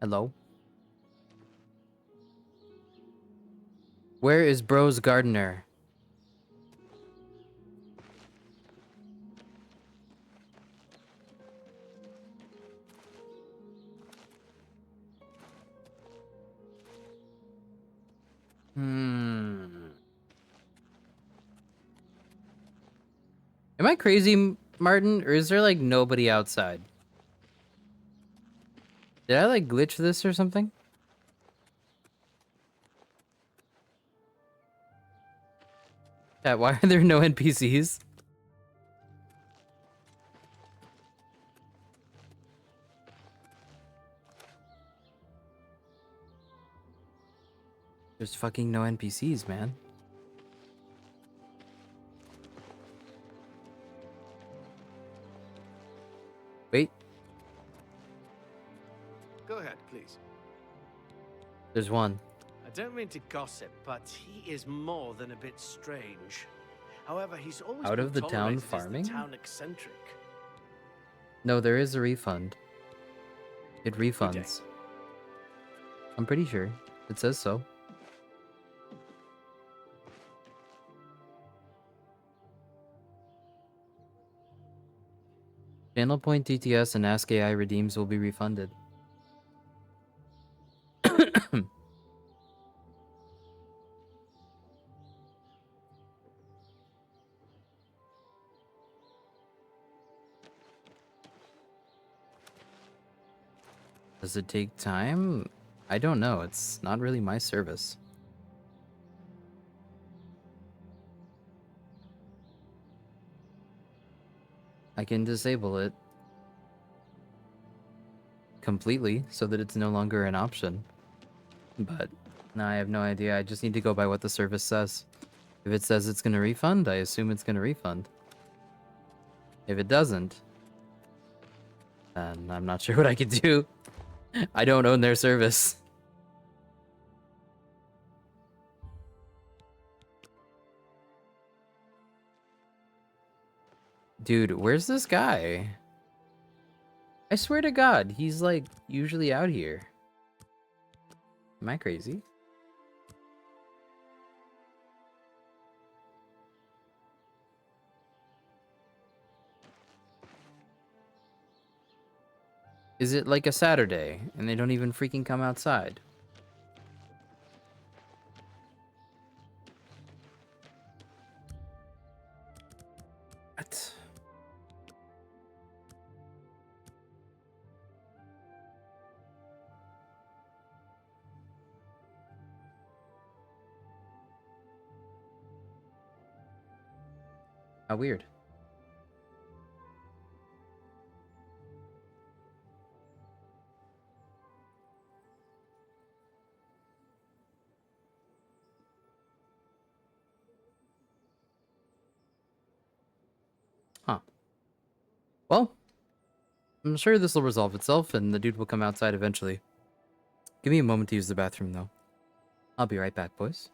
Hello? Where is Bro's gardener? Am I crazy, Martin? Or is there like nobody outside? Did I like glitch this or something? Chat, why are there no NPCs? There's fucking no NPCs, man. Wait, Go ahead, please. there's one. I don't mean to gossip, but he is more than a bit strange. However, he's always Out been of the town tolerated as farming? the town eccentric. No, there is a refund. It refunds. I'm pretty sure. It says so. Channel point DTS and Ask AI redeems will be refunded. Does it take time? I don't know. It's not really my service. I can disable it completely so that it's no longer an option. But no, I have no idea. I just need to go by what the service says. If it says it's going to refund, I assume it's going to refund. If it doesn't, then I'm not sure what I can do. I don't own their service. Dude, where's this guy? I swear to God, he's like usually out here. Am I crazy? Is it like a Saturday and they don't even freaking come outside? How weird. Huh. Well, I'm sure this will resolve itself and the dude will come outside eventually. Give me a moment to use the bathroom, though. I'll be right back, boys.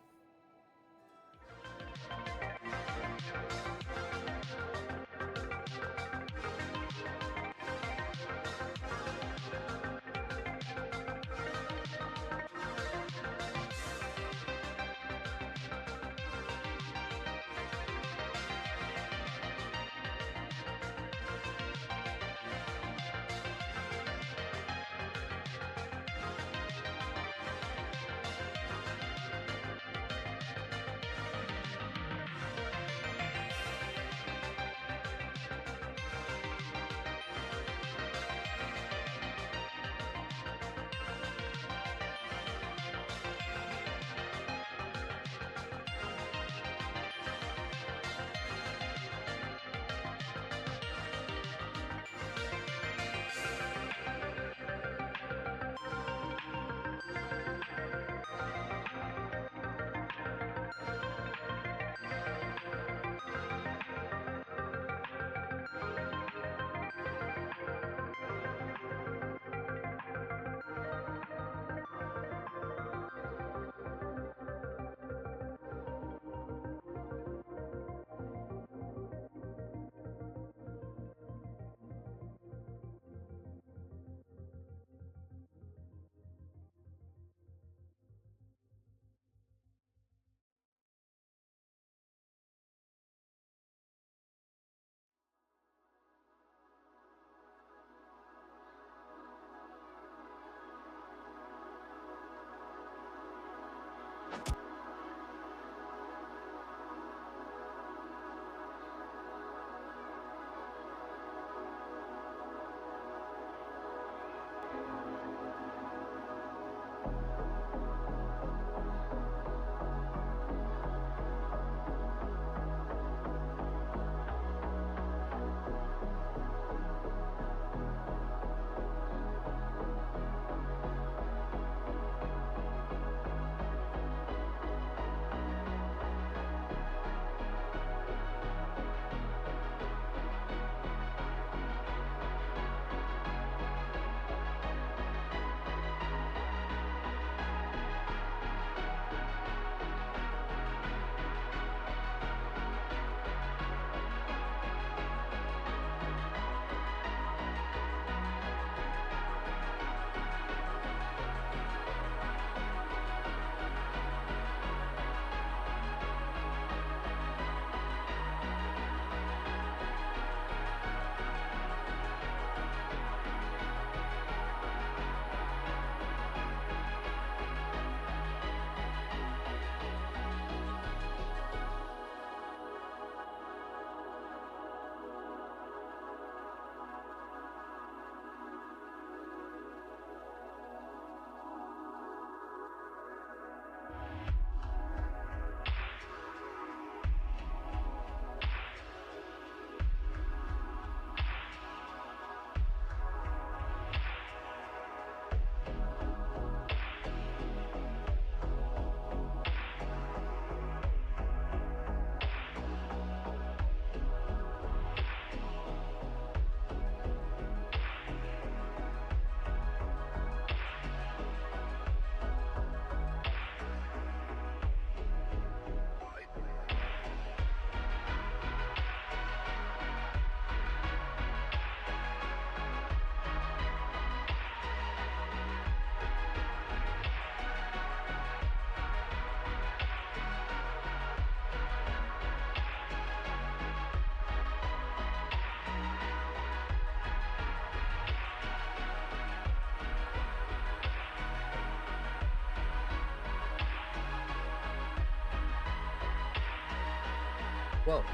Whoa.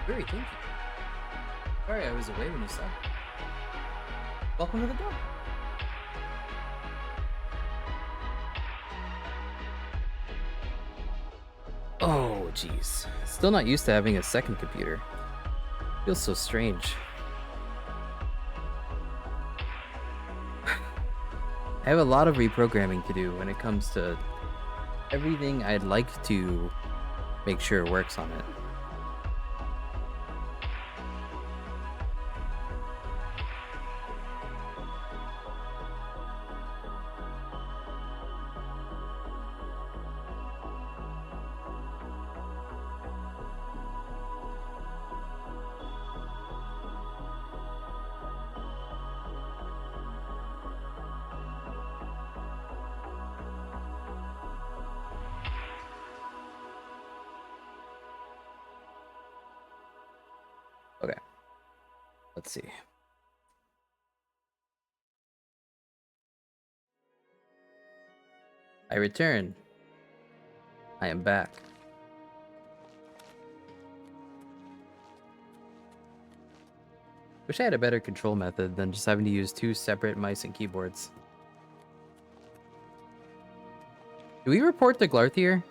Very kinky. Sorry I was away when you said. Welcome to the door. Oh, jeez. Still not used to having a second computer. Feels so strange. I have a lot of reprogramming to do when it comes to everything I'd like to make sure works on it. Okay. Let's see. I return. I am back. Wish I had a better control method than just having to use 2 separate mice and keyboards. Do we report to Glarthier?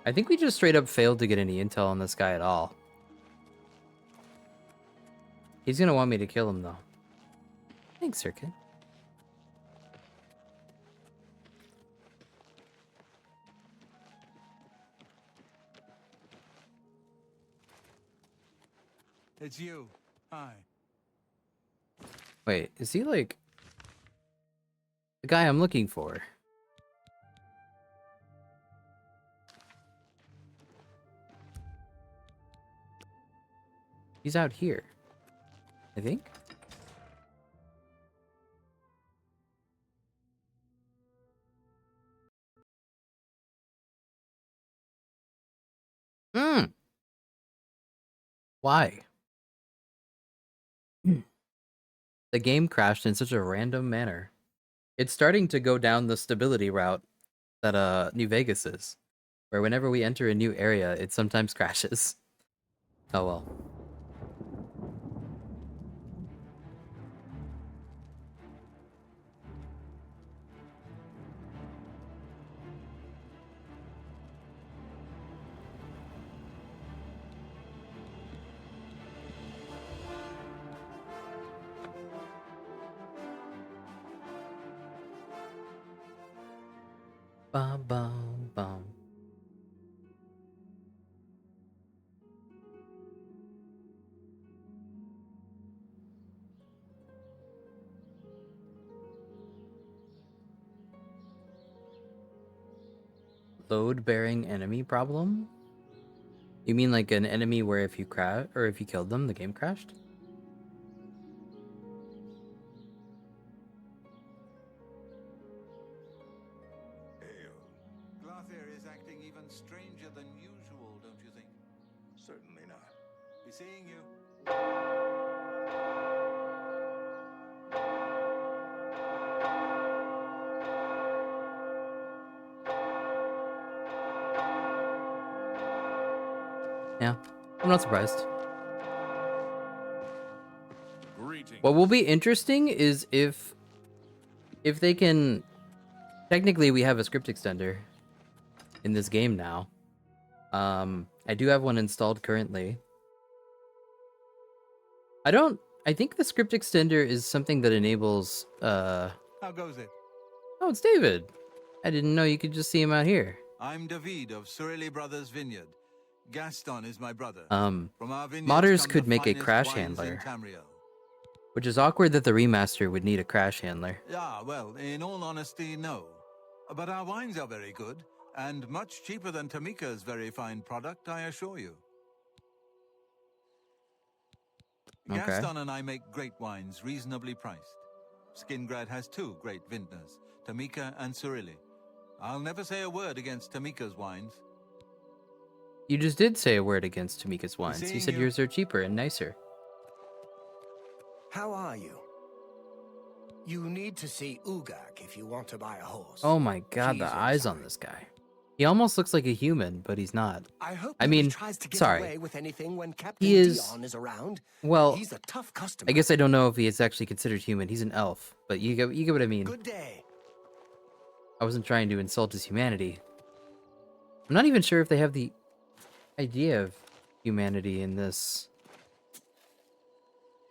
I think we just straight up failed to get any intel on this guy at all. He's gonna want me to kill him, though. Thanks, Circuit. It's you. Hi. Wait, is he like the guy I'm looking for? He's out here, I think. Why? The game crashed in such a random manner. It's starting to go down the stability route that New Vegas is, where whenever we enter a new area, it sometimes crashes. Oh well. Bum bum bum. Load-bearing enemy problem? You mean like an enemy where if you crash or if you killed them, the game crashed? Glarthier is acting even stranger than usual, don't you think? Certainly not. Be seeing you. Yeah, I'm not surprised. Greetings. What will be interesting is if they can... Technically, we have a script extender in this game now. I do have one installed currently. I think the script extender is something that enables... How goes it? Oh, it's David. I didn't know you could just see him out here. I'm David of Surely Brothers Vineyard. Gaston is my brother. From our vineyards Modders come could the make a finest crash wines in handler. Tamriel. Which is awkward that the remaster would need a crash handler. Yeah, well, in all honesty, no. But our wines are very good, and much cheaper than Tamika's very fine product, I assure you. Okay. Gaston and I make great wines, reasonably priced. Skingrad has 2 great vintners, Tamika and Surili. I'll never say a word against Tamika's wines. You just did say a word against Tamika's wines. You Seeing said you. yours are cheaper and nicer. How are you? You need to see Ugak if you want to buy a horse. Oh my god, She's the in eyes on this guy. He almost looks like a human, but he's not. I hope I nobody mean, tries to get sorry. away with anything when Captain He is... Dion is around. Well, He's a tough customer. I guess I don't know if he is actually considered human. He's an elf, but you get what I mean. Good day. I wasn't trying to insult his humanity. I'm not even sure if they have the idea of humanity in this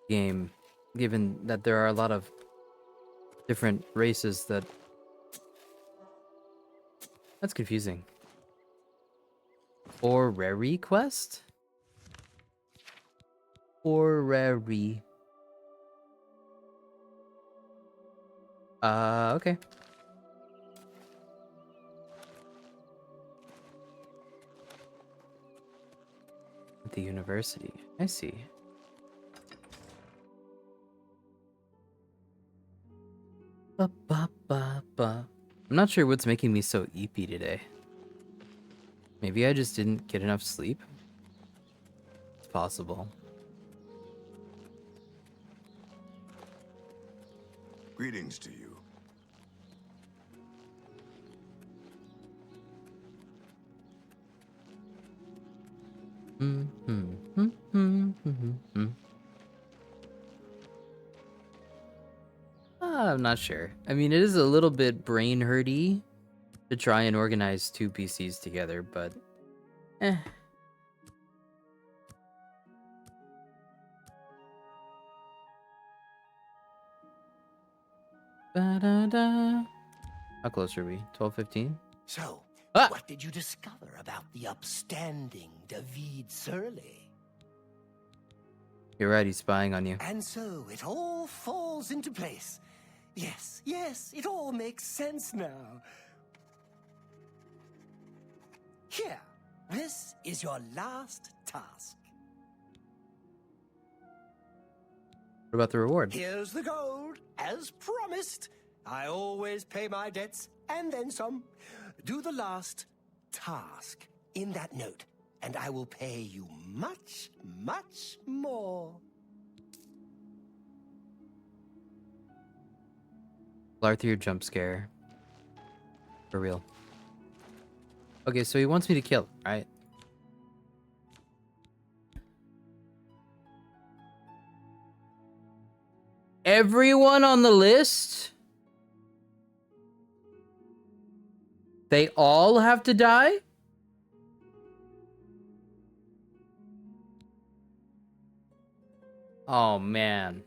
game, given that there are a lot of different races that... That's confusing. Orrery quest? Orrery. Okay. At the university. I see. Ba, ba, ba, ba. I'm not sure what's making me so eepy today. Maybe I just didn't get enough sleep? It's possible. Greetings to you. I'm not sure. I mean, it is a little bit brain hurty to try and organize two PCs together, but eh. Ba-da-da. How close are we? 12:15? So, Ah! what did you discover about the upstanding David Surly? You're right, he's spying on you. And so it all falls into place. Yes, yes, it all makes sense now. Here, this is your last task. What about the reward? Here's the gold, as promised. I always pay my debts, and then some. Do the last task in that note, and I will pay you much, much more. Larthier jump scare. For real. Okay, so he wants me to kill him, right? Everyone on the list? They all have to die? Oh, man.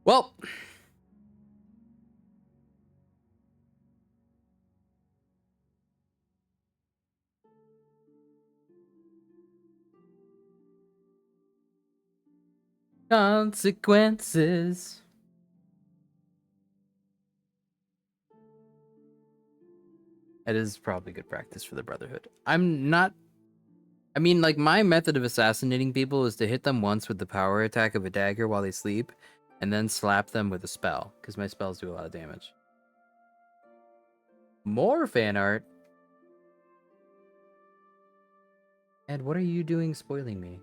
Well... consequences. That is probably good practice for the Brotherhood. I'm not... I mean, like, my method of assassinating people is to hit them once with the power attack of a dagger while they sleep, and then slap them with a spell, because my spells do a lot of damage. More fan art? Ed, what are you doing spoiling me?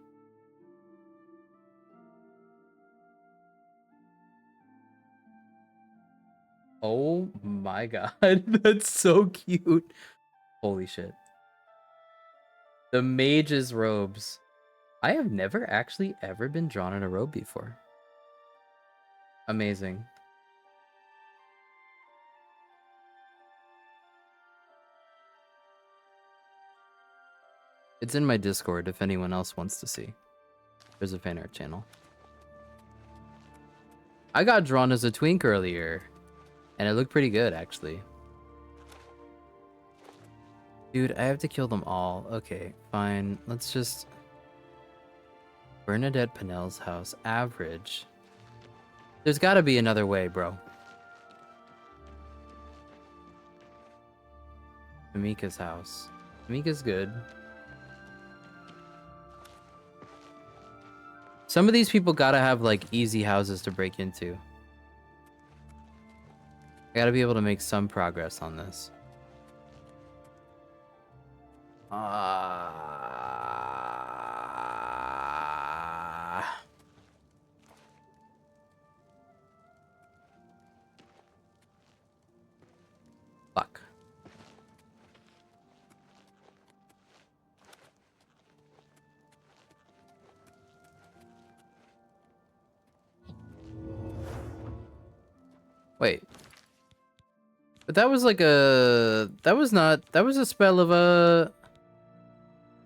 Oh my god, that's so cute. Holy shit. The mage's robes. I have never actually ever been drawn in a robe before. Amazing. It's in my Discord if anyone else wants to see. There's a fan art channel. I got drawn as a twink earlier, and it looked pretty good, actually. Dude, I have to kill them all. Okay, fine. Let's just... Bernadette Pinnell's house. Average. There's gotta be another way, bro. Tamika's house. Tamika's good. Some of these people gotta have, like, easy houses to break into. I gotta be able to make some progress on this. Fuck. Wait. But that was like a... That was not... That was a spell of a...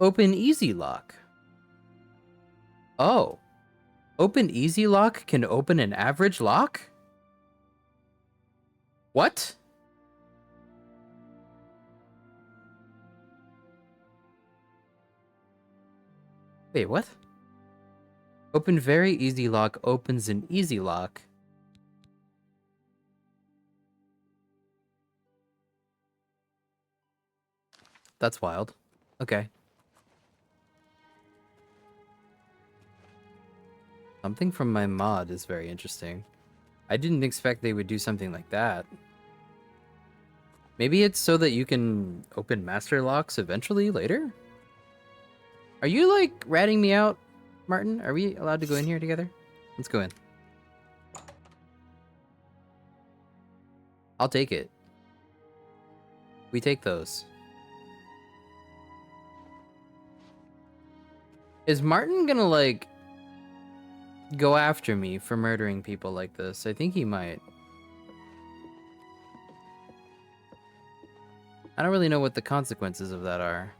Open easy lock. Oh. Open easy lock can open an average lock? What? Wait, what? Open very easy lock opens an easy lock. That's wild. Okay. Something from my mod is very interesting. I didn't expect they would do something like that. Maybe it's so that you can open master locks eventually later? Are you like ratting me out, Martin? Are we allowed to go in here together? Let's go in. I'll take it. We take those. Is Martin gonna like go after me for murdering people like this? I think he might. I don't really know what the consequences of that are.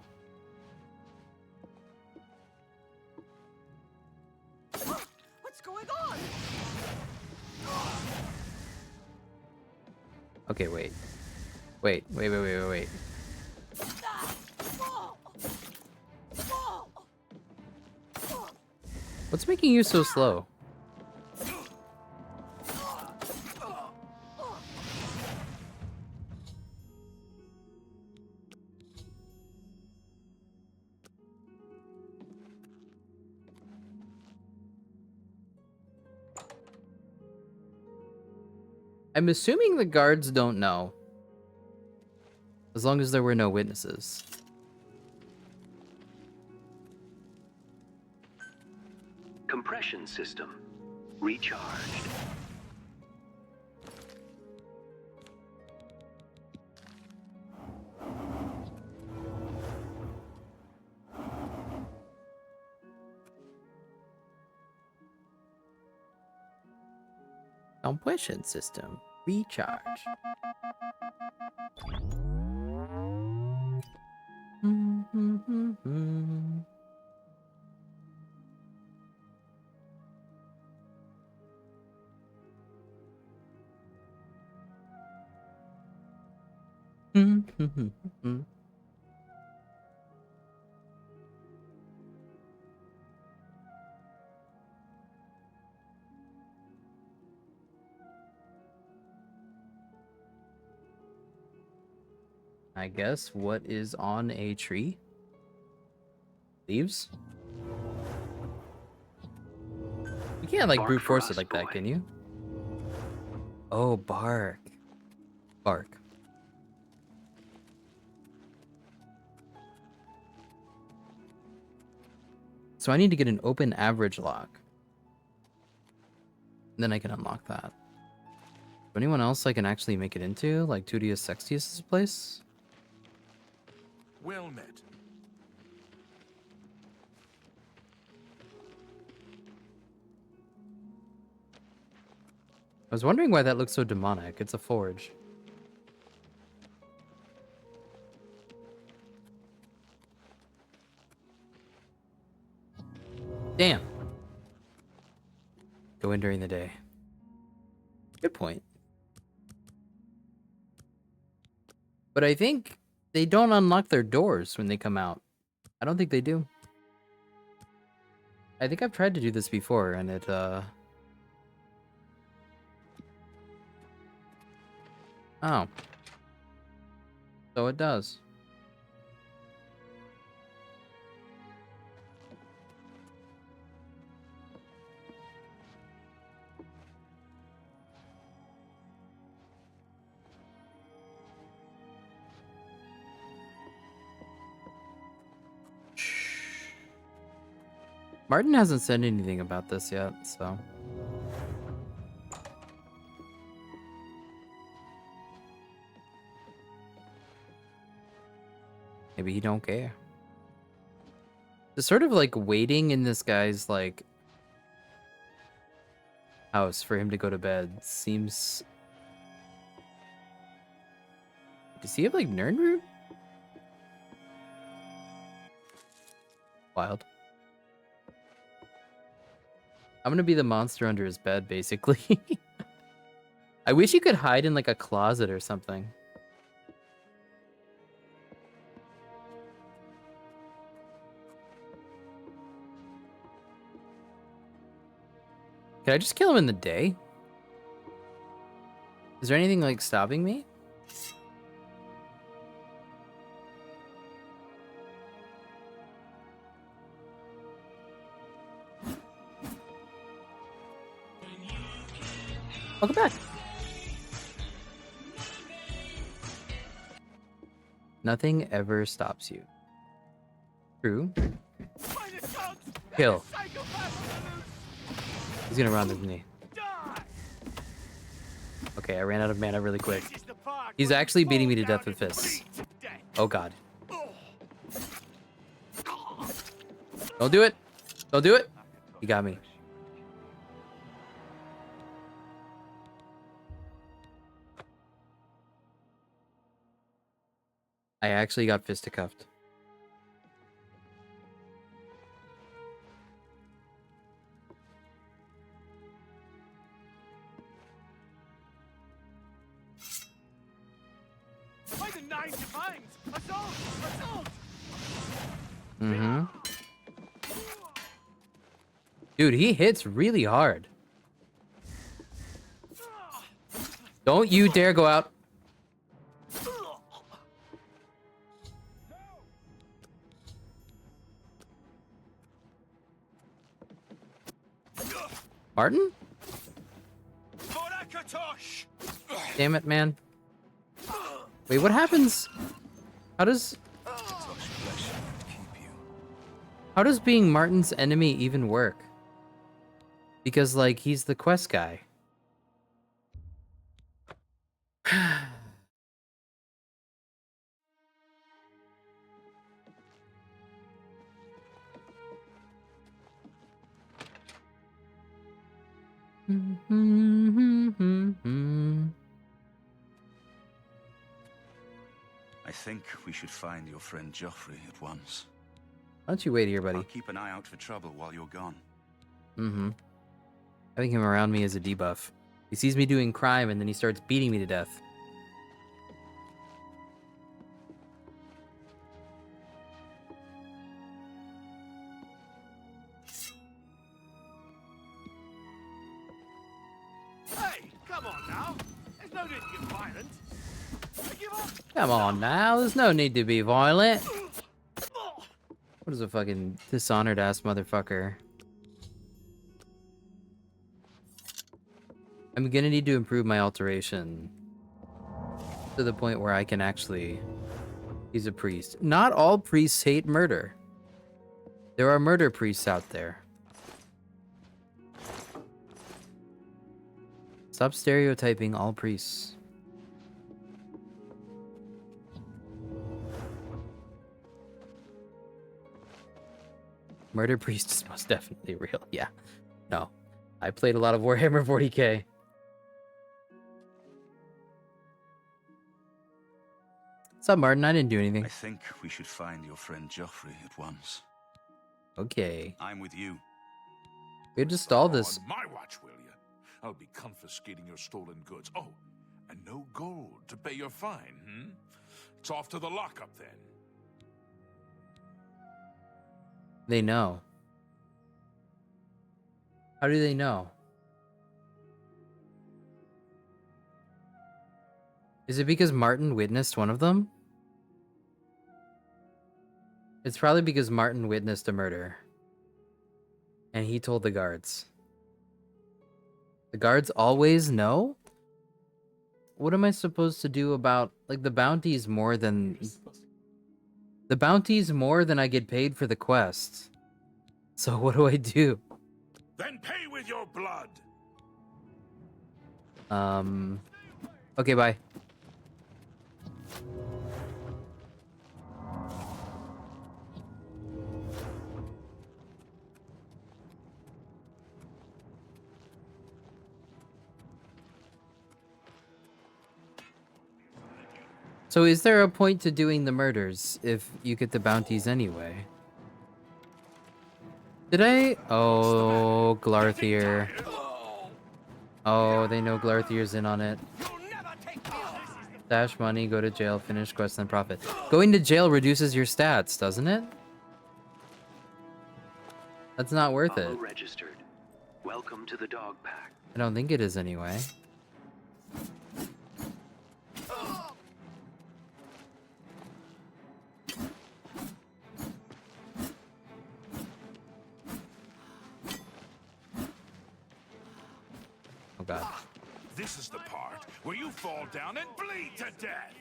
What's going on? Okay, wait. Wait. What's making you so slow? I'm assuming the guards don't know. As long as there were no witnesses. Compression system recharged. Compression system recharge. I guess what is on a tree? Leaves? You can't like brute force it like that, can you? Oh, bark. Bark. So I need to get an open average lock. And then I can unlock that. Anyone else I can actually make it into? Like 2DS Sextius' place? Well met. I was wondering why that looks so demonic. It's a forge. Damn. Go in during the day. Good point. But I think they don't unlock their doors when they come out. I don't think they do. I think I've tried to do this before and it, Oh. So it does. Martin hasn't said anything about this yet, so. Maybe he don't care. Just sort of like waiting in this guy's like house for him to go to bed seems Does he have like Nernroot? Wild. I'm gonna be the monster under his bed, basically. I wish you could hide in like a closet or something. Can I just kill him in the day? Is there anything like stopping me? Welcome back. Nothing ever stops you. True. Kill. He's gonna run with me. Okay, I ran out of mana really quick. He's actually beating me to death with fists. Oh god. Don't do it. Don't do it. He got me. I actually got fisticuffed. By the nine divines! Assault! Assault! Mm-hmm. Dude, he hits really hard. Don't you dare go out. Martin? Damn it, man. Wait, what happens? How does being Martin's enemy even work? Because, like, he's the quest guy. I think we should find your friend Joffrey at once. Why don't you wait here, buddy? I'll keep an eye out for trouble while you're gone. Mm-hmm. Having him around me is a debuff. He sees me doing crime and then he starts beating me to death. Hey, come on now. There's no need to get violent. I give up. Come on now, there's no need to be violent. What is a fucking dishonored ass motherfucker? I'm gonna need to improve my alteration to the point where I can actually... He's a priest. Not all priests hate murder. There are murder priests out there. Stop stereotyping all priests. Murder priest is most definitely real. Yeah. No. I played a lot of Warhammer 40k. What's up, Martin? I didn't do anything. I think we should find your friend Joffrey at once. Okay. I'm with you. We just stall this. On my watch, will you? I'll be confiscating your stolen goods. Oh, and no gold to pay your fine, hmm? It's off to the lockup then. They know. How do they know? Is it because Martin witnessed one of them? It's probably because Martin witnessed a murder. And he told the guards. The guards always know? What am I supposed to do about... Like, the bounty's more than... The bounty's more than I get paid for the quest. So what do I do? Then pay with your blood. Okay, bye. So is there a point to doing the murders if you get the bounties anyway? Did I? Oh, Glarthier. Oh, they know Glarthier's in on it. Stash money, go to jail, finish quest, then profit. Going to jail reduces your stats, doesn't it? That's not worth it. Registered. Welcome to the dog pack. I don't think it is anyway. Oh god. This is the part where you fall down and bleed to death.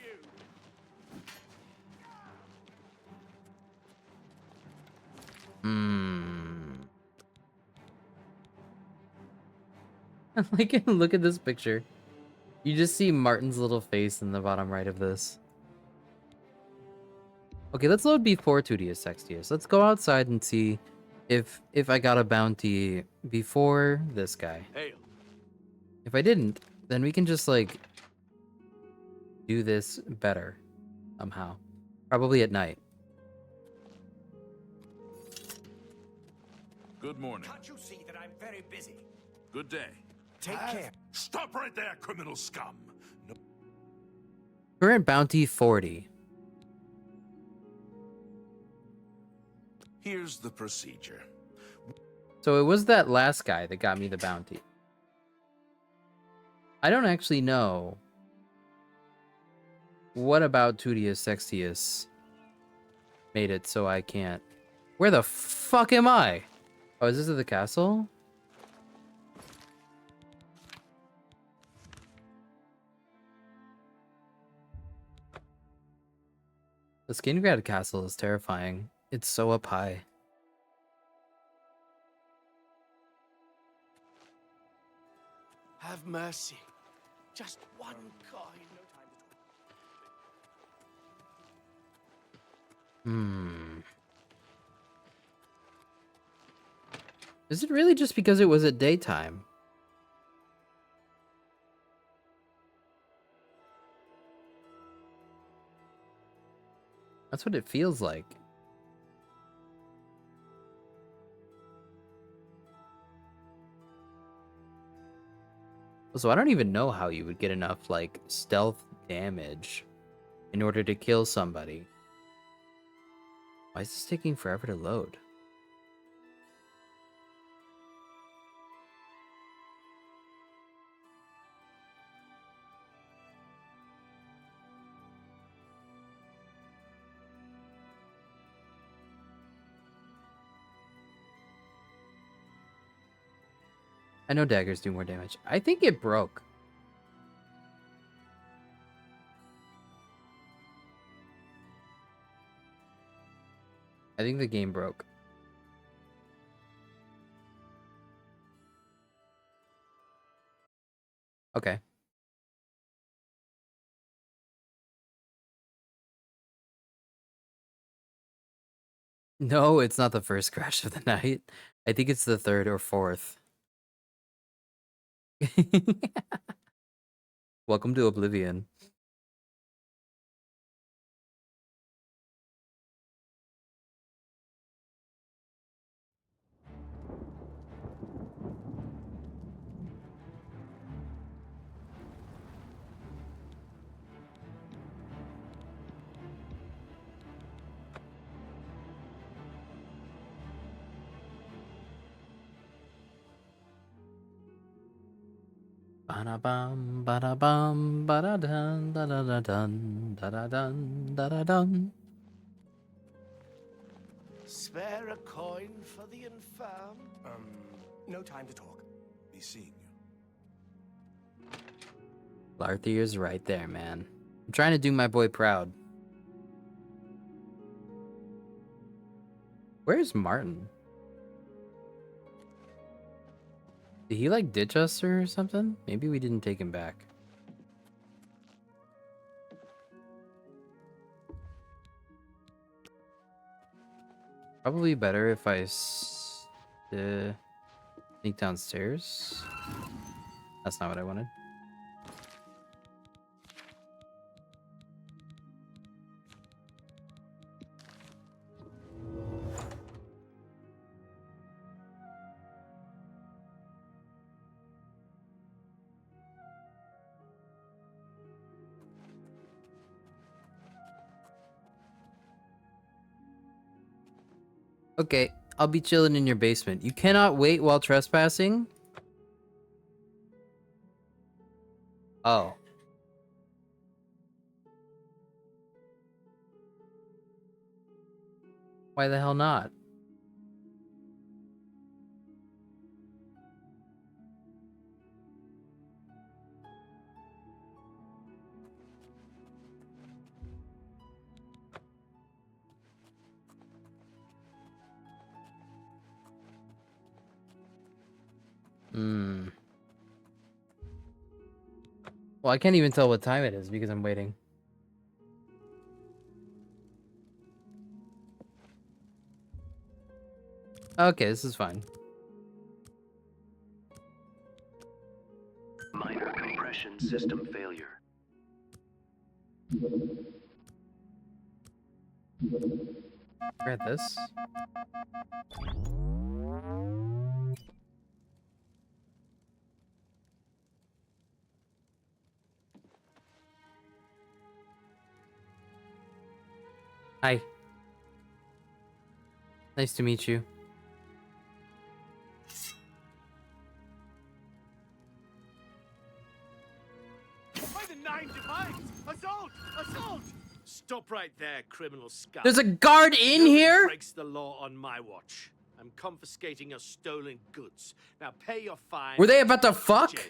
Like, look at this picture. You just see Martin's little face in the bottom right of this. Okay, let's load before 2DS Sextius. Let's go outside and see if I got a bounty before this guy. Hail. If I didn't, then we can just like do this better somehow. Probably at night. Good morning. Can't you see that I'm very busy? Good day. Take care. Stop right there, criminal scum. No. Current bounty 40. Here's the procedure. So it was that last guy that got me the bounty. I don't actually know what about 2DS Sextius made it so I can't. Where the fuck am I? Oh, is this at the castle? The Skingrad castle is terrifying. It's so up high. Have mercy. Just one coin. Is it really just because it was at daytime? That's what it feels like. So I don't even know how you would get enough, like, stealth damage in order to kill somebody. Why is this taking forever to load? I know daggers do more damage. I think it broke. I think the game broke. Okay. No, it's not the first crash of the night. I think it's the third or fourth. Welcome to Oblivion. Ba-da-bum, ba-da-bum, ba-da-dun, da-da-da-dun, da-da-dun, da-da-dun. Spare a coin for the infirm? No time to talk. Be seeing you. Larthier's right there, man. I'm trying to do my boy proud. Where's Martin? Did he like ditch us or something? Maybe we didn't take him back. Probably better if I sneak downstairs. That's not what I wanted. Okay, I'll be chilling in your basement. You cannot wait while trespassing? Oh. Why the hell not? Well, I can't even tell what time it is because I'm waiting. Okay, this is fine. Minor compression system failure. Grab this. Hi. Nice to meet you. By the nine divides! Assault! Assault! Stop right there, criminal scum. There's a guard in Nobody here? breaks the law on my watch. I'm confiscating your stolen goods. Now pay your fine. Were they about to fuck? Jail.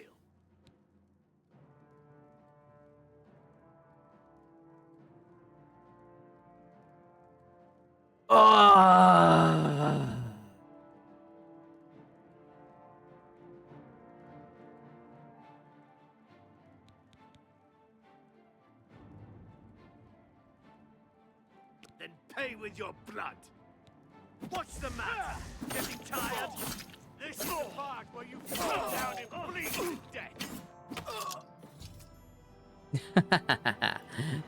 Then pay with your blood. What's the matter? Getting tired? This is the part where you fall down and bleed to death.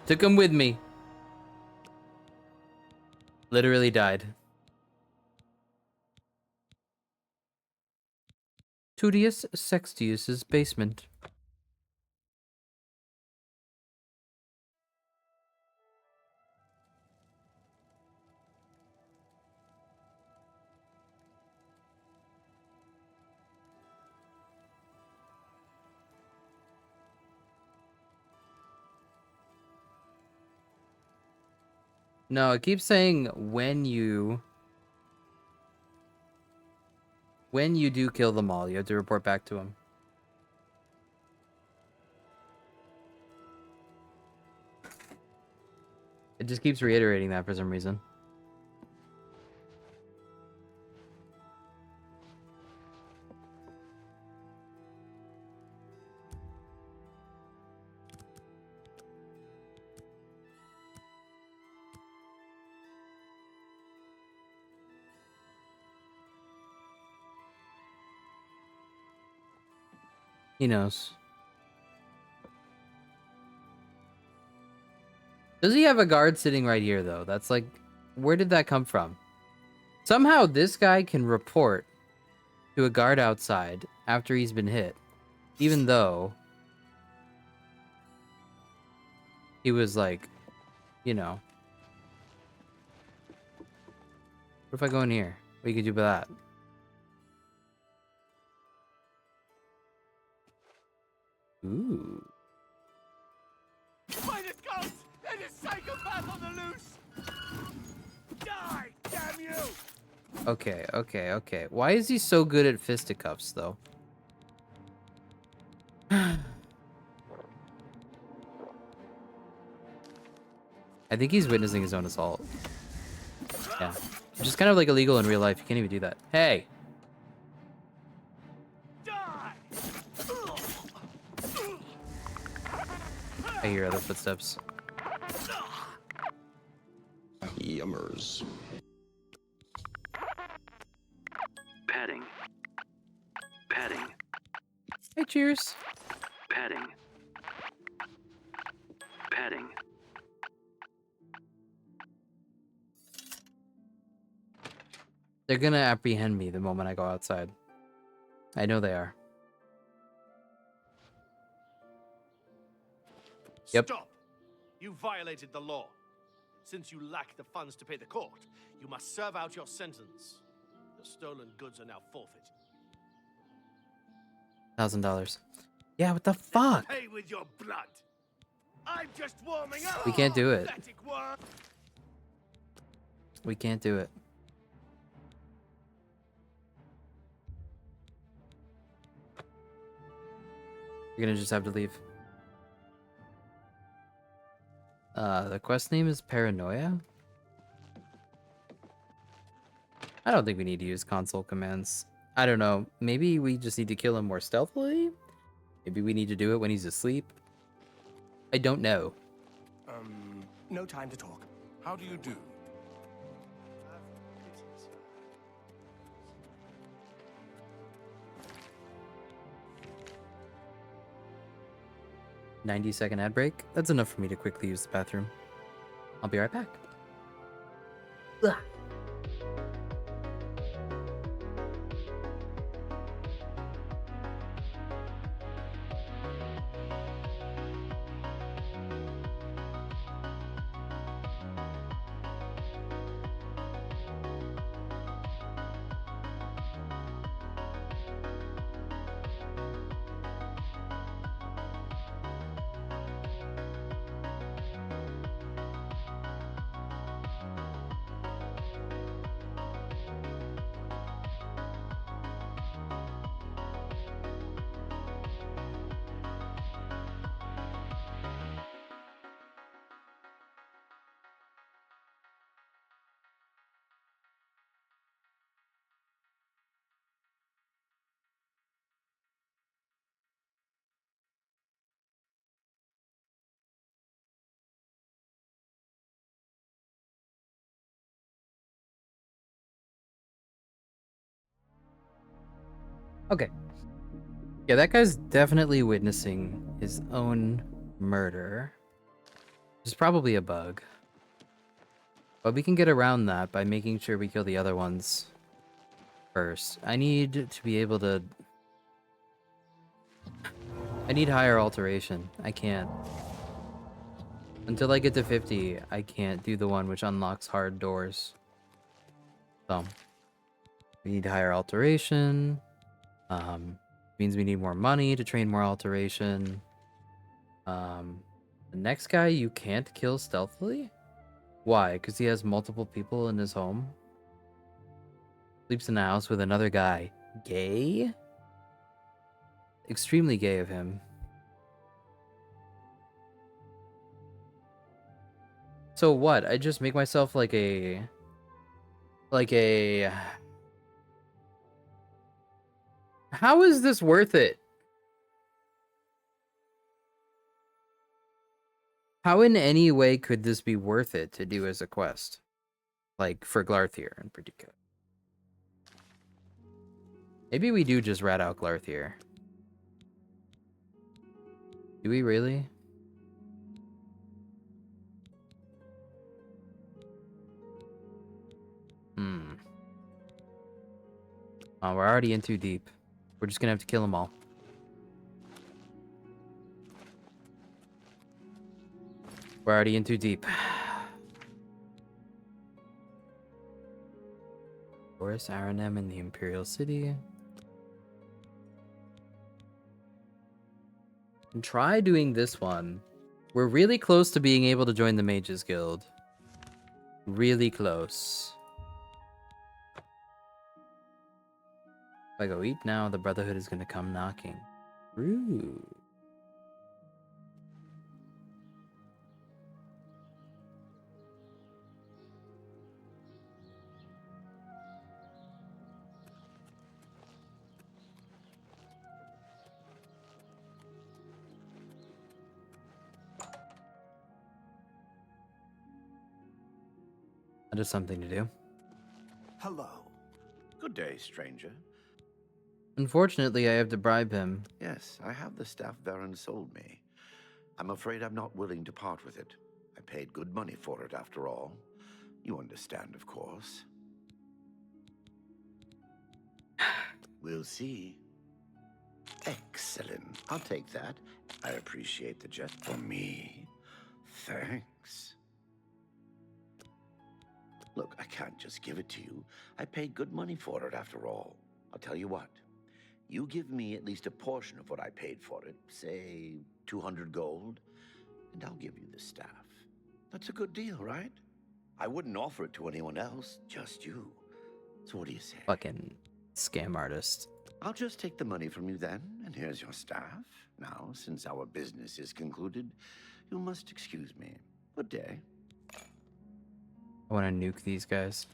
Took him with me. Literally died. Tudius Sextius's basement. No, it keeps saying when you do kill them all, you have to report back to him. It just keeps reiterating that for some reason. He knows. Does he have a guard sitting right here, though? That's like, where did that come from? Somehow this guy can report to a guard outside after he's been hit, even though he was like, you know. What if I go in here? What you could do about that? Ooh. By the gods! There's a psychopath on the loose! Die, damn you! Okay, okay, okay. Why is he so good at fisticuffs, though? I think he's witnessing his own assault. Yeah. Which is kind of like illegal in real life. You can't even do that. Hey! I hear other footsteps. Yummers. Petting. Petting. Hey, cheers. Petting. Petting. They're gonna apprehend me the moment I go outside. I know they are. Yep. Stop! You violated the law. Since you lack the funds to pay the court, you must serve out your sentence. Your stolen goods are now forfeit. $1,000. Yeah, what the fuck? Pay with your blood. I'm just warming up. We can't do it. Pathetic worm. We can't do it. You're gonna just have to leave. The quest name is Paranoia? I don't think we need to use console commands. I don't know. Maybe we just need to kill him more stealthily? Maybe we need to do it when he's asleep? I don't know. No time to talk. How do you do? 90-second ad break. That's enough for me to quickly use the bathroom. I'll be right back. Ugh. Okay. Yeah, that guy's definitely witnessing his own murder. Which is probably a bug. But we can get around that by making sure we kill the other ones first. I need to be able to... I need higher alteration. I can't. Until I get to 50, I can't do the one which unlocks hard doors. So, we need higher alteration. Means we need more money to train more alteration. The next guy you can't kill stealthily? Why? Because he has multiple people in his home? Sleeps in a house with another guy. Gay? Extremely gay of him. So what? I just make myself like a... How is this worth it? How in any way could this be worth it to do as a quest? Like, for Glarthier in particular. Maybe we do just rat out Glarthier. Do we really? Oh, we're already in too deep. We're just gonna have to kill them all. We're already in too deep. Boris Aranem in the Imperial City. And try doing this one. We're really close to being able to join the Mages Guild. Really close. If I go eat now, the Brotherhood is gonna come knocking. Rude. That is something to do. Hello. Good day, stranger. Unfortunately, I have to bribe him. Yes, I have the staff Varen sold me. I'm afraid I'm not willing to part with it. I paid good money for it, after all. You understand, of course. We'll see. Excellent. I'll take that. I appreciate the gesture. For me. Thanks. can't just give it to you. I paid good money for it, after all. I'll tell you what. You give me at least a portion of what I paid for it, say 200 gold, and I'll give you the staff. That's a good deal, right? I wouldn't offer it to anyone else, just you. So what do you say? Fucking scam artist. I'll just take the money from you then, and here's your staff. Now, since our business is concluded, you must excuse me. Good day. I want to nuke these guys.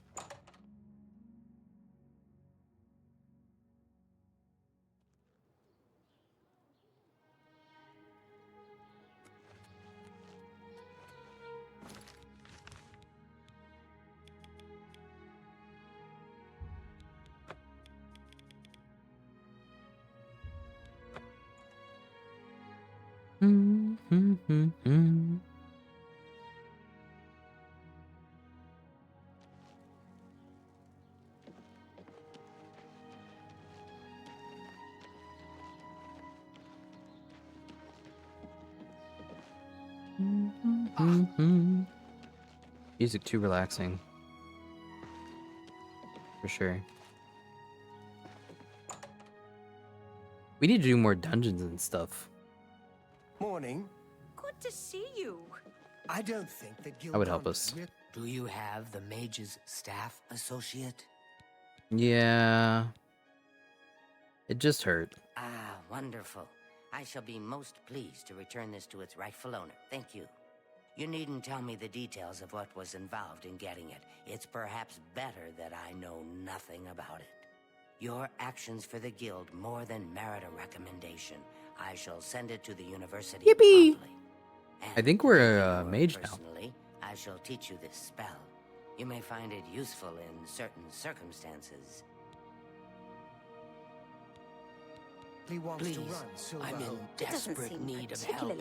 Music too relaxing. For sure. We need to do more dungeons and stuff. Morning. Good to see you. I don't think that That would help us. Do you have the mage's staff associate? Yeah. It just hurt. Ah, wonderful. I shall be most pleased to return this to its rightful owner. Thank you. You needn't tell me the details of what was involved in getting it. It's perhaps better that I know nothing about it. Your actions for the guild more than merit a recommendation. I shall send it to the university Yippee! promptly. I think we're a mage now. Personally, I shall teach you this spell. You may find it useful in certain circumstances. He wants Please, to run Silver I'm in Hope. desperate need of help.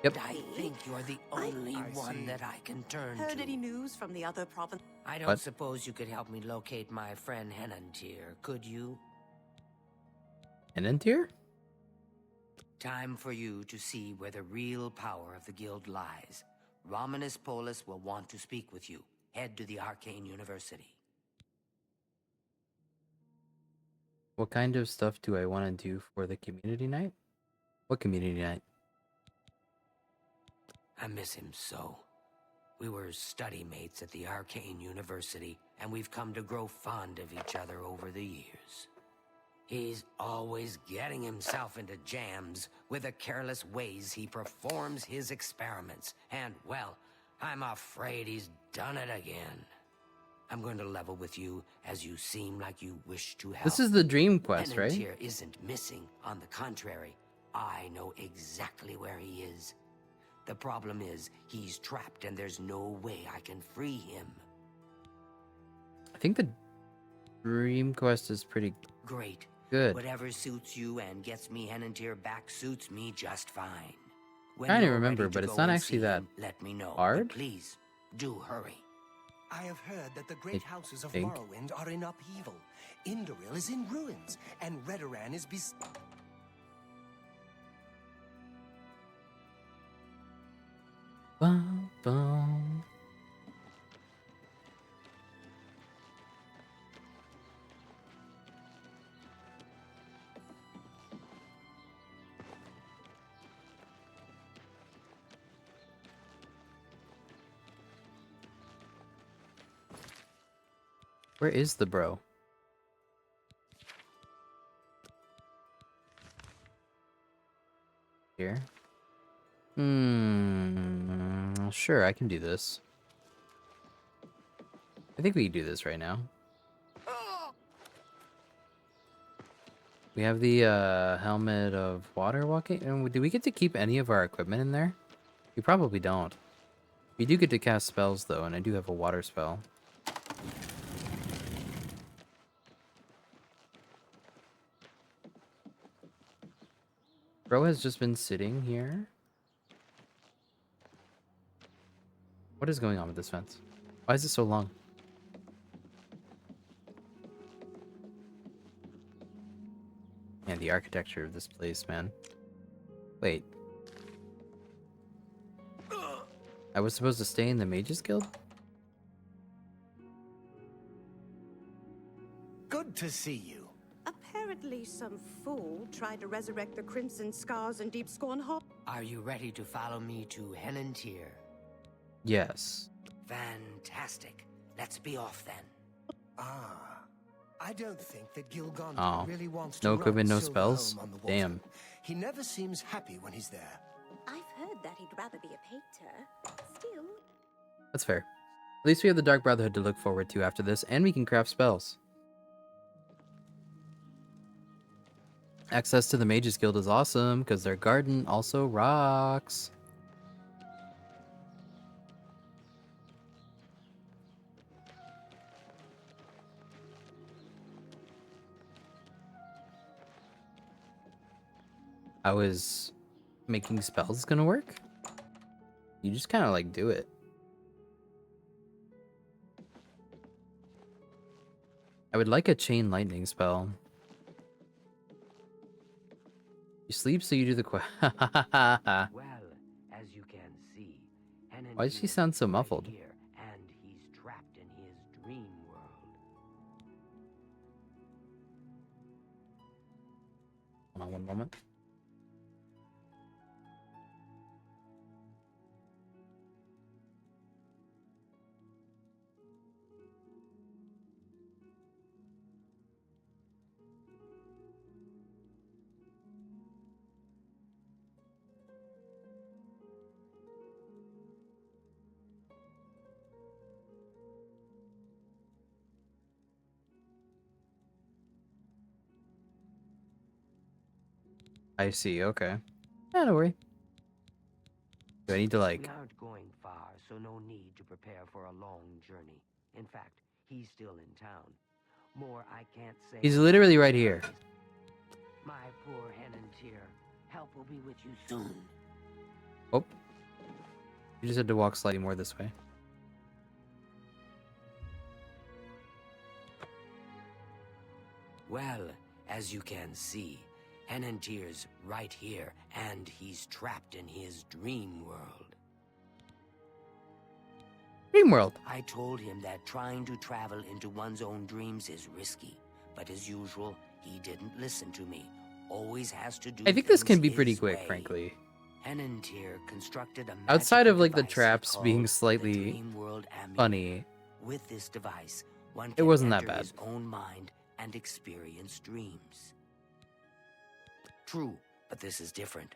Yep. I think you're the only one that I can turn Heard to. any news from the other province? I don't What? suppose you could help me locate my friend Henantier, could you? An end tier? Time for you to see where the real power of the guild lies. Romanus Polus will want to speak with you. Head to the Arcane University. What kind of stuff do I want to do for the community night? What community night? I miss him so. We were study mates at the Arcane University, and we've come to grow fond of each other over the years. He's always getting himself into jams with the careless ways he performs his experiments. And, well, I'm afraid he's done it again. I'm going to level with you as you seem like you wish to help. This is the dream quest, right? Henantier isn't missing. On the contrary, I know exactly where he is. The problem is, he's trapped and there's no way I can free him. I think the dream quest is pretty Great. good. Whatever suits you and gets me Henantier back suits me just fine. When Trying to you're remember, ready to but it's go not and actually see that him, let me know. hard. But please, do hurry. I have heard that the great houses of think. Morrowind are in upheaval. Indoril is in ruins, and Redoran is Bum, bum. Where is the bro? Here? Sure, I can do this. I think we can do this right now. We have the helmet of water walking. And do we get to keep any of our equipment in there? We probably don't. We do get to cast spells though, and I do have a water spell. Bro has just been sitting here. What is going on with this fence? Why is it so long? Man, the architecture of this place, man. Wait. I was supposed to stay in the Mages Guild? Good to see you. Apparently some fool tried to resurrect the Crimson Scars in Deep Scorn Hall. Are you ready to follow me to Henantier? Yes. Fantastic. Let's be off then. Ah, I don't think that Gilgondi Oh. really wants to No run equipment, no Silver spells? Home on the water. Damn. He never seems happy when he's there. I've heard that he'd rather be a painter. Still, That's fair. At least we have the Dark Brotherhood to look forward to after this, and we can craft spells. Access to the Mages Guild is awesome, because their garden also rocks. How is making spells gonna work? You just kind of like do it. I would like a chain lightning spell. You sleep, so you do the quest. Well, as you can see, Why does she sound so muffled? here, and he's trapped in his dream world. Hold on one moment. I see, okay. Yeah, don't worry. Do I need to, like... We aren't going far, so no need to prepare for a long journey. In fact, he's still in town. More I can't say. He's literally right here. My poor Henantier. Help will be with you soon. Oh. You just had to walk slightly more this way. Well, as you can see, Henantier's right here, and he's trapped in his dream world. Dream world. I told him that trying to travel into one's own dreams is risky, but as usual, he didn't listen to me. Always has to do I think this can be things pretty his quick, way. frankly. Henantier constructed a Outside of, magical like, the device he traps being called the slightly Dream World Amulet. funny. With this device, one It can wasn't that enter bad. his own mind and experience dreams. True, but this is different.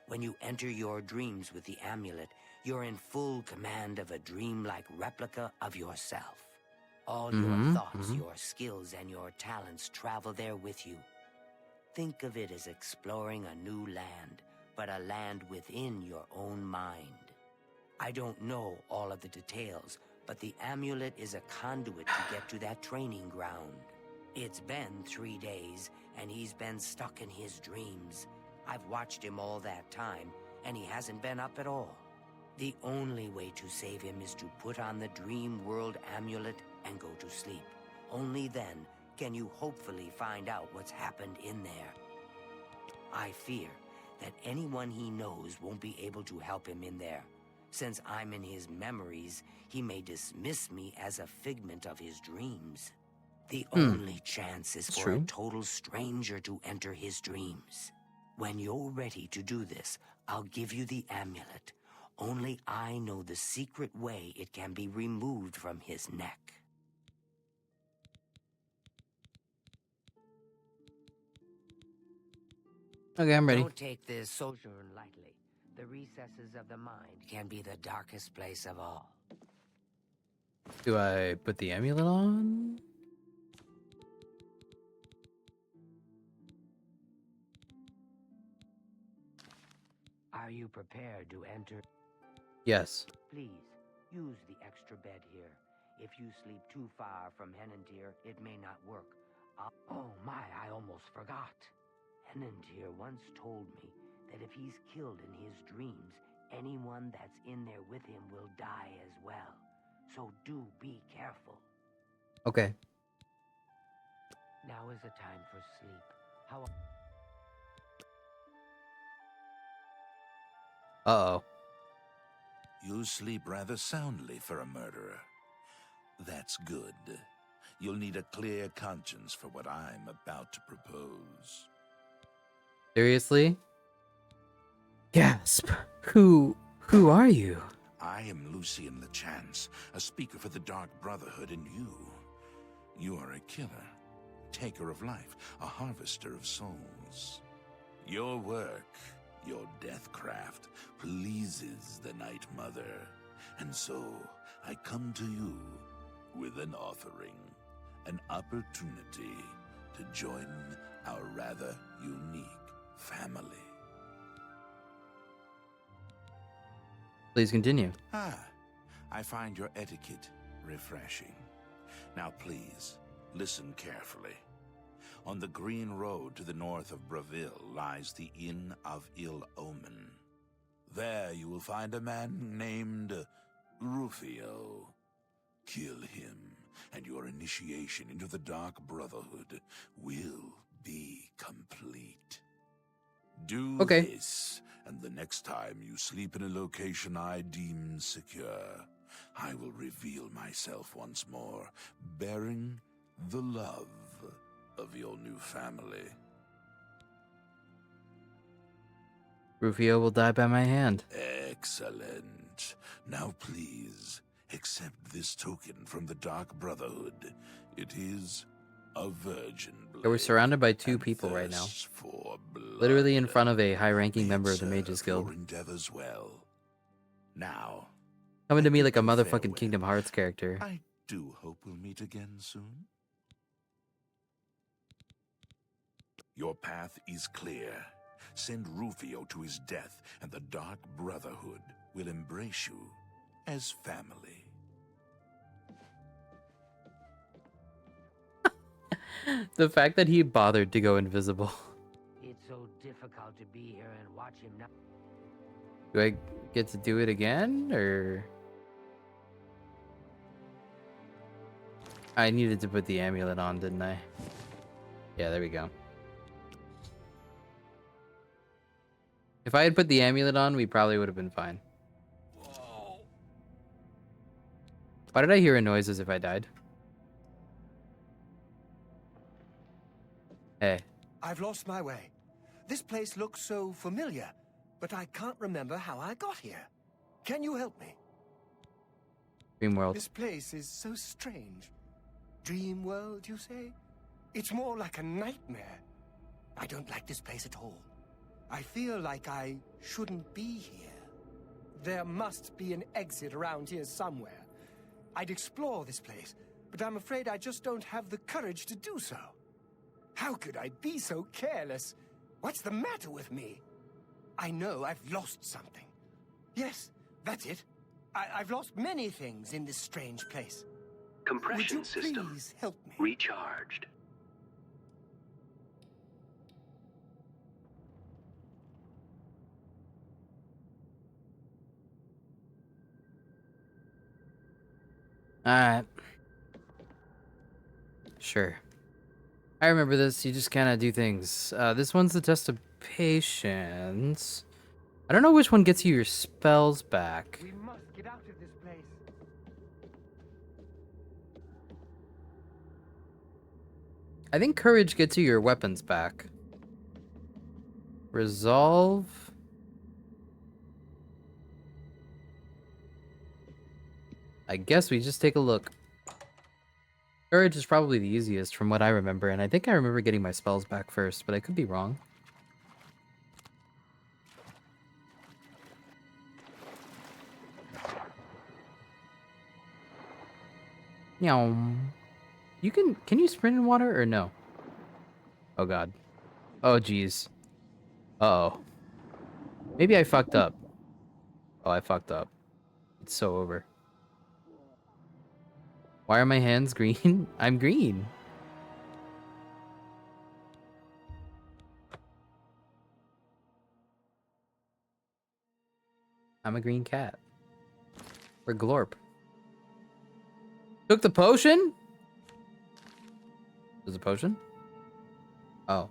When you enter your dreams with the amulet, you're in full command of a dreamlike replica of yourself. All your thoughts, your skills, and your talents travel there with you. Think of it as exploring a new land, but a land within your own mind. I don't know all of the details, but the amulet is a conduit to get to that training ground. It's been 3 days, and he's been stuck in his dreams. I've watched him all that time, and he hasn't been up at all. The only way to save him is to put on the Dream World Amulet and go to sleep. Only then can you hopefully find out what's happened in there. I fear that anyone he knows won't be able to help him in there. Since I'm in his memories, he may dismiss me as a figment of his dreams. The only chance is for a total stranger to enter his dreams. When you're ready to do this, I'll give you the amulet. Only I know the secret way it can be removed from his neck. Okay, I'm ready. Don't take this sojourn lightly. The recesses of the mind can be the darkest place of all. Do I put the amulet on? Are you prepared to enter? Yes. Please, use the extra bed here. If you sleep too far from Henantier, it may not work. Oh my, I almost forgot. Henantier once told me that if he's killed in his dreams, anyone that's in there with him will die as well. So do be careful. Okay. Now is the time for sleep. How... Uh-oh. You sleep rather soundly for a murderer. That's good. You'll need a clear conscience for what I'm about to propose. Seriously? Gasp. Who are you? I am Lucian LeChance, a speaker for the Dark Brotherhood, and you are a killer, taker of life, a harvester of souls. Your work, your deathcraft, pleases the Night Mother, and so I come to you with an offering, an opportunity to join our rather unique family. Please continue. I find your etiquette refreshing. Now please, listen carefully. On the green road to the north of Braville lies the Inn of Ill Omen. There you will find a man named Rufio. Kill him, and your initiation into the Dark Brotherhood will be complete. Do this, and the next time you sleep in a location I deem secure, I will reveal myself once more, bearing the love of your new family. Rufio will die by my hand. Excellent. Now please, accept this token from the Dark Brotherhood. It is a virgin blade. So we're surrounded by two people right now. Literally in front of a high-ranking member of the Mages Guild. Endeavors well. Now, Coming to me like a motherfucking Kingdom Hearts character. I do hope we'll meet again soon. Your path is clear. Send Rufio to his death, and the Dark Brotherhood will embrace you as family. The fact that he bothered to go invisible. It's so difficult to be here and watch him now. Do I get to do it again, or... I needed to put the amulet on, didn't I? Yeah, there we go. If I had put the amulet on, we probably would have been fine. Why did I hear a noise as if I died? Hey. I've lost my way. This place looks so familiar, but I can't remember how I got here. Can you help me? Dream world. This place is so strange. Dream world, you say? It's more like a nightmare. I don't like this place at all. I feel like I shouldn't be here. There must be an exit around here somewhere. I'd explore this place, but I'm afraid I just don't have the courage to do so. How could I be so careless? What's the matter with me? I know I've lost something. Yes, that's it. I've lost many things in this strange place. Compression Would you system please help me? recharged. Alright. Sure. I remember this. You just kind of do things. This one's the test of patience. I don't know which one gets you your spells back. We must get out of this place. I think courage gets you your weapons back. Resolve. I guess we just take a look. Courage is probably the easiest from what I remember, and I think I remember getting my spells back first, but I could be wrong. Meow. You can you sprint in water or no? Oh god. Oh jeez. Uh-oh. Maybe I fucked up. Oh, I fucked up. It's so over. Why are my hands green? I'm green. I'm a green cat. Or Glorp. Took the potion? There's a potion? Oh.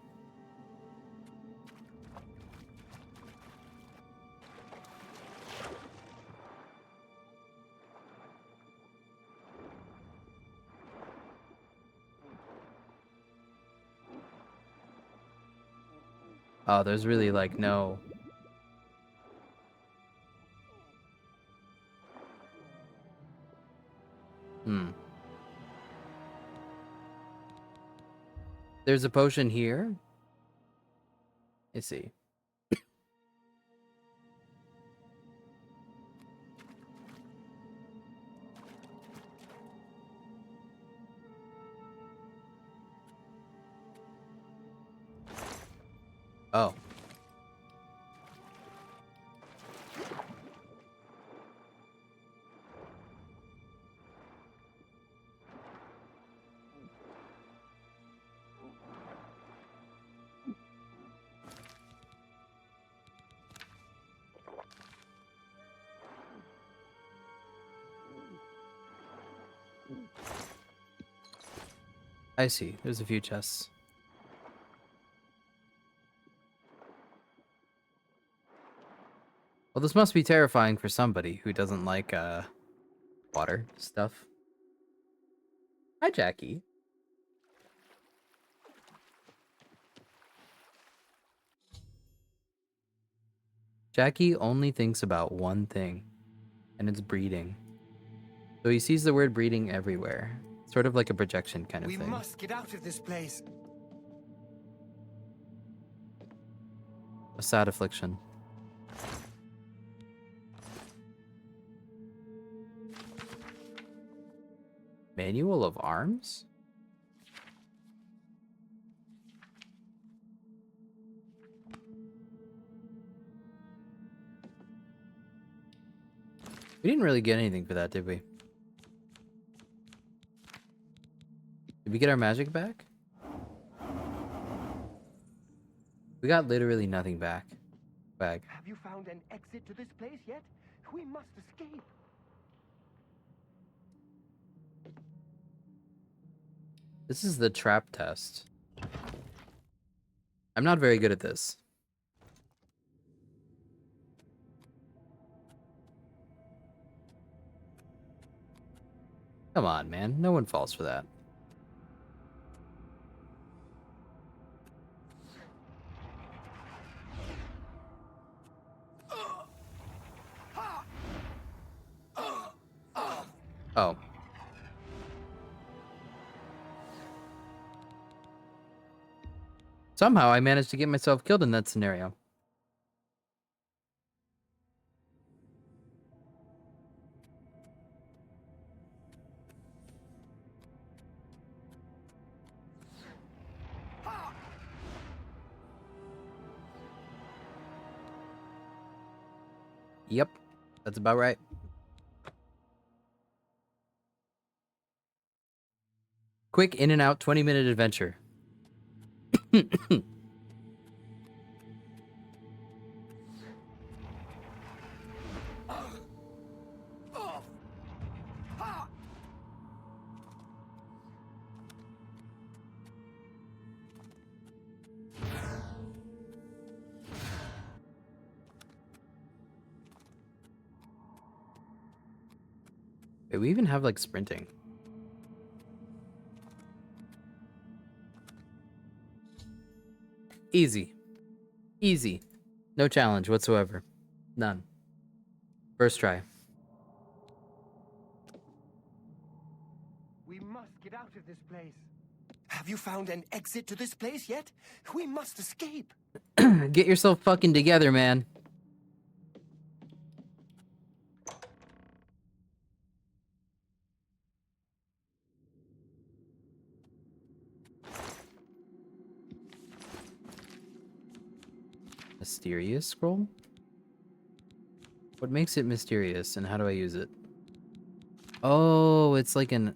Oh, there's really like no. There's a potion here. Let's see. Oh. I see. There's a few chests. Well, this must be terrifying for somebody who doesn't like water stuff. Hi, Jackie. Jackie only thinks about one thing, and it's breeding. So he sees the word breeding everywhere. Sort of like a projection kind of thing. We must get out of this place. A sad affliction. Manual of Arms? We didn't really get anything for that, did we? Did we get our magic back? We got literally nothing back. Bag. Have you found an exit to this place yet? We must escape. This is the trap test. I'm not very good at this. Come on, man. No one falls for that. Oh. Somehow I managed to get myself killed in that scenario. Yep, that's about right. Quick in and out 20-minute adventure. Wait, we even have like sprinting. Easy. Easy. No challenge whatsoever. None. First try. We must get out of this place. Have you found an exit to this place yet? We must escape. Get yourself fucking together, man. Mysterious scroll? What makes it mysterious and how do I use it? Oh, it's like an...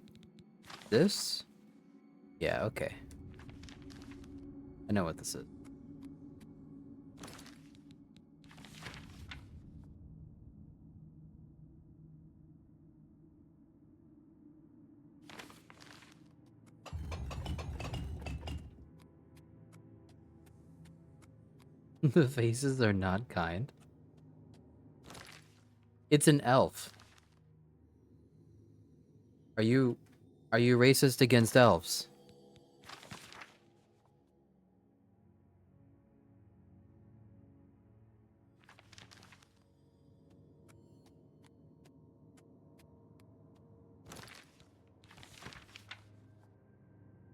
This? Yeah, okay. I know what this is. The faces are not kind. It's an elf. Are you racist against elves?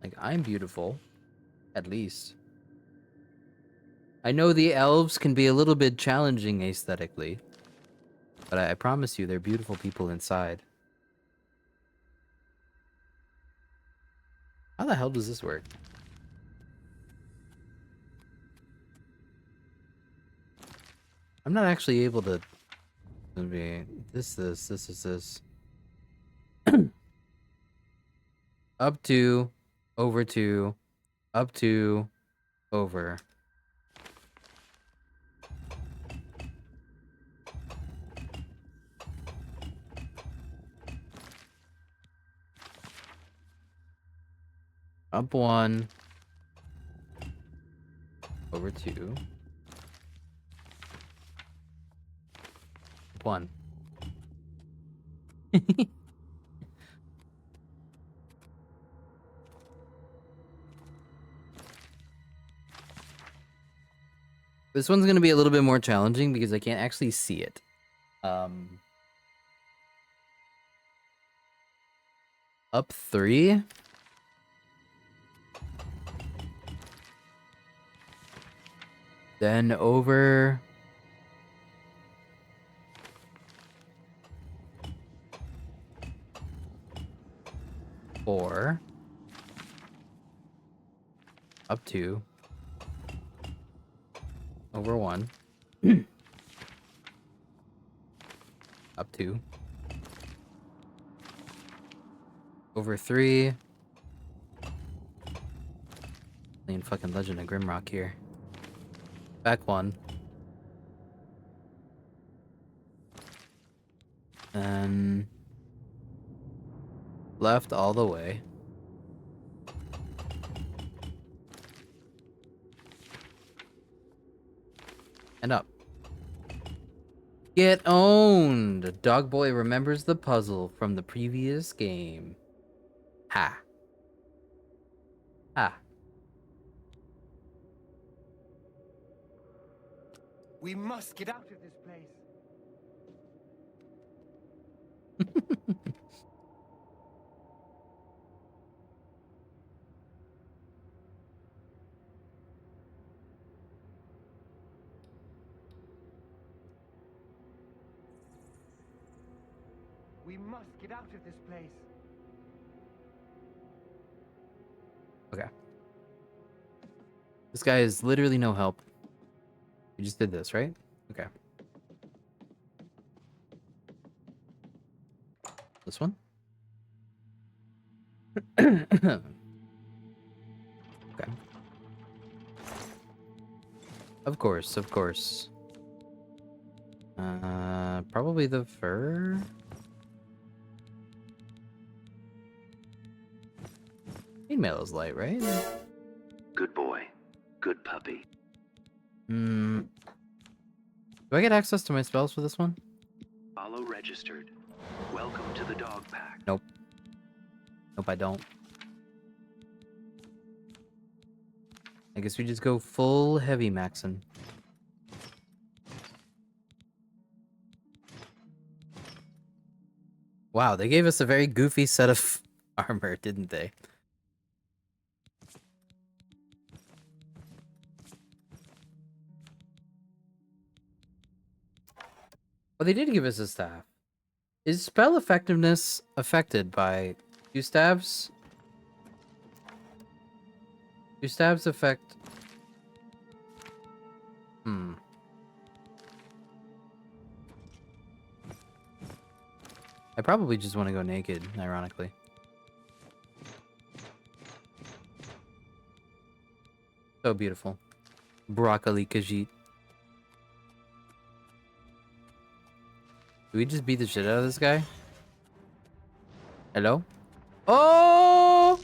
Like, I'm beautiful. At least. I know the elves can be a little bit challenging aesthetically. But I promise you, they're beautiful people inside. How the hell does this work? I'm not actually able to... This is this. Up to, over to, up to, over. Up 1, over 2, up 1. This one's gonna be a little bit more challenging because I can't actually see it. Up 3. Then over 4. Up 2. Over 1. Up 2. Over 3. Playing fucking Legend of Grimrock here. Back 1. And left all the way. And up. Get owned! Dog Boy remembers the puzzle from the previous game. Ha. Ha. We must get out of this place. We must get out of this place. Okay. This guy is literally no help. You just did this, right? Okay. This one? Okay. Of course, of course. Probably the fur? Female is light, right? Good boy. Good puppy. Do I get access to my spells for this one? Follow registered. Welcome to the dog pack. Nope. Nope, I don't. I guess we just go full heavy maxing. Wow, they gave us a very goofy set of armor, didn't they? Well, they did give us a staff. Is spell effectiveness affected by 2 stabs? Do stabs affect... I probably just want to go naked, ironically. So beautiful. Broccoli Khajiit. Do we just beat the shit out of this guy? Hello? Oh!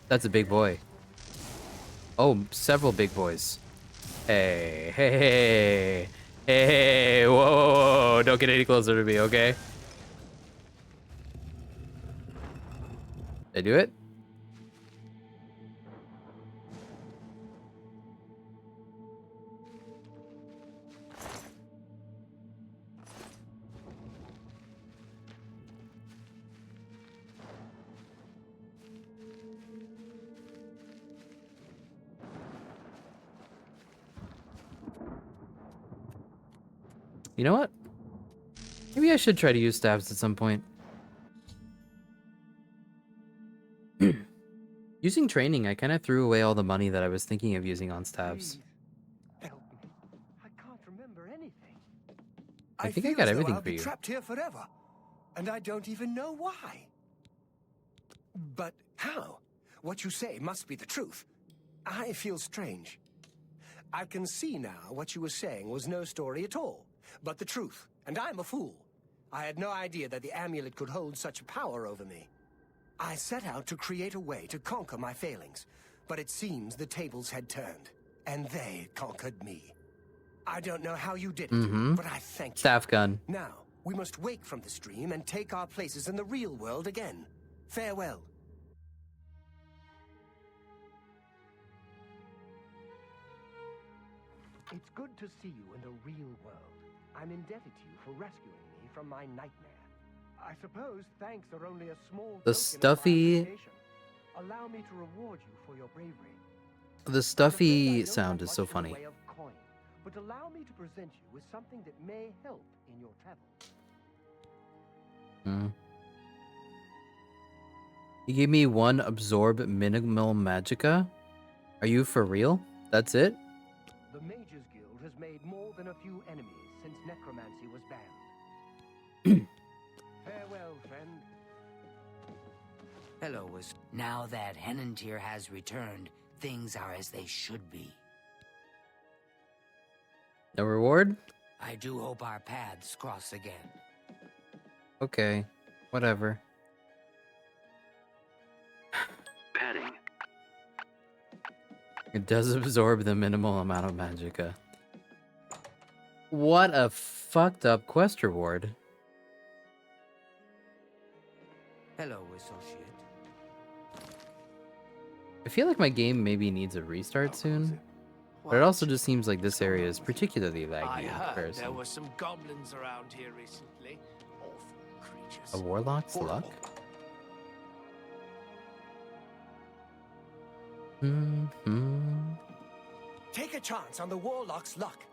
That's a big boy. Oh, several big boys. Hey, hey, hey, hey, whoa, whoa, whoa, don't get any closer to me, okay? Did I do it? You know what? Maybe I should try to use staves at some point. Using training, I kind of threw away all the money that I was thinking of using on staves. Help me. I can't remember anything. I think I feel got as though everything I'll for be you. trapped here forever, and I don't even know why. But how? What you say must be the truth. I feel strange. I can see now what you were saying was no story at all, but the truth, and I'm a fool. I had no idea that the amulet could hold such power over me. I set out to create a way to conquer my failings, but it seems the tables had turned, and they conquered me. I don't know how you did it, but I thank you. Staff gun. Now, we must wake from the stream and take our places in the real world again. Farewell. It's good to see you in the real world. I'm indebted to you for rescuing me from my nightmare. I suppose thanks are only a small The token stuffy- of my appreciation. Allow me to reward you for your bravery. The stuffy sound is so funny. Way of coin, but allow me to present you with something that may help in your travels. You gave me one absorb minimal magicka? Are you for real? That's it? The Mages Guild has made more than a few enemies since necromancy was banned. Farewell, friend. Hello, now that Henantier has returned, things are as they should be. No reward? I do hope our paths cross again. Okay, whatever. Petting. It does absorb the minimal amount of magicka. What a fucked up quest reward. Hello, associate. I feel like my game maybe needs a restart soon. But it also just seems like this area is particularly I laggy in heard comparison. there were some goblins around here recently. Awful creatures. A warlock's luck? Take a chance on the warlock's luck.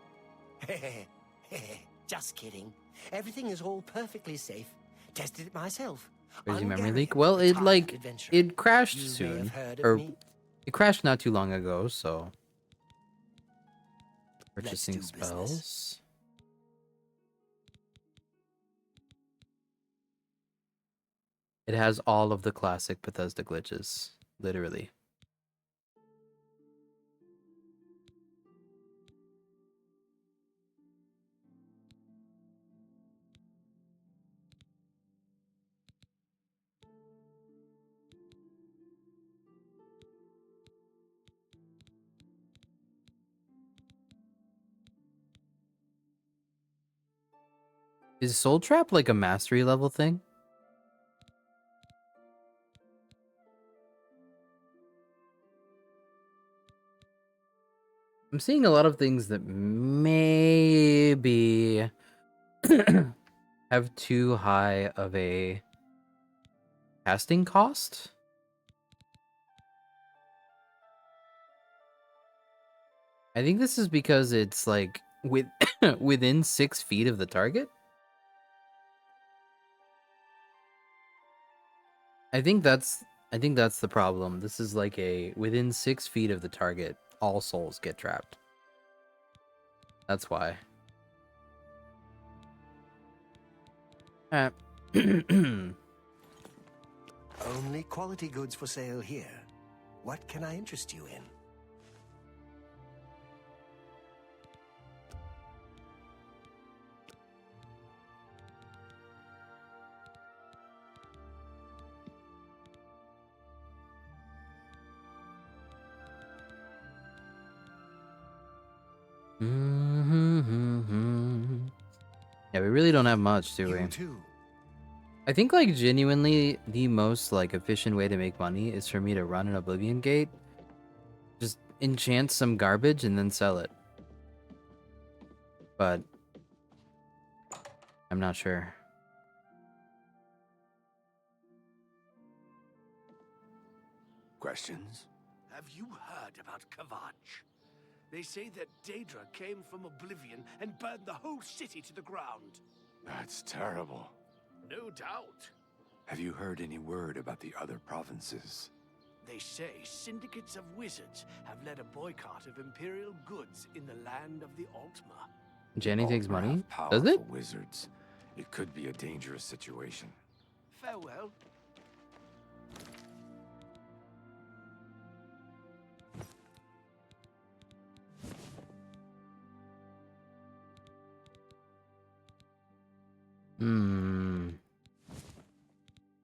Just kidding. Everything is all perfectly safe. Tested it myself. Crazy memory Ungarian leak? Well, it retired like adventurer. it crashed You may soon, have heard of or me. it crashed not too long ago. So Let's purchasing do business. spells. It has all of the classic Bethesda glitches, literally. Is Soul Trap like a mastery level thing? I'm seeing a lot of things that maybe have too high of a casting cost. I think this is because it's like within 6 feet of the target. I think that's the problem. This is like a within 6 feet of the target, all souls get trapped. That's why. Only quality goods for sale here. What can I interest you in? Yeah, we really don't have much, do we? You too. I think like genuinely the most like efficient way to make money is for me to run an Oblivion Gate, just enchant some garbage and then sell it. But I'm not sure. Questions? Have you heard about Kavach? They say that Daedra came from Oblivion and burned the whole city to the ground. That's terrible. No doubt. Have you heard any word about the other provinces? They say syndicates of wizards have led a boycott of Imperial goods in the land of the Altma. Jenny takes money? Powerful Does it? wizards. It could be a dangerous situation. Farewell.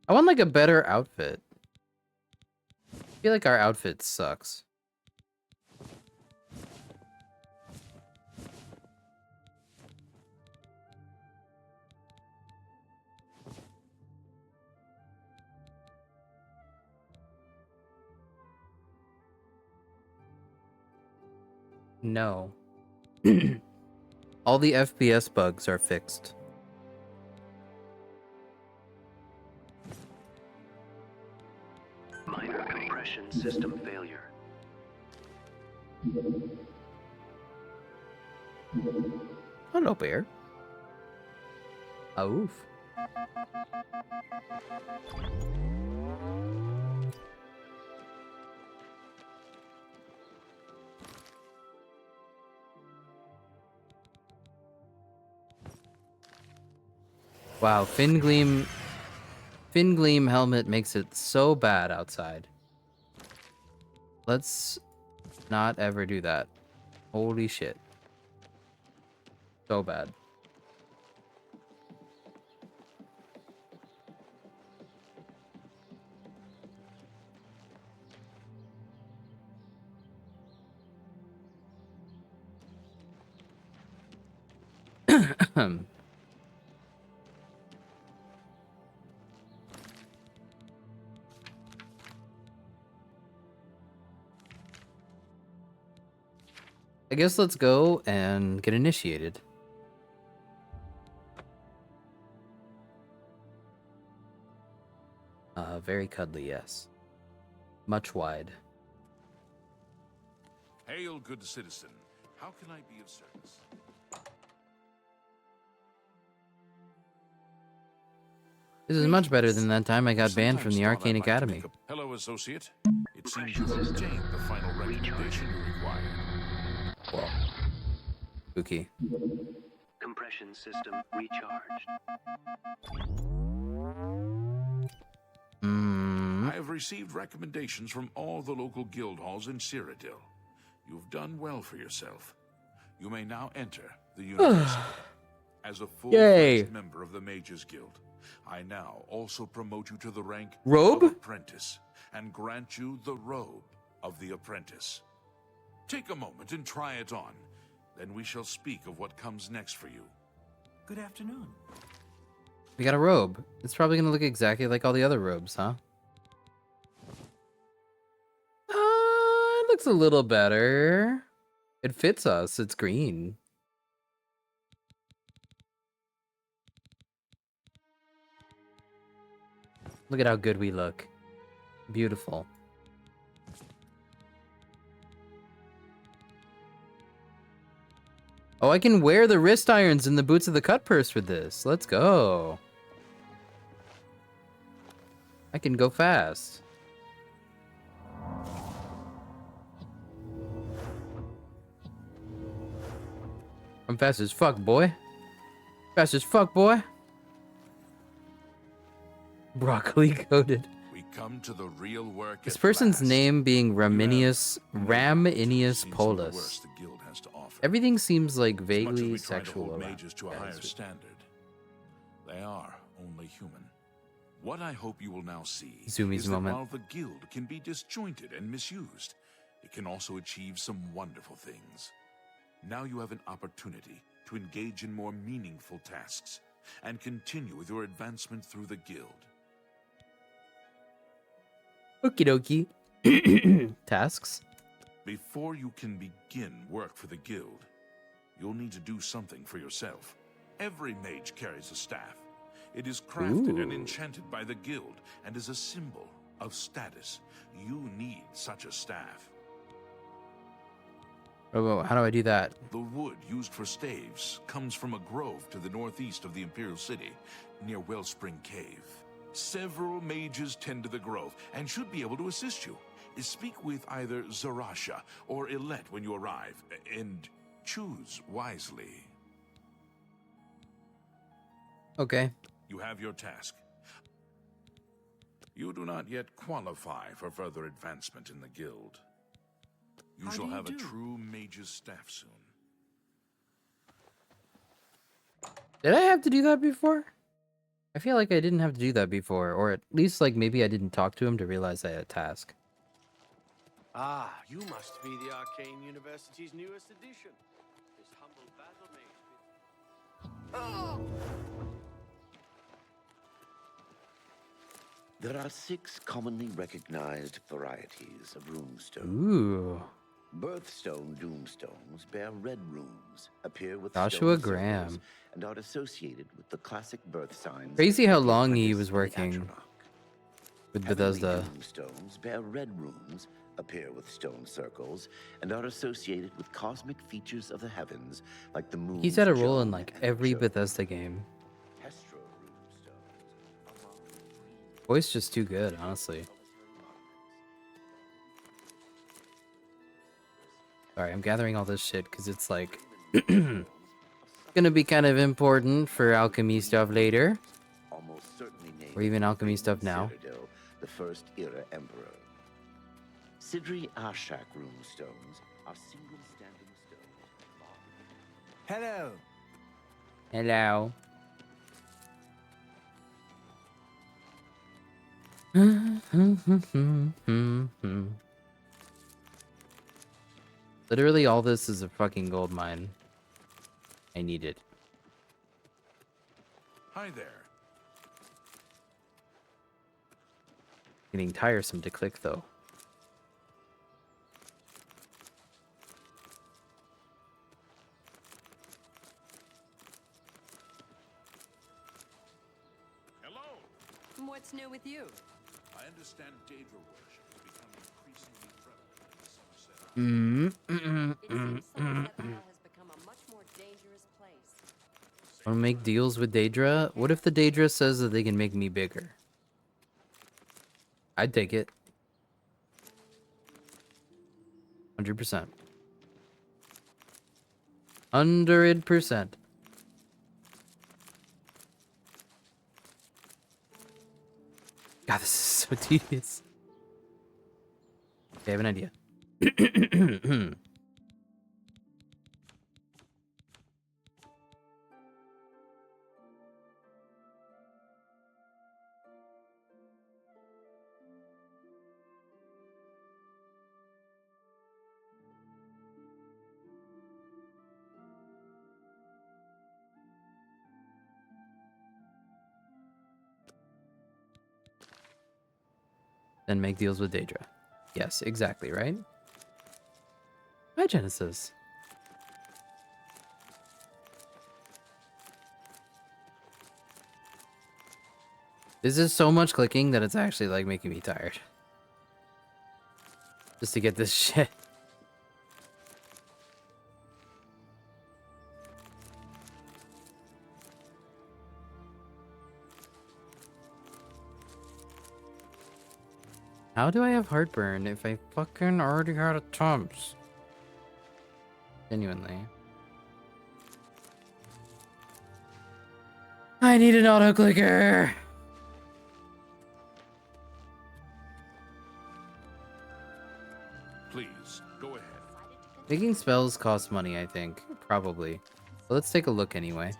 I want like a better outfit. I feel like our outfit sucks. No. All the FPS bugs are fixed. Minor compression system failure. Hello, bear. Oof. Wow, Fingleam helmet makes it so bad outside. Let's not ever do that. Holy shit. So bad. I guess let's go and get initiated. Very cuddly, yes. Much wide. Hail, good citizen. How can I be of service? This is much better than that time I got banned from the Arcane Academy. Hello, associate. It seems you have obtained the final recommendation you required. Well, spooky. Compression system recharged. I have received recommendations from all the local guild halls in Cyrodiil. You've done well for yourself. You may now enter the university. As a full-fledged member of the Mages Guild, I now also promote you to the rank Robe? of Apprentice and grant you the robe of the Apprentice. Take a moment and try it on. Then we shall speak of what comes next for you. Good afternoon. We got a robe. It's probably gonna look exactly like all the other robes, huh? It looks a little better. It fits us. It's green. Look at how good we look. Beautiful. Oh, I can wear the wrist irons and the boots of the cut purse for this. Let's go. I can go fast. I'm fast as fuck, boy. Fast as fuck, boy. Broccoli coated. We come to the real work. This person's name being Raminius Paulus. Everything seems like vaguely sexual around. Mages to a higher standard. They are only human. What I hope you will now see Zoomies is that moment. while the guild can be disjointed and misused, it can also achieve some wonderful things. Now you have an opportunity to engage in more meaningful tasks and continue with your advancement through the guild. Okie dokie. Tasks? Before you can begin work for the guild, you'll need to do something for yourself. Every mage carries a staff. It is crafted and enchanted by the guild and is a symbol of status. You need such a staff. Oh, how do I do that? The wood used for staves comes from a grove to the northeast of the Imperial City, near Wellspring Cave. Several mages tend to the grove and should be able to assist you. Speak with either Zarasha or Illet when you arrive, and choose wisely. Okay. You have your task. You do not yet qualify for further advancement in the guild. You How shall do you have a do? true mage's staff soon. Did I have to do that before? I feel like I didn't have to do that before, or at least like maybe I didn't talk to him to realize I had a task. Ah, you must be the Arcane University's newest addition. This humble battle mage. There are 6 commonly recognized varieties of runestone. Ooh. Birthstone doomstones bear red runes, appear with Joshua stone Graham. circles, and are associated with the classic birth signs. Crazy how of the long he apprentice was and the working atronach. with Heavenly Bethesda. doomstones bear red runes, appear with stone circles, and are associated with cosmic features of the heavens, like the moon. He's had a role in like every Bethesda game. Voice just too good, honestly. Sorry, I'm gathering all this shit because it's like gonna be kind of important for alchemy stuff later, Almost certainly named or even alchemy stuff now. Citadel, the first era emperor. Sidri Ashak runestones are single standing stones. Hello. Hello. Literally all this is a fucking gold mine. I need it. Hi there. Getting tiresome to click though. What's new with you? I understand Daedra worship has become increasingly prevalent in Somerset. Has become a much more dangerous place. Wanna make deals with Daedra? What if the Daedra says that they can make me bigger? I'd take it. 100%. 100%. God, this is so tedious. Okay, I have an idea. Then make deals with Daedra. Yes, exactly, right? Hi, Genesis. This is so much clicking that it's actually like making me tired. Just to get this shit. How do I have heartburn if I fucking already had a Tums? Genuinely. I need an auto clicker. Please, go ahead. Making spells costs money, I think. Probably. But let's take a look anyway.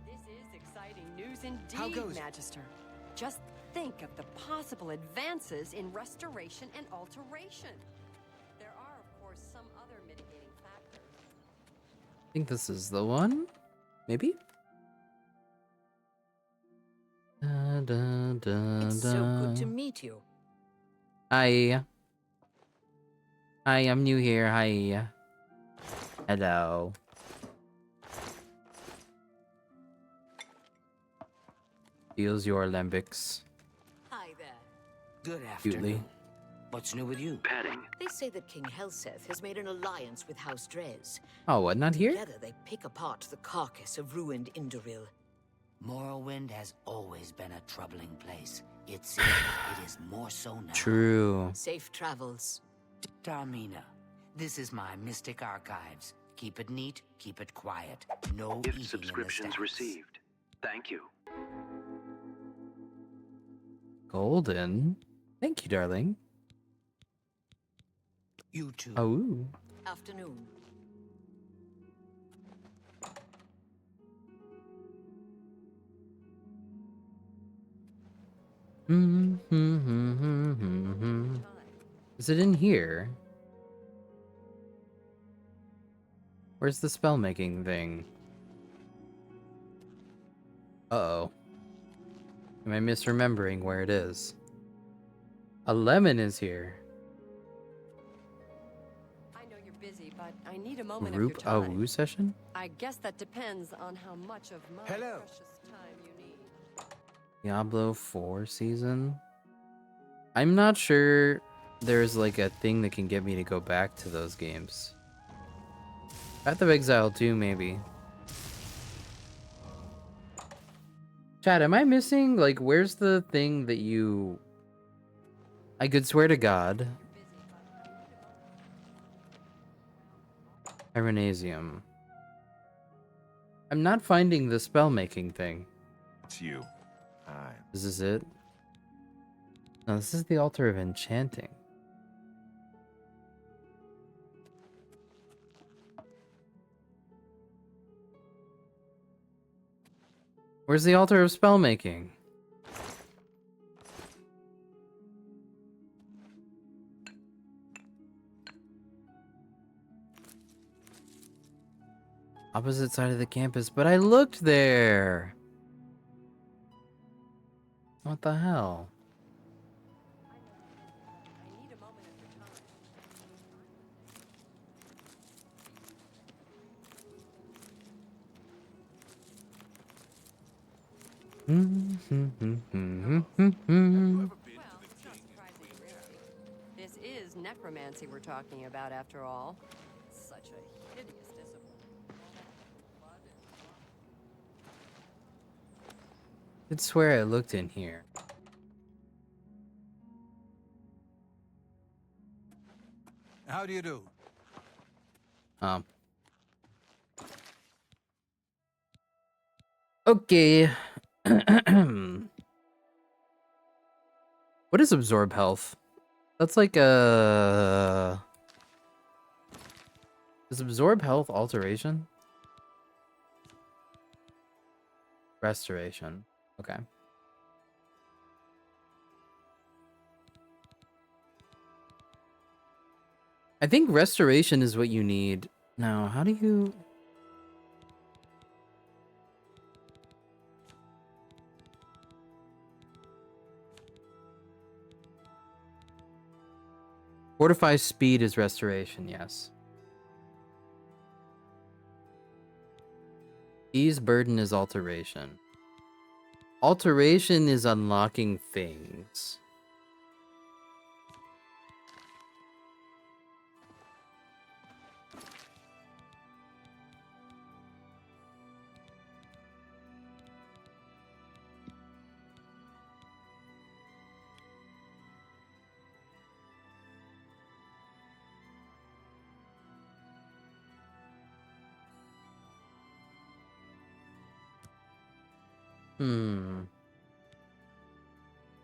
This is exciting news indeed, Magister. Just think of the possible advances in restoration and alteration. There are, of course, some other mitigating factors. I think this is the one. Maybe? It's so good to meet you. Hi. Hi, I'm new here. Hi. Hello. Deals your lambics. Hi there. Good Cutely. afternoon. What's new with you? Petting. They say that King Helseth has made an alliance with House Drez. Oh, what? Not here? Together they pick apart the carcass of ruined Indoril. Morrowind has always been a troubling place. It is more so now. True. Safe travels. Darmina, this is my Mystic Archives. Keep it neat, keep it quiet. No Gift eating subscriptions in the stacks. received. Thank you. Golden. Thank you, darling. You too. Oh. Afternoon. Is it in here? Where's the spell making thing? Uh-oh. Am I misremembering where it is? A lemon is here. I know you're busy, but I need a moment of your Group time. woo session? I guess that depends on how much of my precious time you need. Diablo 4 season? I'm not sure there's like a thing that can get me to go back to those games. Path of Exile 2, maybe. Chad, am I missing? Like, where's the thing that you... I could swear to God. Ironasium. I'm not finding the spell making thing. It's you. Hi. Is this it? No, this is the altar of enchanting. Where's the altar of spell making? Opposite side of the campus, but I looked there. What the hell? This is necromancy we're talking about, after all. Such a hideous discipline. I'd swear I looked in here. How do you do? Okay. What is absorb health? That's like a... Is absorb health alteration? Restoration. Okay. I think restoration is what you need. Now, how do you... Fortify speed is restoration, yes. Ease burden is alteration. Alteration is unlocking things.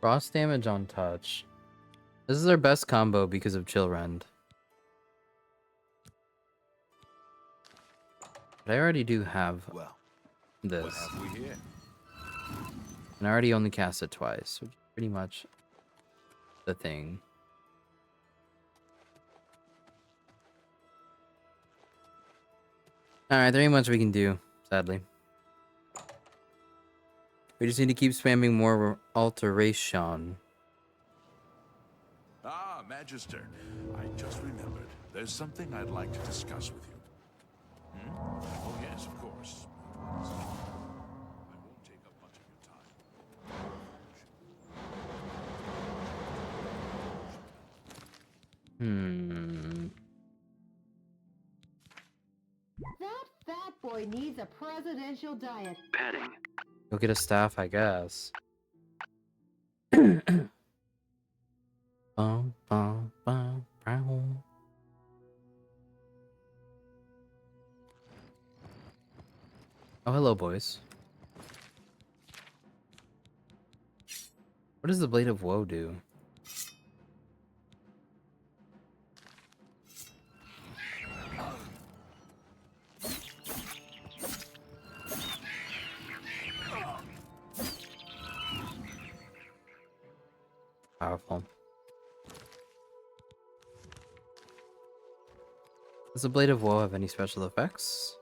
Frost damage on touch. This is our best combo because of Chill Rend. But I already do have this. What have we here? And I already only cast it twice, which is pretty much the thing. Alright, there ain't much we can do, sadly. We just need to keep spamming more alteration. Ah, Magister. I just remembered. There's something I'd like to discuss with you. Oh, yes, of course. I won't take up much of your time. Hmm. That fat boy needs a presidential diet. Petting. Go get a staff, I guess. Bum, bum, bum, brown. Oh, hello, boys. What does the Blade of Woe do? Powerful. Does the Blade of Woe have any special effects?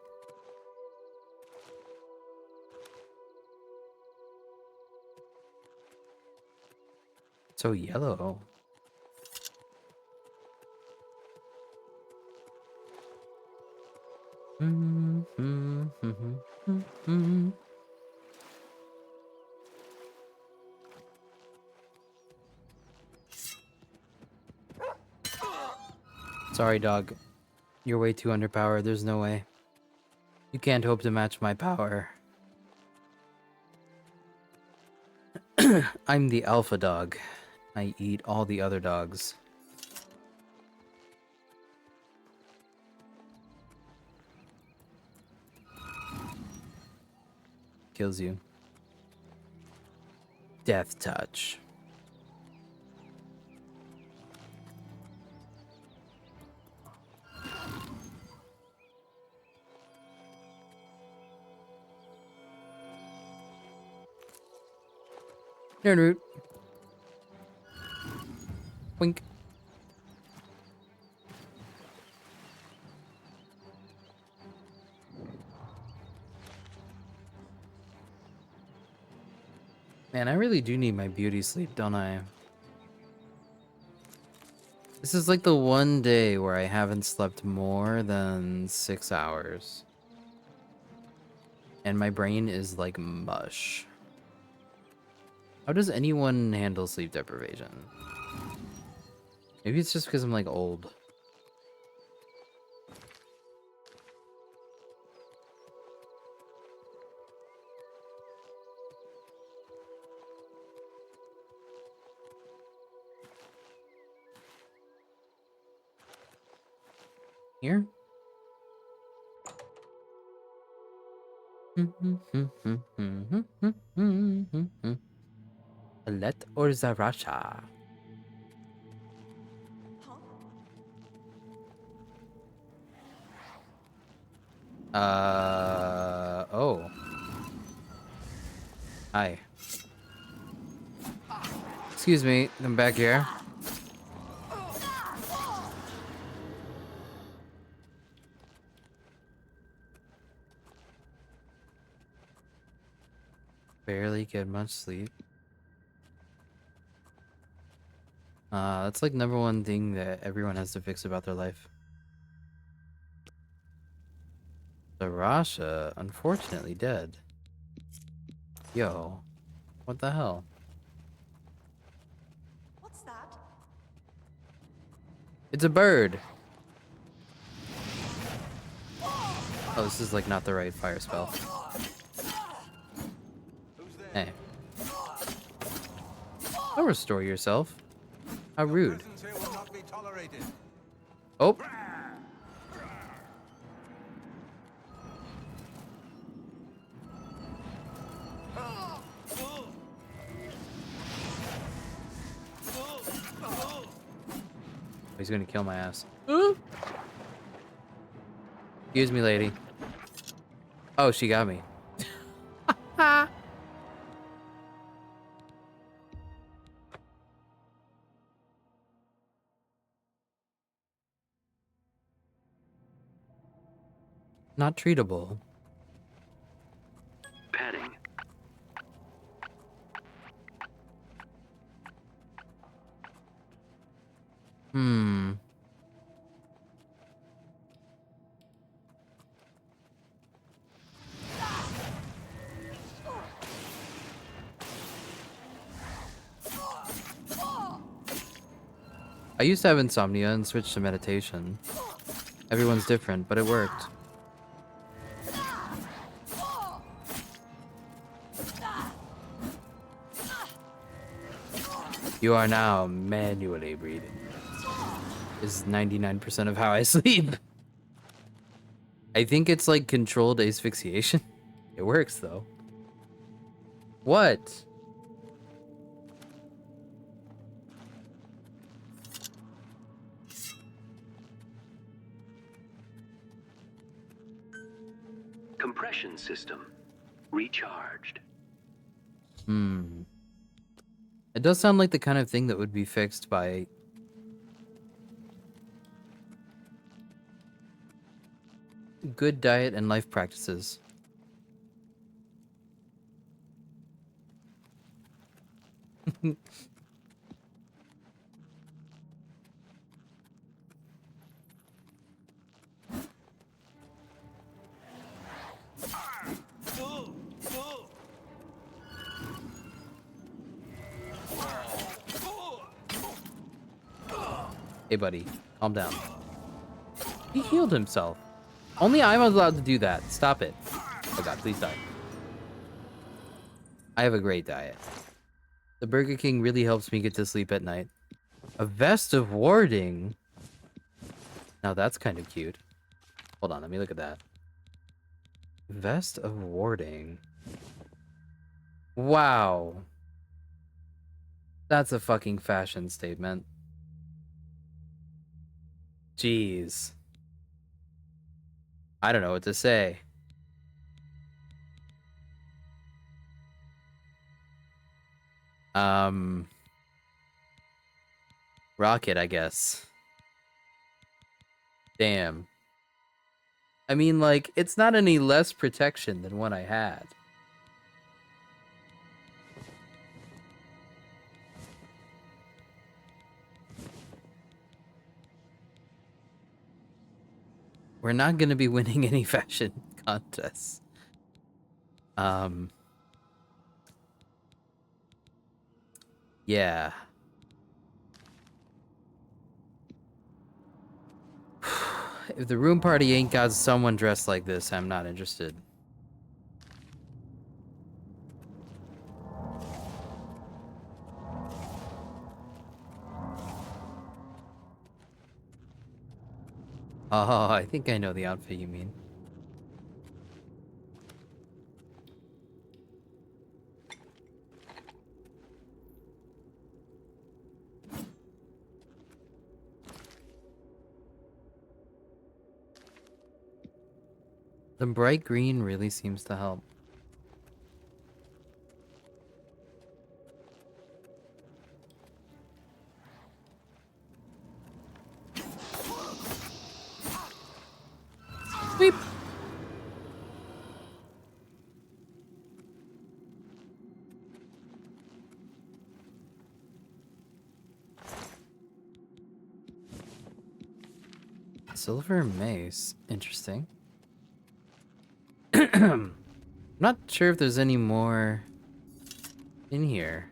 So yellow. Sorry, dog. You're way too underpowered. There's no way. You can't hope to match my power. I'm the alpha dog. I eat all the other dogs. Kills you. Death touch. Nerd root. Wink. Man, I really do need my beauty sleep, don't I? This is like the one day where I haven't slept more than 6 hours. And my brain is like mush. How does anyone handle sleep deprivation? Maybe it's just because I'm like old. Here? Let or Zarasha? Oh. Hi. Excuse me, I'm back here. Barely get much sleep. That's like #1 thing that everyone has to fix about their life. Zarasha, unfortunately dead. Yo, what the hell? What's that? It's a bird. Oh, this is like not the right fire spell. Hey. Don't restore yourself. How rude. Oh. He's gonna kill my ass. Excuse me, lady. Oh, she got me. Not treatable. Petting. Hmm. I used to have insomnia and switched to meditation. Everyone's different, but it worked. You are now manually breathing. Is 99% of how I sleep. I think it's like controlled asphyxiation. It works though. What? Compression system recharged. It does sound like the kind of thing that would be fixed by good diet and life practices. Hey buddy, calm down. He healed himself. Only I'm allowed to do that. Stop it. Oh god, please die. I have a great diet. The Burger King really helps me get to sleep at night. A vest of warding? Now that's kind of cute. Hold on, let me look at that. Vest of warding. Wow. That's a fucking fashion statement. Jeez. I don't know what to say. Rocket, I guess. Damn. I mean, like, it's not any less protection than what I had. We're not going to be winning any fashion contests. Yeah. If the room party ain't got someone dressed like this, I'm not interested. Oh, I think I know the outfit you mean. The bright green really seems to help. Sweep. Silver mace. Interesting. I'm not sure if there's any more in here.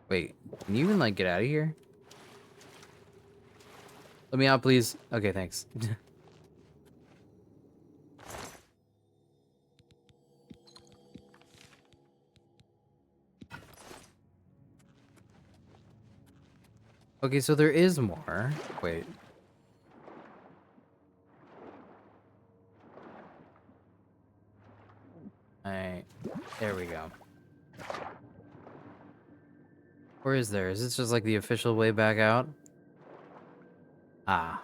Wait, can you even, like, get out of here? Let me out, please. Okay, thanks. Okay, so there is more. Wait. Alright. There we go. Or is there? Is this just like the official way back out? Ah.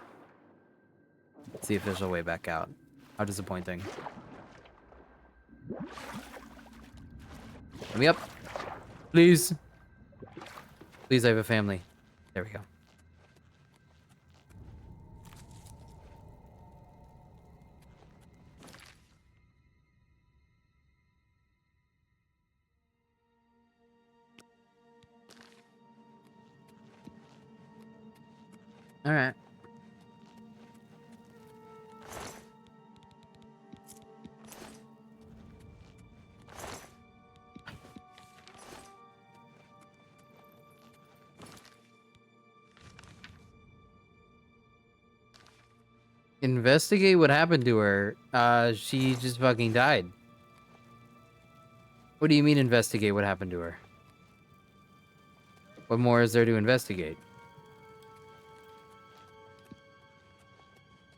It's the official way back out. How disappointing. Let me up. Please. Please, I have a family. There we go. Alright. Investigate what happened to her. She just fucking died. What do you mean investigate what happened to her? What more is there to investigate?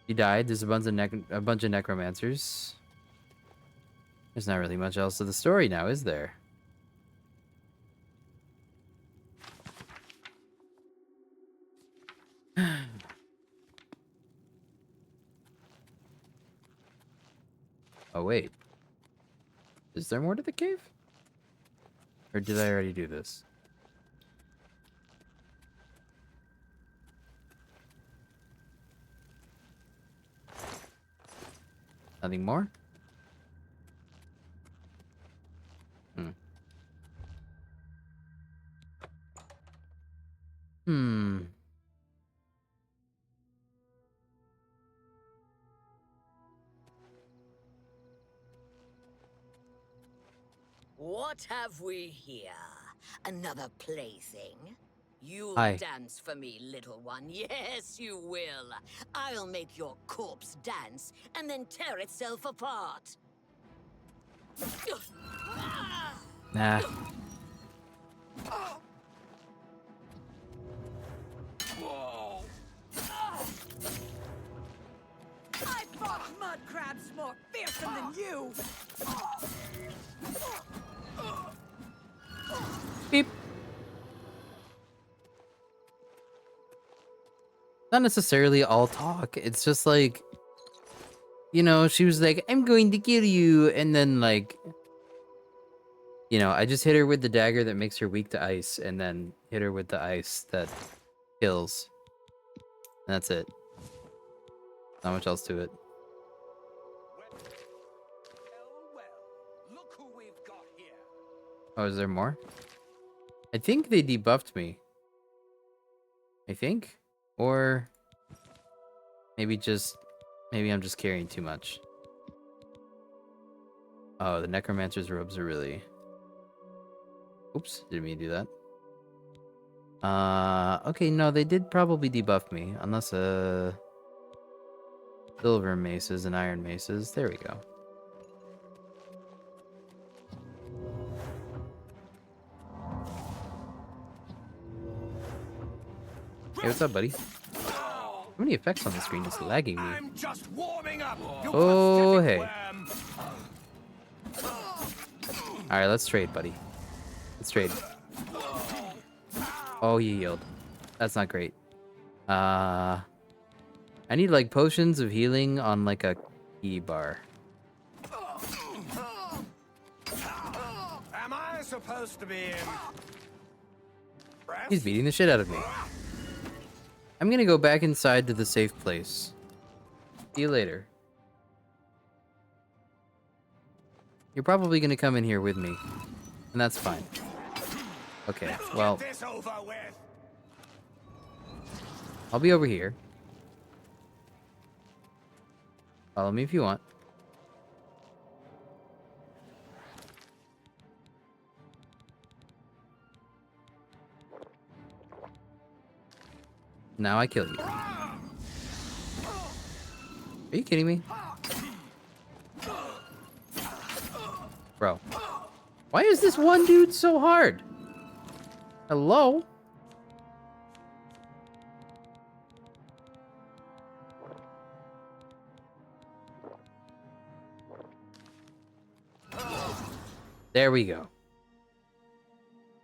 She died. There's a bunch of necromancers. There's not really much else to the story now, is there? Oh, wait. Is there more to the cave? Or did I already do this? Nothing more? Hmm. What have we here? Another plaything? You'll Hi. dance for me, little one. Yes, you will. I'll make your corpse dance and then tear itself apart. Nah. I fought mud crabs more fearsome than you! Beep. Not necessarily all talk. It's just like, you know, she was like, I'm going to kill you. And then, like, you know, I just hit her with the dagger that makes her weak to ice. And then hit her with the ice that kills. And that's it. Not much else to it. Oh, is there more? I think they debuffed me. I think? Or maybe I'm just carrying too much. Oh, the necromancer's robes are really... Oops, didn't mean to do that. Okay, no, they did probably debuff me. Unless, silver maces and iron maces. There we go. Hey, what's up, buddy? How many effects on the screen? Just lagging me. I'm just warming up. Oh, hey. Alright, let's trade, buddy. Let's trade. Oh, you yield. That's not great. I need, like, potions of healing on, like, a key bar. Am I supposed to be in? He's beating the shit out of me. I'm gonna go back inside to the safe place. See you later. You're probably gonna come in here with me. And that's fine. Okay, well... I'll be over here. Follow me if you want. Now I kill you. Are you kidding me? Bro. Why is this one dude so hard? Hello? There we go.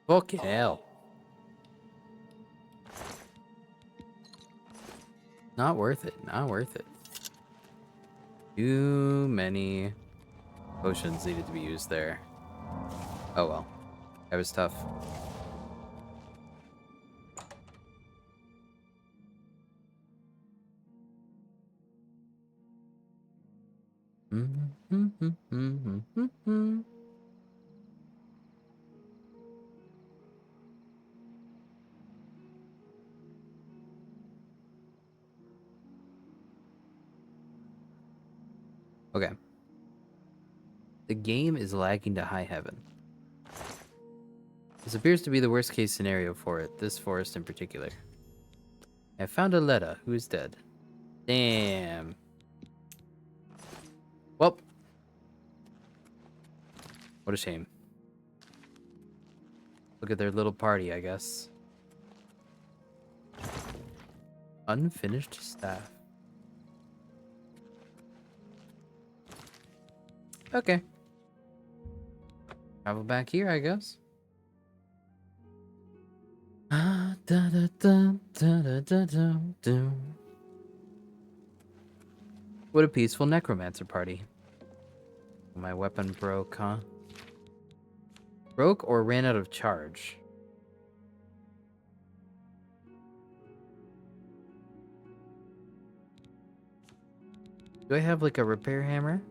Fucking hell. Not worth it. Not worth it. Too many potions needed to be used there. Oh well. That was tough. Okay. The game is lagging to high heaven. This appears to be the worst case scenario for it, this forest in particular. I found a Letta, who is dead. Damn. Well, what a shame. Look at their little party, I guess. Unfinished staff. Okay. Travel back here, I guess. Ah, da da da da da da da da. What a peaceful necromancer party. My weapon broke, huh? Broke or ran out of charge? Do I have like a repair hammer?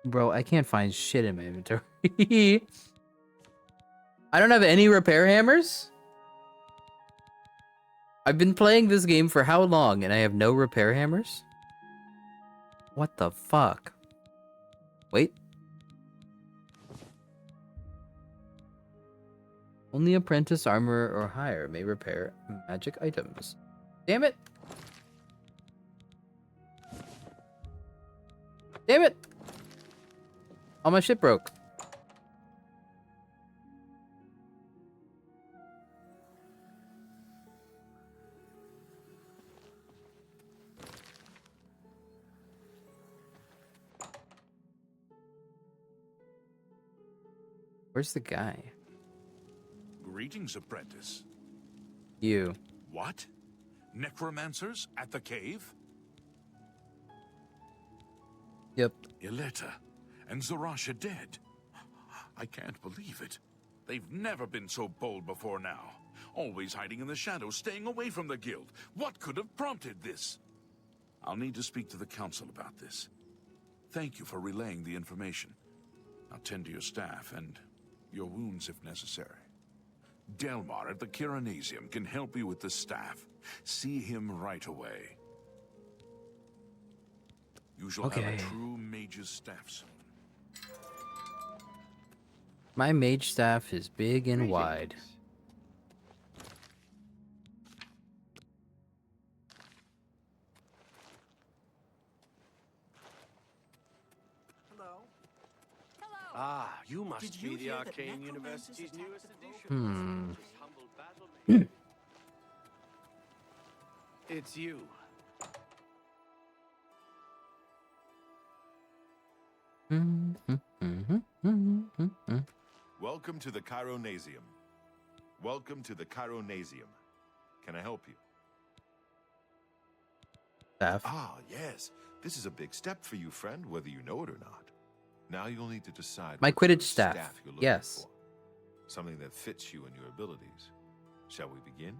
Bro, I can't find shit in my inventory. I don't have any repair hammers? I've been playing this game for how long and I have no repair hammers? What the fuck? Wait. Only apprentice, armor, or higher may repair magic items. Damn it! Damn it! All my shit broke. Where's the guy? Greetings, apprentice. You. What? Necromancers at the cave? Yep. Ileta and Zarasha dead. I can't believe it. They've never been so bold before now. Always hiding in the shadows, staying away from the guild. What could have prompted this? I'll need to speak to the council about this. Thank you for relaying the information. I'll tend to your staff and your wounds if necessary. Delmar at the Kiranasium can help you with the staff. See him right away. You shall have a true mage's staff soon. My mage staff is big and wide. Ah, you must be the Arcane University's newest addition. It's you. Welcome to the Chironasium. Welcome to the Chironasium. Can I help you? Staff. Ah, yes. This is a big step for you, friend, whether you know it or not. Now you'll need to decide My what sort Quidditch of staff. you're looking Yes. for. Something that fits you and your abilities. Shall we begin?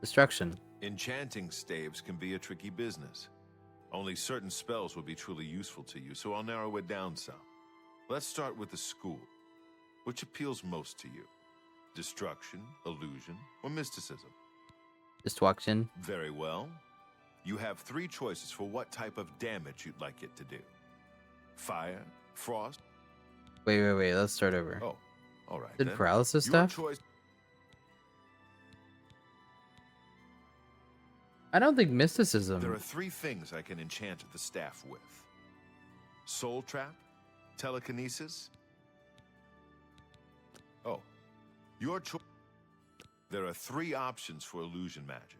Destruction. Enchanting staves can be a tricky business. Only certain spells will be truly useful to you, so I'll narrow it down some. Let's start with the school. Which appeals most to you? Destruction, illusion, or mysticism? Destruction. Very well. You have 3 choices for what type of damage you'd like it to do. Fire, frost. Wait. Let's start over. Oh, all right. Did then. paralysis Your stuff? choice. I don't think mysticism. There are 3 things I can enchant the staff with. Soul trap, telekinesis. Oh, your choice. There are 3 options for illusion magic.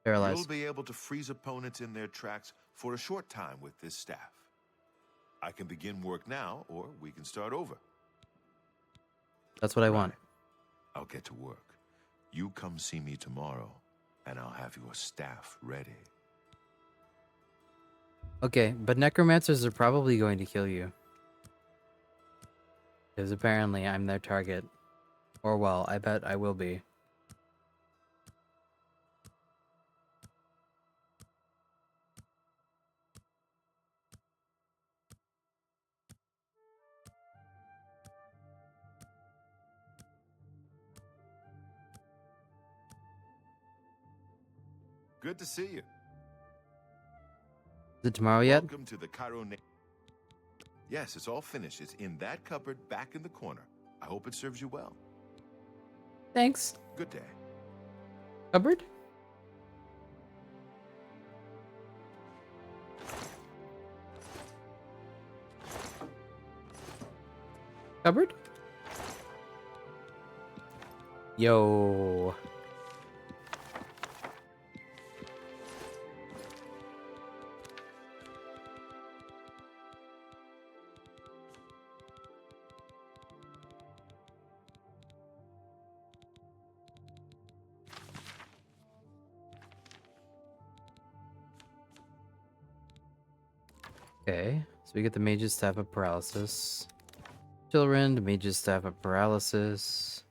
Paralyzed. You'll be able to freeze opponents in their tracks for a short time with this staff. I can begin work now, or we can start over. That's what I want. I'll get to work. You come see me tomorrow, and I'll have your staff ready. Okay, but necromancers are probably going to kill you. Because apparently I'm their target. Or well, I bet I will be. Good to see you. Is it tomorrow yet? Welcome to the Chiron. Yes, it's all finished. It's in that cupboard back in the corner. I hope it serves you well. Thanks. Good day. Cupboard? Cupboard? Yo. Okay, so we get the Mage's Staff of Paralysis. Children, the Mage's Staff of Paralysis.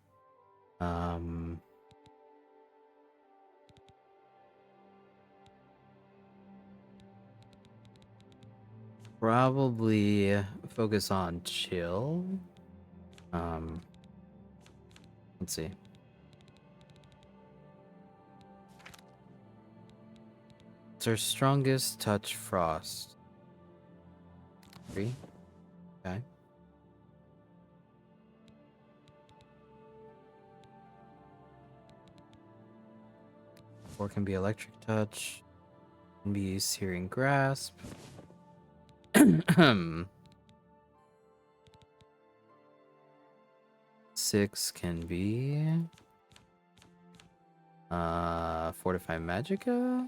Probably focus on chill. Let's see. It's our strongest touch frost. 3. Okay. Or can be electric touch. Can be searing grasp. 6 can be fortify magicka.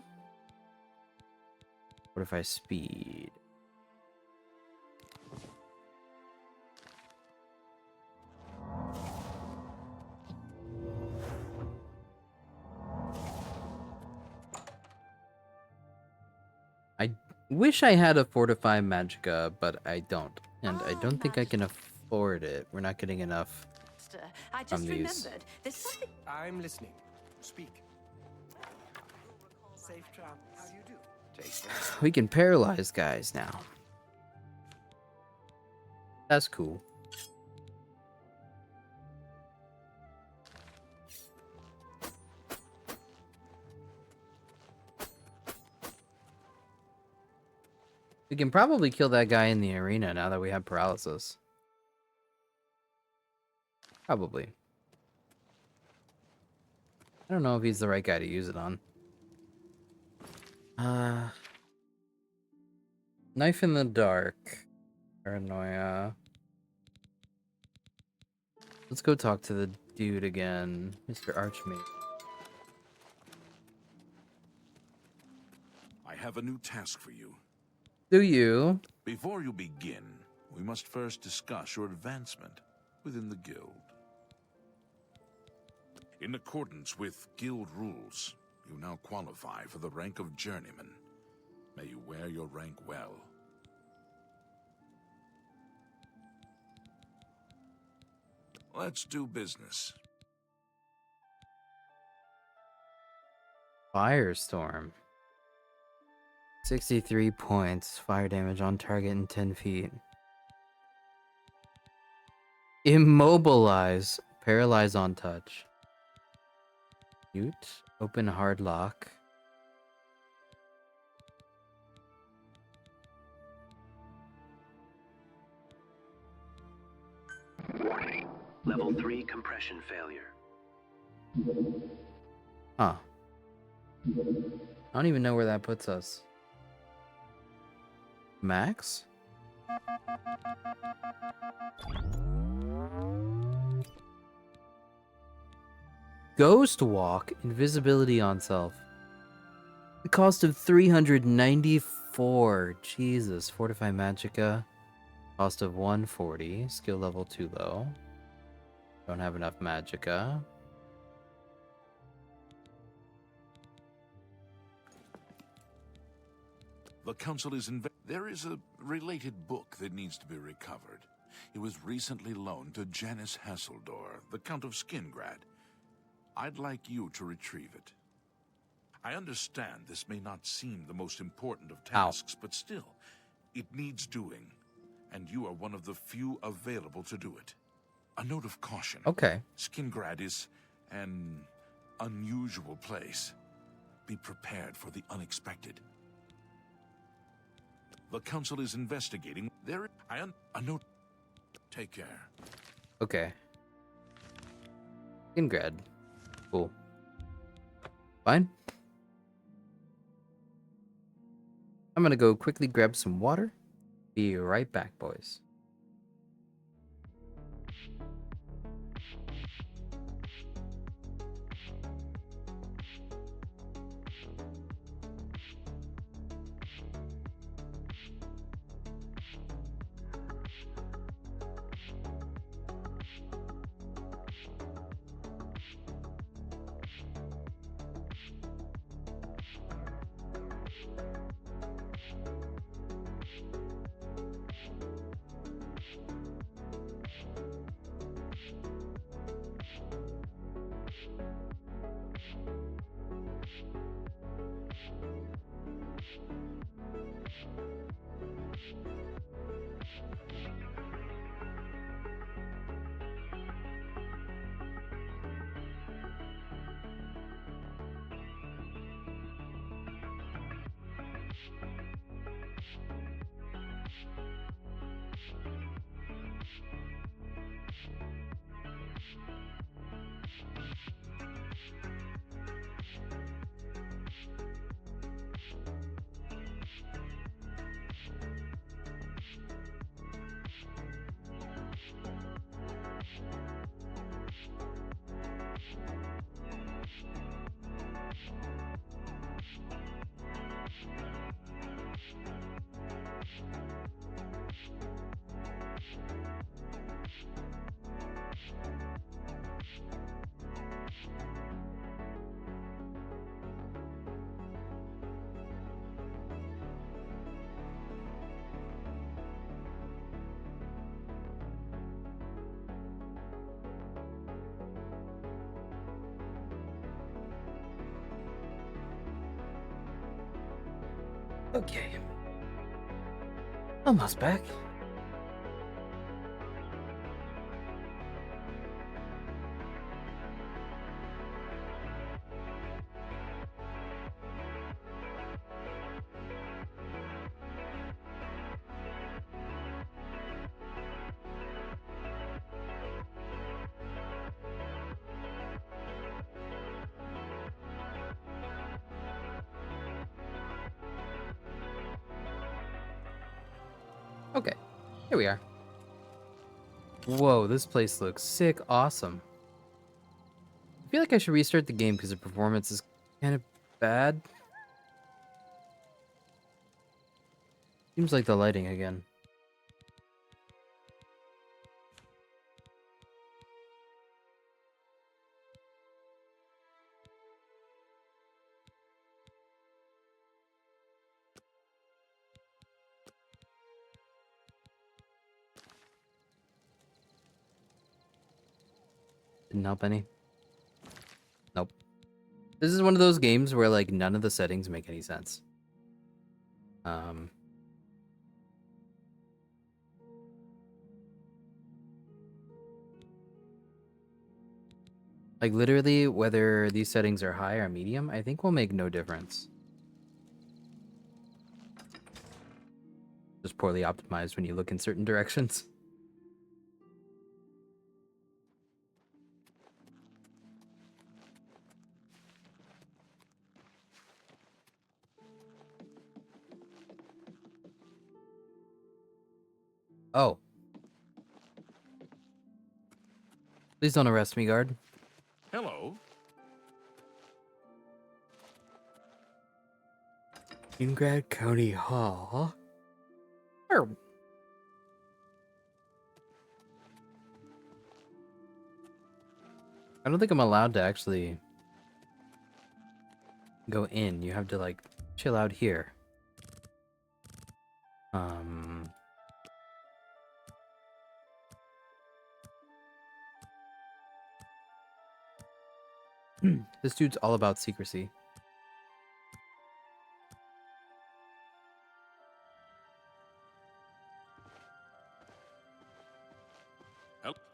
Fortify speed. I wish I had a Fortify Magicka, but I don't. And I don't think I can afford it. We're not getting enough I just from these. remembered. There's something. I'm listening. Speak. Safe travel. How do you do? Take care. We can paralyze guys now. That's cool. We can probably kill that guy in the arena now that we have paralysis. Probably. I don't know if he's the right guy to use it on. Knife in the dark. Paranoia. Let's go talk to the dude again, Mr. Archmage. I have a new task for you. Do you? Before you begin, we must first discuss your advancement within the guild. In accordance with guild rules, you now qualify for the rank of journeyman. May you wear your rank well. Let's do business. Firestorm. 63 points. Fire damage on target in 10 feet. Immobilize. Paralyze on touch. Mute. Open hard lock. Warning. Level 3 compression failure. Huh. I don't even know where that puts us. Max? Ghost Walk, invisibility on self. The cost of 394. Jesus. Fortify Magicka. Cost of 140. Skill level too low. Don't have enough Magicka. The council is there is a related book that needs to be recovered. It was recently loaned to Janice Hasseldor, the Count of Skingrad. I'd like you to retrieve it. I understand this may not seem the most important of tasks, but still, it needs doing, and you are one of the few available to do it. A note of caution. Okay. Skingrad is an unusual place. Be prepared for the unexpected. The council is investigating. I know. Take care. Okay. Ingrad. Cool. Fine. I'm gonna go quickly grab some water. Be right back, boys. Okay. Almost back. Okay, here we are. Whoa, this place looks sick awesome. I feel like I should restart the game because the performance is kind of bad. Seems like the lighting again. Didn't help any. Nope. This is one of those games where like none of the settings make any sense. Like literally whether these settings are high or medium, I think will make no difference. Just poorly optimized when you look in certain directions. Oh. Please don't arrest me, guard. Hello. Unprogrammed County Hall. Oh. I don't think I'm allowed to actually go in. You have to like chill out here. This dude's all about secrecy.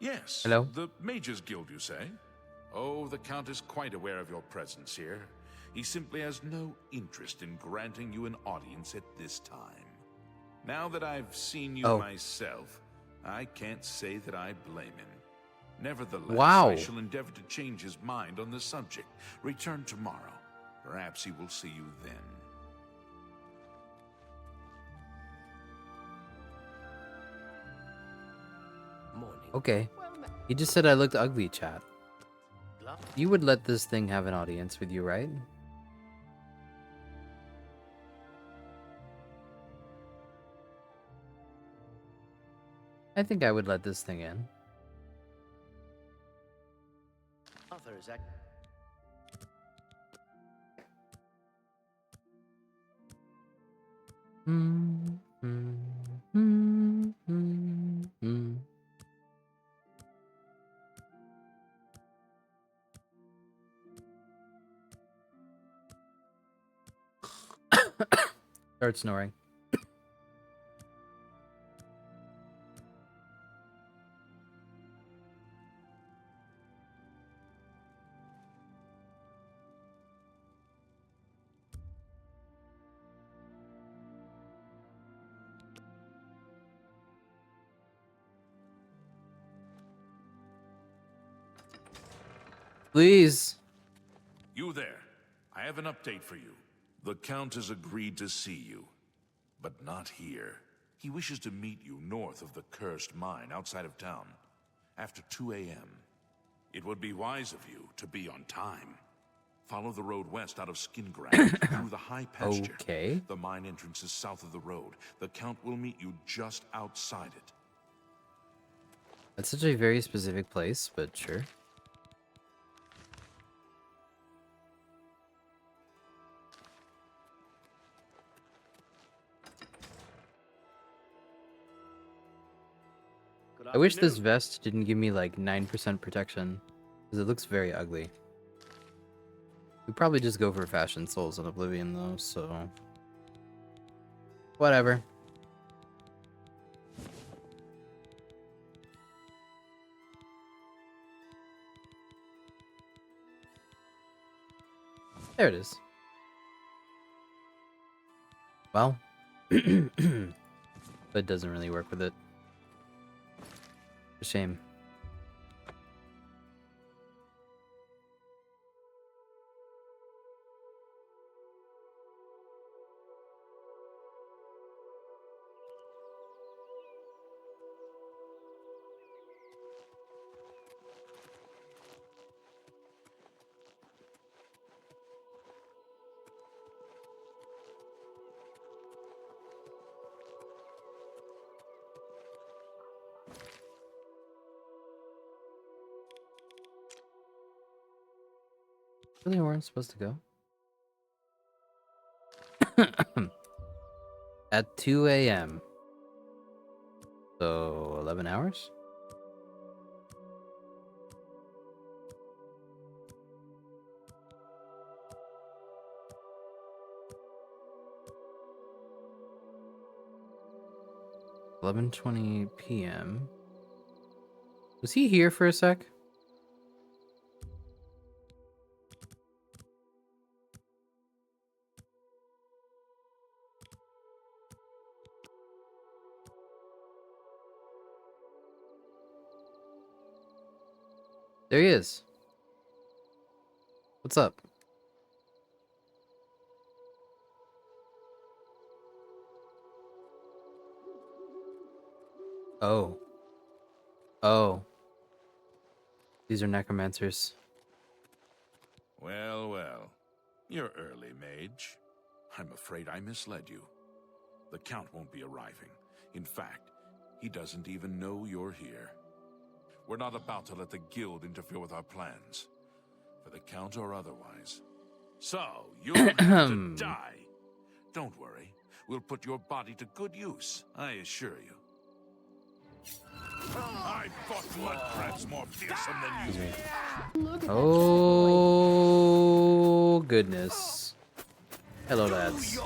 Yes. Hello? The Mages Guild, you say? Oh, the Count is quite aware of your presence here. He simply has no interest in granting you an audience at this time. Now that I've seen you myself, I can't say that I blame him. Nevertheless, I shall endeavor to change his mind on the subject. Return tomorrow. Perhaps he will see you then. Okay. You just said I looked ugly, chat. You would let this thing have an audience with you, right? I think I would let this thing in. Arthur, is that... Start snoring. Please. You there. I have an update for you. The Count has agreed to see you, but not here. He wishes to meet you north of the cursed mine outside of town, after 2 a.m. It would be wise of you to be on time. Follow the road west out of Skinground through the high pasture. Okay. The mine entrance is south of the road. The Count will meet you just outside it. That's such a very specific place, but sure. I wish this vest didn't give me like 9% protection, because it looks very ugly. We probably just go for Fashion Souls in Oblivion though, so... whatever. There it is. Well, but it doesn't really work with it. A shame. Really weren't supposed to go? At 2 a.m. So 11 hours? $11:20 p.m. Was he here for a sec? There he is. What's up? Oh. Oh. These are necromancers. Well, well. You're early, mage. I'm afraid I misled you. The Count won't be arriving. In fact, he doesn't even know you're here. We're not about to let the Guild interfere with our plans, for the Count or otherwise. So, you'll have to die. Don't worry. We'll put your body to good use, I assure you. I fought blood more fearsome than you. Oh, goodness. Hello, lads.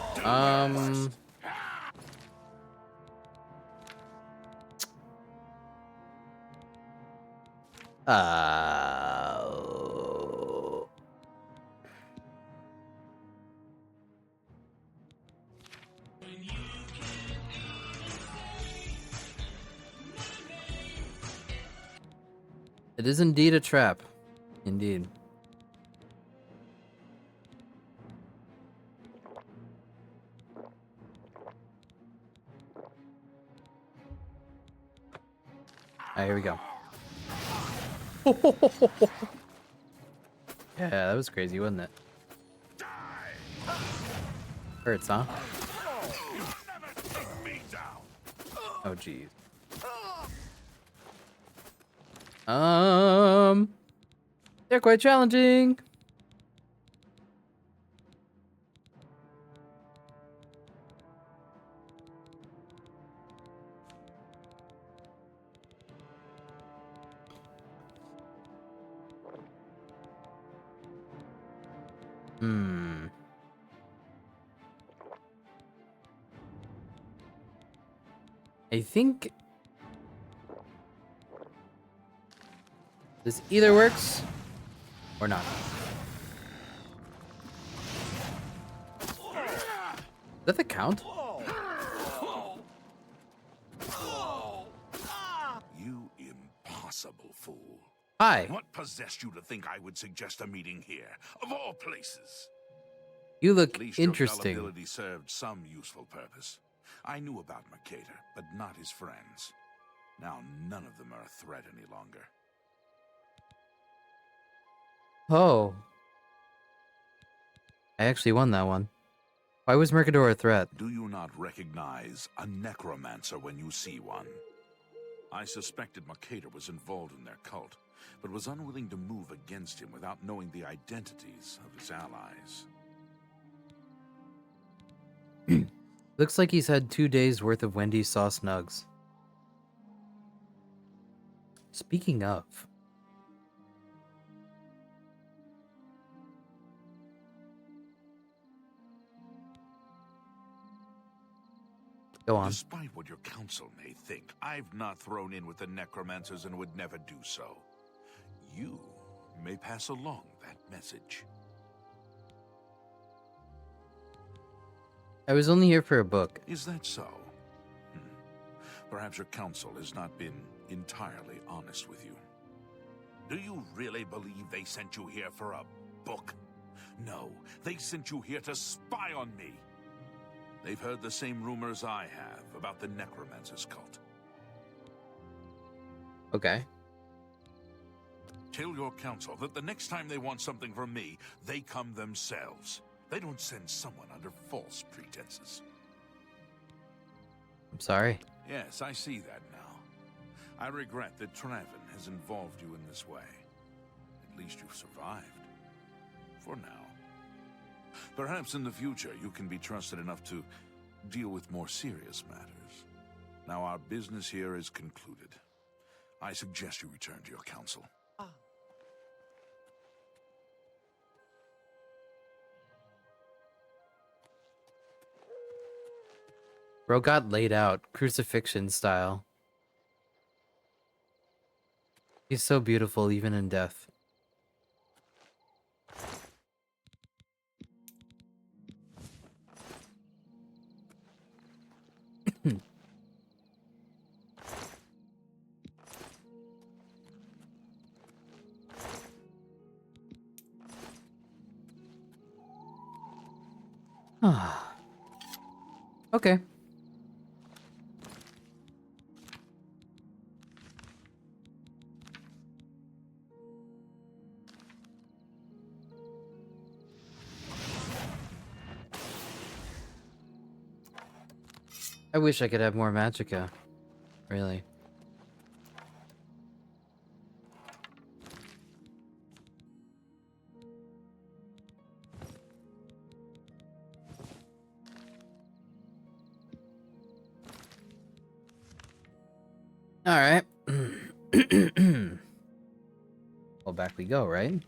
It is indeed a trap. Indeed. Alright, here we go. Yeah, that was crazy, wasn't it? Hurts, huh? Oh, jeez. They're quite challenging. I think this either works or not. Is that the count? You impossible fool. Hi. What possessed you to think I would suggest a meeting here, of all places? You look At least interesting. Your gullibility served some useful purpose. I knew about Mercator, but not his friends. Now none of them are a threat any longer. Oh. I actually won that one. Why was Mercador a threat? Do you not recognize a necromancer when you see one? I suspected Mercator was involved in their cult, but was unwilling to move against him without knowing the identities of his allies. Looks like he's had 2 days worth of Wendy's sauce nugs. Speaking of. Go on. Despite what your council may think, I've not thrown in with the necromancers and would never do so. You may pass along that message. I was only here for a book. Is that so? Perhaps your council has not been entirely honest with you. Do you really believe they sent you here for a book? No, they sent you here to spy on me. They've heard the same rumors I have about the Necromancer's cult. Okay. Tell your council that the next time they want something from me, they come themselves. They don't send someone under false pretenses. I'm sorry. Yes, I see that now. I regret that Traven has involved you in this way. At least you've survived. For now. Perhaps in the future you can be trusted enough to deal with more serious matters. Now our business here is concluded. I suggest you return to your council. Bro got laid out, crucifixion style. He's so beautiful even in death. Okay. I wish I could have more magicka. Really. All right. Well, back we go, right?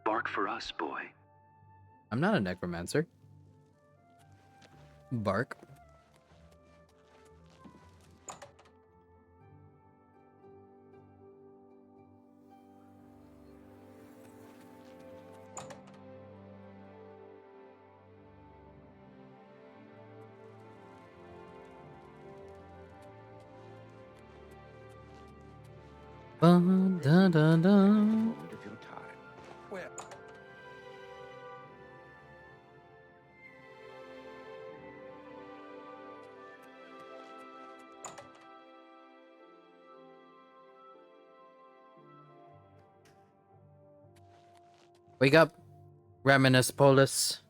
Bark for us, boy. I'm not a necromancer. Bark. Dun, dun, dun, dun. Moment of your time. Where? Wake up, Raminus Polus.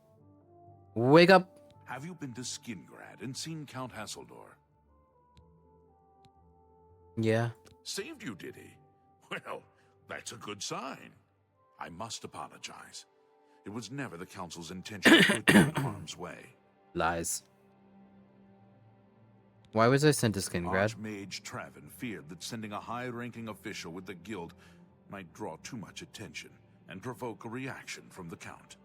Wake up. Have you been to Skingrad and seen Count Hasseldor? Yeah. Saved you, did he? Well, that's a good sign. I must apologize. It was never the Council's intention to put you in harm's way. Lies. Why was I sent to Skingrad? Archmage Travin feared that sending a high-ranking official with the guild might draw too much attention and provoke a reaction from the Count.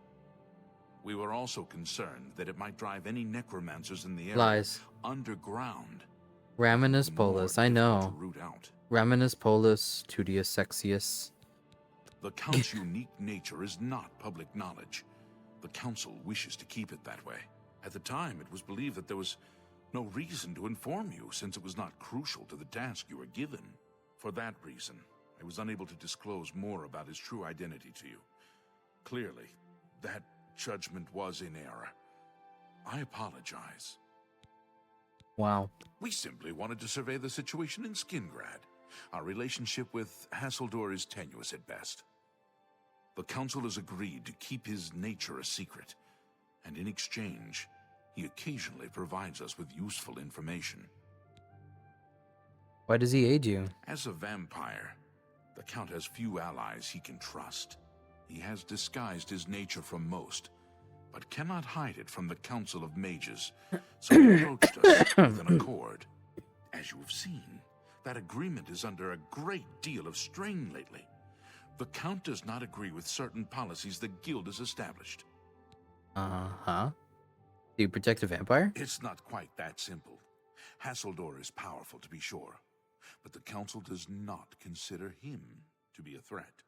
We were also concerned that it might drive any necromancers in the area Lies. underground. Raminus Polus, I know. Root out. Raminus Polus, Tudius Sexius. The Count's unique nature is not public knowledge. The Council wishes to keep it that way. At the time, it was believed that there was no reason to inform you, since it was not crucial to the task you were given. For that reason, I was unable to disclose more about his true identity to you. Clearly, that judgment was in error. I apologize. Wow. We simply wanted to survey the situation in Skingrad. Our relationship with Hasseldor is tenuous at best. The Council has agreed to keep his nature a secret, and in exchange, he occasionally provides us with useful information. Why does he aid you? As a vampire, the Count has few allies he can trust. He has disguised his nature from most, but cannot hide it from the Council of Mages, so he approached us with an accord. As you have seen, that agreement is under a great deal of strain lately. The Count does not agree with certain policies the Guild has established. Uh-huh. Do you protect a vampire? It's not quite that simple. Hasseldor is powerful, to be sure, but the Council does not consider him to be a threat.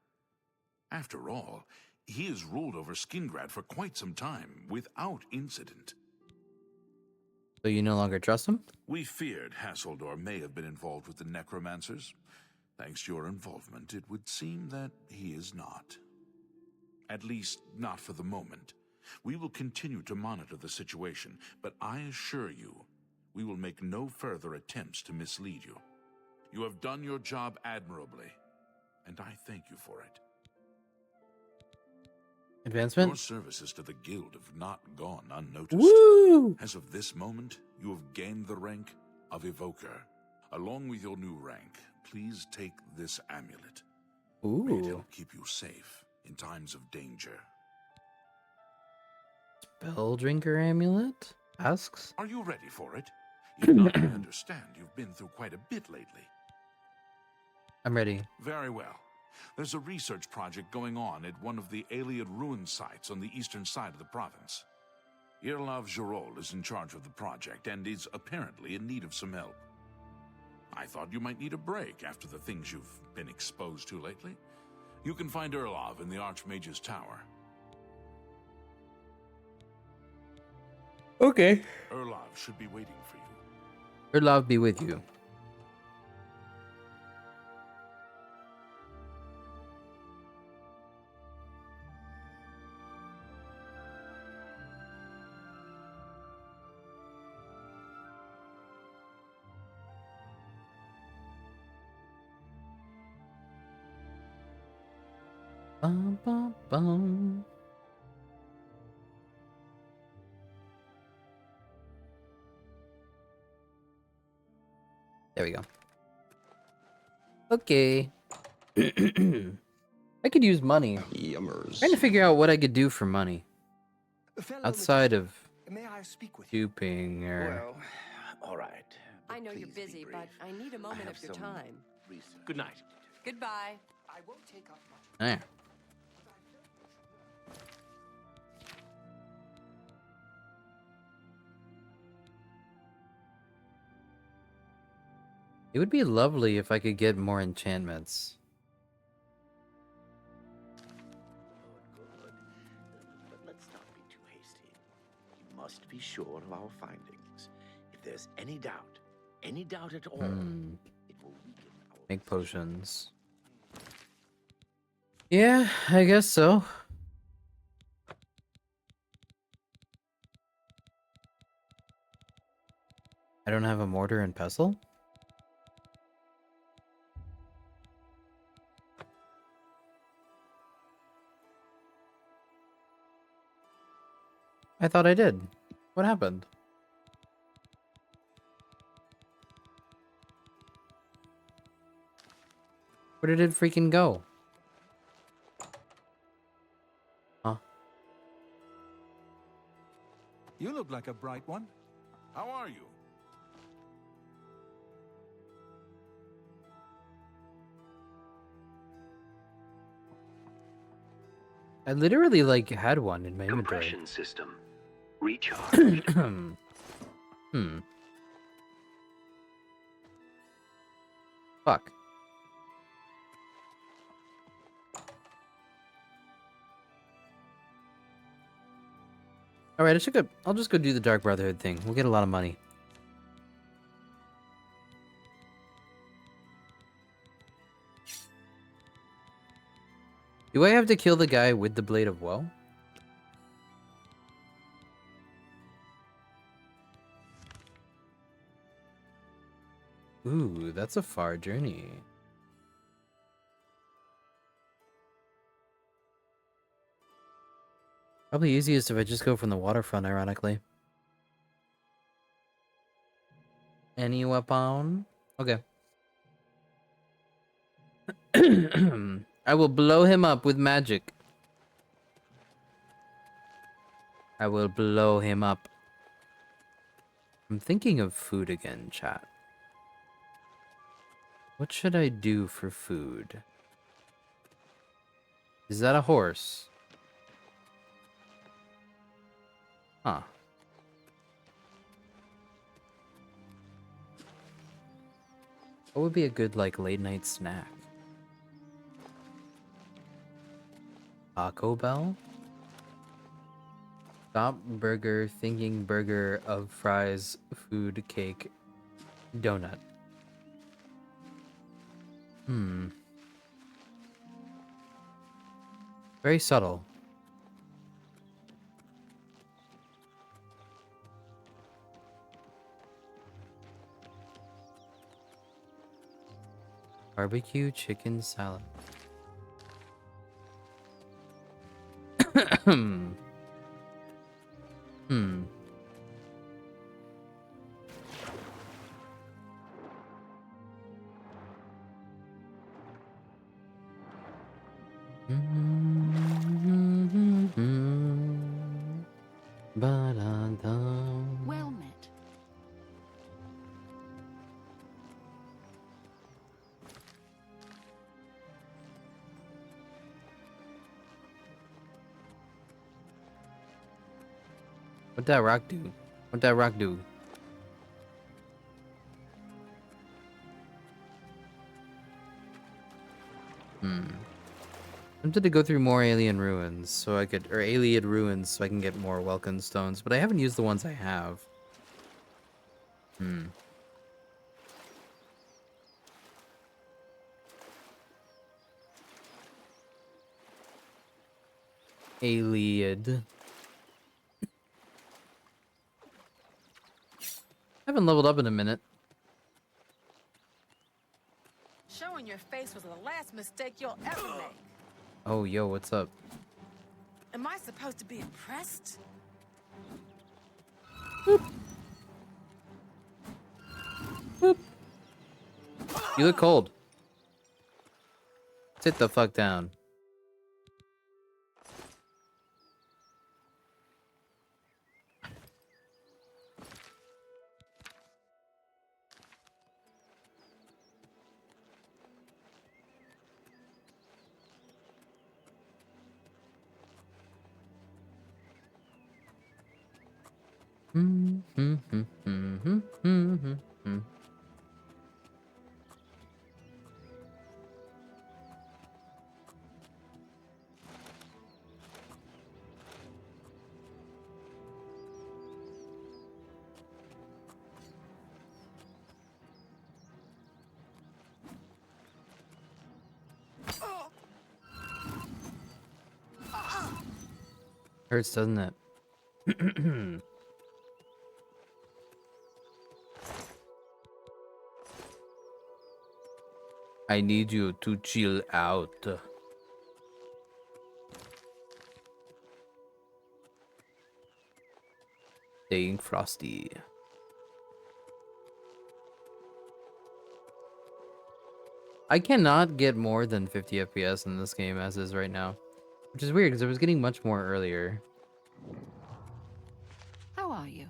After all, he has ruled over Skingrad for quite some time, without incident. So you no longer trust him? We feared Hasseldor may have been involved with the necromancers. Thanks to your involvement, it would seem that he is not. At least, not for the moment. We will continue to monitor the situation, but I assure you, we will make no further attempts to mislead you. You have done your job admirably, and I thank you for it. Advancement? Your services to the Guild have not gone unnoticed. Woo! As of this moment, you have gained the rank of Evoker. Along with your new rank, please take this amulet. Ooh. May it help keep you safe in times of danger. Spell Drinker Amulet? Asks. Are you ready for it? If not, I understand you've been through quite a bit lately. I'm ready. Very well. There's a research project going on at one of the Aliad ruin sites on the eastern side of the province. Irlav Jirol is in charge of the project and is apparently in need of some help. I thought you might need a break after the things you've been exposed to lately. You can find Irlav in the Archmage's Tower. Okay. Irlav should be waiting for you. Irlav be with you. Bum, bum, bum. There we go. Okay. I could use money. Yummers. Trying to figure out what I could do for money. Outside of May I speak with you? duping or... Well, all right. I know you're busy, but I need a moment have of your some time. Good night. Goodbye. I won't take up much. There. It would be lovely if I could get more enchantments. Good. But let's not be too hasty. We must be sure of our findings. If there's any doubt at all, it will weaken our Make potions. Yeah, I guess so. I don't have a mortar and pestle? I thought I did. What happened? Where did it freaking go? Huh? You look like a bright one. How are you? I literally, like, had one in my inventory. Compression system. Recharged. Fuck. Alright, I'll just go do the Dark Brotherhood thing. We'll get a lot of money. Do I have to kill the guy with the Blade of Woe? Ooh, that's a far journey. Probably easiest if I just go from the waterfront, ironically. Any weapon? Okay. I will blow him up with magic. I will blow him up. I'm thinking of food again, chat. What should I do for food? Is that a horse? Huh. What would be a good, like, late night snack? Taco Bell? Stop burger, thinking burger of fries, food, cake, donut. Very subtle. Barbecue chicken salad. Well met. What that rock do? What that rock do? Tempted to go through more alien ruins so I could, or alien ruins so I can get more Welkin stones, but I haven't used the ones I have. Aliad. Haven't leveled up in a minute. Showing your face was the last mistake you'll ever make. Oh, yo, what's up? Am I supposed to be impressed? Boop. Boop. You look cold. Sit the fuck down. Hurts, doesn't it? I need you to chill out. Staying frosty. I cannot get more than 50 FPS in this game as is right now, which is weird because I was getting much more earlier. How are you?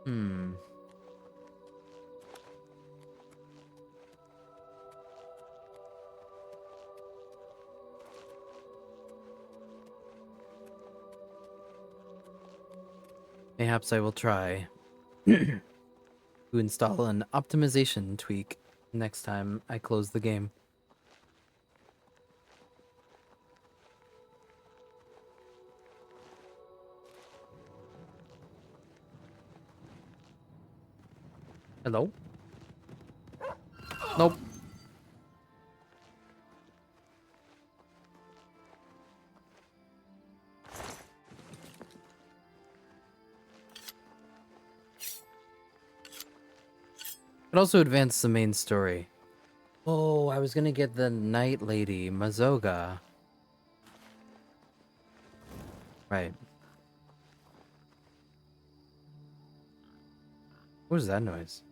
Hmm. Perhaps I will try to install an optimization tweak next time I close the game. Hello? Nope. It also advanced the main story. Oh, I was gonna get the Night Lady, Mazoga. Right. What was that noise?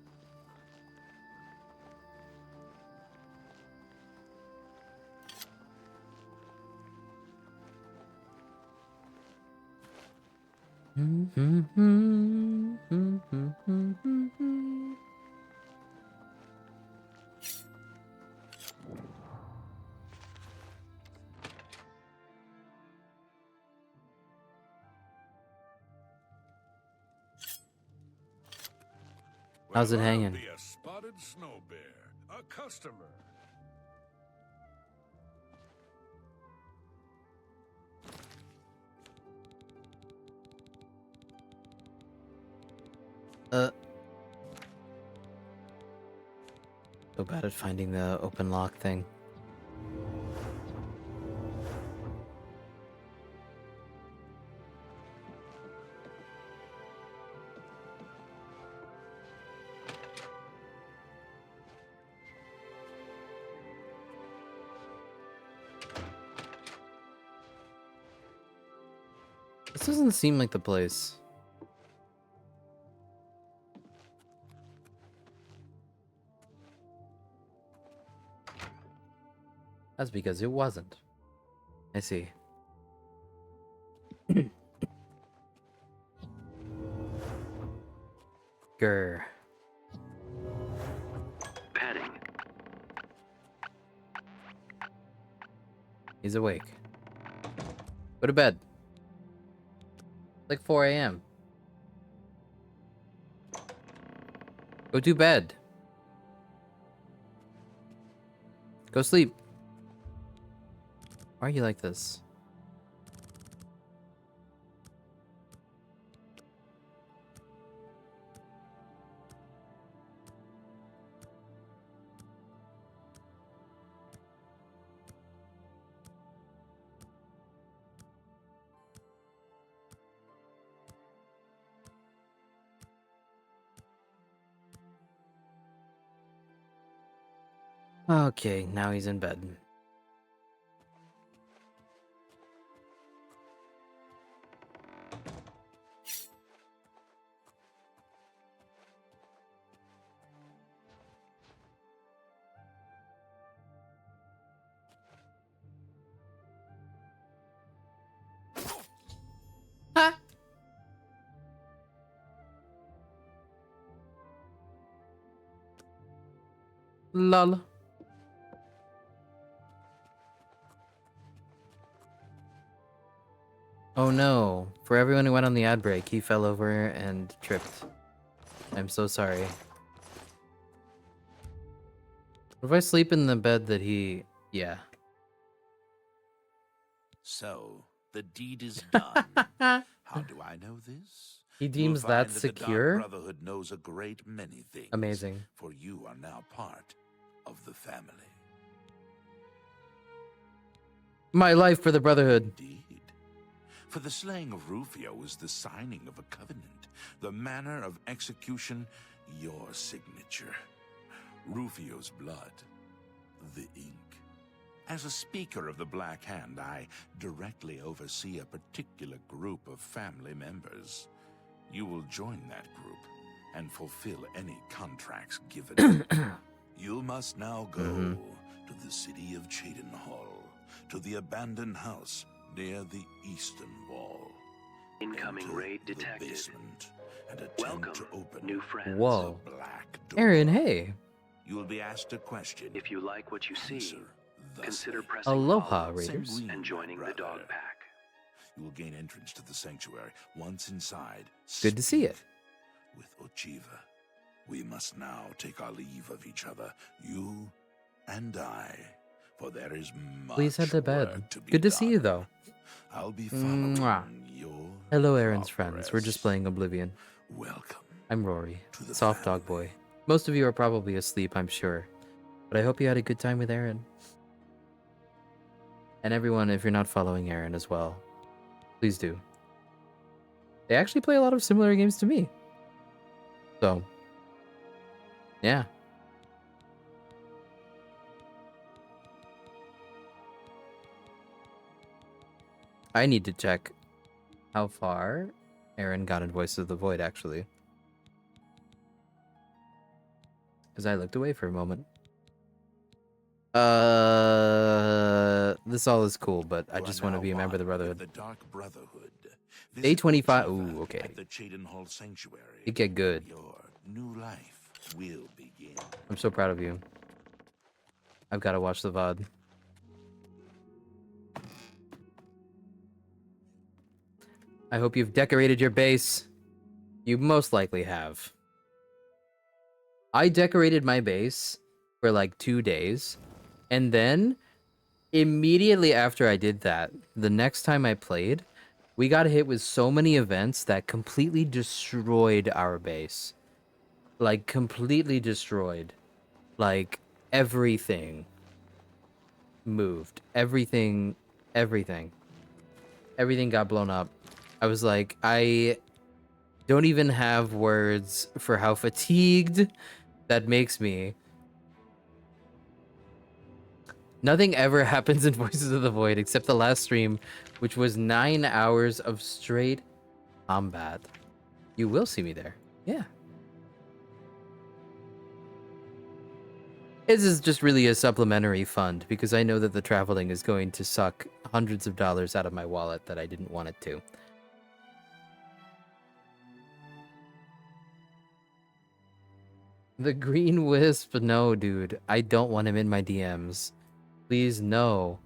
How's it hanging? Be a spotted snow bear, a customer. So bad at finding the open lock thing. This doesn't seem like the place. That's because it wasn't. I see. Grr. Petting. He's awake. Go to bed. Like 4 a.m. Go to bed. Go sleep. Why are you like this? Okay, now he's in bed. Lol. Oh no. For everyone who went on the ad break, he fell over and tripped. I'm so sorry. What if I sleep in the bed that he... Yeah. So, the deed is done. How do I know this? He You'll deems find that that secure? The Dark Brotherhood knows a great many things. Amazing. For you are now part of the family. My life for the Brotherhood. Indeed. For the slaying of Rufio was the signing of a covenant. The manner of execution, your signature. Rufio's blood, the ink. As a speaker of the Black Hand, I directly oversee a particular group of family members. You will join that group and fulfill any contracts given. You must now go to the city of Chedenhall, to the abandoned house near the eastern wall. Incoming raid detected. And attempt Welcome, to open new friends. Whoa. the black door. Aaron, hey. You will be asked a question. If you like what you see, thusly. consider pressing Aloha, follow Raiders. and joining the dog pack. You will gain entrance to the sanctuary. Once inside, Good to see it. with Ochiva. We must now take our leave of each other, you and I, for there is much Please head to bed. work to be Good to done. see you, though. I'll be following Mwah. your Hello, Aaron's friends. We're progress. just playing Oblivion. Welcome. I'm Rory, soft dog boy. Most of you are probably asleep, I'm sure. But I hope you had a good time with Aaron. And everyone, if you're not following Aaron as well, please do. They actually play a lot of similar games to me. So, yeah. I need to check how far Aaron got in Voices of the Void, actually. Because I looked away for a moment. This all is cool, but I just want to be a member of the Brotherhood. The Dark Brotherhood. Day 25. Visit Ooh, Ochiva okay. At the Chedenhall Sanctuary. It get good. Your new life will begin. I'm so proud of you. I've got to watch the VOD. I hope you've decorated your base. You most likely have. I decorated my base for like 2 days. And then, immediately after I did that, the next time I played, we got hit with so many events that completely destroyed our base. Like, completely destroyed. Like, everything moved. Everything got blown up. I was like, I don't even have words for how fatigued that makes me. Nothing ever happens in Voices of the Void except the last stream, which was 9 hours of straight combat. You will see me there. Yeah. This is just really a supplementary fund because I know that the traveling is going to suck hundreds of dollars out of my wallet that I didn't want it to. The Green Wisp? No, dude. I don't want him in my DMs. Please, no.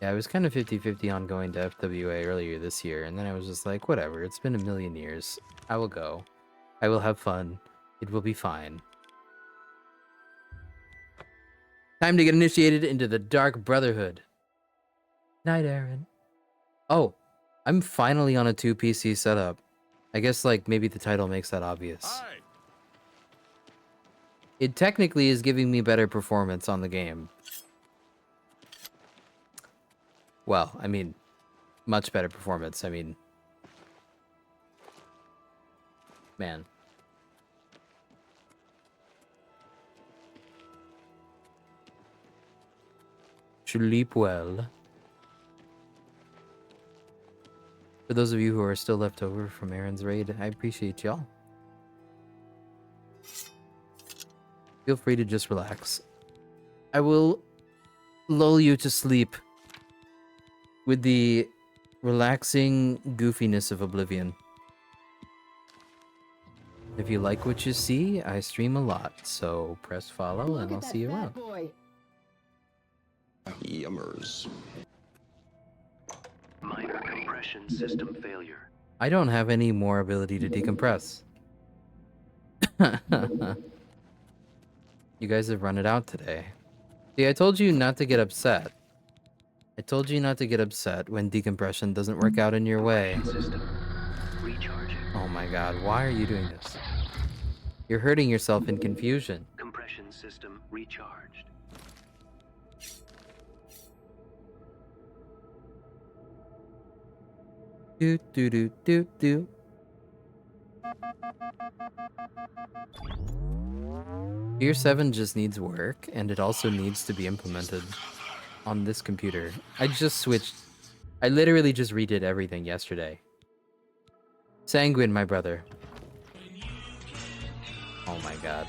Yeah, I was kind of 50-50 on going to FWA earlier this year, and then I was just like, whatever, it's been a million years. I will go. I will have fun. It will be fine. Time to get initiated into the Dark Brotherhood. Night, Aaron. Oh, I'm finally on a 2 PC setup. I guess, like, maybe the title makes that obvious. Hi. It technically is giving me better performance on the game. Well, I mean, much better performance. I mean, man. Sleep well. For those of you who are still left over from Aaron's raid, I appreciate y'all. Feel free to just relax. I will lull you to sleep with the relaxing goofiness of Oblivion. If you like what you see, I stream a lot, so press follow and I'll see you around. Yummers. Minor compression system failure. I don't have any more ability to decompress. You guys have run it out today. See, I told you not to get upset. I told you not to get upset when decompression doesn't work out in your way. System recharging. Oh my god, why are you doing this? You're hurting yourself in confusion. Compression system recharged. Do do do do do. Tier 7 just needs work, and it also needs to be implemented on this computer. I just switched. I literally just redid everything yesterday. Sanguine, my brother. Oh my god.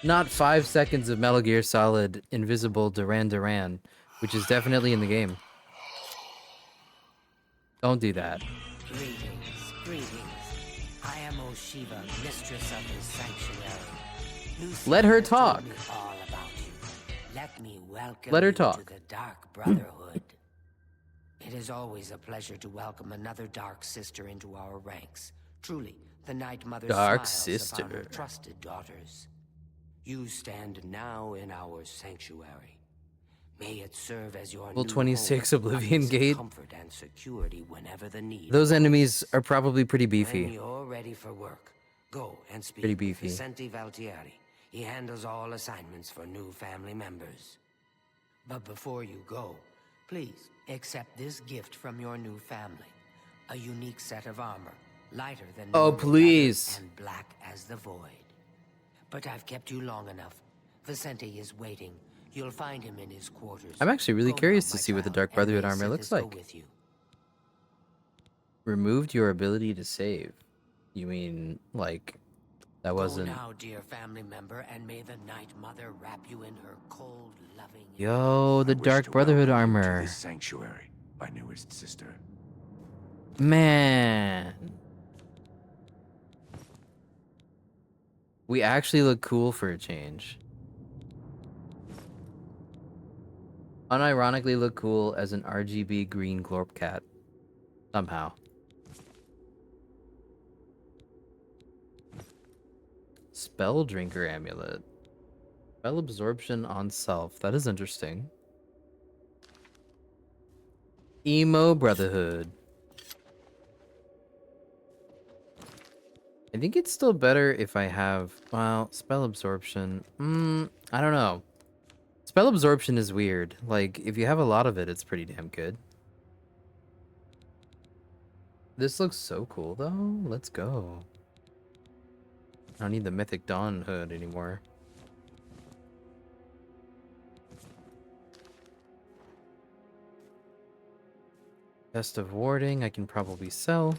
Not 5 seconds of Metal Gear Solid Invisible Duran Duran, which is definitely in the game. Don't do that. Greetings, greetings. I am Oshiva, mistress of this sanctuary. Lucy Let her has told talk. me all about you. Let me welcome Let her you talk. to the Dark Brotherhood. It is always a pleasure to welcome another Dark Sister into our ranks. Truly, the Night Mother Dark smiles upon her Sister. trusted daughters. You stand now in our sanctuary. May it serve as your Level new 26 home, Oblivion a place of Gate. comfort and security whenever the need Those arises. enemies are probably pretty When beefy. you're ready for work, go and speak Pretty with beefy. Vicente Valtieri. He handles all assignments for new family members. But before you go, please accept this gift from your new family. A unique set of armor, lighter than Oh, normal please. leather and black as the void. But I've kept you long enough. Vicente is waiting. You'll find him in his quarters. I'm actually really Go curious now, to my see what the child, Dark and Brotherhood may armor Sithis looks go like. with you. Removed your ability to save. You mean, like, that wasn't... Go now, dear family member, and may the Night Mother wrap you in her cold, loving... Yo, the I wish Dark to Brotherhood welcome you to armor. this sanctuary, my newest sister. Man. We actually look cool for a change. Unironically look cool as an RGB green Glorp cat. Somehow. Spell Drinker Amulet. Spell Absorption on Self. That is interesting. Emo Brotherhood. I think it's still better if I have... Well, Spell Absorption... I don't know. Spell Absorption is weird. Like, if you have a lot of it, it's pretty damn good. This looks so cool, though. Let's go. I don't need the Mythic Dawn hood anymore. Best of Warding, I can probably sell.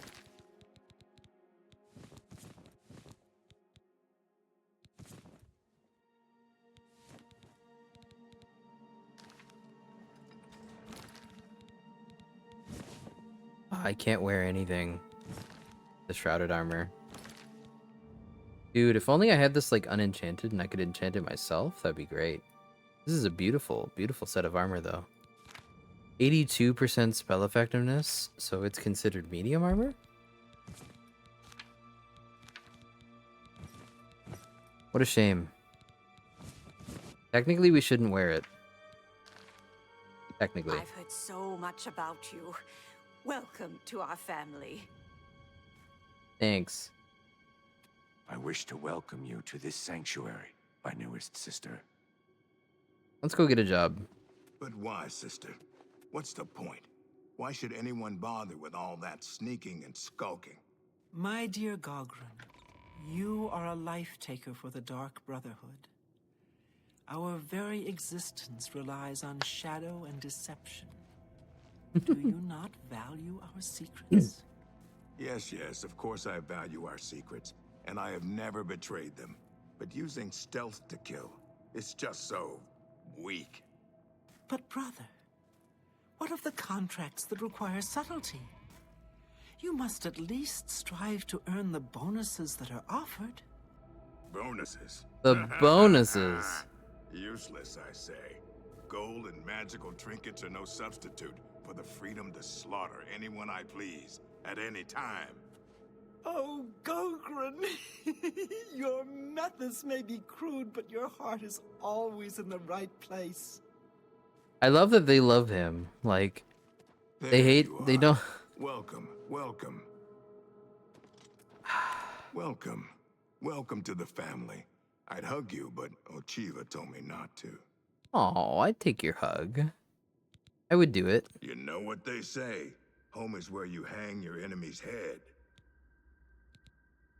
I can't wear anything. The Shrouded Armor. Dude, if only I had this like unenchanted and I could enchant it myself, that'd be great. This is a beautiful, beautiful set of armor though. 82% spell effectiveness, so it's considered medium armor? What a shame. Technically, we shouldn't wear it. Technically. I've heard so much about you. Welcome to our family. Thanks. I wish to welcome you to this sanctuary, my newest sister. Let's go get a job. But why, sister? What's the point? Why should anyone bother with all that sneaking and skulking? My dear Gogren, you are a life-taker for the Dark Brotherhood. Our very existence relies on shadow and deception. Do you not value our secrets? Yes, of course I value our secrets, and I have never betrayed them. But using stealth to kill, it's just so weak. But brother, what of the contracts that require subtlety? You must at least strive to earn the bonuses that are offered. Bonuses? The bonuses. Useless, I say. Gold and magical trinkets are no substitute for the freedom to slaughter anyone I please, at any time. Oh, Gogren! Your methods may be crude, but your heart is always in the right place. I love that they love him. Like, they There hate. you They are. don't. Welcome, welcome. Welcome. Welcome to the family. I'd hug you, but Ochiva told me not to. Oh, I'd take your hug. I would do it. You know what they say. Home is where you hang your enemy's head.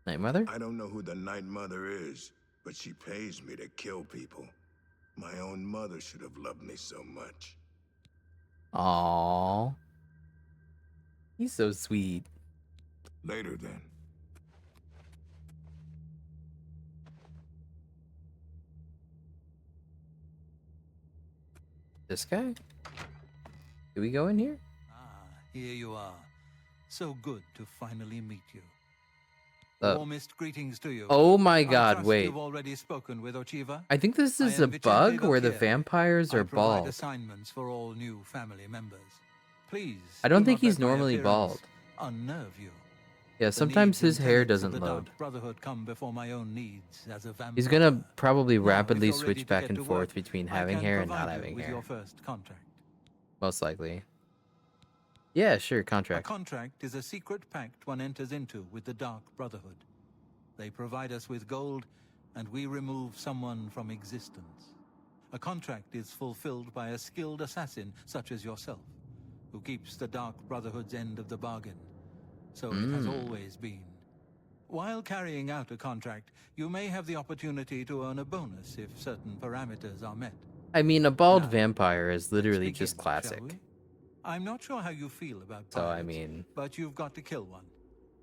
Night Mother? I don't know who the Night Mother is, but she pays me to kill people. My own mother should have loved me so much. Aww. He's so sweet. Later then. This guy? Do we go in here? Here you are. So good to finally meet you. Uh, Warmest greetings to you. Oh my I god, trust wait. You've already spoken with Ochiva. I think this is I a am bug Vicente where the Vaquero. vampires I are provide bald. assignments for all new family members. Please. I don't do think not he's let my normally appearance bald. unnerve you. Yeah, The sometimes needs his and hair tenets of doesn't the load. Dark Brotherhood come before my own needs as a vampire. He's gonna probably Now, rapidly if you're ready switch to back get and to forth work, between I having can hair and provide not you having with hair. your first contract. Most likely. Yeah, sure, A contract. contract is a secret pact one enters into with the Dark Brotherhood. They provide us with gold, and we remove someone from existence. A contract is fulfilled by a skilled assassin such as yourself, who keeps the Dark Brotherhood's end of the bargain. So it has always been. While carrying out a contract, you may have the opportunity to earn a bonus if certain parameters are met. I mean, a bald Now, vampire is literally begin, just shall classic. we? I'm not sure how you feel about So, pirates, I mean, but you've got to kill one.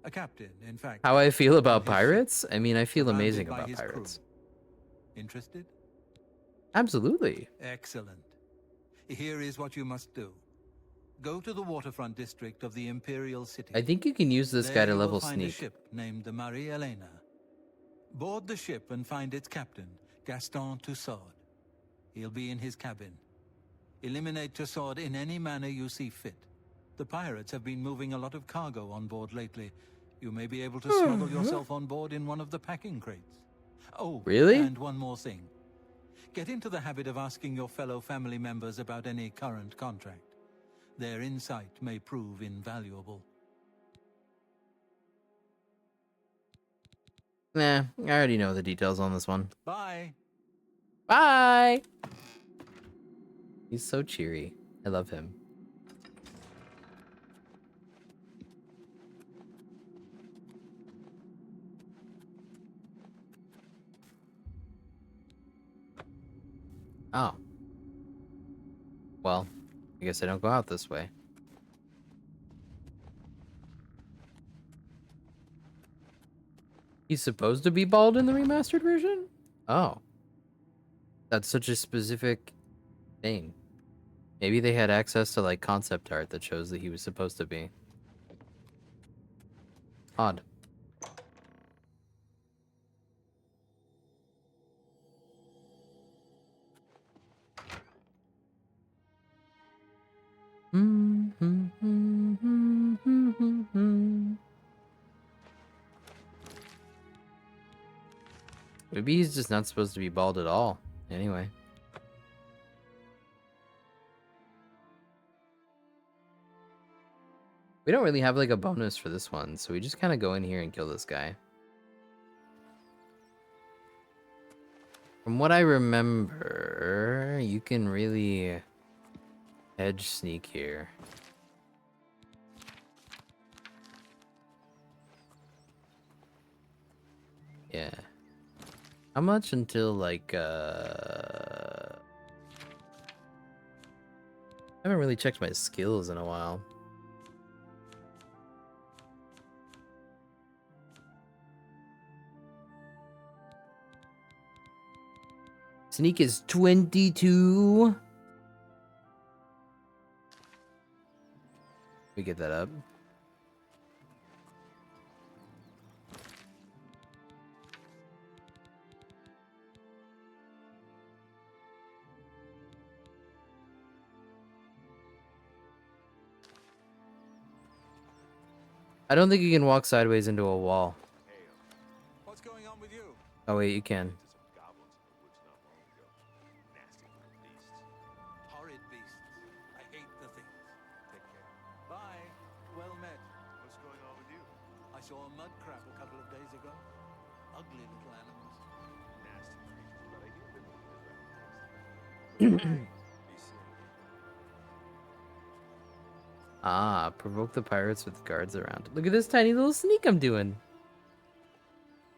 A captain, in fact. how I feel about on his ship, pirates? I mean, I feel surrounded amazing by about his crew. pirates. Interested? Absolutely. Excellent. Here is what you must do. Go to the waterfront district of the Imperial City. I think you can use this There guy to you will level find sneak. a ship named the Marie Elena. Board the ship and find its captain, Gaston Tussaud. He'll be in his cabin. Eliminate Tussaud in any manner you see fit. The pirates have been moving a lot of cargo on board lately. You may be able to smuggle yourself on board in one of the packing crates. Oh, really? And one more thing. Get into the habit of asking your fellow family members about any current contract. Their insight may prove invaluable. Nah, I already know the details on this one. Bye. Bye! He's so cheery. I love him. Oh. Well, I guess I don't go out this way. He's supposed to be bald in the remastered version? Oh. That's such a specific thing. Maybe they had access to, like, concept art that shows that he was supposed to be. Odd. Maybe he's just not supposed to be bald at all. Anyway. We don't really have like a bonus for this one, so we just kind of go in here and kill this guy. From what I remember, you can really edge sneak here. Yeah. How much until like I haven't really checked my skills in a while. Sneak is 22. We get that up. I don't think you can walk sideways into a wall. What's going on with you? Oh wait, you can. Horrid beasts. saw a mud crab a couple of days ago. Ugly little animals. Ah, provoke the pirates with guards around. Look at this tiny little sneak I'm doing.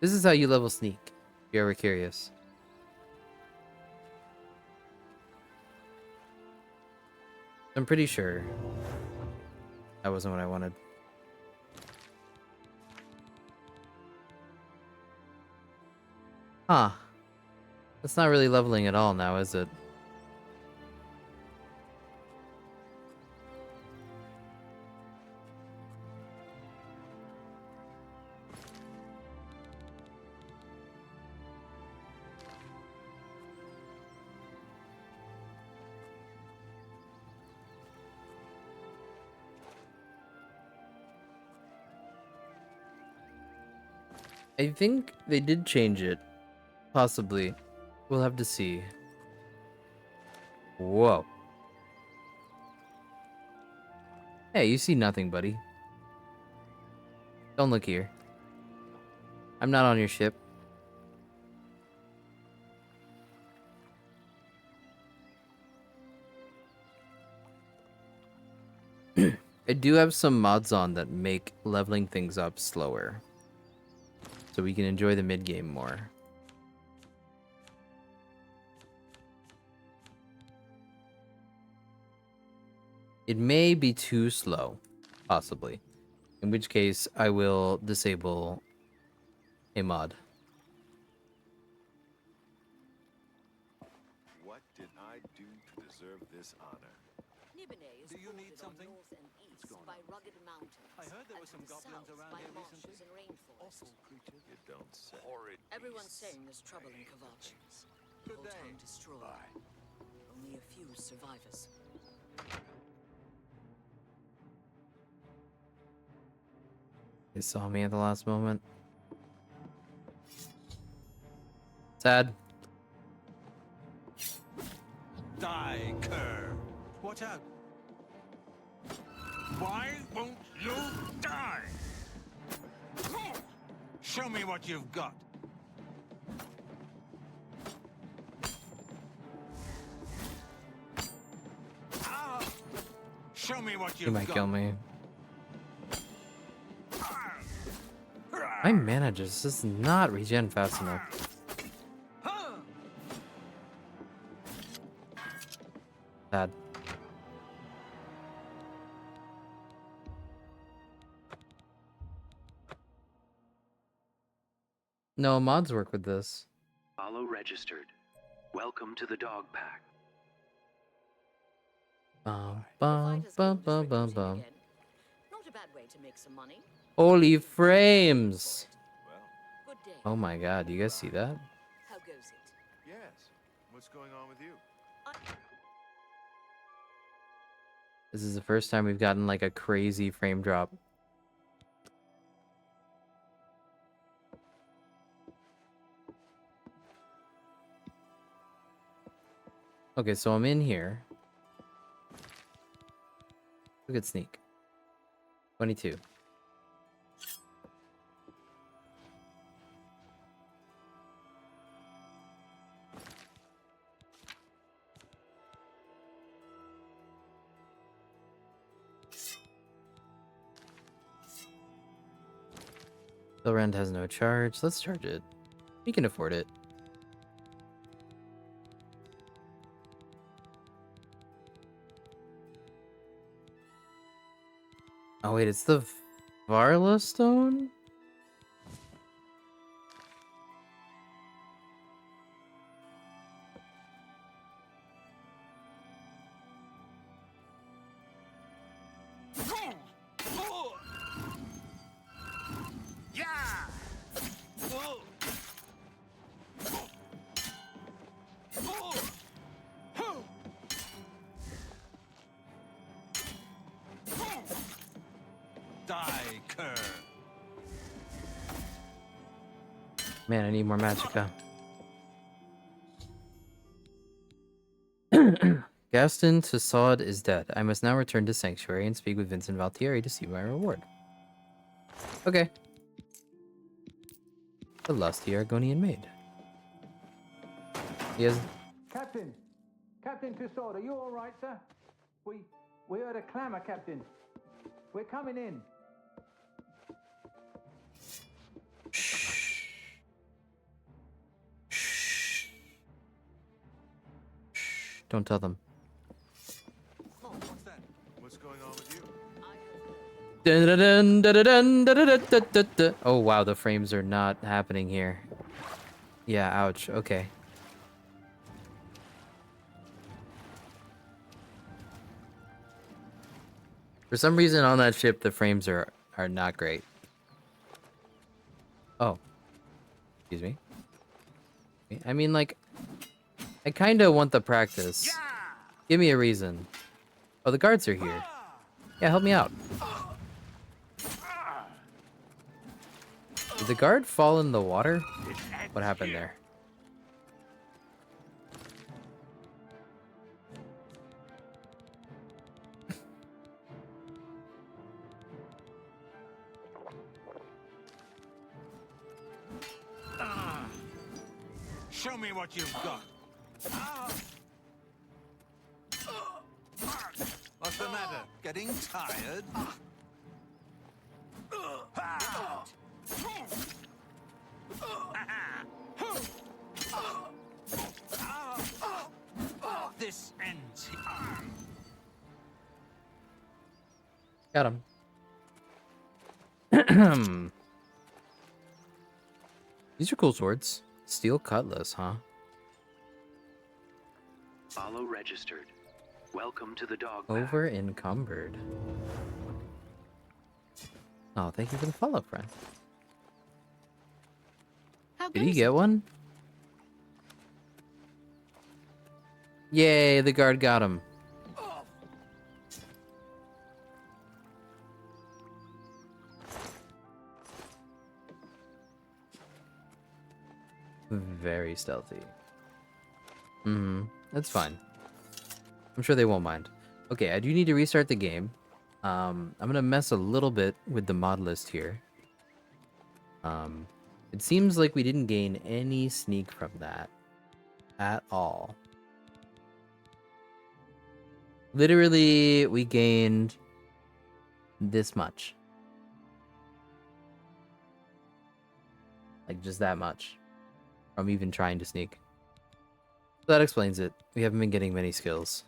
This is how you level sneak, if you're ever curious. I'm pretty sure that wasn't what I wanted. Huh. That's not really leveling at all now, is it? I think they did change it. Possibly. We'll have to see. Whoa. Hey, you see nothing, buddy. Don't look here. I'm not on your ship. I do have some mods on that make leveling things up slower, so we can enjoy the mid-game more. It may be too slow, possibly. In which case, I will disable a mod. What did I do to deserve this honor? Do you need something? By rugged mountains. I heard there were some goblins around here recently. And rainforests. Awful creatures. You don't say. Everyone's saying there's trouble in Kavachi. The whole town destroyed. Only a few survivors. They saw me at the last moment. Sad. Die, cur. Watch out. Why won't you die? Show me what you've got. Show me what You you've might got. kill me. My mana just does not regen fast enough. Sad. No, mods work with this. Follow registered. Welcome to the dog pack. Bum, bum, bum, bum, bum, bum. Not a bad way to make some money. Holy frames! Good day. Oh my god, do you guys see that? How goes it? Yes. What's going on with you? This is the first time we've gotten like a crazy frame drop. Okay, so I'm in here. Look at sneak. 22. The rent has no charge. Let's charge it. We can afford it. Oh wait, it's the Varla stone? Die, cur. Man, I need more magicka. Gaston Toussaud is dead. I must now return to Sanctuary and speak with Vincent Valtieri to see my reward. Okay. the lusty Argonian maid. He has... Captain! Captain Tussaud, are you all right, sir? We heard a clamor, Captain. We're coming in. Don't tell them. What's that? What's going on with you? Dun, dun, dun, dun, dun, dun, dun, dun, dun. Oh wow, the frames are not happening here. Yeah, ouch. Okay. For some reason on that ship, the frames are not great. Oh. Excuse me. I mean, like, I kind of want the practice. Give me a reason. Oh, the guards are here. Yeah, help me out. Did the guard fall in the water? What happened there? Show me what you've got. What's the matter? Getting tired? This ends here. Got him. These are cool swords. Steel cutlass, huh? Follow registered. Welcome to the dog. Over encumbered. Oh, thank you for the follow, friend. Did he get one? Yay, the guard got him. Very stealthy. That's fine. I'm sure they won't mind. Okay, I do need to restart the game. I'm gonna mess a little bit with the mod list here. It seems like we didn't gain any sneak from that at all. Literally, we gained this much. Like, just that much. From even trying to sneak. So that explains it. We haven't been getting many skills.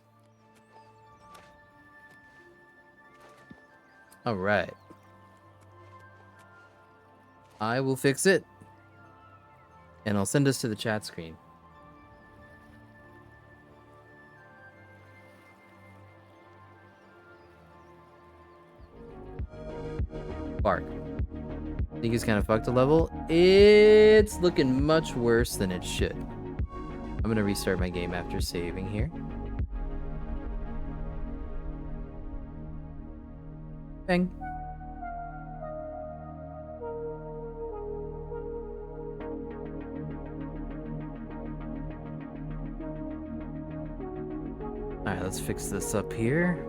Alright. I will fix it. And I'll send us to the chat screen. Bark. I think he's kind of fucked a level. It's looking much worse than it should. I'm gonna restart my game after saving here. Bang. Alright, let's fix this up here.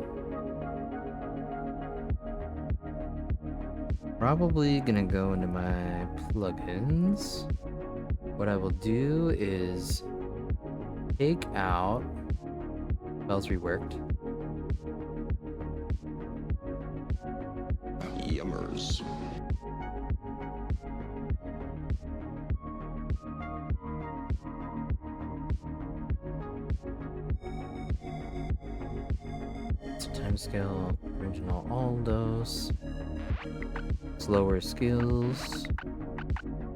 Probably gonna go into my plugins. What I will do is take out spells reworked. Yummers. Timescale, original Aldos. Slower skills.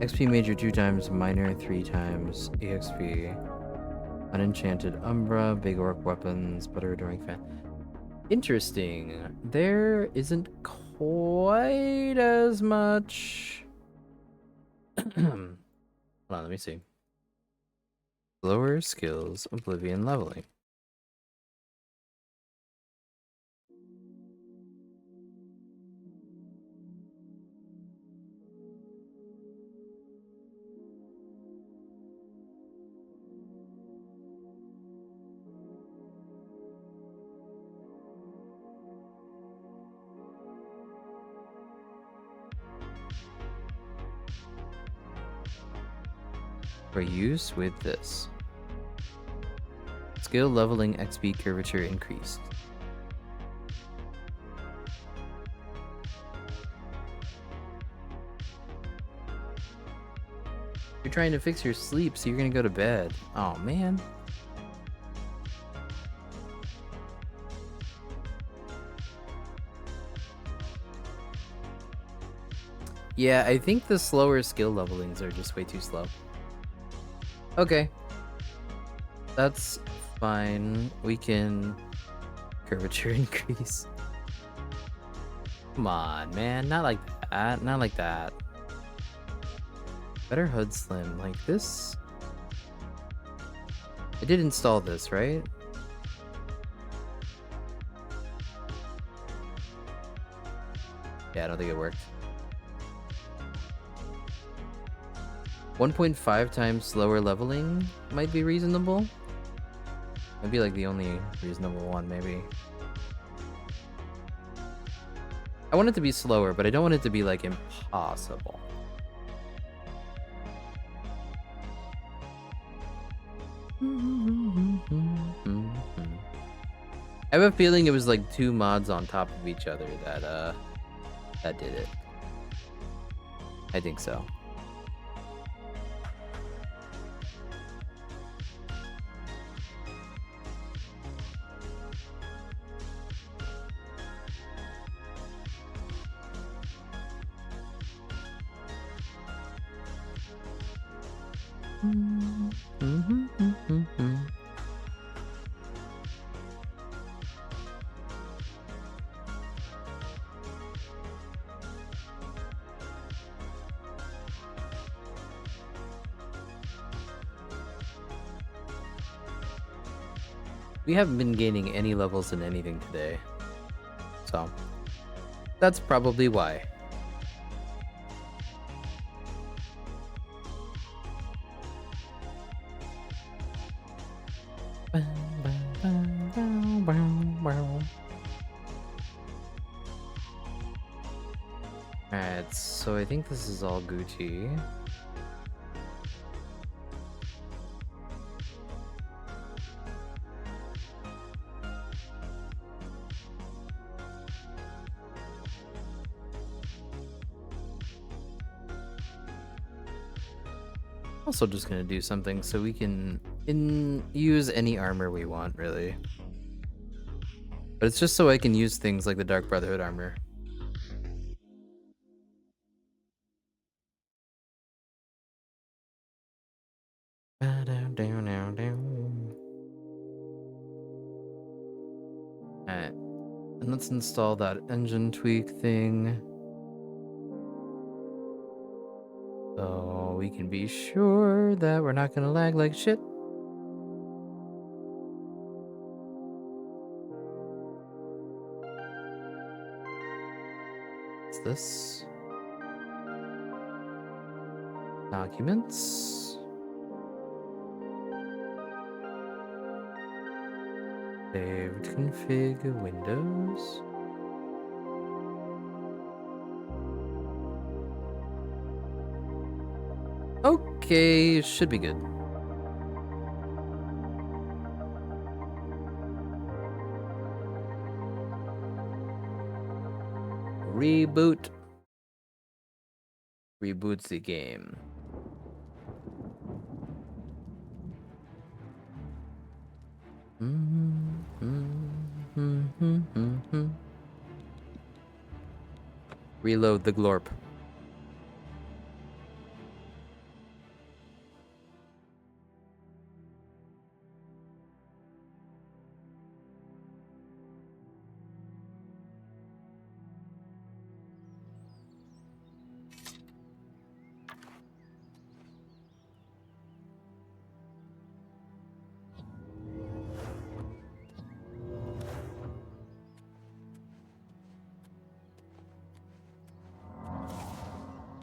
XP major 2 times, minor 3 times, EXP. Unenchanted Umbra, big orc weapons, butter during fan. Interesting. There isn't quite as much. Hold on, let me see. Lower skills, Oblivion leveling. for use with this. Skill leveling XP curvature increased. You're trying to fix your sleep, so you're gonna go to bed. Oh man. Yeah, I think the slower skill levelings are just way too slow. Okay. That's fine. We can curvature increase. Come on, man. Not like that. Not like that. Better HUD slim. Like this. I did install this, right? Yeah, I don't think it worked. 1.5 times slower leveling might be reasonable. Might be like the only reasonable one, maybe. I want it to be slower, but I don't want it to be like impossible. I have a feeling it was like 2 mods on top of each other that did it. I think so. We haven't been gaining any levels in anything today, so that's probably why. Alright, so I think this is all Gucci. Also just gonna do something so we can use any armor we want, really. But it's just so I can use things like the Dark Brotherhood armor. Alright, and let's install that engine tweak thing. So we can be sure that we're not gonna lag like shit. What's this? Documents. Saved config Windows. Okay, should be good. Reboot. Reboots the game. Reload the glorp.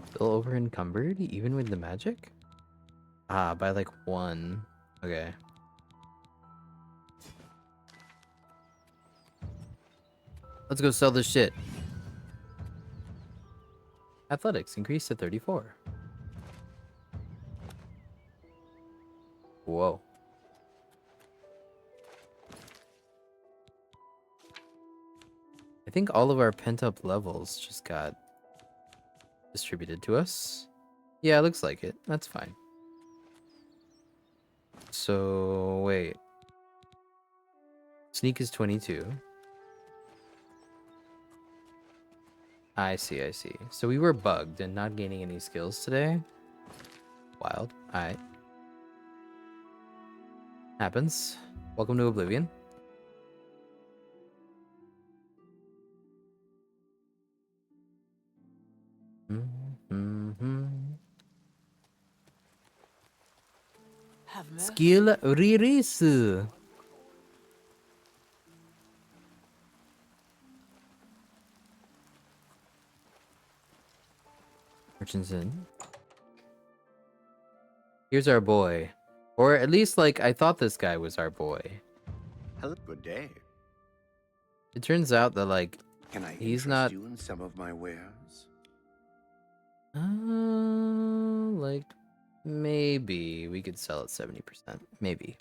Still over encumbered, even with the magic? Ah, by like 1. Okay. Let's go sell this shit. Athletics increased to 34. Whoa. I think all of our pent-up levels just got distributed to us. Yeah, it looks like it. That's fine. So, wait. Sneak is 22. I see, I see. So we were bugged and not gaining any skills today. Wild. Alright. Happens. Welcome to Oblivion. Skill Ririsu. Merchants in. Here's our boy. Or at least, like, I thought this guy was our boy. Hello. Good day. It turns out that, like, Can I he's interest not... you in some of my wares? Like, maybe we could sell at 70%. Maybe.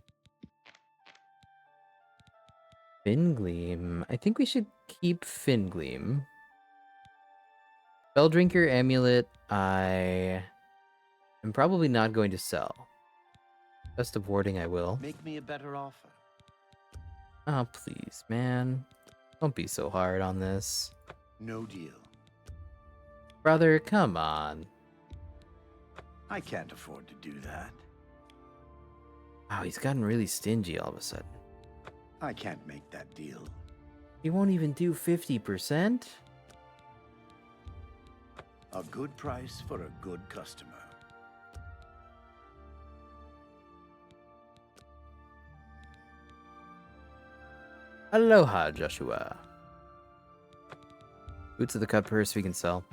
Fingleam. I think we should keep Fingleam. Spelldrinker Amulet, I am probably not going to sell. Best of Warding, I will. Make me a better offer. Oh, please, man. Don't be so hard on this. No deal. Brother, come on. I can't afford to do that. Wow, he's gotten really stingy all of a sudden. I can't make that deal. He won't even do 50%? A good price for a good customer. Aloha, Joshua. Boots of the cut purse we can sell.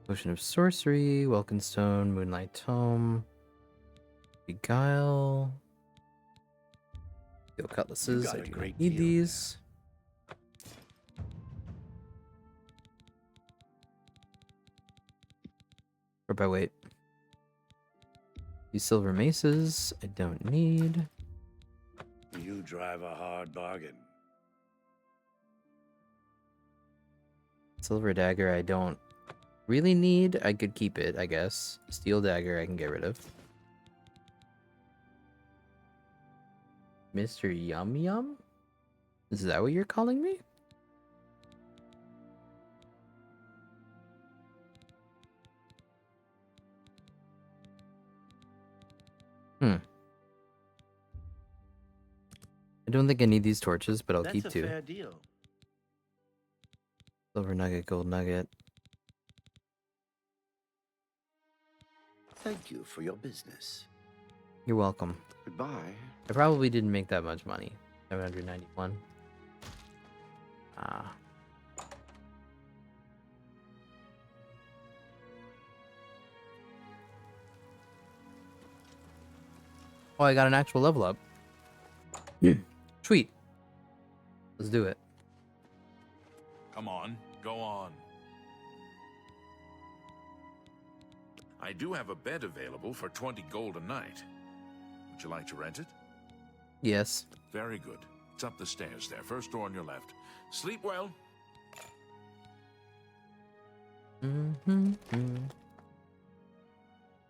Potion of Sorcery, Welkin Stone, Moonlight Tome, Beguile, Steel Cutlasses. I do not need these. Or by weight. These silver maces I don't need. You drive a hard bargain. Silver dagger I don't really need. I could keep it, I guess. Steel dagger I can get rid of. Mr. Yum Yum? Is that what you're calling me? I don't think I need these torches, but I'll keep two. That's a fair deal. Silver nugget, gold nugget. Thank you for your business. You're welcome. Goodbye. I probably didn't make that much money. 791. Ah. Oh, I got an actual level up. Sweet. Let's do it. Come on, go on. I do have a bed available for 20 gold a night. Would you like to rent it? Yes. Very good. It's up the stairs there. First door on your left. Sleep well.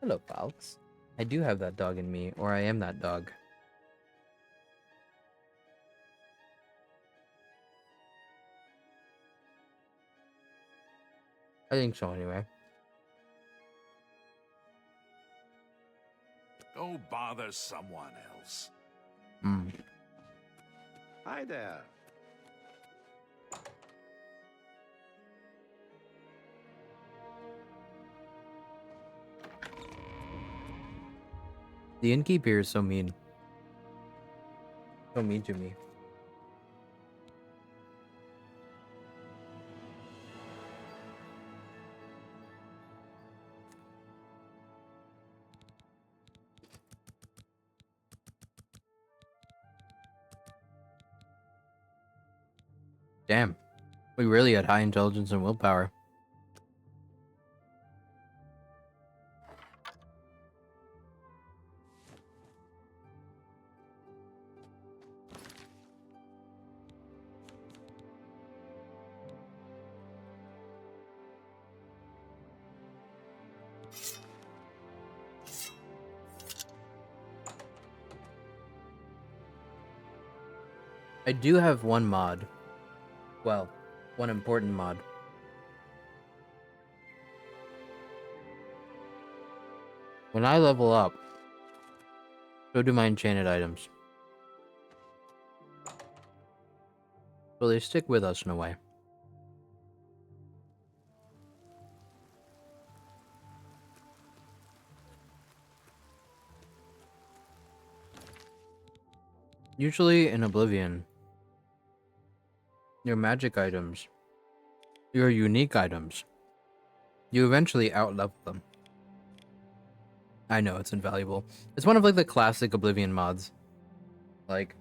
Hello, Falks. I do have that dog in me, or I am that dog. I think so, anyway. Go bother someone else. Hi there. The innkeep here is so mean. So mean to me. Damn. We really had high intelligence and willpower. I do have one mod. Well, one important mod. When I level up, so do my enchanted items. So they stick with us in a way. Usually in Oblivion, your magic items, your unique items, you eventually outlevel them. I know, it's invaluable. It's one of like the classic Oblivion mods. Like,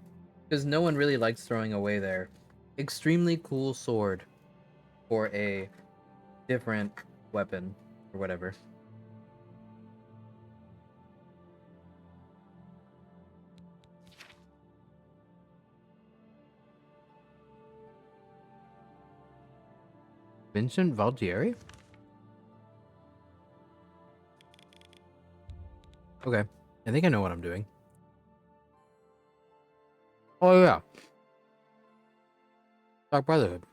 because no one really likes throwing away their extremely cool sword for a different weapon or whatever. Vincent Valdieri? Okay, I think I know what I'm doing. Oh yeah. Dark Brotherhood.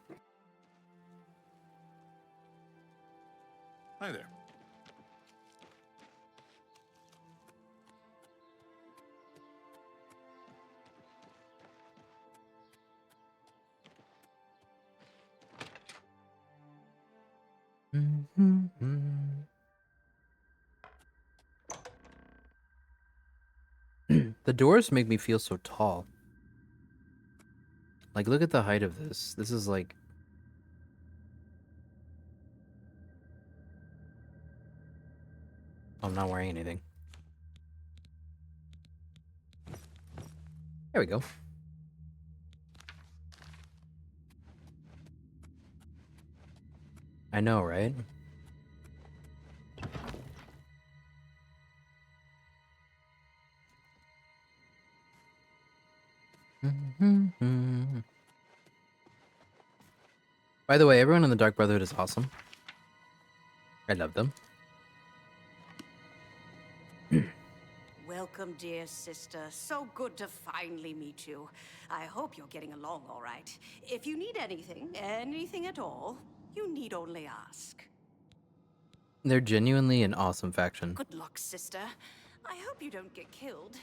Hi there. The doors make me feel so tall. Like, look at the height of this. This is like... I'm not wearing anything. There we go. I know, right? By the way, everyone in the Dark Brotherhood is awesome. I love them. Welcome, dear sister. So good to finally meet you. I hope you're getting along all right. If you need anything at all, you need only ask. They're genuinely an awesome faction. Good luck, sister. I hope you don't get killed.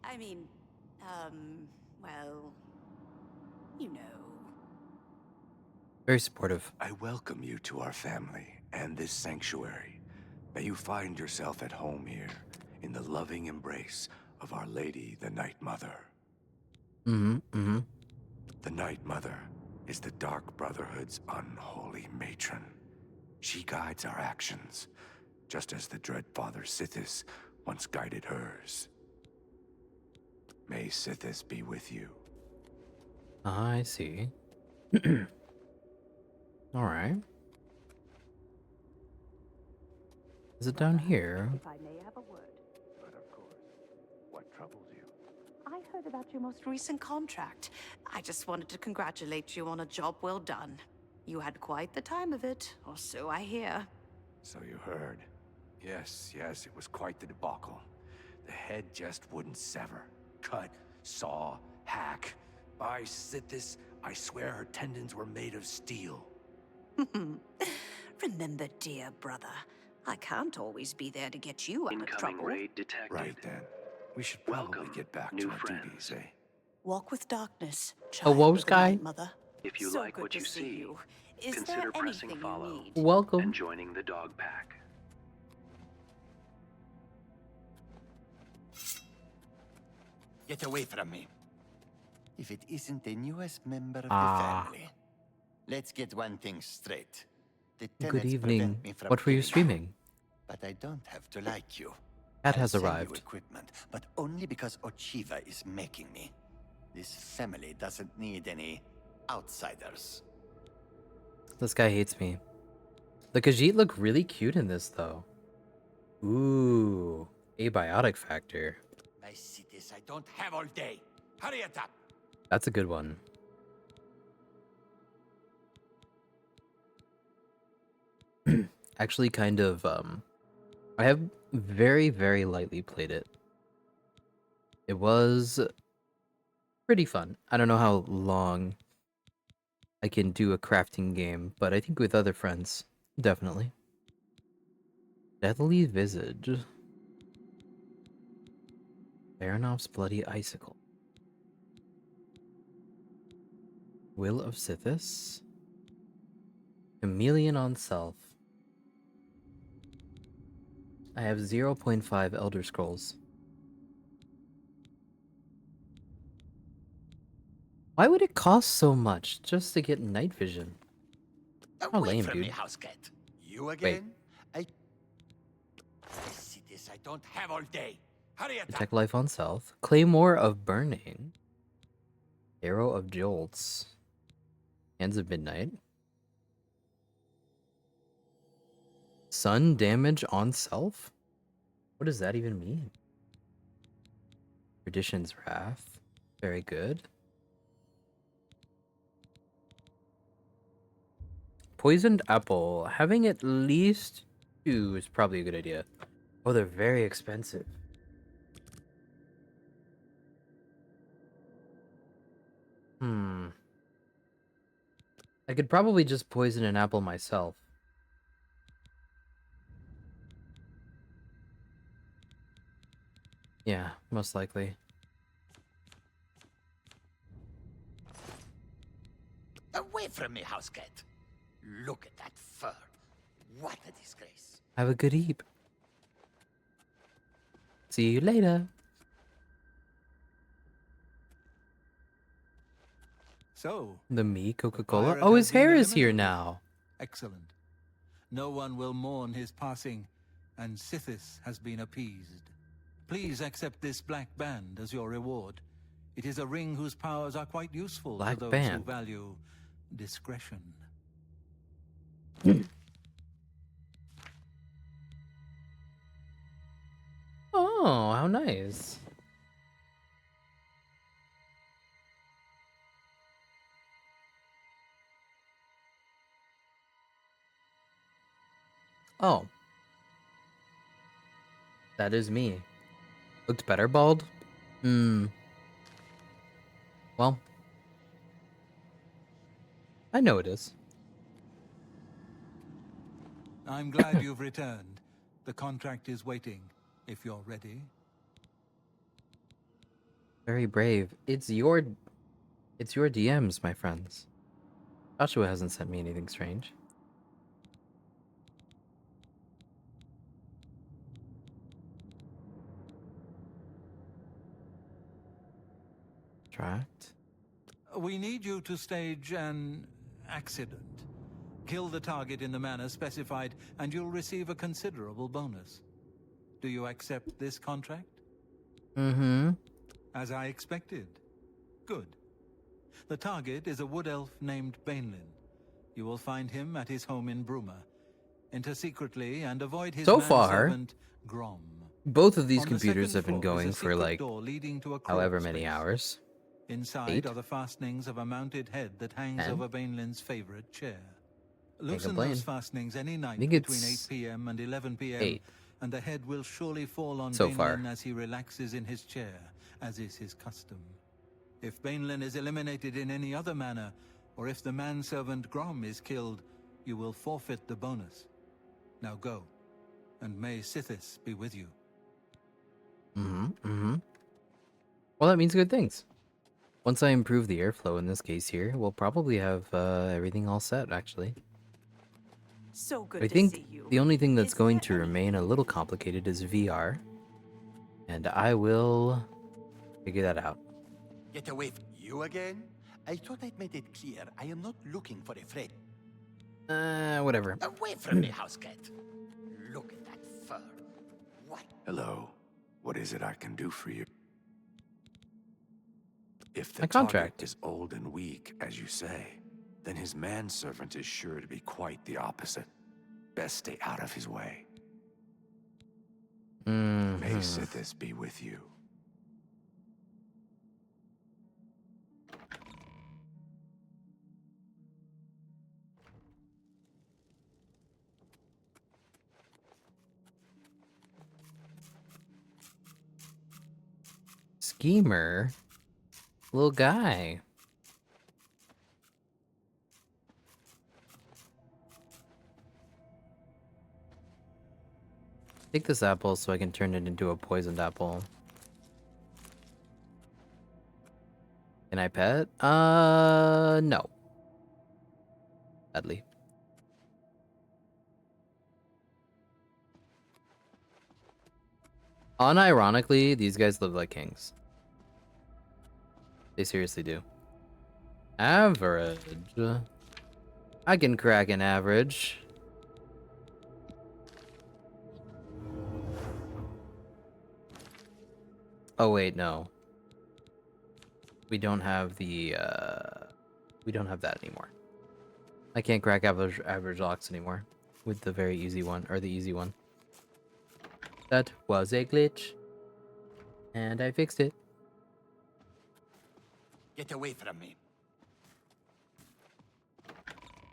I mean, well, you know. Very supportive. I welcome you to our family and this sanctuary. May you find yourself at home here, in the loving embrace of Our Lady, the Night Mother. The Night Mother is the Dark Brotherhood's unholy matron. She guides our actions, just as the Dread Father Sithis once guided hers. May Sithis be with you. I see. Alright. Is it down here? If I may have a word. But of course, what troubles you? I heard about your most recent contract. I just wanted to congratulate you on a job well done. You had quite the time of it, or so I hear. So you heard. Yes, it was quite the debacle. The head just wouldn't sever. Cut, saw, hack. By Sithis, I swear her tendons were made of steel. Remember, dear brother, I can't always be there to get you out of trouble. Raid detected. Right then. We should probably get back to our duties, eh? Walk with darkness, A child woes of the guy? Night Mother. If you So like good what to you see, Is consider there pressing anything follow you need? Welcome. and joining the dog pack. Get away from me. If it isn't the newest member of the family. Let's get one thing straight. The Good tenants evening. prevent me from What were you killing streaming? But I don't have to like you. Cat I'll has sell you arrived. equipment, but only because Ochiva is making me. This family doesn't need any outsiders. This guy hates me. The Khajiit look really cute in this, though. Ooh, abiotic factor. My cities I don't have all day. Hurry it up. That's a good one. Actually, kind of, I have very, very lightly played it. It was pretty fun. I don't know how long I can do a crafting game, but I think with other friends, definitely. Deathly Visage. Baronov's Bloody Icicle. Will of Sithis. Chameleon on Self. I have 0.5 Elder Scrolls. Why would it cost so much just to get night vision? How lame, from dude. me, house cat. You again? I see this I don't have all day. Hurry it up. Protect life on South. Claymore of Burning. Arrow of Jolts. Hands of Midnight. Sun damage on self? What does that even mean? Tradition's Wrath. Very good. Poisoned Apple. Having at least 2 is probably a good idea. Oh, they're very expensive. I could probably just poison an apple myself. Yeah, most likely. Away from me, house cat. Look at that fur. What a disgrace. Have a good eat. See you later. So, The me Coca-Cola. pirate Oh, has his hair been is here eliminated. now. Excellent. No one will mourn his passing, and Sithis has been appeased. Please accept this black band as your reward. It is a ring whose powers are quite useful Black to those band. who value discretion. Oh, how nice. Oh. That is me. Looked better bald? Well. I know it is. I'm glad you've returned. The contract is waiting, if you're ready. Very brave. It's your DMs, my friends. Joshua hasn't sent me anything strange. Tracked. We need you to stage an accident. Kill the target in the manner specified, and you'll receive a considerable bonus. Do you accept this contract? Mm-hmm. As I expected. Good. The target is a wood elf named Bainlin. You will find him at his home in Bruma. Enter secretly and avoid his So far, manservant, Grom. both of these On the computers second have been floor is a going for secret like door leading to a however crawl many space. hours. Inside 8? are the fastenings of a mounted head that hangs 10? over Bainlin's favorite chair. Can't Loosen complain. those fastenings any night think between it's 8 p.m. and 11 p.m. 8. And the head will surely fall on So Bainlin far. as he relaxes in his chair, as is his custom. If Bainlin is eliminated in any other manner, or if the manservant Grom is killed, you will forfeit the bonus. Now go, and may Sithis be with you. Well, that means good things. Once I improve the airflow in this case here, we'll probably have everything all set, actually. So good I to think see you. the only thing that's going to remain a little complicated is VR. And I will figure that out. Get away from you again? I thought I'd made it clear I am not looking for a friend. Whatever. Away from me, house cat. Look at that fur. What? Hello. What is it I can do for you? If the My contract. target is old and weak, as you say, then his manservant is sure to be quite the opposite. Best stay out of his way. May Sithis be with you. Schemer? Little guy. Take this apple so I can turn it into a poisoned apple. Can I pet? No. Sadly. Unironically, these guys live like kings. They seriously do. Average. I can crack an average. Oh wait, no. We don't have the we don't have that anymore. I can't crack average locks anymore with the very easy one or the easy one. That was a glitch. And I fixed it. Get away from me.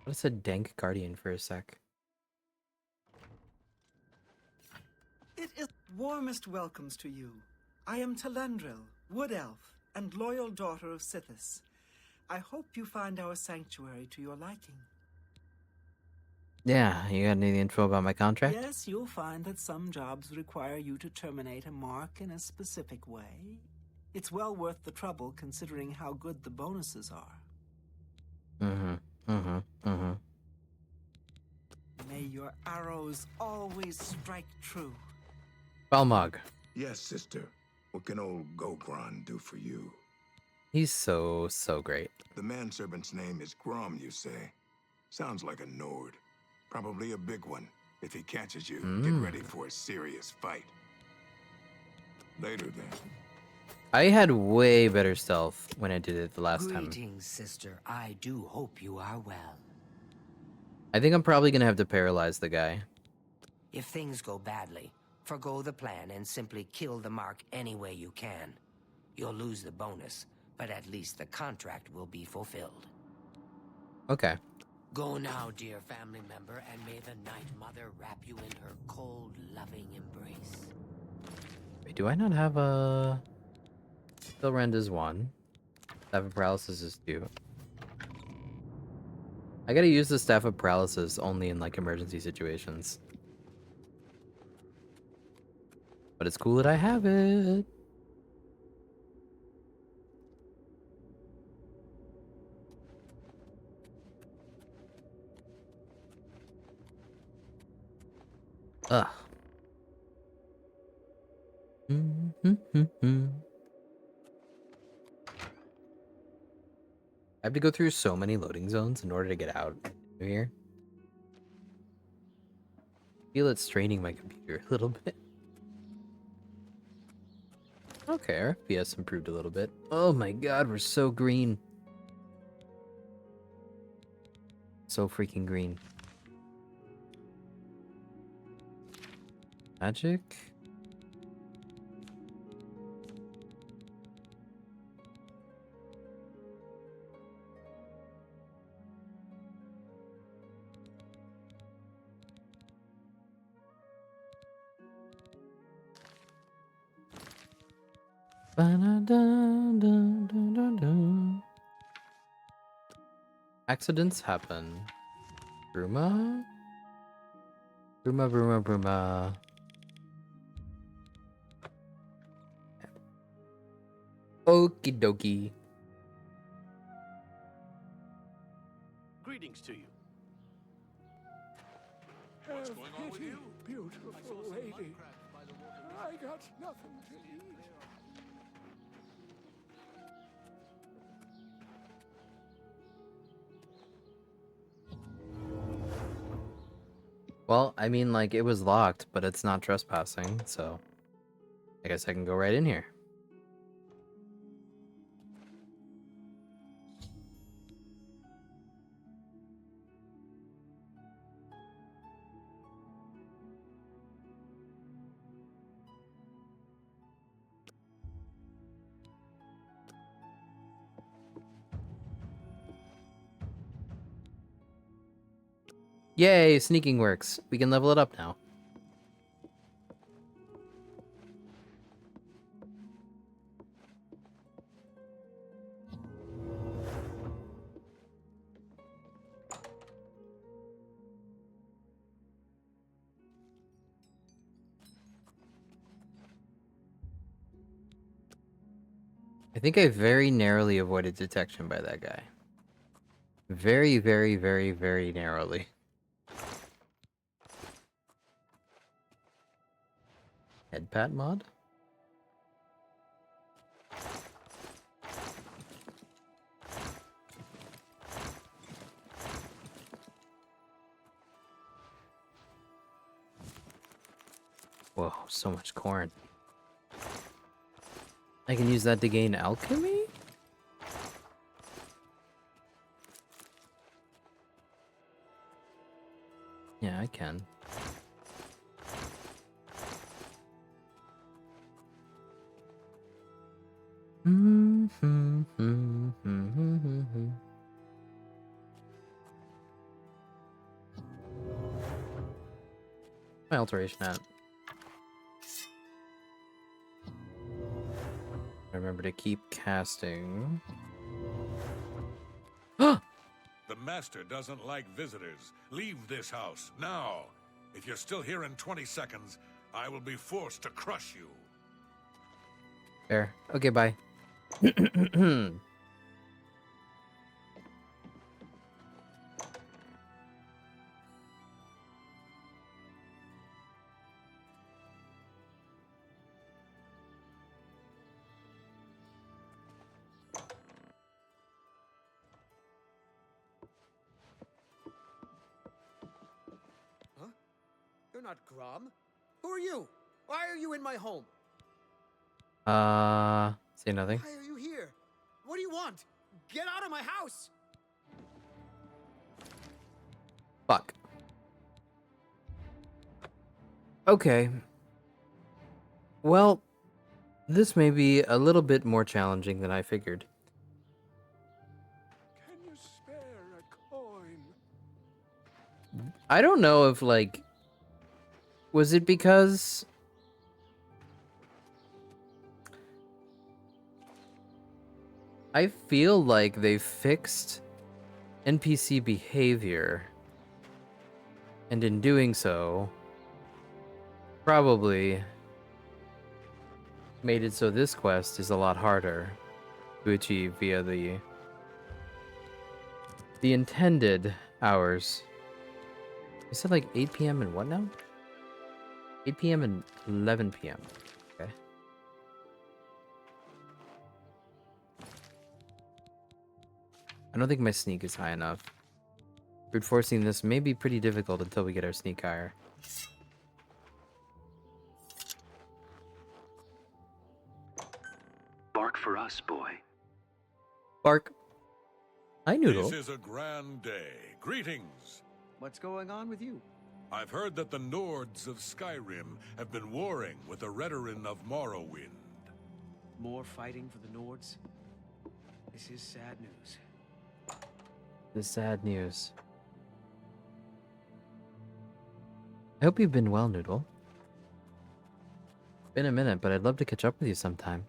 I said dank guardian for a sec. It is warmest welcomes to you. I am Talandril, wood elf, and loyal daughter of Sithis. I hope you find our sanctuary to your liking. Yeah, you got any info about my contract? Yes, you'll find that some jobs require you to terminate a mark in a specific way. It's well worth the trouble considering how good the bonuses are. May your arrows always strike true. Balmog. Yes, sister. What can old Gogron do for you? He's so great. The manservant's name is Grom, you say? Sounds like a Nord. Probably a big one. If he catches you, get ready for a serious fight. Later, then. I had way better stealth when I did it the last time. Greetings, sister. I do hope you are well. I think I'm probably gonna have to paralyze the guy. If things go badly, forgo the plan and simply kill the mark any way you can. You'll lose the bonus, but at least the contract will be fulfilled. Okay. Go now, dear family member, and may the Night Mother wrap you in her cold, loving embrace. Wait, do I not have a... Still rend is 1. Staff of Paralysis is 2. I gotta use the Staff of Paralysis only in, like, emergency situations. But it's cool that I have it. Ugh. I have to go through so many loading zones in order to get out of here. I feel it's straining my computer a little bit. Okay, our FPS improved a little bit. Oh my god, we're so green. So freaking green. Magic? Accidents happen. Bruma? Bruma. Okie dokie. Greetings to you. What's going on with you? Beautiful lady. I got nothing to eat. Well, I mean, like, it was locked, but it's not trespassing, so I guess I can go right in here. Yay, sneaking works. We can level it up now. I think I very narrowly avoided detection by that guy. Very, very, very, very narrowly. Head pat mod? Whoa, so much corn. I can use that to gain alchemy? Yeah, I can. My alteration at. Remember to keep casting. The master doesn't like visitors. Leave this house, now. If you're still here in 20 seconds, I will be forced to crush you. There. Okay, bye. You're not Grom. Who are you? Why are you in my home? Say nothing. Why are you here? What do you want? Get out of my house! Fuck. Okay. Well, this may be a little bit more challenging than I figured. Can you spare a coin? I don't know if, like... Was it because... I feel like they fixed NPC behavior. And in doing so, probably made it so this quest is a lot harder to achieve via the intended hours. You said like 8 p.m. and what now? 8 p.m. and 11 p.m. Okay. I don't think my sneak is high enough. Brute forcing this may be pretty difficult until we get our sneak higher. Bark for us, boy. Bark. Hi, Noodle. This is a grand day. Greetings. What's going on with you? I've heard that the Nords of Skyrim have been warring with the Redoran of Morrowind. More fighting for the Nords? This is sad news. The sad news. I hope you've been well, Noodle. Been a minute, but I'd love to catch up with you sometime.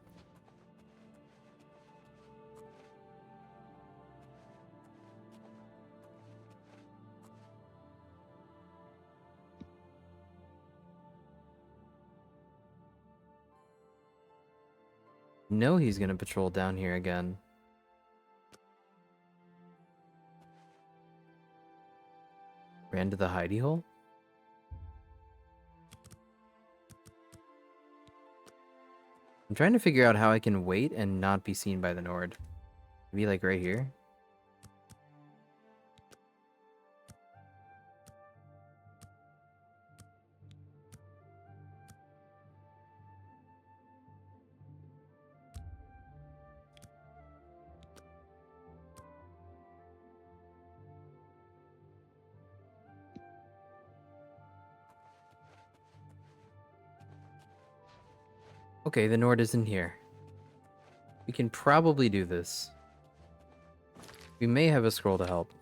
No, he's gonna patrol down here again. Ran to the hidey hole? I'm trying to figure out how I can wait and not be seen by the Nord. Maybe like right here? Okay, the Nord isn't here. We can probably do this. We may have a scroll to help.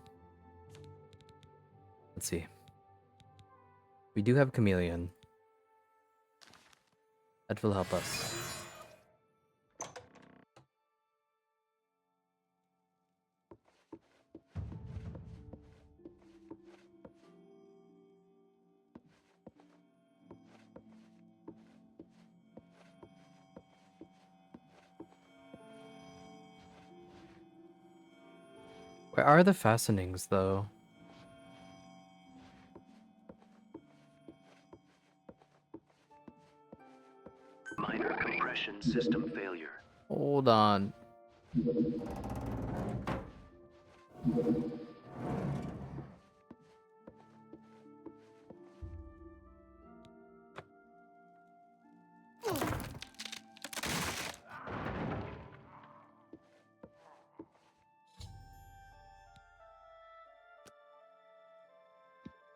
Let's see. We do have Chameleon. That will help us. Where are the fastenings, though? Minor compression system failure. Hold on.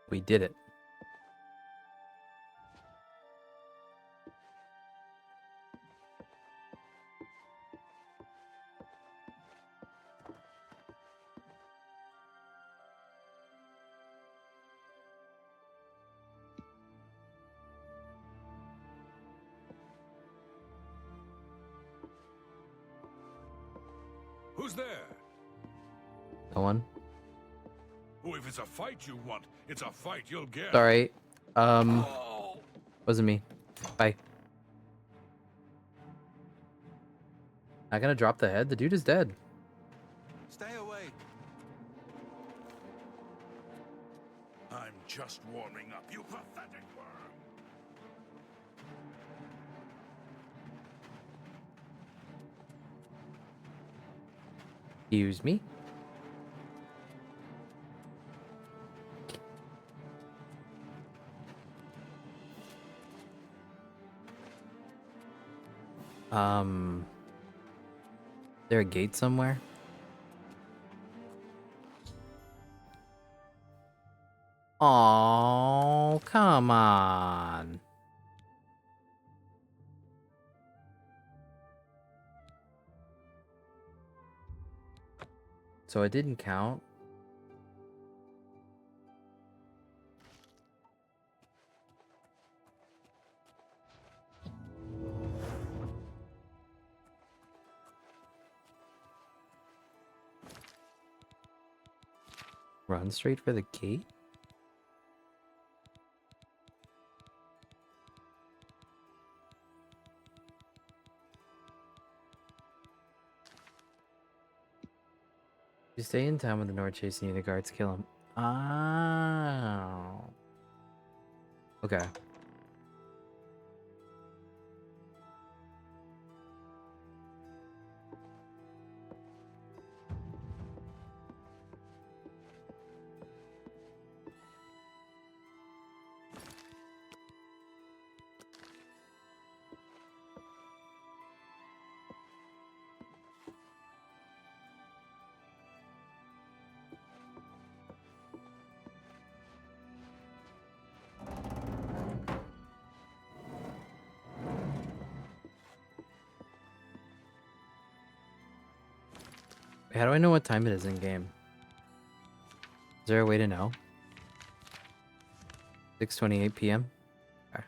We did it. Who's there? No one? Oh, if it's a fight you want, it's a fight you'll get. Sorry. Wasn't me. Bye. I gotta drop the head? The dude is dead. Stay away. I'm just warming up, you pathetic worm. Excuse me? Is there a gate somewhere? Oh, come on. So it didn't count? Run straight for the gate? You stay in town when the Nord chasing you, the guards kill him. Oh. Okay. How do I know what time it is in game? Is there a way to know? 6:28 p.m. Okay.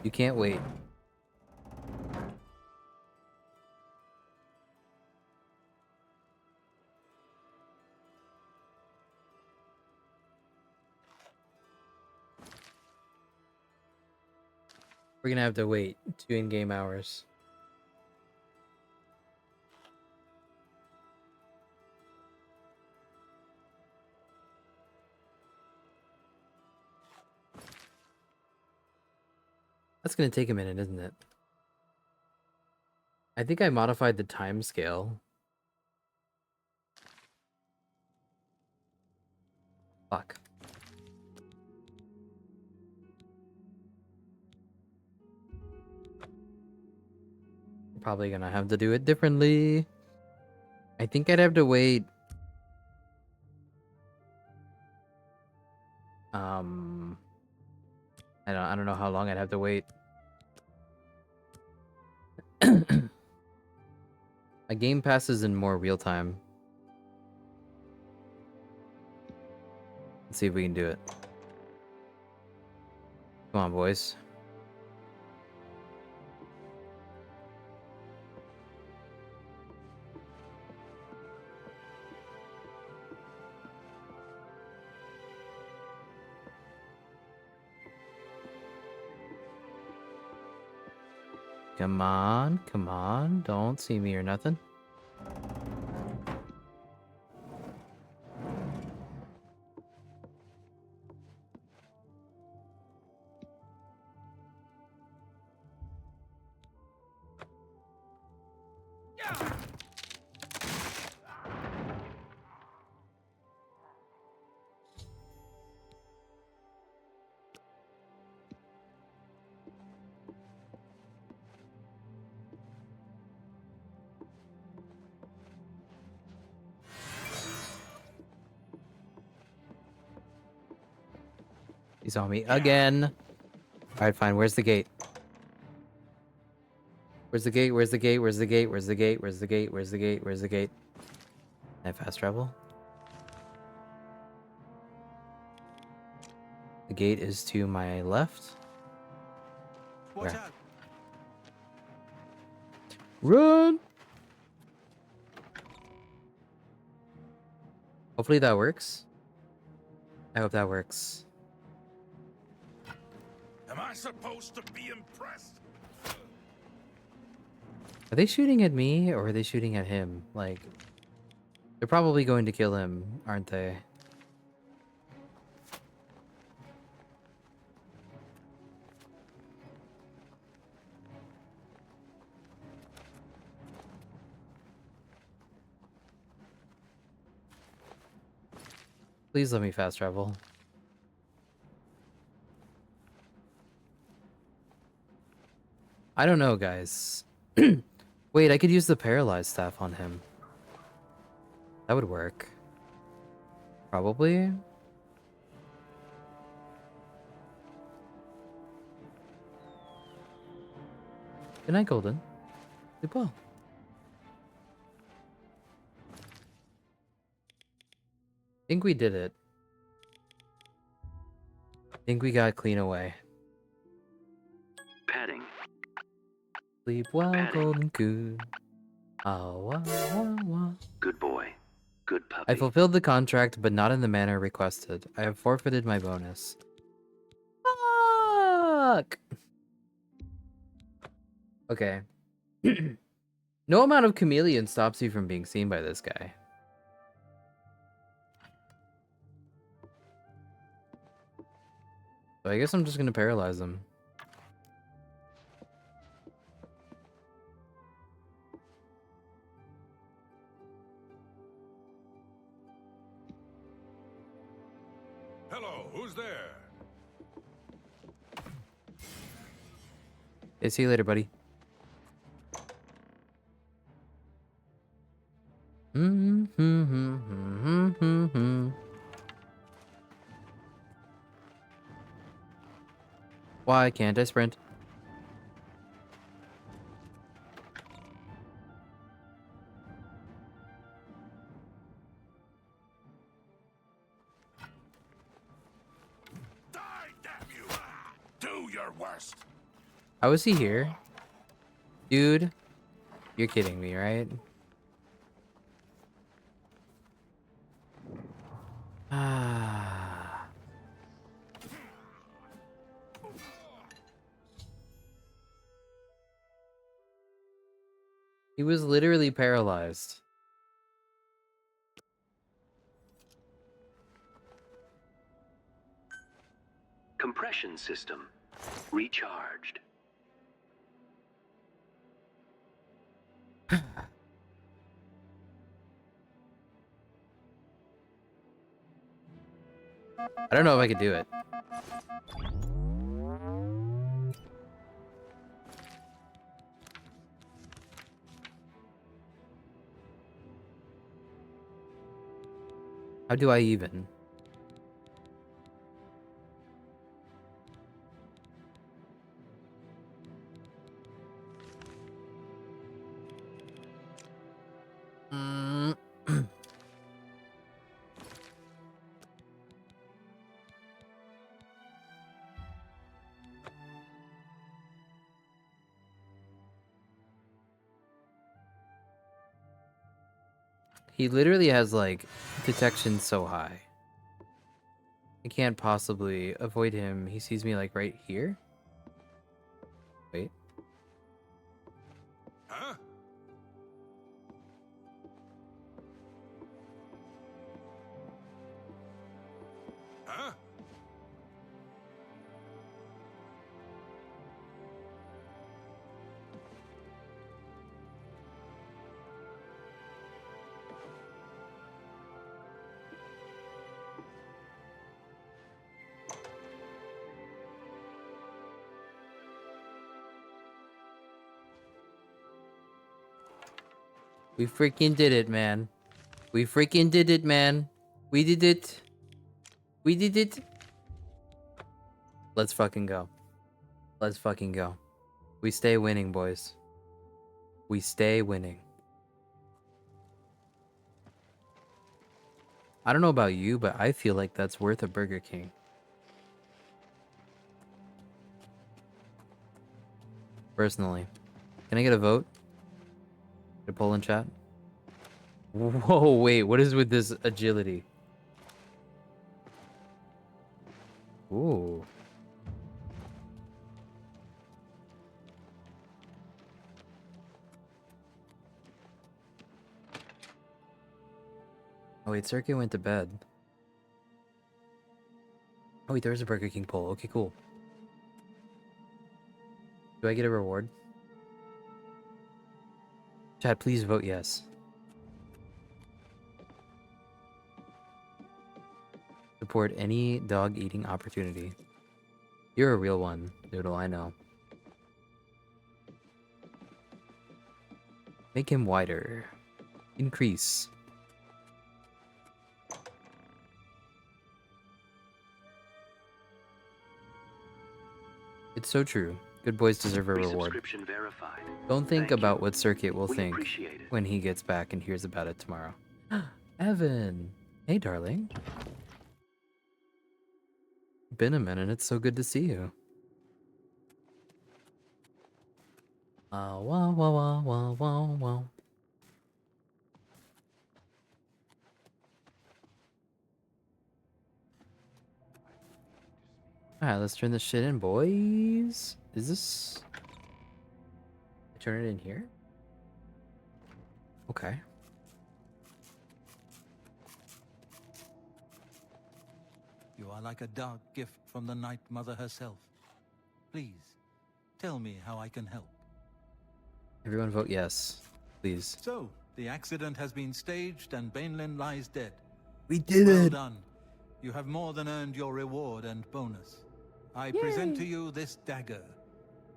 You can't wait. We're gonna have to wait 2 in-game hours. That's gonna take a minute, isn't it? I think I modified the time scale. Fuck. Probably gonna have to do it differently. I think I'd have to wait. I don't know how long I'd have to wait. A game passes in more real time. Let's see if we can do it. Come on, boys. Come on, come on. Don't see me or nothing. He saw me again. Alright, fine. Where's the gate? Where's the gate? Where's the gate? Where's the gate? Where's the gate? Where's the gate? Where's the gate? Where's the gate? Can I fast travel? The gate is to my left. Watch Where? out. Run! Hopefully that works. I hope that works. Am I supposed to be impressed? Are they shooting at me or are they shooting at him? Like, they're probably going to kill him, aren't they? Please let me fast travel. I don't know, guys. Wait, I could use the paralyzed staff on him. That would work. Probably. Good night, Golden. Sleep well. Think we did it. Think we got clean away. Petting. Sleep well, Petting. Golden Good. Wah, wah, wah. Good boy. Good puppy. I fulfilled the contract, but not in the manner requested. I have forfeited my bonus. Fuck! Okay. No amount of chameleon stops you from being seen by this guy. So I guess I'm just gonna paralyze him. Hello, who's there? Hey, see you later, buddy. Why can't I sprint? Die, damn you! Do your worst. How is he here? Dude, you're kidding me, right? Ah. He was literally paralyzed. Compression system. Recharged. I don't know if I could do it. How do I even? He literally has, like, detection so high. I can't possibly avoid him. He sees me, like, right here. Wait. Huh? Huh? We freaking did it, man. We freaking did it, man. We did it. We did it. Let's fucking go. Let's fucking go. We stay winning, boys. We stay winning. I don't know about you, but I feel like that's worth a Burger King. Personally. Can I get a vote? Get a poll in chat? Whoa, wait, what is with this agility? Ooh. Oh wait, Circuit went to bed. Oh wait, there's a Burger King poll. Okay, cool. Do I get a reward? Chat, please vote yes. Support any dog eating opportunity. You're a real one, Noodle, I know. Make him wider. Increase. It's so true. Good boys deserve a reward. Resubscription verified. Don't think Thank about you. what Circuit will We think appreciate it. when he gets back and hears about it tomorrow. Evan! Hey, darling. Been a minute, it's so good to see you. Wow, wow, wow, wow, wow, wow. Alright, let's turn this shit in, boys. Is this... Turn it in here? Okay. You are like a dark gift from the Night Mother herself. Please, tell me how I can help. Everyone vote yes, please. So, the accident has been staged and Bainlin lies dead. We did Well it! done. You have more than earned your reward and bonus. I present to you this dagger.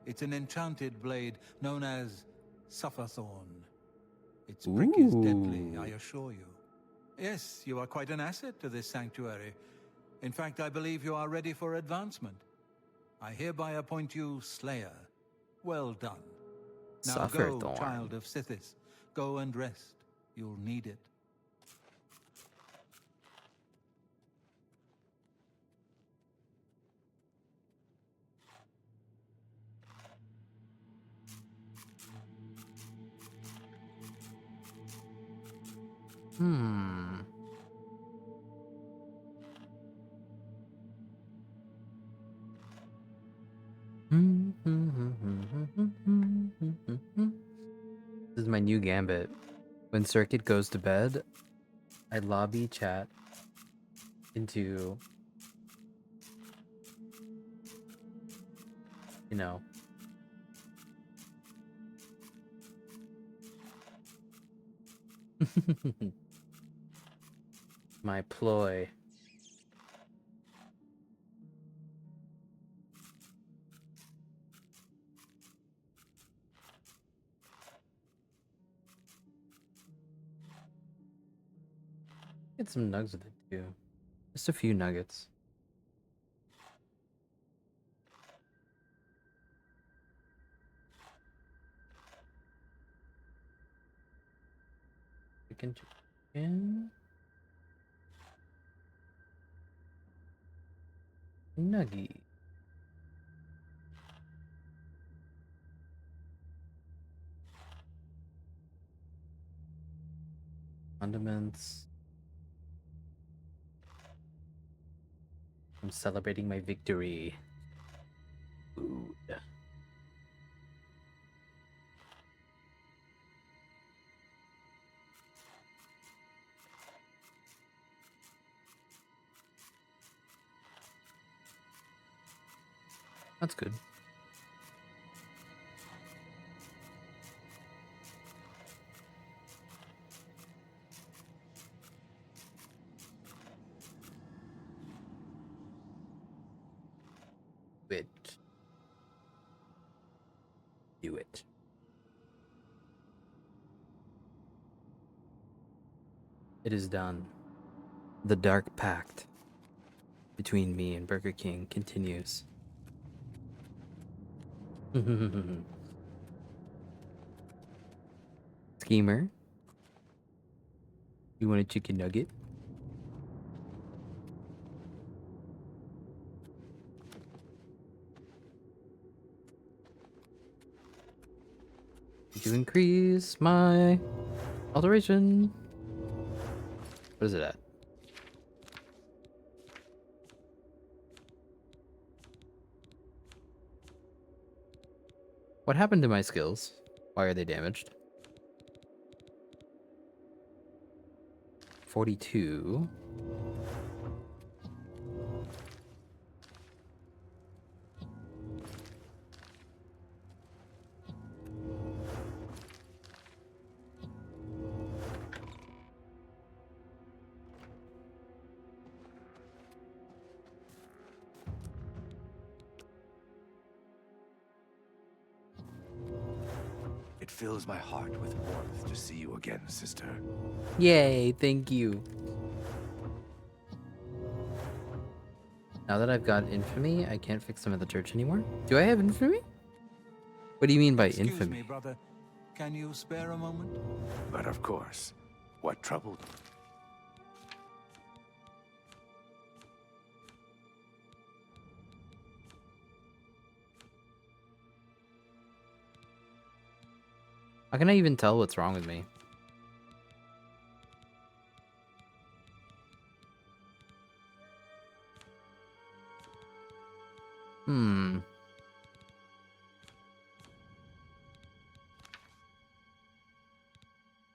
It's an enchanted blade known as Sufferthorn. Its prick is deadly, I assure you. Yes, you are quite an asset to this sanctuary. In fact, I believe you are ready for advancement. I hereby appoint you Slayer. Well done. Now go, Sufferthorn. child of Sithis. Go and rest. You'll need it. Hmm. This is my new gambit. When Circuit goes to bed, I lobby chat into, you know, my ploy. Get some nugs with it too. Just a few nuggets. Chicken. Nuggy. Condiments. I'm celebrating my victory. Food. That's good. Do it. It is done. The dark pact between me and Burger King continues. Schemer, you want a chicken nugget? To increase my alteration. What is it at? What happened to my skills? Why are they damaged? 42. It fills my heart with warmth to see you again, sister. Yay, thank you. Now that I've got infamy, I can't fix them at the church anymore. Do I have infamy? What do you mean by Excuse infamy? me, brother. Can you spare a moment? But of course, what troubled? How can I even tell what's wrong with me?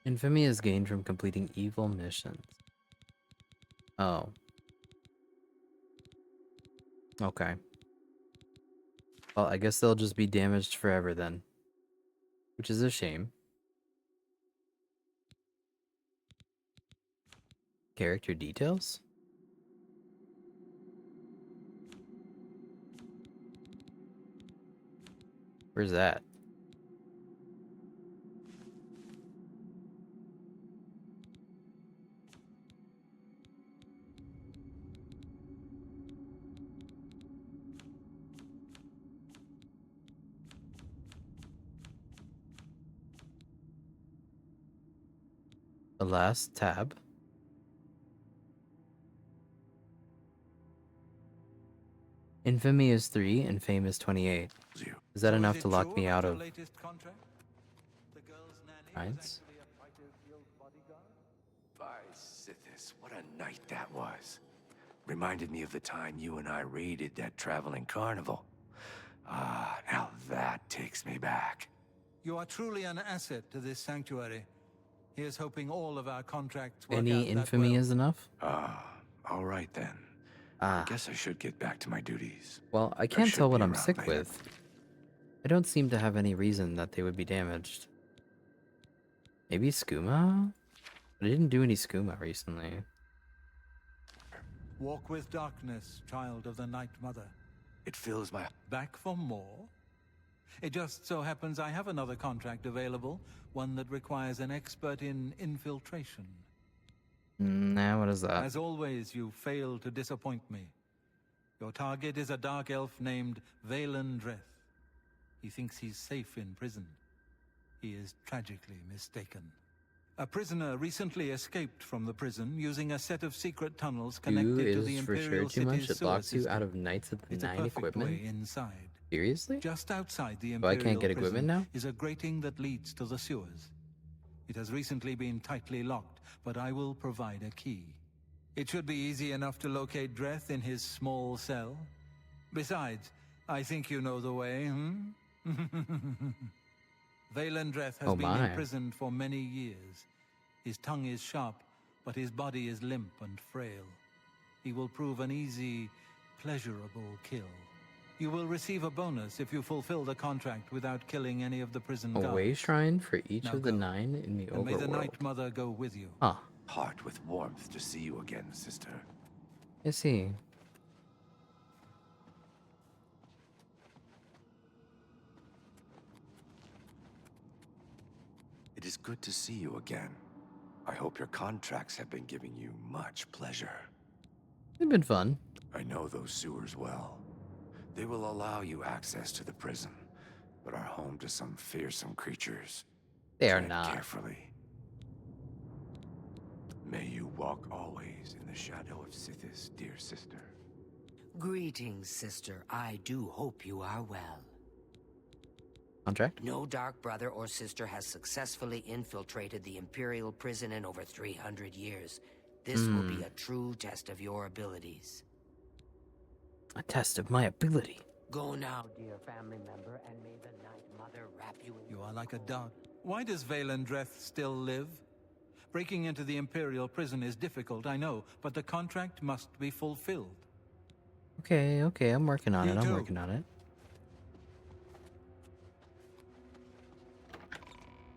Infamy is gained from completing evil missions. Oh. Okay. Well, I guess they'll just be damaged forever then. Which is a shame. Character details? Where's that? The last tab. Infamy is 3 and fame is 28. Is that enough to lock me out of Pines? By Sithis, what a night that was. Reminded me of the time you and I raided that traveling carnival. Ah, now that takes me back. You are truly an asset to this sanctuary. Here's hoping all of our contracts work Any out infamy that well. is enough? All right then. Ah. Guess I should get back to my duties. Well, I can't tell what I'm sick with. I don't seem to have any reason that they would be damaged. Maybe skooma? I didn't do any skooma recently. Walk with darkness, child of the Night Mother. It fills my... Back for more? It just so happens I have another contract available, one that requires an expert in infiltration. Nah, what is that? As always, you fail to disappoint me. Your target is a dark elf named Valen Dreth. He thinks he's safe in prison. He is tragically mistaken. A prisoner recently escaped from the prison using a set of secret tunnels connected to the Imperial City's It sewer locks you system. out of Knights of the It's a Nine perfect equipment? way inside. Seriously? Just outside the So I Imperial can't get prison equipment now? is a grating that leads to the sewers. It has recently been tightly locked, but I will provide a key. It should be easy enough to locate Dreth in his small cell. Besides, I think you know the way, Valen Dreth has been imprisoned for many years. His tongue is sharp, but his body is limp and frail. He will prove an easy, pleasurable kill. You will receive a bonus if you fulfill the contract without killing any of the prison guards. A way shrine for each Now of the go. 9 in the And may the overworld. Night Mother go with you. Huh. Heart with warmth to see you again, sister. I see. It is good to see you again. I hope your contracts have been giving you much pleasure. They've been fun. I know those sewers well. They will allow you access to the prison, but are home to some fearsome creatures. They are Tread not. carefully. May you walk always in the shadow of Sithis, dear sister. Greetings, sister. I do hope you are well. Contract? No dark brother or sister has successfully infiltrated the Imperial prison in over 300 years. This will be a true test of your abilities. A test of my ability. Go now, dear family member, and may the Night Mother wrap you in... You are like a dog. Why does Valen Dreth still live? Breaking into the Imperial prison is difficult, I know, but the contract must be fulfilled. Okay, I'm working on it. I'm working on it.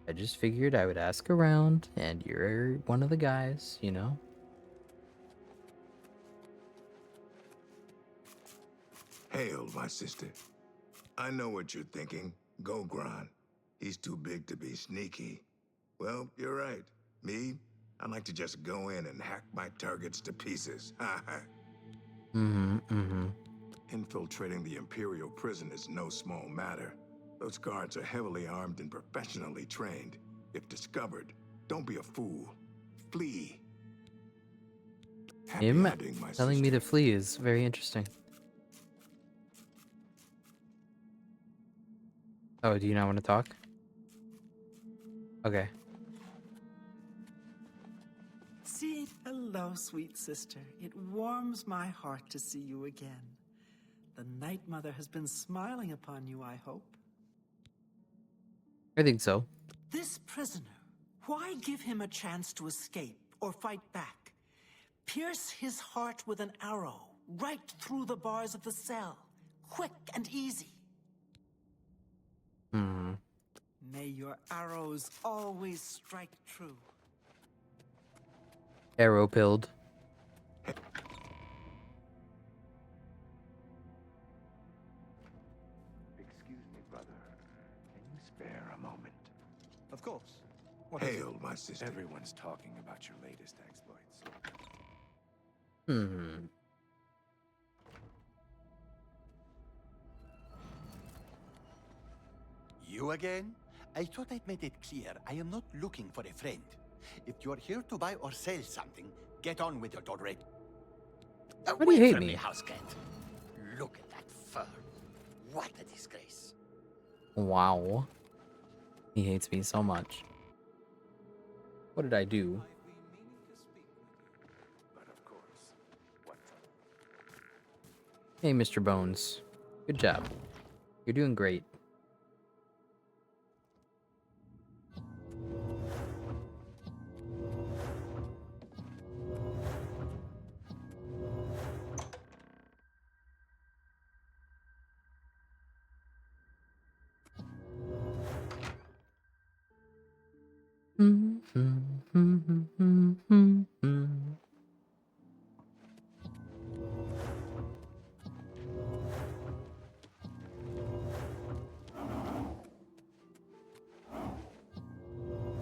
I just figured I would ask around, and you're one of the guys, you know? Hail, my sister. I know what you're thinking. Gogron. He's too big to be sneaky. Well, you're right. Me, I like to just go in and hack my targets to pieces. Infiltrating the Imperial prison is no small matter. Those guards are heavily armed and professionally trained. If discovered, don't be a fool. Flee. Happy Him hunting, my telling me to flee is very interesting. Oh, do you not want to talk? Okay. See, hello, sweet sister. It warms my heart to see you again. The Night Mother has been smiling upon you, I hope. I think so. This prisoner, why give him a chance to escape or fight back? Pierce his heart with an arrow, right through the bars of the cell. Quick and easy. May your arrows always strike true. Arrow pilled. Excuse me, brother. Can you spare a moment? Of course. Hail, my sister. Everyone's talking about your latest exploits. You again? I thought I'd made it clear I am not looking for a friend. If you're here to buy or sell something, get on with it already. Why do you hate me? House cat. Look at that fur. What a disgrace. Wow. He hates me so much. What did I do? But of course, what's up? Hey, Mr. Bones. Good job. You're doing great.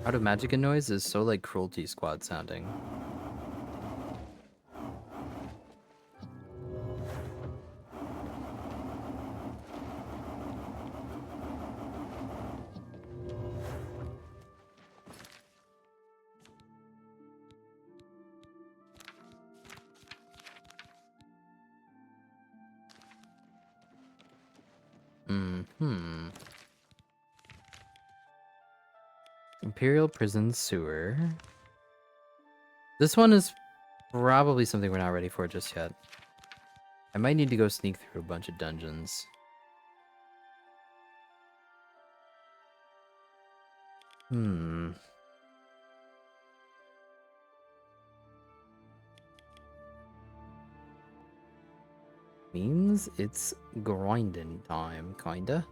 Out of Magica noise is so like Cruelty Squad sounding. Imperial Prison Sewer. This one is probably something we're not ready for just yet. I might need to go sneak through a bunch of dungeons. Means it's grinding time, kinda.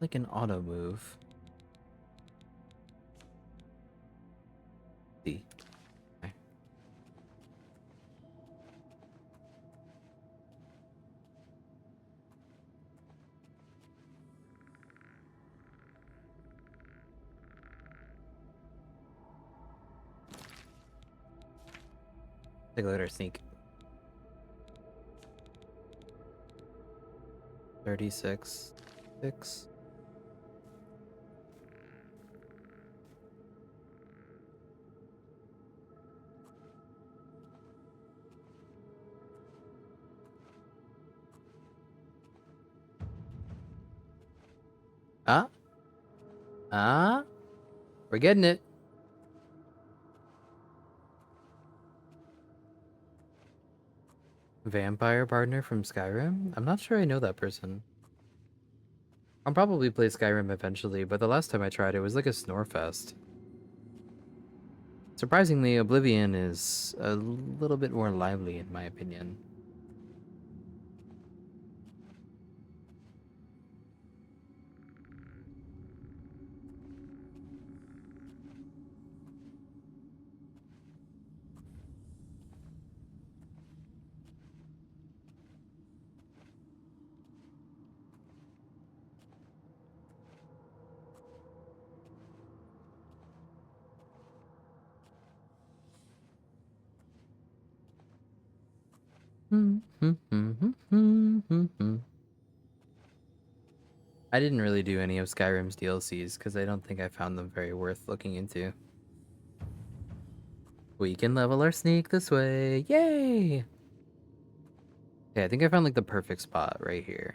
Like an auto move. See. Okay. Take a look at our sneak. 36. 6. We're getting it. Vampire partner from Skyrim? I'm not sure I know that person. I'll probably play Skyrim eventually, but the last time I tried it was like a snore fest. Surprisingly, Oblivion is a little bit more lively in my opinion. I didn't really do any of Skyrim's DLCs because I don't think I found them very worth looking into. We can level our sneak this way. Yay! Okay, I think I found like the perfect spot right here.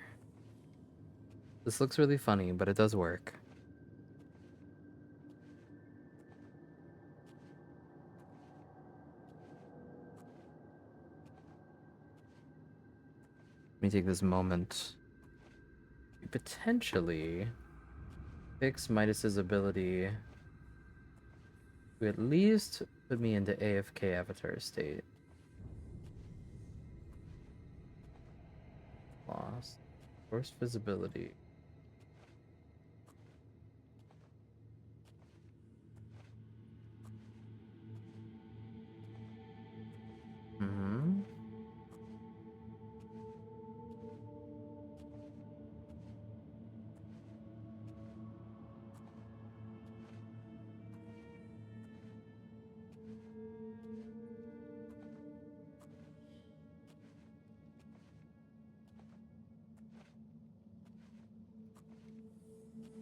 This looks really funny, but it does work. Let me take this moment to potentially fix Midas's ability to at least put me into AFK avatar state. Lost. Forced visibility.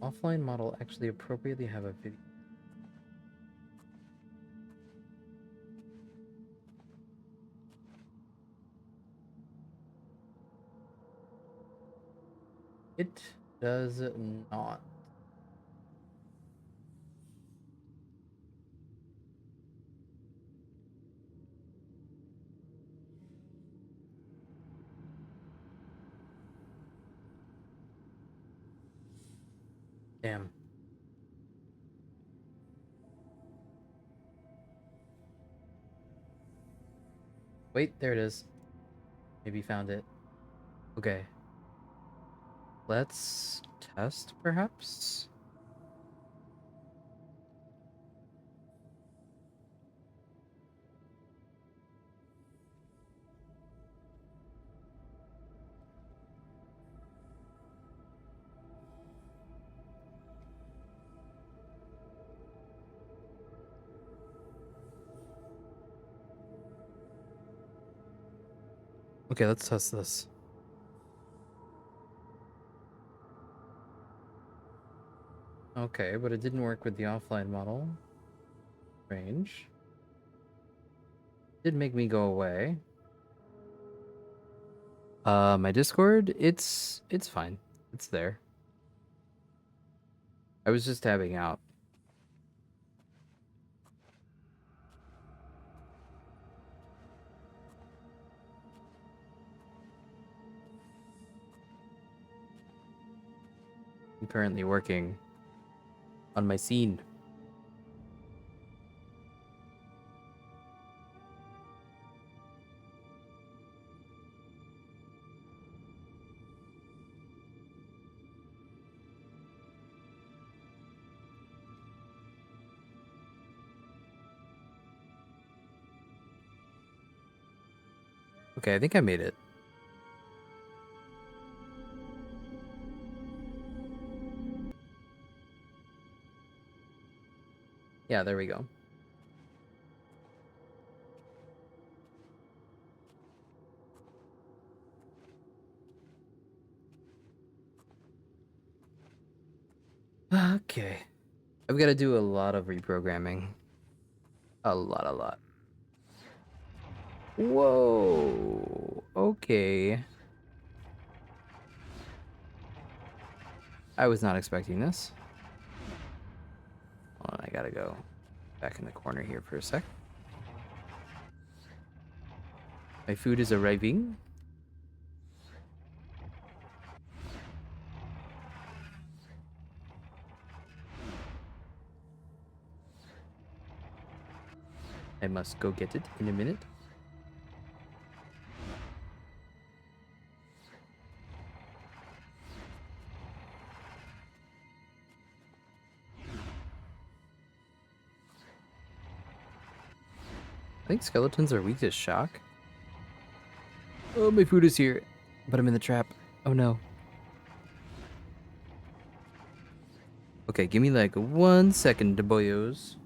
Offline model actually appropriately have a video. It does not. Damn. Wait, there it is. Maybe found it. Okay. Let's test, perhaps? Okay, let's test this. Okay, but it didn't work with the offline model. Range. Did make me go away. My Discord, it's fine. It's there. I was just tabbing out. I'm currently working on my scene. Okay, I think I made it. Yeah, there we go. Okay. I've got to do a lot of reprogramming. A lot. Whoa. Okay. I was not expecting this. Hold on, I gotta go back in the corner here for a sec. My food is arriving. I must go get it in a minute. I think skeletons are weak to shock. Oh, my food is here, but I'm in the trap. Oh no. Okay, give me like 1 second, boyos.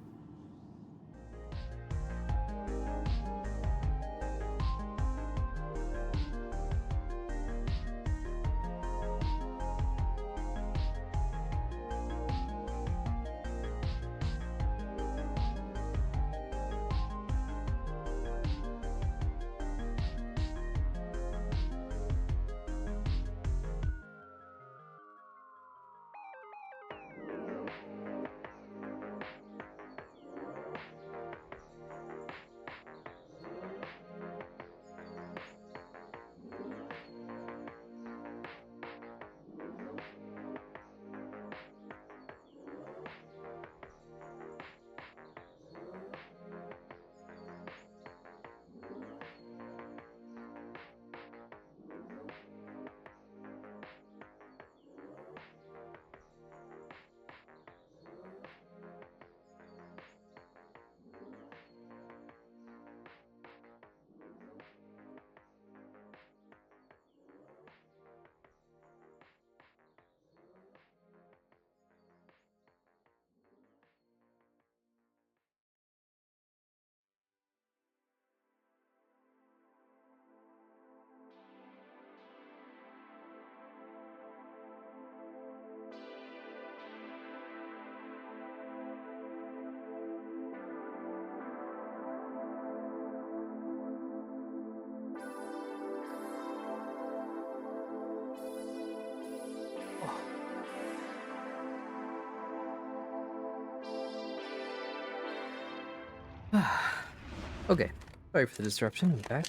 Okay, sorry for the disruption. I'm back.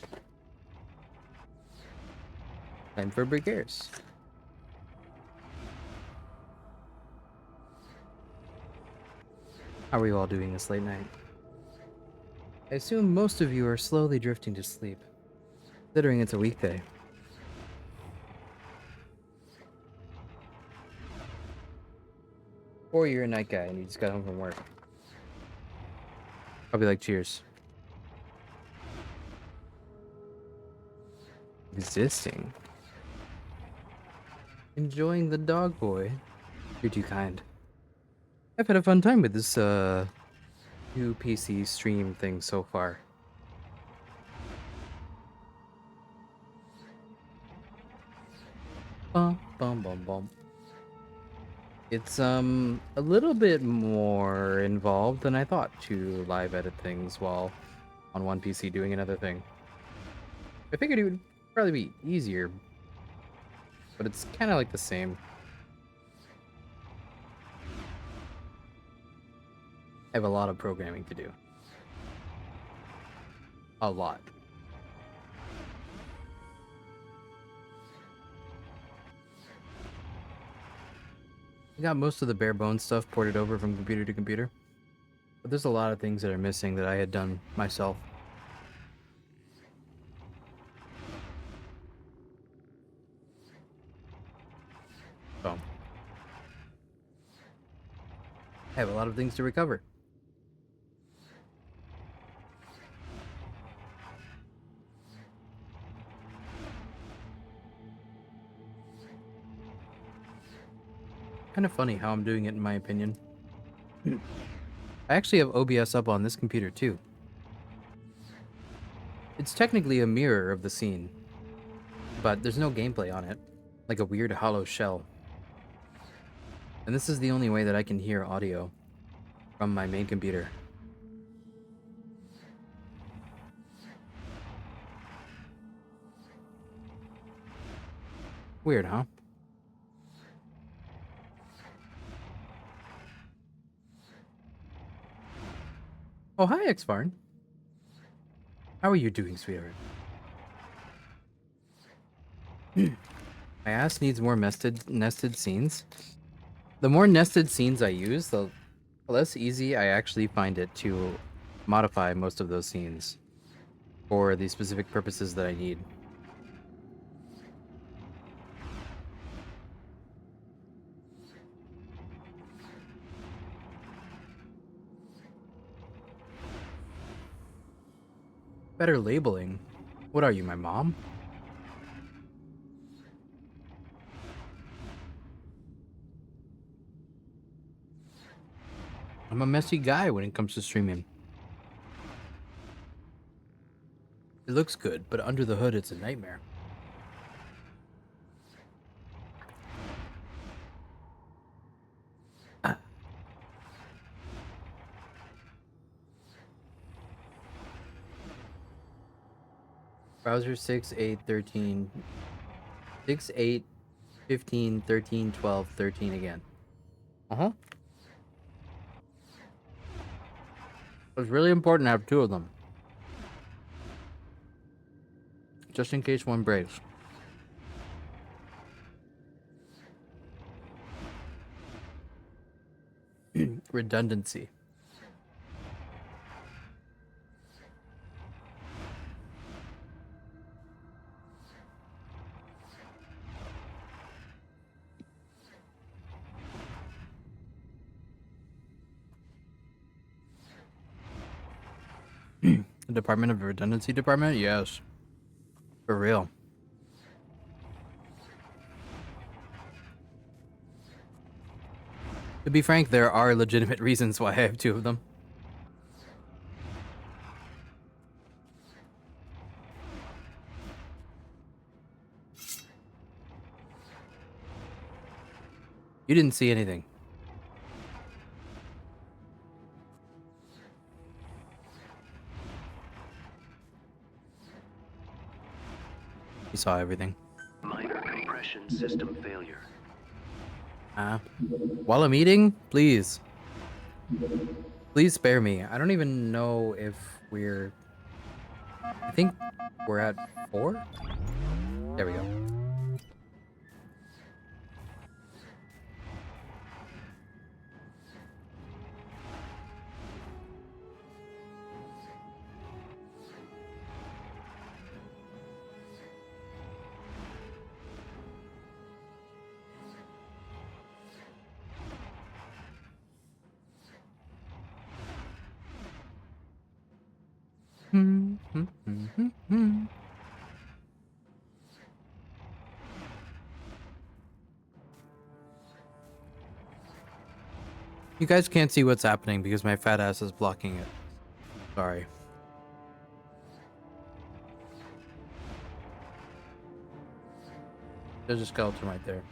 Time for Brigadiers. How are you all doing this late night? I assume most of you are slowly drifting to sleep, considering it's a weekday. Or you're a night guy and you just got home from work. Probably like cheers. Existing. Enjoying the dog boy. You're too kind. I've had a fun time with this new PC stream thing so far. bum bum bum. It's a little bit more involved than I thought to live edit things while on one PC doing another thing. I figured it would probably be easier, but it's kind of like the same. I have a lot of programming to do. A lot. I got most of the bare bones stuff ported over from computer to computer, but there's a lot of things that are missing that I had done myself. So, I have a lot of things to recover. Kind of funny how I'm doing it, in my opinion. I actually have OBS up on this computer too. It's technically a mirror of the scene, but there's no gameplay on it, like a weird hollow shell. And this is the only way that I can hear audio from my main computer. Weird, huh? Oh, hi, X-Farn. How are you doing, sweetheart? My ass needs more nested scenes. The more nested scenes I use, the less easy I actually find it to modify most of those scenes for the specific purposes that I need. Better labeling. What are you, my mom? I'm a messy guy when it comes to streaming. It looks good, but under the hood, it's a nightmare. Browser 6, 8, 13, 6, 8, 15, 13, 12, 13 again. Uh-huh. It's really important to have two of them. Just in case one breaks. Redundancy. The Department of Redundancy Department? Yes. For real. To be frank, there are legitimate reasons why I have two of them. You didn't see anything. You saw everything. Minor compression system failure. While I'm eating, please. Please spare me. I don't even know if we're... I think we're at 4? There we go. You guys can't see what's happening because my fat ass is blocking it. Sorry. There's a skeleton right there.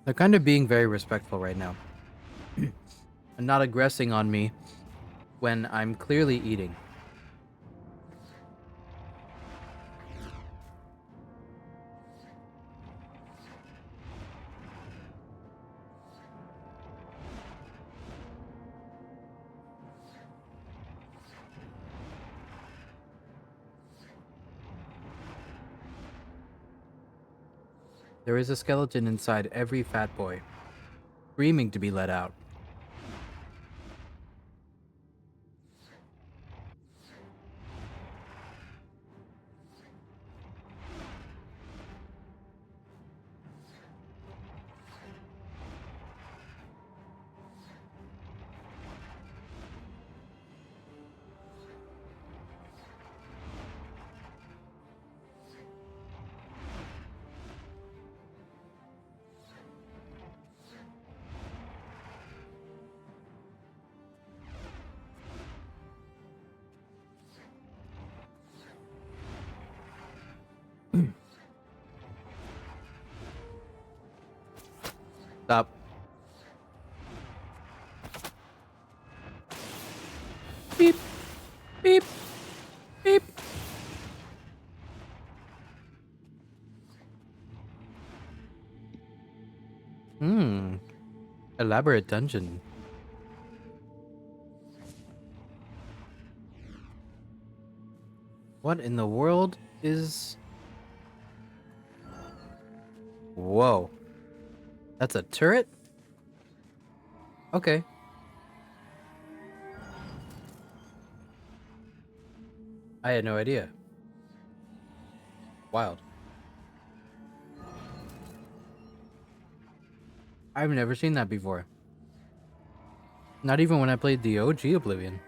They're kind of being very respectful right now. And not aggressing on me when I'm clearly eating. There is a skeleton inside every fat boy, screaming to be let out. Stop. Beep. Beep. Beep. Elaborate dungeon. What in the world is... Whoa. That's a turret? Okay. I had no idea. Wild. I've never seen that before. Not even when I played the OG Oblivion.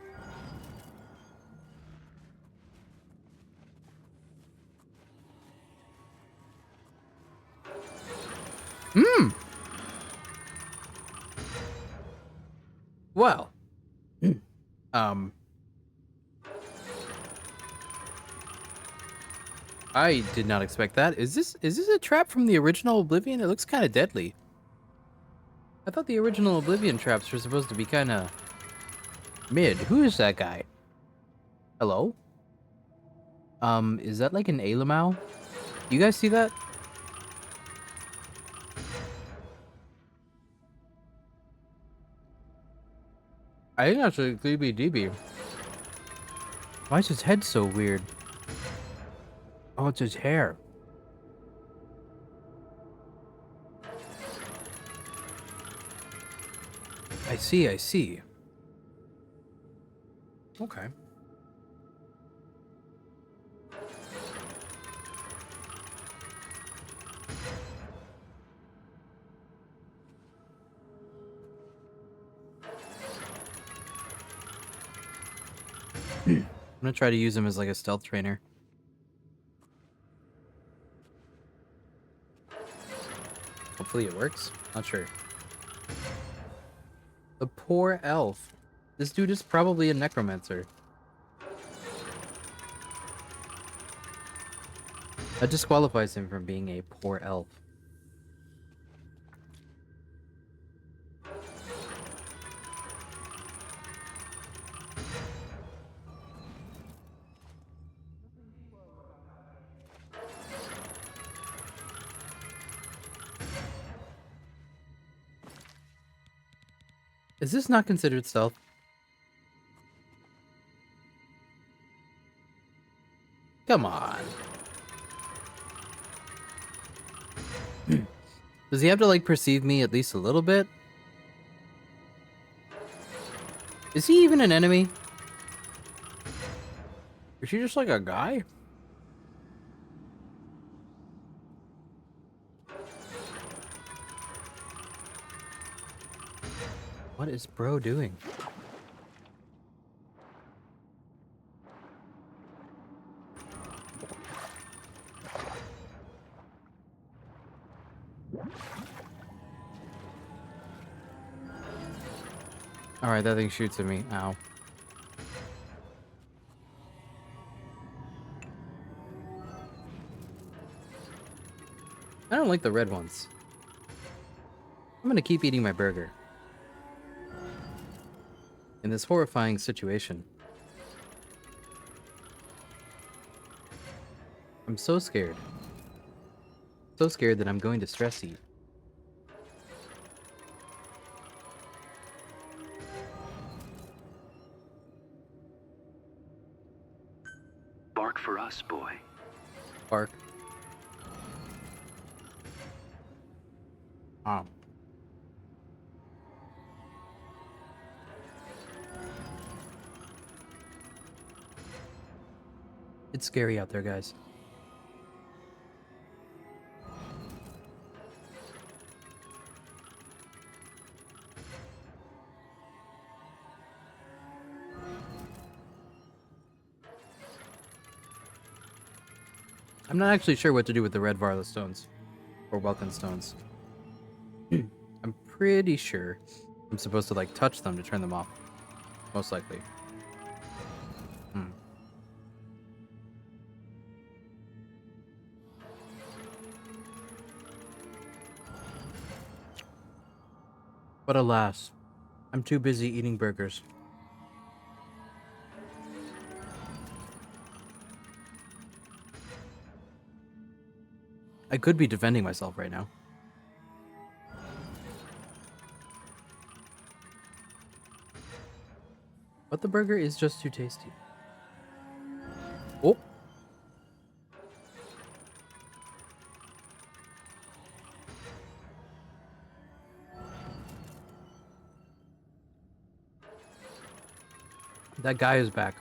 Well. I did not expect that. Is this a trap from the original Oblivion? It looks kind of deadly. I thought the original Oblivion traps were supposed to be kind of mid. Who is that guy? Hello? Is that like an Alamau? You guys see that? I think that's a DB. Why is his head so weird? Oh, it's his hair. I see. Okay. I'm gonna try to use him as like a stealth trainer. Hopefully it works. Not sure. The poor elf. This dude is probably a necromancer. That disqualifies him from being a poor elf. Is this not considered stealth? Come on. Does he have to like perceive me at least a little bit? Is he even an enemy? Is he just like a guy? What is bro doing? Alright, that thing shoots at me. Ow. I don't like the red ones. I'm gonna keep eating my burger. In this horrifying situation. I'm so scared. So scared that I'm going to stress eat. Bark for us, boy. Bark. It's scary out there, guys. I'm not actually sure what to do with the red Varla stones. Or Welkin stones. I'm pretty sure I'm supposed to, like, touch them to turn them off. Most likely. But alas, I'm too busy eating burgers. I could be defending myself right now. But the burger is just too tasty. Oh! That guy is back.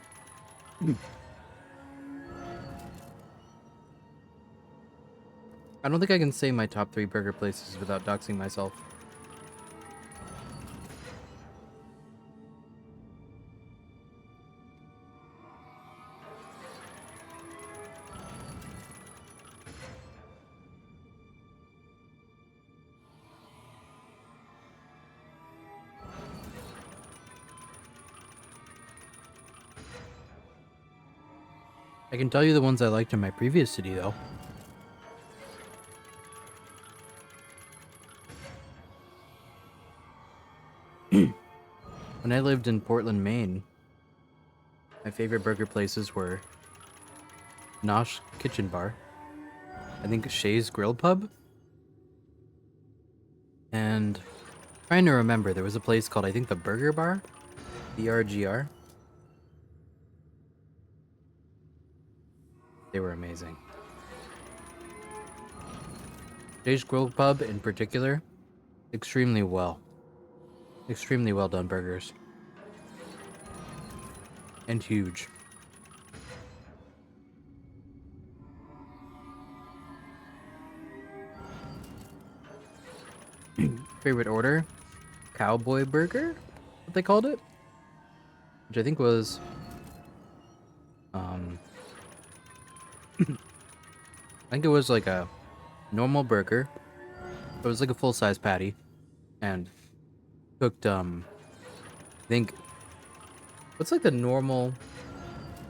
I don't think I can say my top 3 burger places without doxing myself. I can tell you the ones I liked in my previous city, though. When I lived in Portland, Maine, my favorite burger places were Nosh Kitchen Bar, I think Shay's Grill Pub, and trying to remember, there was a place called, I think, the Burger Bar, BRGR. They were amazing. Shay's Grill Pub, in particular, extremely well done burgers. And huge. Favorite order? Cowboy burger? What they called it? Which I think was... I think it was like a normal burger. It was like a full-size patty. And cooked, I think... What's like the normal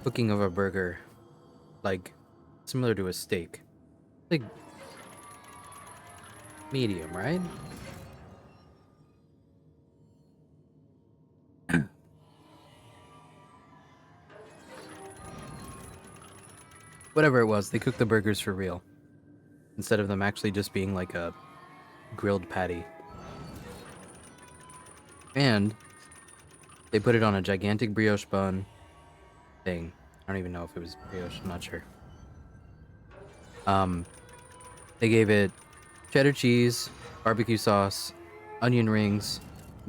cooking of a burger? Like, similar to a steak. Like, medium, right? Whatever it was, they cooked the burgers for real. Instead of them actually just being like a grilled patty. And they put it on a gigantic brioche bun thing. I don't even know if it was brioche, I'm not sure. They gave it cheddar cheese, barbecue sauce, onion rings,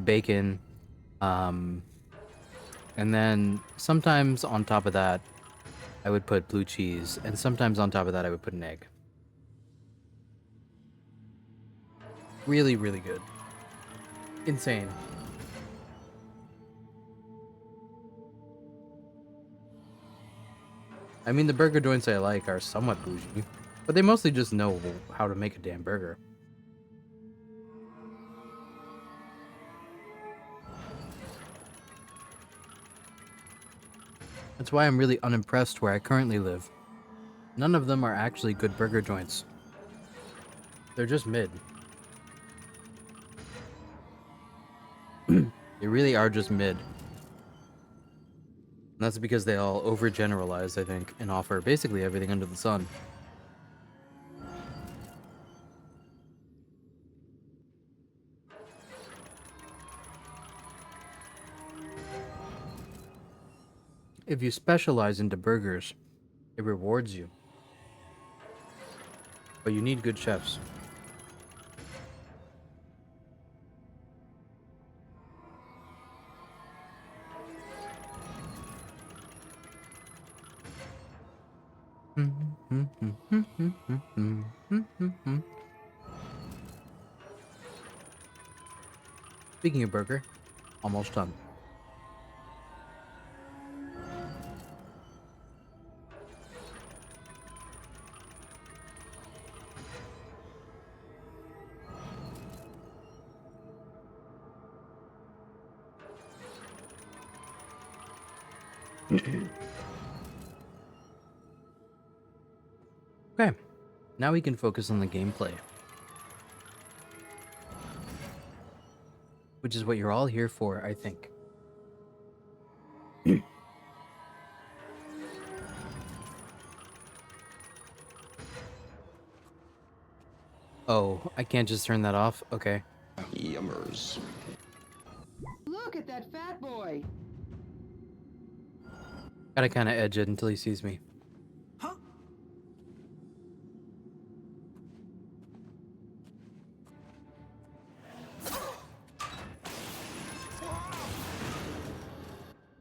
bacon, and then sometimes on top of that, I would put blue cheese, and sometimes on top of that, I would put an egg. Really, really good. Insane. I mean, the burger joints I like are somewhat bougie, but they mostly just know how to make a damn burger. That's why I'm really unimpressed where I currently live. None of them are actually good burger joints. They're just mid. They really are just mid. And that's because they all overgeneralize, I think, and offer basically everything under the sun. If you specialize into burgers, it rewards you. But you need good chefs. Speaking of burger, almost done. Okay, now we can focus on the gameplay. Which is what you're all here for, I think. Oh, I can't just turn that off? Okay. Yummers. Look at that fat boy. Gotta kind of edge it until he sees me.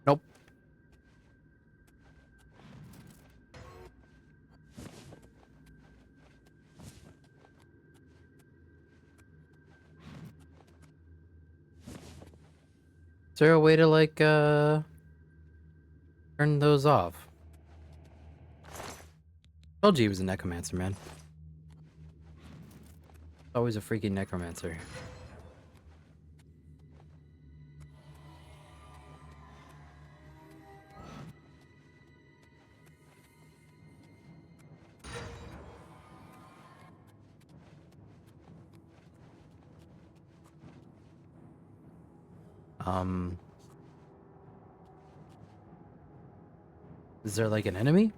Nope. Is there a way to, like, turn those off? Told you he was a necromancer, man. Always a freaking necromancer. Is there like an enemy?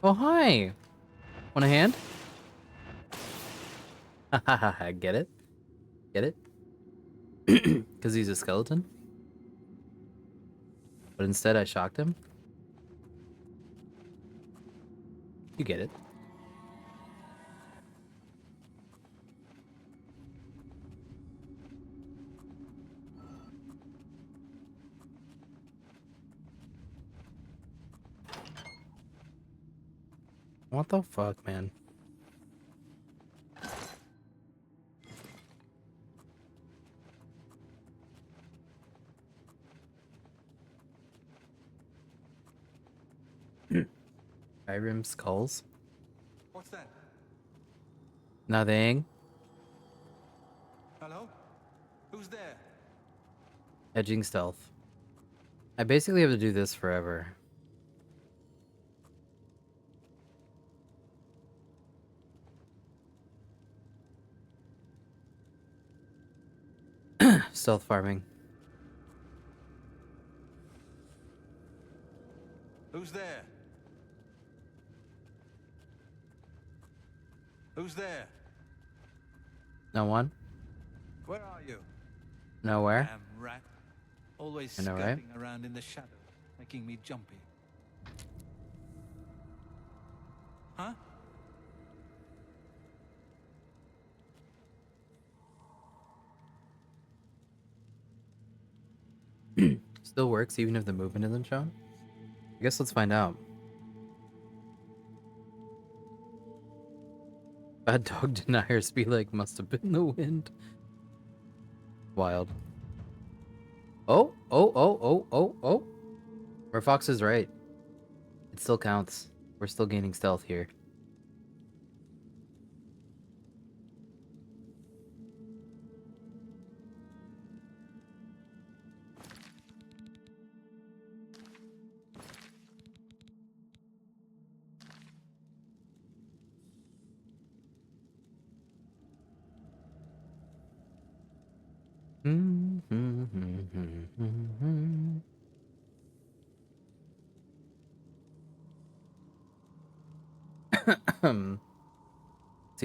Oh, hi! Want a hand? Hahaha, get it? Get it? Because he's a skeleton? But instead I shocked him? You get it. What the fuck, man? Skyrim skulls? What's that? Nothing. Hello? Who's there? Edging stealth. I basically have to do this forever. Stealth farming. Who's there? Who's there? No one? Where are you? Nowhere? Damn rat. Always I know, skirting right? around in the shadow, making me jumpy. Huh? Still works even if the movement isn't shown? I guess let's find out. Bad dog deniers be like, must have been the wind. Wild. Oh, oh, oh, oh, oh, oh. Where Fox is right. It still counts. We're still gaining stealth here.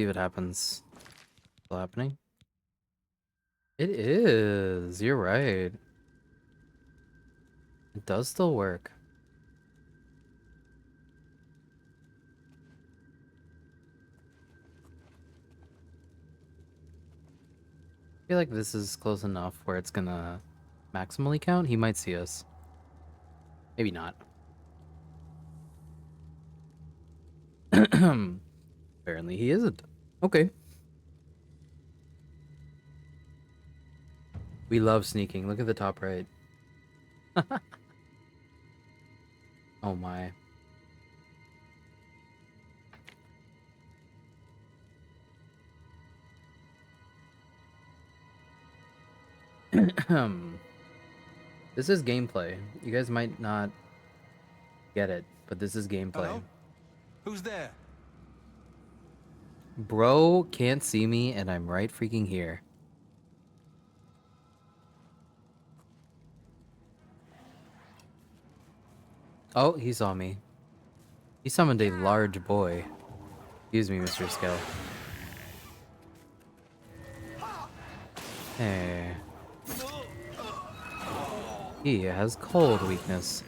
if it happens. Still happening? It is. You're right. It does still work. I feel like this is close enough where it's gonna maximally count. He might see us. Maybe not. Apparently he isn't. Okay. We love sneaking. Look at the top right. Oh my. This is gameplay. You guys might not get it, but this is gameplay. Hello? Who's there? Bro can't see me, and I'm right freaking here. Oh, he saw me. He summoned a large boy. Excuse me, Mr. Skell. Hey. He has cold weakness.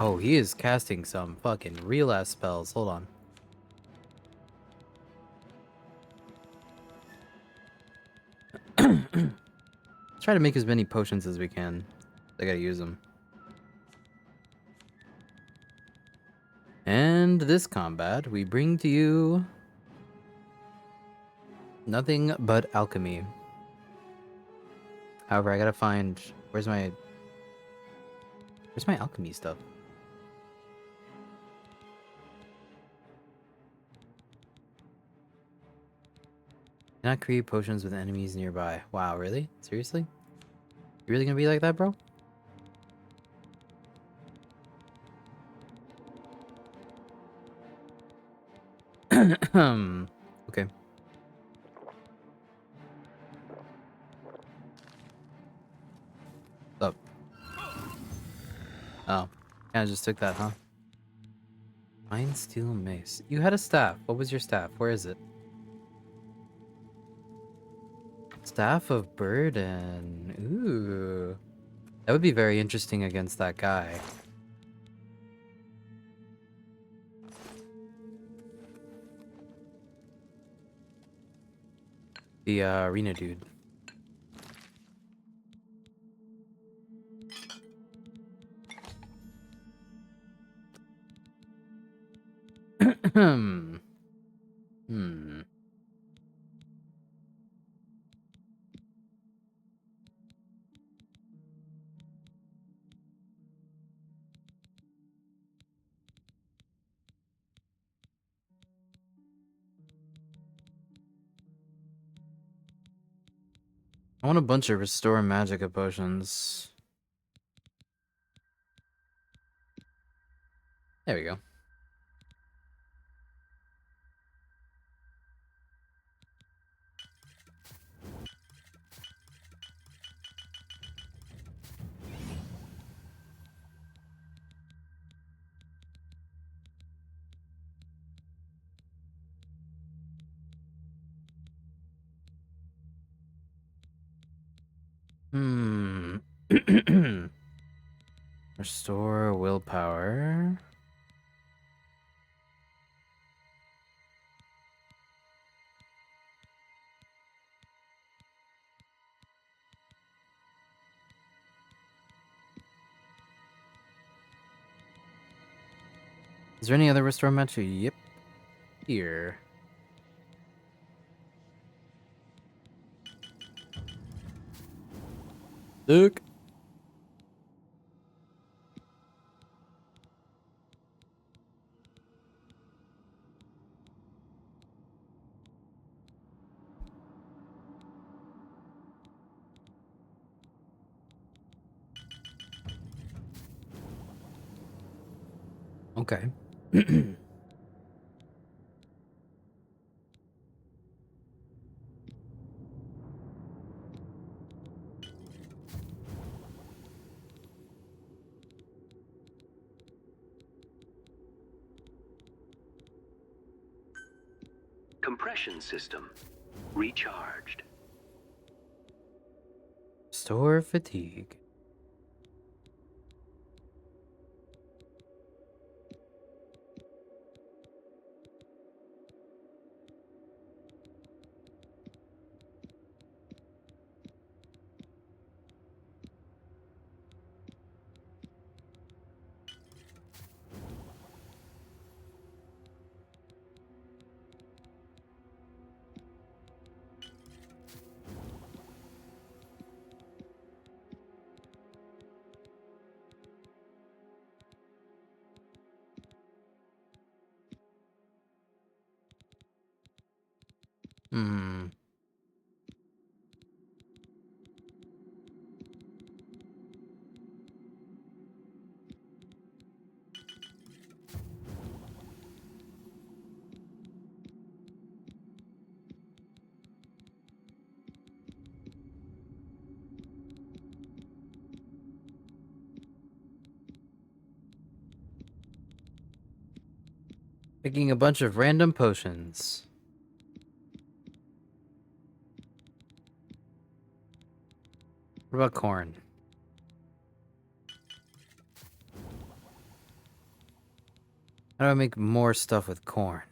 Oh, he is casting some fucking real ass spells. Hold on. Try to make as many potions as we can. I gotta use them. And this combat, we bring to you nothing but alchemy. However, I gotta find where's my alchemy stuff? Cannot create potions with enemies nearby. Wow, really? Seriously? You really gonna be like that, bro? Okay. What's up? Oh. Kinda just took that, huh? Mind Steel Mace. You had a staff. What was your staff? Where is it? Staff of Burden. Ooh. That would be very interesting against that guy. The arena dude. Hmm. I want a bunch of Restore Magica potions. There we go. Restore willpower. Is there any other restore match? Yep. Here. Look. Okay. Compression system recharged. Store fatigue. Hmm. Picking a bunch of random potions. What about corn? How do I make more stuff with corn?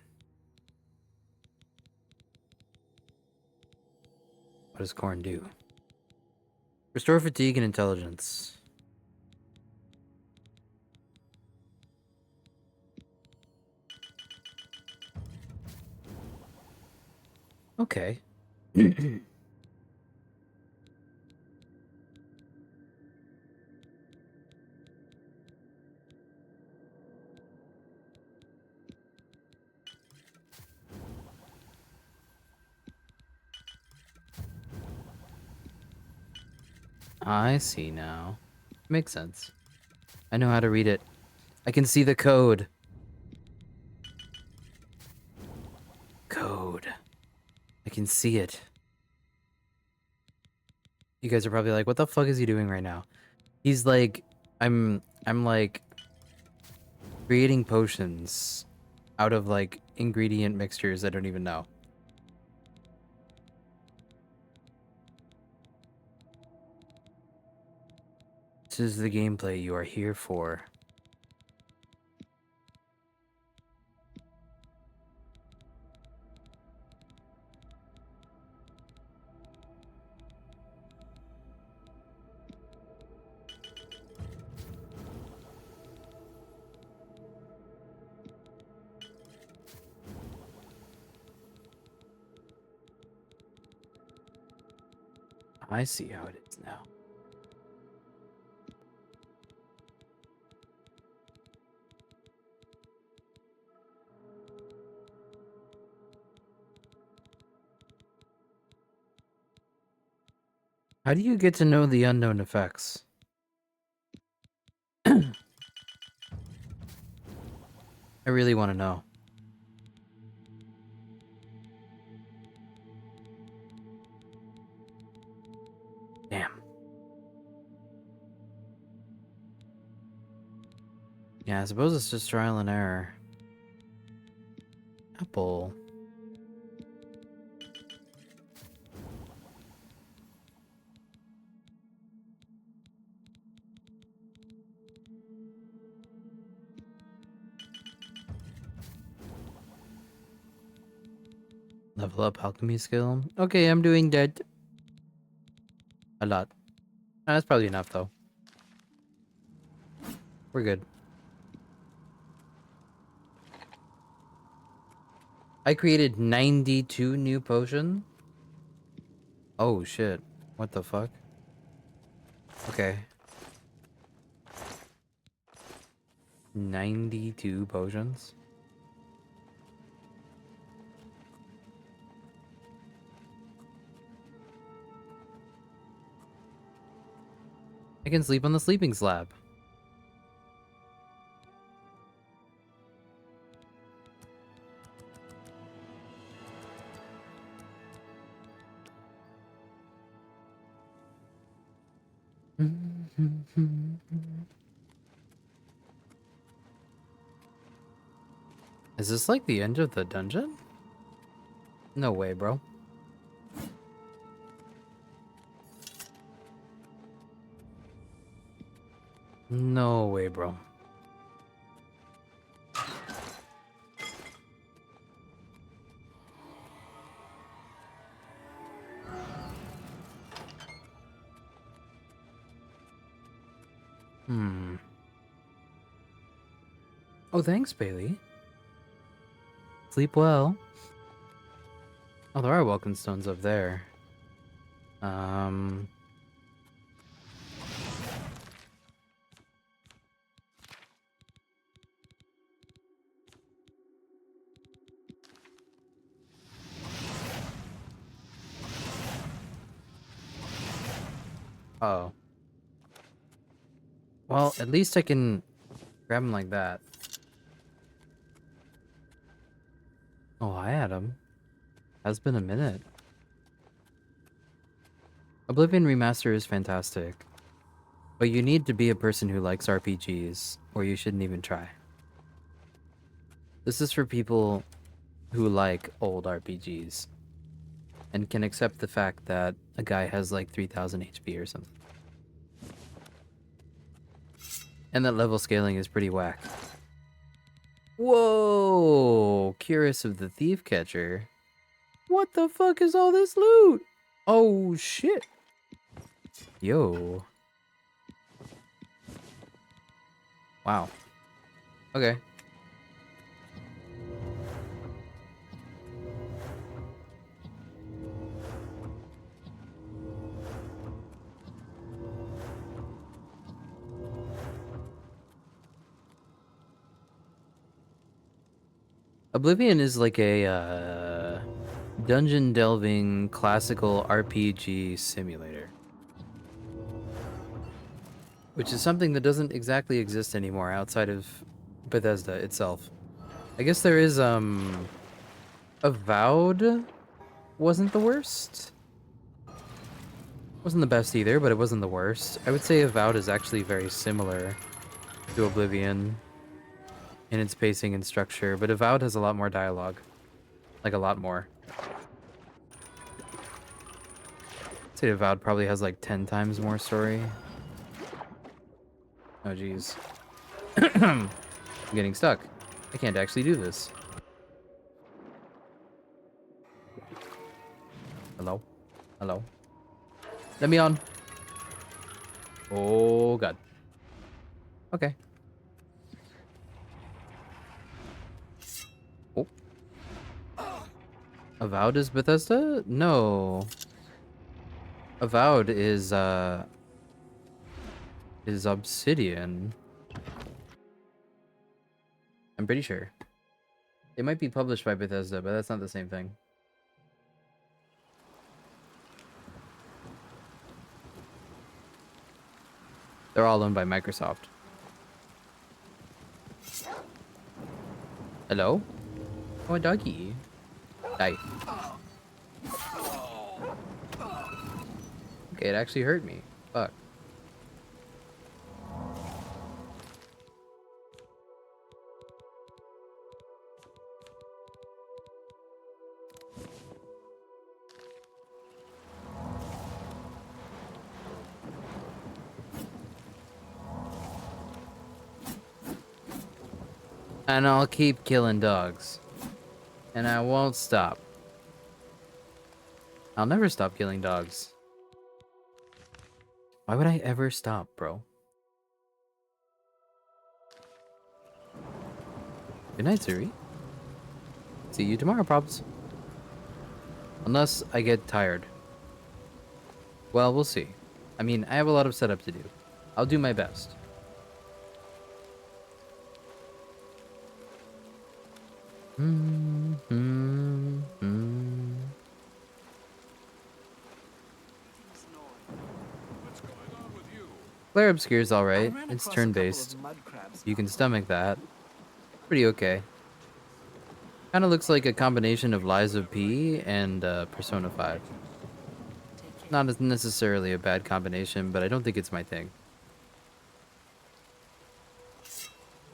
What does corn do? Restore fatigue and intelligence. Okay. I see now. Makes sense. I know how to read it. I can see the code. Code. I can see it. You guys are probably like, what the fuck is he doing right now? He's like, I'm like creating potions out of like ingredient mixtures I don't even know. This is the gameplay you are here for. I see how it is now. How do you get to know the unknown effects? I really want to know. Damn. Yeah, I suppose it's just trial and error. Apple. Level up alchemy skill. Okay, I'm doing that. A lot. That's probably enough though. We're good. I created 92 new potions. Oh shit. What the fuck? Okay. 92 potions. I can sleep on the sleeping slab. Is this like the end of the dungeon? No way, bro. No way, bro. Hmm. Oh, thanks, Bailey. Sleep well. Oh, there are welcome stones up there. Oh. Well, at least I can grab him like that. Oh, hi, Adam. Has been a minute. Oblivion Remaster is fantastic. But you need to be a person who likes RPGs, or you shouldn't even try. This is for people who like old RPGs and can accept the fact that a guy has like 3000 HP or something. And that level scaling is pretty whack. Whoa! Curious of the Thief Catcher. What the fuck is all this loot? Oh shit. Yo. Wow. Okay. Oblivion is like a dungeon delving classical RPG simulator. Which is something that doesn't exactly exist anymore outside of Bethesda itself. I guess there is Avowed wasn't the worst. Wasn't the best either, but it wasn't the worst. I would say Avowed is actually very similar to Oblivion in its pacing and structure, but Avowed has a lot more dialogue. Like a lot more. I'd say Avowed probably has like 10 times more story. Oh geez. I'm getting stuck. I can't actually do this. Hello? Hello? Let me on. Oh god. Okay. Oh. Avowed is Bethesda? No. Avowed is Obsidian. I'm pretty sure. It might be published by Bethesda, but that's not the same thing. They're all owned by Microsoft. Hello? Oh, a doggy. Die. Okay, it actually hurt me. Fuck. And I'll keep killing dogs. And I won't stop. I'll never stop killing dogs. Why would I ever stop, bro? Good night, Suri. See you tomorrow, probs. Unless I get tired. Well, we'll see. I mean, I have a lot of setup to do. I'll do my best. Flare Obscure is alright. It's turn-based. You can stomach that. Pretty okay. Kind of looks like a combination of Lies of P and Persona 5. Not as necessarily a bad combination, but I don't think it's my thing.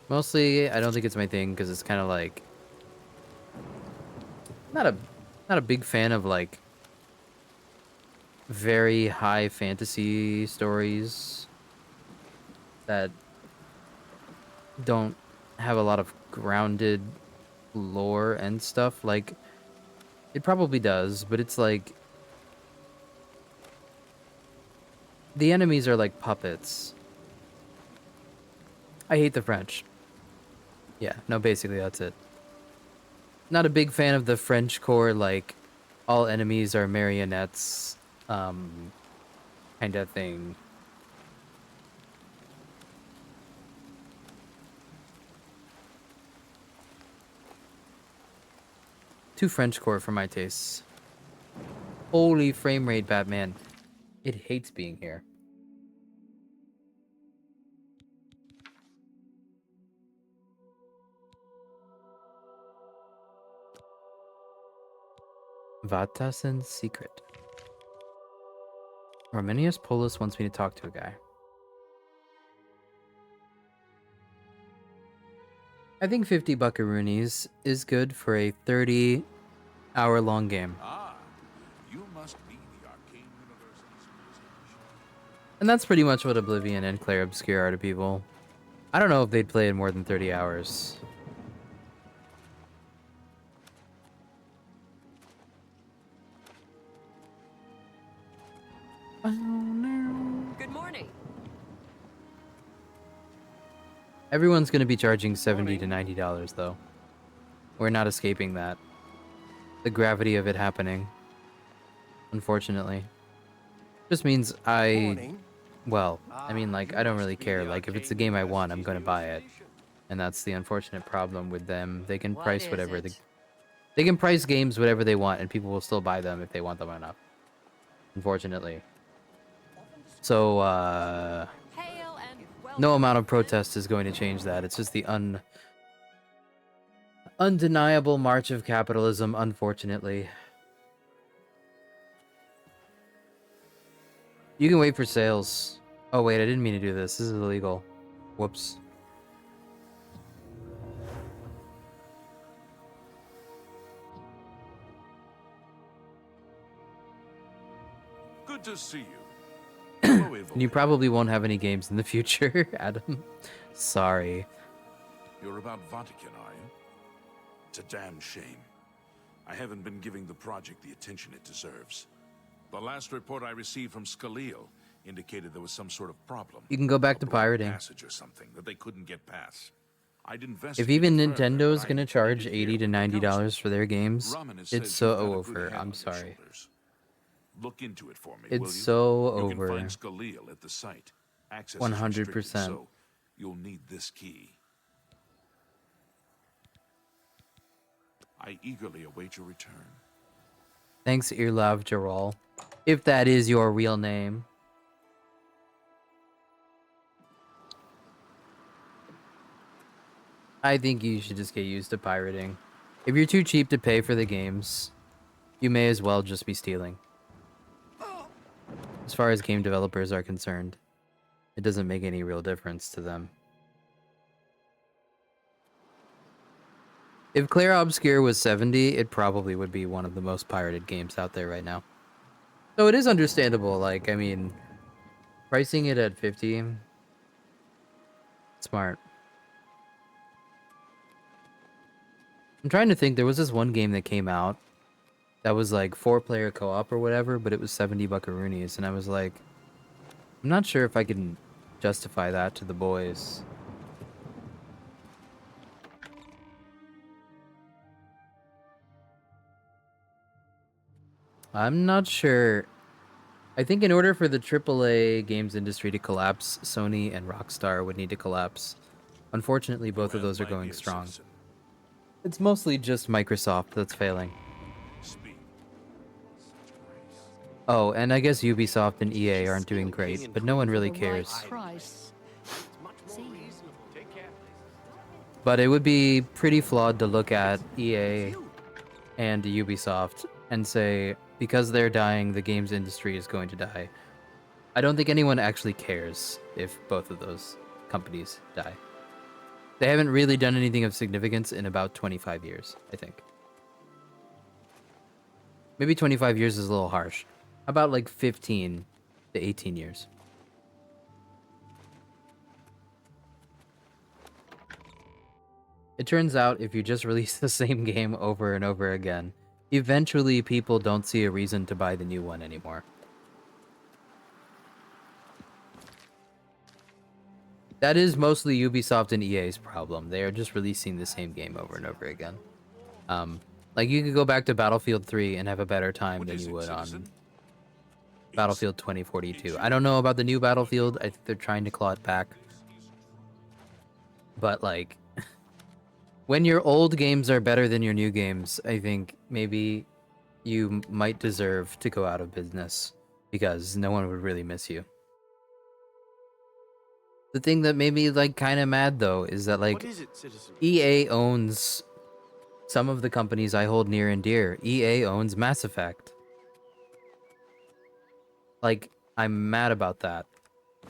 Mostly, I don't think it's my thing because it's kind of like... Not a Not a big fan of like very high fantasy stories that don't have a lot of grounded lore and stuff. Like, it probably does, but it's like the enemies are like puppets. I hate the French. Yeah, no, basically that's it. Not a big fan of the French core, like all enemies are marionettes, kind of thing. Too French core for my tastes. Holy frame rate, Batman. It hates being here. Vatasen's secret. Romanius Polis wants me to talk to a guy. I think 50 buckaroonies is good for a 30-hour-long game. You must be the Arcane University's musician. And that's pretty much what Oblivion and Clair Obscure are to people. I don't know if they'd play it more than 30 hours. Oh no. Good morning. Everyone's going to be charging $70 to $90 though. We're not escaping that. The gravity of it happening. Unfortunately. Just means well, I mean, like, I don't really care. Like, if it's the game I want, I'm going to buy it. And that's the unfortunate problem with them. They can price whatever they can price games whatever they want, and people will still buy them if they want them enough. Unfortunately. So, no amount of protest is going to change that. It's just the undeniable march of capitalism, unfortunately. You can wait for sales. Oh wait, I didn't mean to do this. This is illegal. Whoops. Good to see you. And you probably won't have any games in the future, Adam. Sorry. You're about Vatican, are you? It's a damn shame. I haven't been giving the project the attention it deserves. The last report I received from Scaleel indicated there was some sort of problem. You can go back to pirating. Passage or something that they couldn't get past. I'd If even Nintendo's gonna charge $80 to $90 for their games, it's so over. I'm sorry. Look into it for me, it's will you? so You over. can find Scaleel at the site. Access 100%. so you'll need this key. I eagerly await your return. Thanks, Irlav Jaral. If that is your real name. I think you should just get used to pirating. If you're too cheap to pay for the games, you may as well just be stealing. As far as game developers are concerned, it doesn't make any real difference to them. If Clair Obscure was 70, it probably would be one of the most pirated games out there right now. So it is understandable, like, I mean, pricing it at 50, smart. I'm trying to think, there was this one game that came out that was like 4-player co-op or whatever, but it was 70 buckaroonies, and I was like, I'm not sure if I can justify that to the boys. I'm not sure. I think in order for the AAA games industry to collapse, Sony and Rockstar would need to collapse. Unfortunately, both of those are going strong. It's mostly just Microsoft that's failing. Oh, and I guess Ubisoft and EA aren't doing great, but no one really cares. But it would be pretty flawed to look at EA and Ubisoft and say, because they're dying, the games industry is going to die. I don't think anyone actually cares if both of those companies die. They haven't really done anything of significance in about 25 years, I think. Maybe 25 years is a little harsh. How about like 15 to 18 years? It turns out if you just release the same game over and over again, eventually people don't see a reason to buy the new one anymore. That is mostly Ubisoft and EA's problem. They are just releasing the same game over and over again. Like you could go back to Battlefield 3 and have a better time than you would on Battlefield 2042. I don't know about the new Battlefield. I think they're trying to claw it back. But like, when your old games are better than your new games, I think maybe you might deserve to go out of business because no one would really miss you. The thing that made me like kind of mad though is that like EA owns some of the companies I hold near and dear. EA owns Mass Effect. Like, I'm mad about that.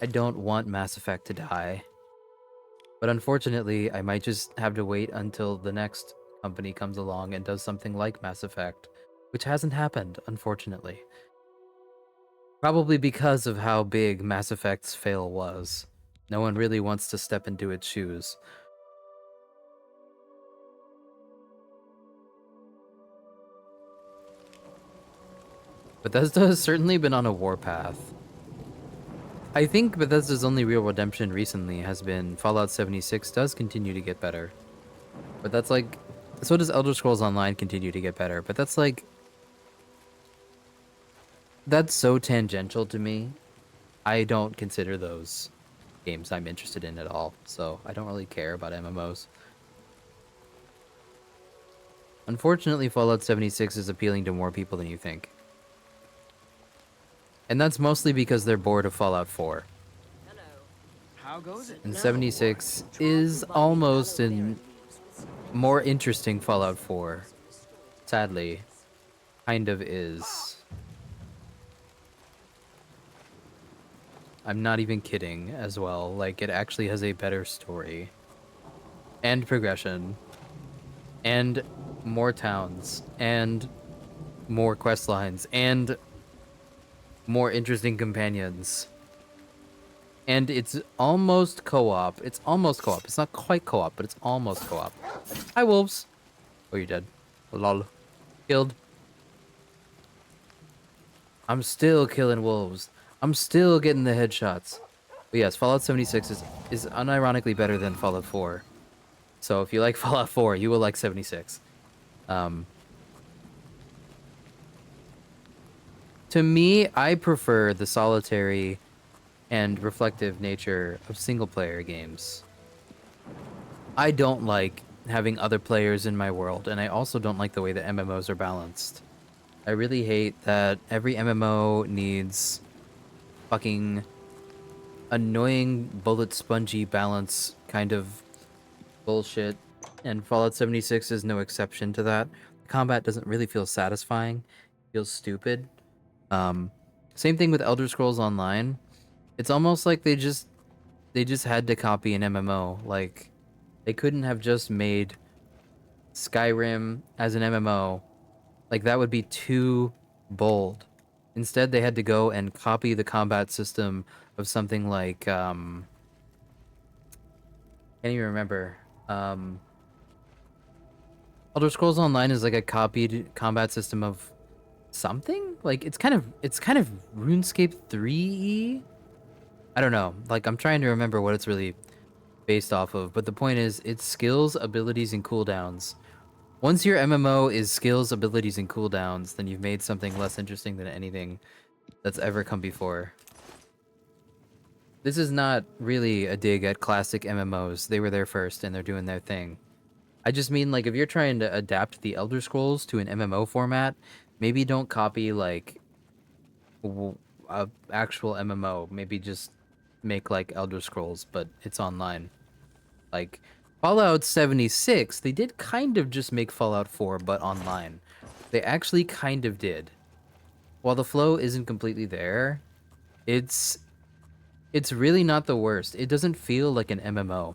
I don't want Mass Effect to die. But unfortunately, I might just have to wait until the next company comes along and does something like Mass Effect, which hasn't happened, unfortunately. Probably because of how big Mass Effect's fail was. No one really wants to step into its shoes. Bethesda has certainly been on a warpath. I think Bethesda's only real redemption recently has been Fallout 76 does continue to get better. But that's like... So does Elder Scrolls Online continue to get better. But that's like... That's so tangential to me. I don't consider those games I'm interested in at all. So I don't really care about MMOs. Unfortunately, Fallout 76 is appealing to more people than you think. And that's mostly because they're bored of Fallout 4. How goes it? And 76 is almost a more interesting Fallout 4. Sadly, kind of is. I'm not even kidding as well. Like, it actually has a better story. And progression. And more towns. And more quest lines. And more interesting companions. And it's almost co-op. It's almost co-op. It's not quite co-op, but it's almost co-op. Hi, wolves. Oh, you're dead. Lol. Killed. I'm still killing wolves. I'm still getting the headshots. But yes, Fallout 76 is unironically better than Fallout 4. So if you like Fallout 4, you will like 76. To me, I prefer the solitary and reflective nature of single-player games. I don't like having other players in my world, and I also don't like the way that MMOs are balanced. I really hate that every MMO needs fucking annoying bullet spongy balance kind of bullshit, and Fallout 76 is no exception to that. Combat doesn't really feel satisfying. It feels stupid. Same thing with Elder Scrolls Online. It's almost like they just had to copy an MMO. Like, they couldn't have just made Skyrim as an MMO. Like, that would be too bold. Instead, they had to go and copy the combat system of something like, can't even remember. Elder Scrolls Online is like a copied combat system of something? Like, it's kind of RuneScape 3-y? I don't know. Like, I'm trying to remember what it's really based off of, but the point is, it's skills, abilities, and cooldowns. Once your MMO is skills, abilities, and cooldowns, then you've made something less interesting than anything that's ever come before. This is not really a dig at classic MMOs. They were there first, and they're doing their thing. I just mean, like, if you're trying to adapt the Elder Scrolls to an MMO format, maybe don't copy, like, a actual MMO. Maybe just make, like, Elder Scrolls, but it's online. Like, Fallout 76, they did kind of just make Fallout 4, but online. They actually kind of did. While the flow isn't completely there, it's really not the worst. It doesn't feel like an MMO.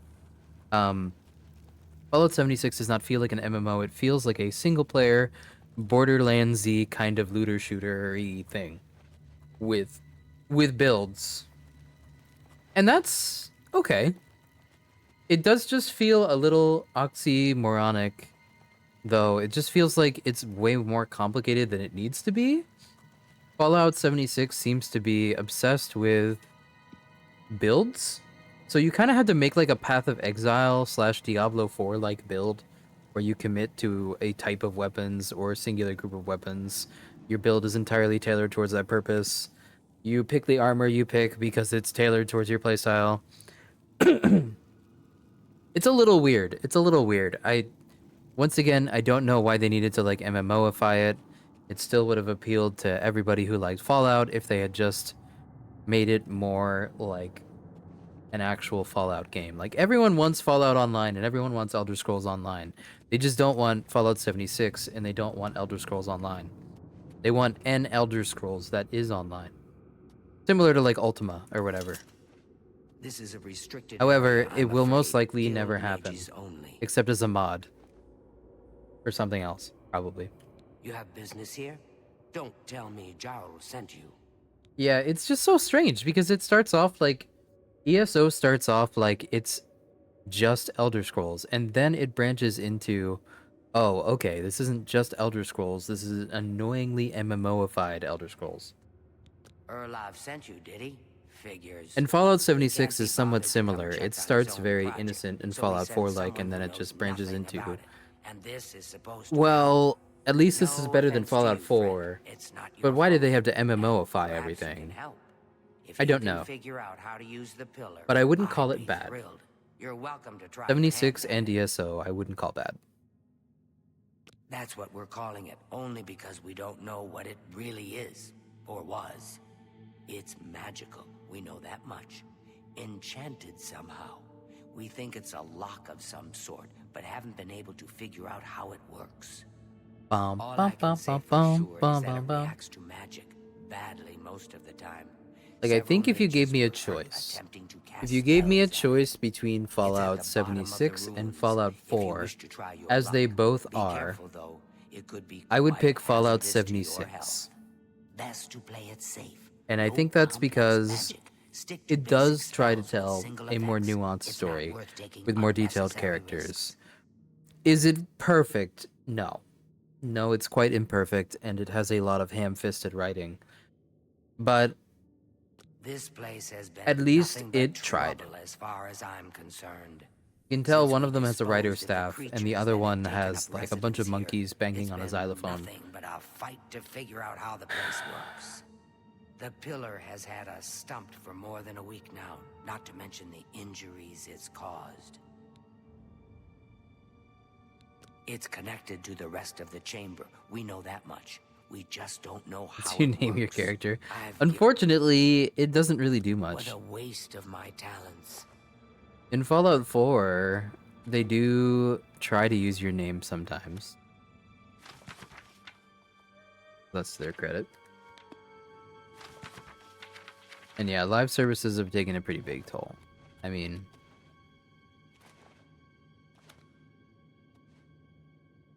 Fallout 76 does not feel like an MMO. It feels like a single-player Borderlands-y kind of looter shooter-y thing with builds. And that's okay. It does just feel a little oxymoronic, though. It just feels like it's way more complicated than it needs to be. Fallout 76 seems to be obsessed with builds. So you kind of had to make like a Path of Exile / Diablo 4 like build where you commit to a type of weapons or a singular group of weapons. Your build is entirely tailored towards that purpose. You pick the armor you pick because it's tailored towards your playstyle. It's a little weird. It's a little weird. Once again, I don't know why they needed to like MMOify it. It still would have appealed to everybody who liked Fallout if they had just made it more like an actual Fallout game. Like everyone wants Fallout Online and everyone wants Elder Scrolls Online. They just don't want Fallout 76 and they don't want Elder Scrolls Online. They want an Elder Scrolls that is online. Similar to like Ultima or whatever. This is a restricted However, area, it I'm will most afraid. likely Guild never happen. mages only. Except as a mod. Or something else, probably. You have business here? Don't tell me Jarl sent you. Yeah, it's just so strange because it starts off like ESO starts off like it's just Elder Scrolls, and then it branches into, oh, okay, this isn't just Elder Scrolls, this is annoyingly MMOified Elder Scrolls. Erlov sent you, did he? Figures. And Fallout 76 is somewhat similar. It starts very innocent in Fallout 4-like, and then it just branches into, And this is supposed to well, at least this is better than Fallout 4, but why did they have to MMOify everything? I don't know. But I wouldn't call it bad. You're welcome to try 76 and ESO, I wouldn't call bad. That's what we're calling it, only because we don't know what it really is, or was. It's magical, we know that much. Enchanted somehow. We think it's a lock of some sort, but haven't been able to figure out how it works. Bum, All bum, I can bum, say bum, for bum, sure bum, is that bum, it bum. reacts to magic, badly most of the time. Like, I think if you gave me a choice, if you gave me a choice between Fallout 76 and Fallout 4, as they both are, I would pick Fallout 76. Best to play it safe. And I think that's because it does try to tell a more nuanced story with more detailed characters. Is it perfect? No. No, it's quite imperfect, and it has a lot of ham-fisted writing. But this place has been at least nothing but it tried. trouble as far as I'm concerned. You can tell Since one we of them has a writer's disposed of the staff, and the creatures other that one had taken has up like a bunch of residence monkeys here, banging it's on a been xylophone. Nothing but a fight to figure out how the place works. The pillar has had us stumped for more than a week now, not to mention the injuries it's caused. It's connected to the rest of the chamber. We know that much. We just don't know how What's your it name, your works. character? I've Unfortunately, it doesn't really do much. What a waste of my talents. In Fallout 4, they do try to use your name sometimes. That's their credit. And yeah, live services have taken a pretty big toll. I mean,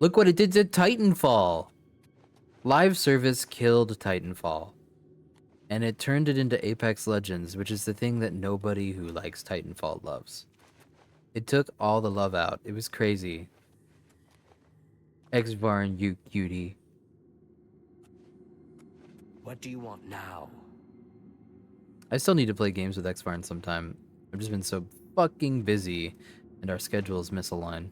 look what it did to Titanfall. Live service killed Titanfall. And it turned it into Apex Legends, which is the thing that nobody who likes Titanfall loves. It took all the love out. It was crazy. X-Varn, you cutie. What do you want now? I still need to play games with X-Varn sometime. I've just been so fucking busy, and our schedules misalign.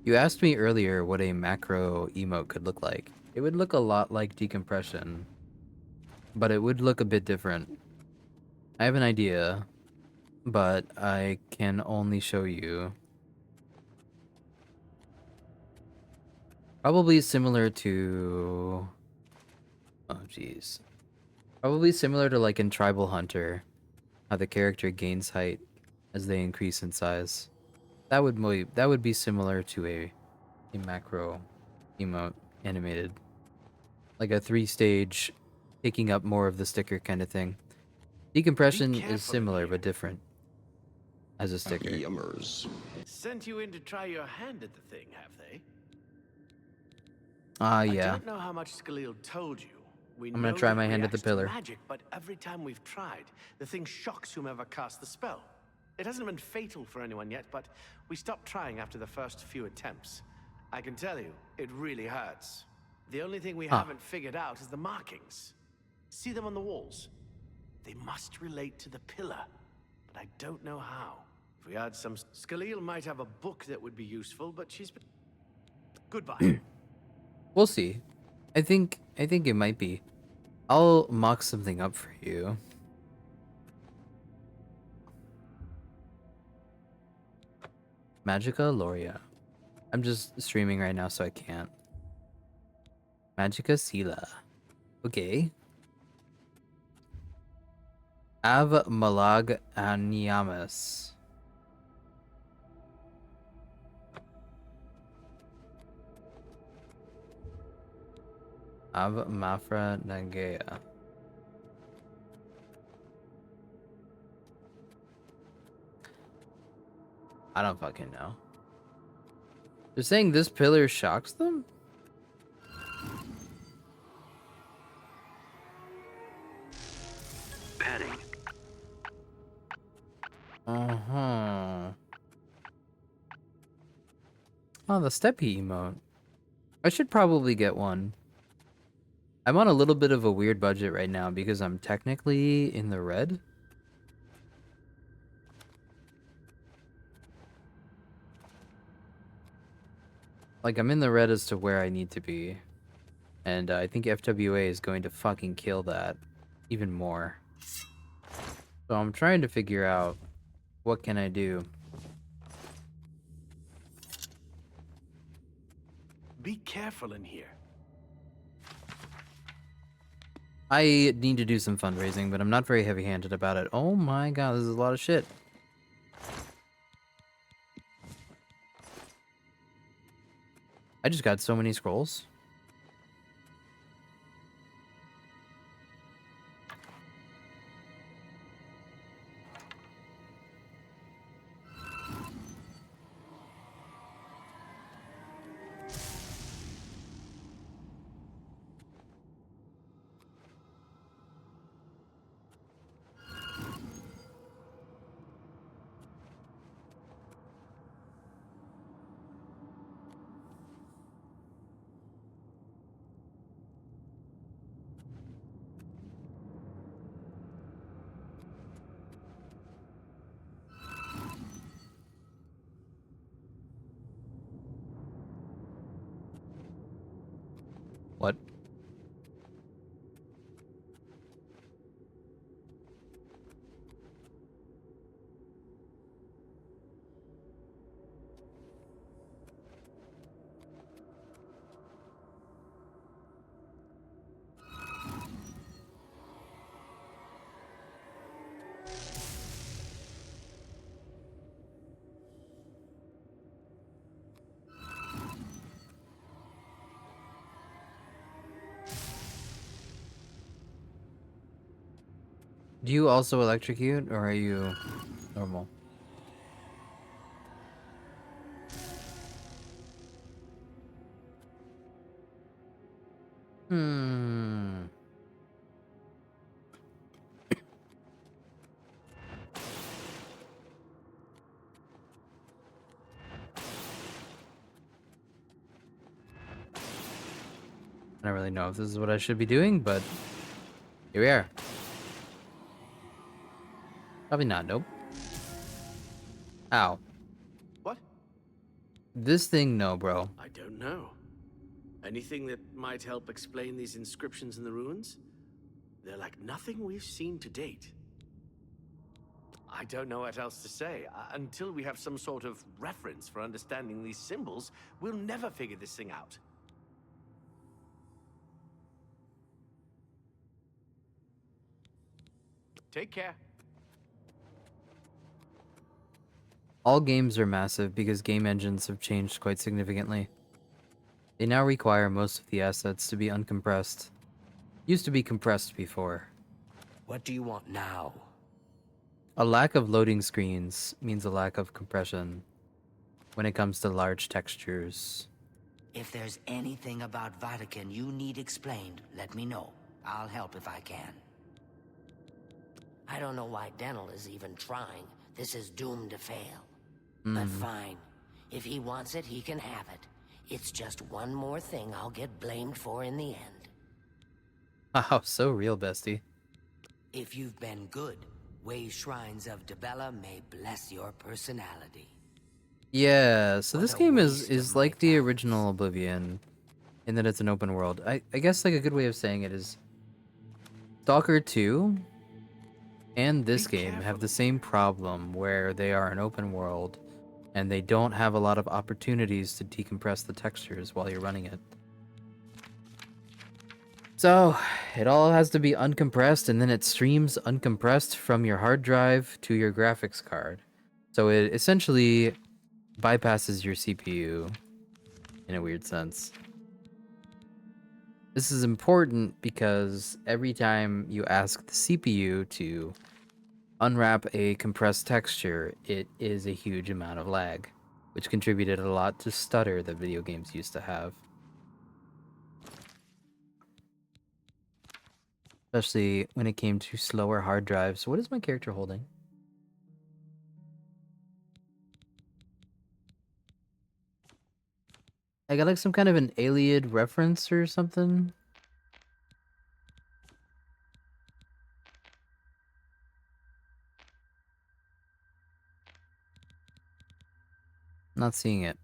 You asked me earlier what a macro emote could look like. It would look a lot like decompression, but it would look a bit different. I have an idea, but I can only show you. Probably similar to... oh, jeez. Probably similar to like in Tribal Hunter, how the character gains height as they increase in size. That would be similar to a macro emote animated. Like a 3-stage picking up more of the sticker kind of thing. Decompression is similar but different. as a sticker. Yummers. Sent you in to try your hand at the thing, have they? Yeah. I don't know how much Skalil told you. I'm gonna try my hand at the pillar. Magic, but every time we've tried, the thing shocks whomever casts the spell. It hasn't been fatal for anyone yet, but we stopped trying after the first few attempts. I can tell you, it really hurts. The only thing we haven't figured out is the markings. See them on the walls? They must relate to the pillar, but I don't know how. If we had some... Skalil might have a book that would be useful, but she's been... Goodbye. We'll see. I think it might be. I'll mock something up for you. Magica Loria. I'm just streaming right now, so I can't. Magica Sila. Okay. Av Malag Anyamas. Av Mafra Nagea. I don't fucking know. They're saying this pillar shocks them? Petting. Uh-huh. Oh, the steppy emote. I should probably get one. I'm on a little bit of a weird budget right now because I'm technically in the red. Like, I'm in the red as to where I need to be. And I think FWA is going to fucking kill that even more. So I'm trying to figure out what can I do. Be careful in here. I need to do some fundraising, but I'm not very heavy-handed about it. Oh my god, this is a lot of shit. I just got so many scrolls. What? Do you also electrocute, or are you normal? Hmm. I don't really know if this is what I should be doing, but here we are. Probably not, nope. Ow. What? This thing, no, bro. I don't know. Anything that might help explain these inscriptions in the ruins? They're like nothing we've seen to date. I don't know what else to say. Until we have some sort of reference for understanding these symbols, we'll never figure this thing out. Take care. All games are massive because game engines have changed quite significantly. They now require most of the assets to be uncompressed. Used to be compressed before. What do you want now? A lack of loading screens means a lack of compression when it comes to large textures. If there's anything about Vatican you need explained, let me know. I'll help if I can. I don't know why Dental is even trying. This is doomed to fail. But fine. If he wants it, he can have it. It's just one more thing I'll get blamed for in the end. Wow, so real, bestie. If you've been good, Way Shrines of Dibella may bless your personality. Yeah, so this game is like the original Oblivion, in that it's an open world. I guess like a good way of saying it is Stalker 2 and this game have the same problem where they are an open world and they don't have a lot of opportunities to decompress the textures while you're running it. So, it all has to be uncompressed, and then it streams uncompressed from your hard drive to your graphics card. So it essentially bypasses your CPU in a weird sense. This is important because every time you ask the CPU to unwrap a compressed texture, it is a huge amount of lag, which contributed a lot to stutter that video games used to have. Especially when it came to slower hard drives. What is my character holding? I got like some kind of an Alien reference or something. Not seeing it.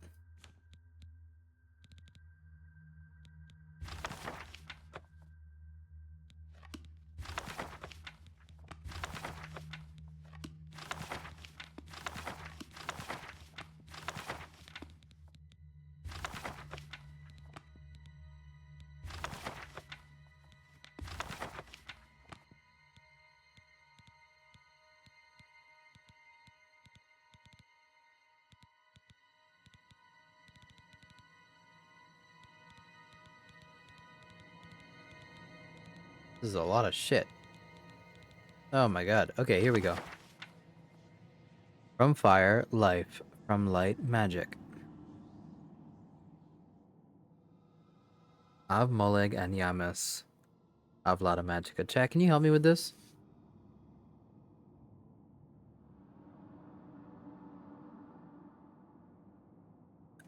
This is a lot of shit. Oh my god. Okay, here we go. From fire, life. From light, magic. Av Moleg and Yamas. Avlada Magica. Chat, can you help me with this?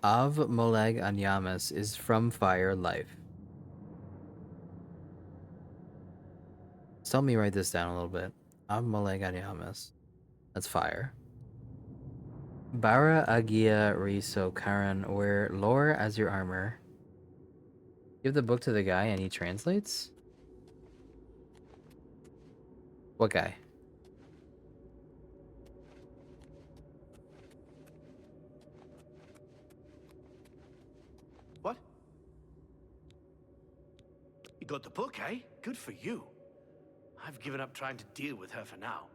Av Moleg and Yamas is from fire, life. Just help me write this down a little bit. Av Moleg and Yamas. That's fire. Bara Agia Riso Karan, wear lore as your armor. Give the book to the guy and he translates? What guy? What? You got the book, eh? Good for you. I've given up trying to deal with her for now.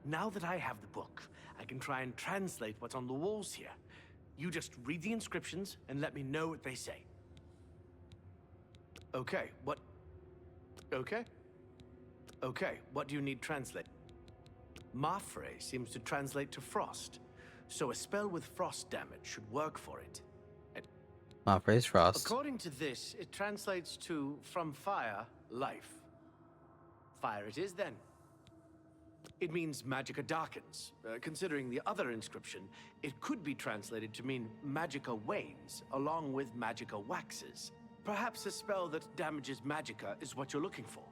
Now that I have the book, I can try and translate what's on the walls here. You just read the inscriptions and let me know what they say. Okay, what? Okay. Okay, what do you need translate? Mafre seems to translate to frost, so a spell with frost damage should work for it. Mafre's frost. According to this, it translates to from fire, life. Fire it is then. It means magicka darkens. Considering the other inscription, it could be translated to mean magicka wanes, along with magicka waxes. Perhaps a spell that damages magicka is what you're looking for.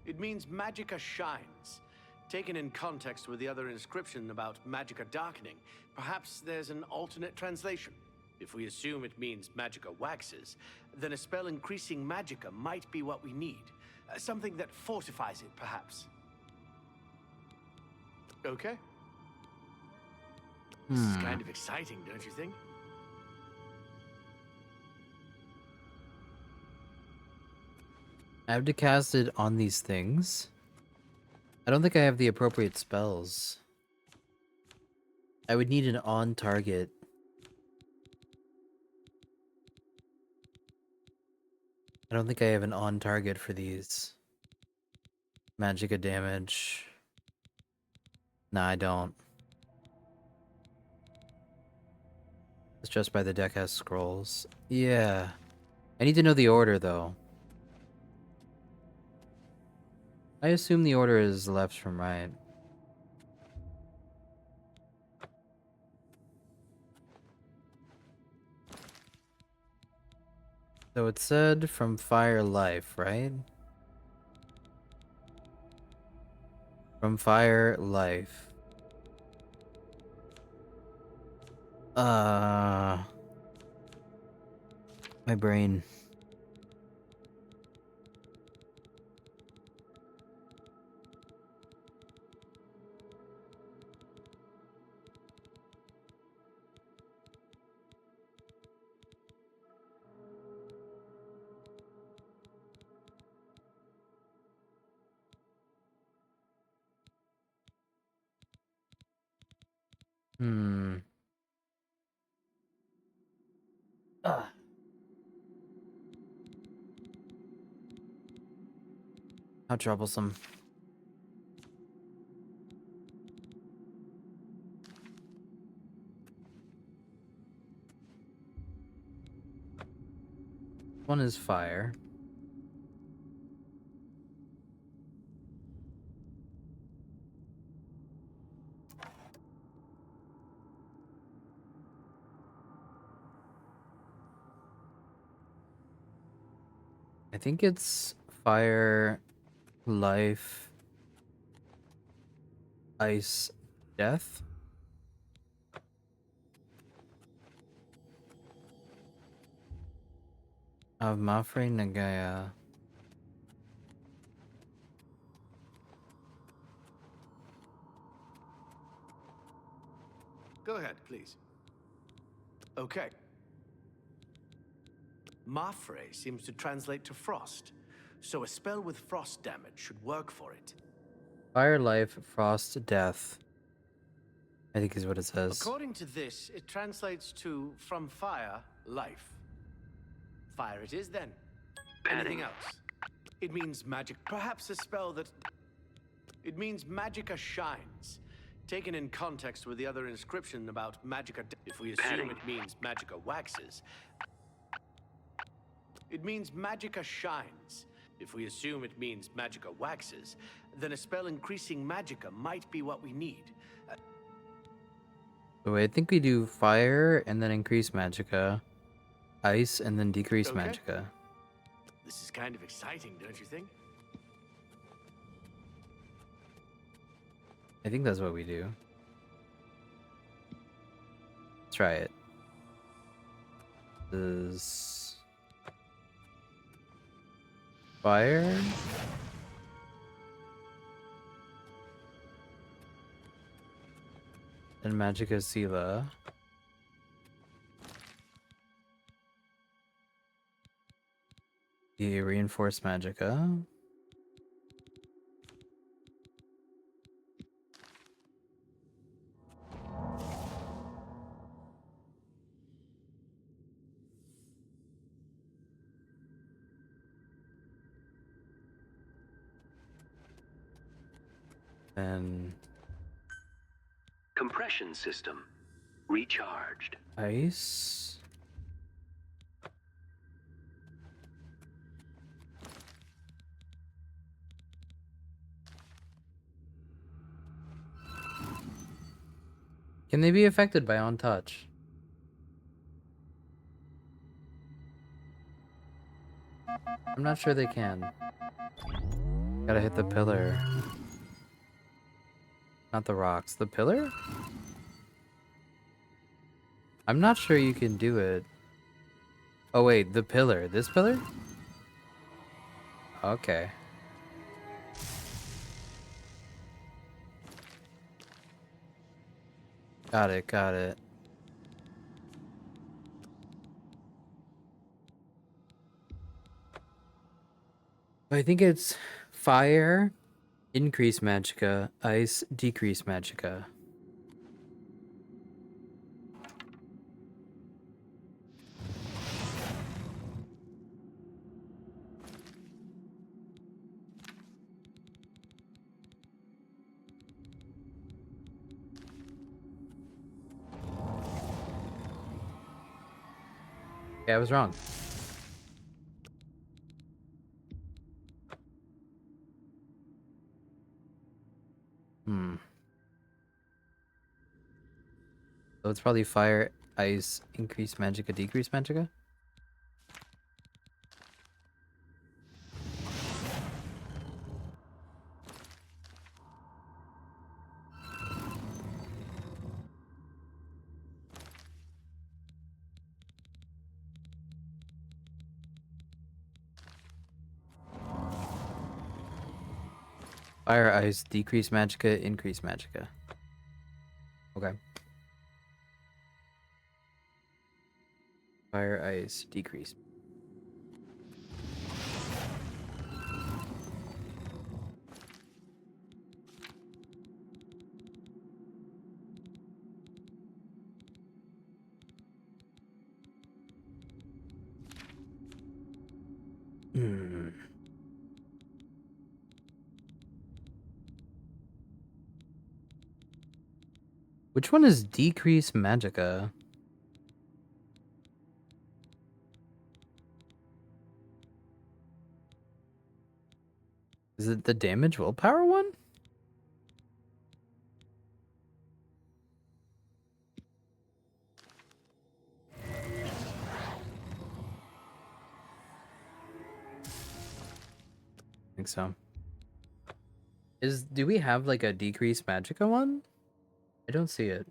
It means magicka shines. Taken in context with the other inscription about magicka darkening, perhaps there's an alternate translation. If we assume it means magicka waxes, then a spell increasing magicka might be what we need. Something that fortifies it, perhaps. Okay. This is kind of exciting, don't you think? I have to cast it on these things. I don't think I have the appropriate spells. I would need an on target. I don't think I have an on target for these Magicka damage. Nah, I don't. It's just by the deck has scrolls. Yeah. I need to know the order, though. I assume the order is left from right. So it said from Fire Life, right? From Fire Life. My brain. How troublesome. One is fire. I think it's fire, life, ice, death. Of Mafre Nagaya. Go ahead, please. Okay. Mafre seems to translate to frost, so a spell with frost damage should work for it. Fire, life, frost, death. I think is what it says. According to this, it translates to from fire, life. Fire it is then. Anything else? It means magic. Perhaps a spell that... It means magicka shines. Taken in context with the other inscription about magicka... If we assume it means magicka waxes... It means magicka shines. If we assume it means magicka waxes, then a spell increasing magicka might be what we need. So I think we do fire and then increase magicka, ice and then decrease magicka. This is kind of exciting, don't you think? I think that's what we do. Let's try it. This is fire. And magicka Sila. The reinforced magicka. And compression system recharged. Ice. Can they be affected by on touch? I'm not sure they can. Gotta hit the pillar. Not the rocks. The pillar? I'm not sure you can do it. Oh wait, the pillar. This pillar? Okay. Got it, got it. I think it's fire, increase magicka, ice, decrease magicka. Okay, I was wrong. So it's probably fire, ice, increase magicka, decrease magicka? Fire, ice, decrease magicka, increase magicka. Okay. Fire, ice, decrease. Which one is decrease magicka? Is it the damage willpower one? I think so. Do we have like a decrease magicka one? I don't see it.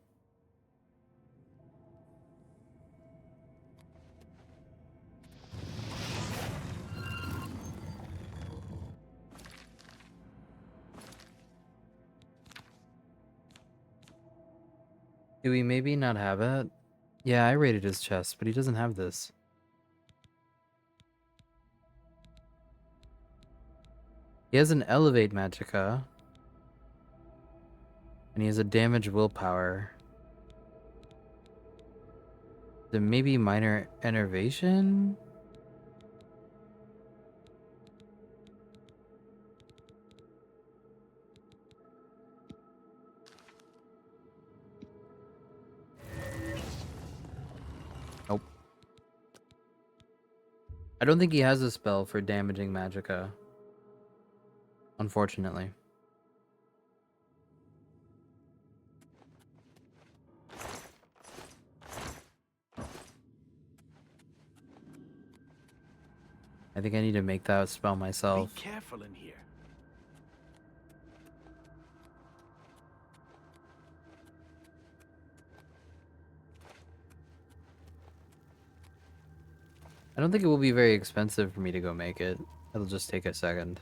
Do we maybe not have it? Yeah, I rated his chest, but he doesn't have this. He has an elevate magicka. And he has a damage willpower. Then maybe minor enervation? Nope. I don't think he has a spell for damaging magicka. Unfortunately. I think I need to make that spell myself. Be careful in here. I don't think it will be very expensive for me to go make it. It'll just take a second.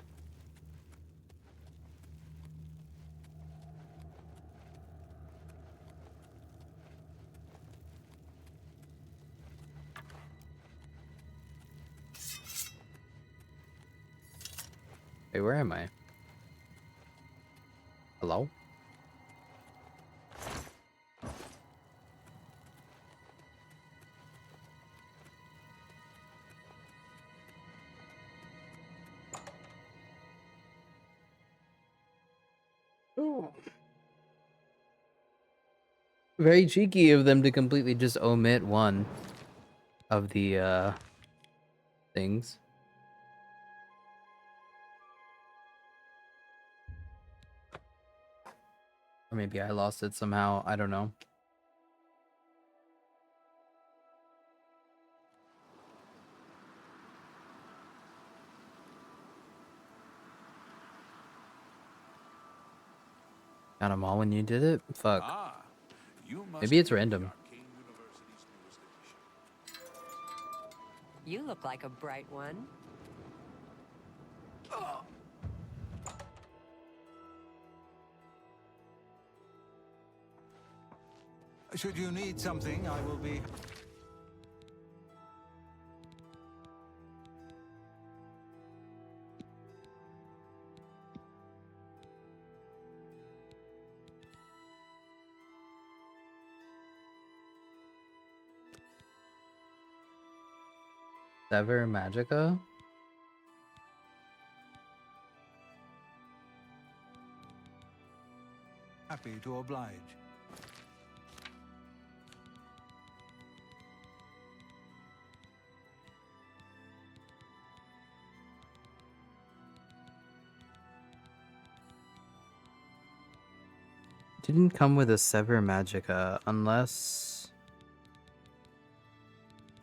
Wait, where am I? Hello? Oh. Very cheeky of them to completely just omit one of the things. Or maybe I lost it somehow. I don't know. Got them all when you did it? Fuck. Maybe it's random. You look like a bright one. Should you need something, I will be... Sever magicka? Happy to oblige. didn't come with a Sever Magica unless...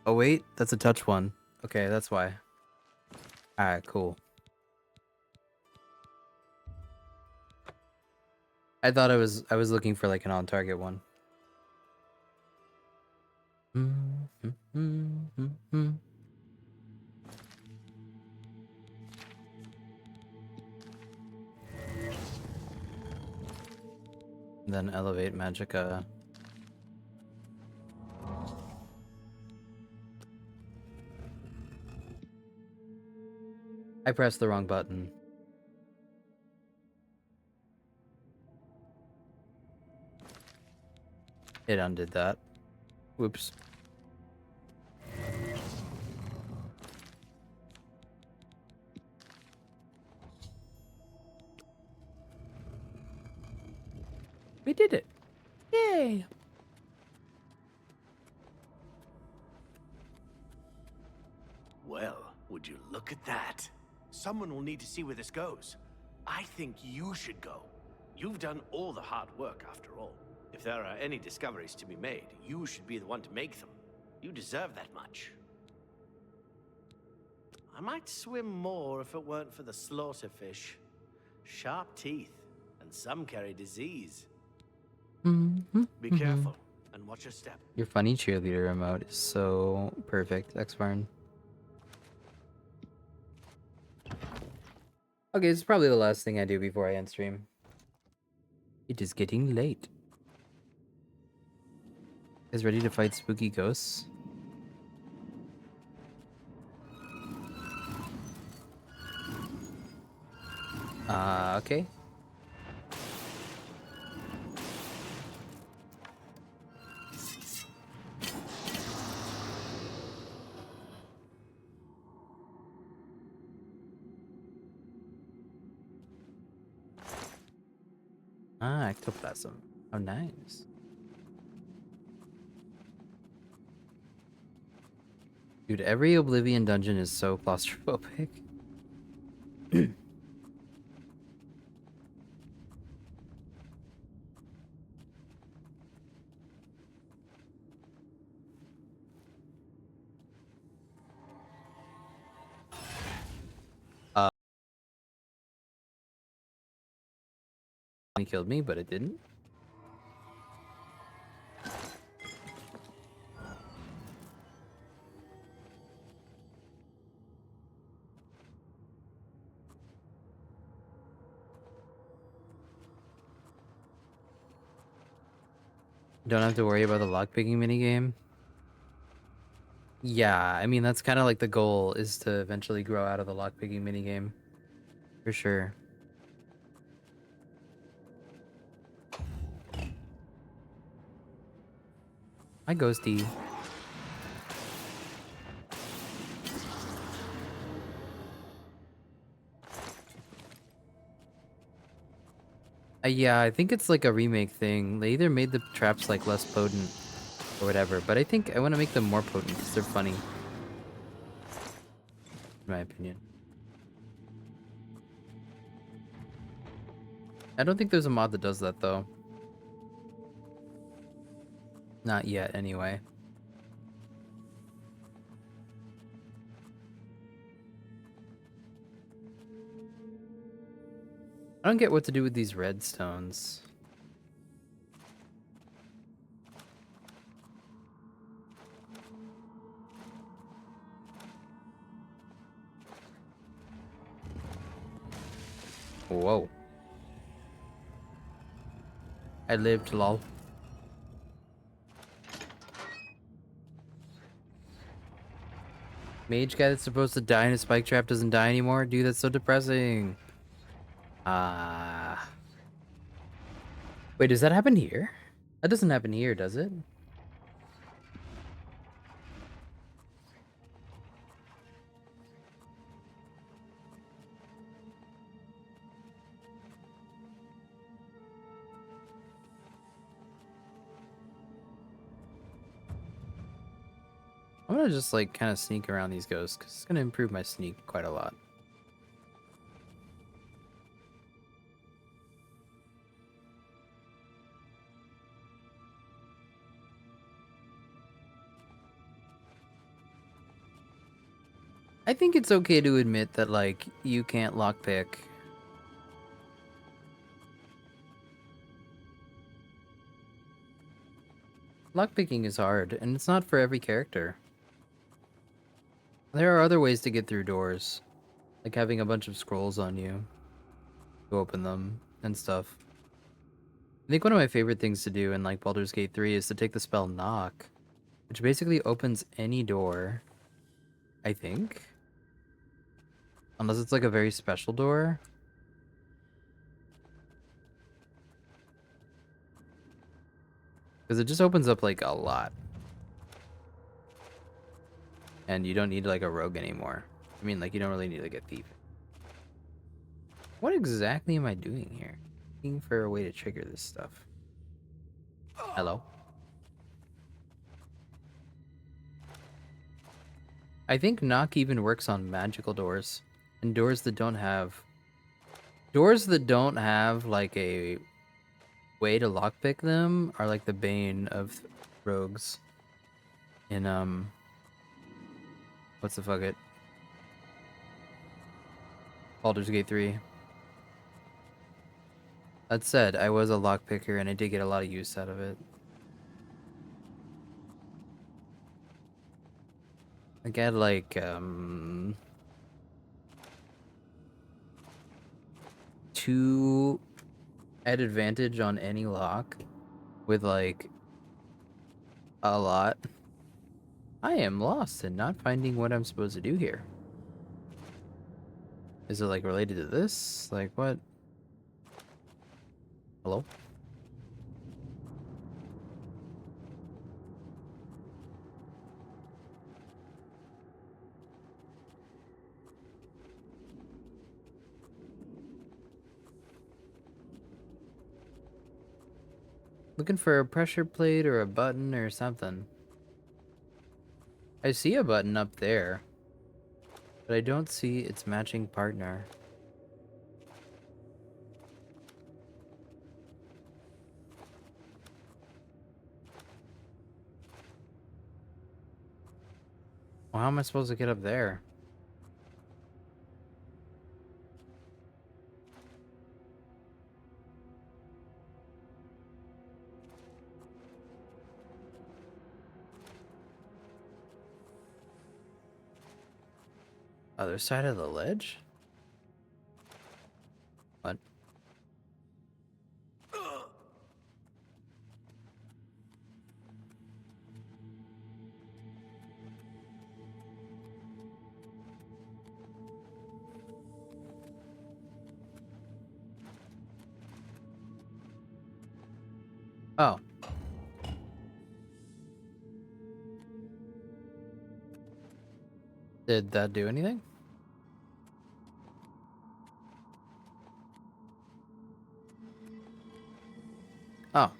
Oh wait, that's a touch one. Okay, that's why. Alright, cool. I thought I was looking for like an on-target one. Then elevate Magica. I pressed the wrong button. It undid that. Whoops. We did it. Yay. Well, would you look at that? Someone will need to see where this goes. I think you should go. You've done all the hard work, after all. If there are any discoveries to be made, you should be the one to make them. You deserve that much. I might swim more if it weren't for the slaughterfish. Sharp teeth, and some carry disease. Be careful, and watch your step. Your funny cheerleader emote is so perfect, X-Barn. Okay, this is probably the last thing I do before I end stream. It is getting late. Is ready to fight spooky ghosts? Okay. Ectoplasm. How nice. Dude, every Oblivion dungeon is so claustrophobic. He killed me, but it didn't. Don't have to worry about the lockpicking minigame. Yeah, I mean, that's kind of like the goal, is to eventually grow out of the lockpicking minigame. For sure. Hi, Ghosty. Yeah, I think it's like a remake thing. They either made the traps like less potent or whatever, but I think I want to make them more potent because they're funny. In my opinion. I don't think there's a mod that does that though. Not yet, anyway. I don't get what to do with these redstones. Whoa. I lived, lol. Mage guy that's supposed to die in a spike trap doesn't die anymore? Dude, that's so depressing. Wait, does that happen here? That doesn't happen here, does it? I'm gonna just like kind of sneak around these ghosts because it's gonna improve my sneak quite a lot. I think it's okay to admit that, like, you can't lockpick. Lockpicking is hard, and it's not for every character. There are other ways to get through doors, like having a bunch of scrolls on you to open them and stuff. I think one of my favorite things to do in like Baldur's Gate 3 is to take the spell Knock, which basically opens any door, I think. Unless it's like a very special door. Because it just opens up like a lot. And you don't need like a rogue anymore. I mean, like, you don't really need like a thief. What exactly am I doing here? Looking for a way to trigger this stuff. Hello? I think Knock even works on magical doors. And doors that don't have like a way to lockpick them are like the bane of rogues. In what's the fuck it? Baldur's Gate 3. That said, I was a lockpicker and I did get a lot of use out of it. I get like 2 at advantage on any lock with like a lot. I am lost and not finding what I'm supposed to do here. Is it like related to this? Like what? Hello? Looking for a pressure plate or a button or something. I see a button up there, but I don't see its matching partner. Well, how am I supposed to get up there? Other side of the ledge? What? Oh. Did that do anything? Oh.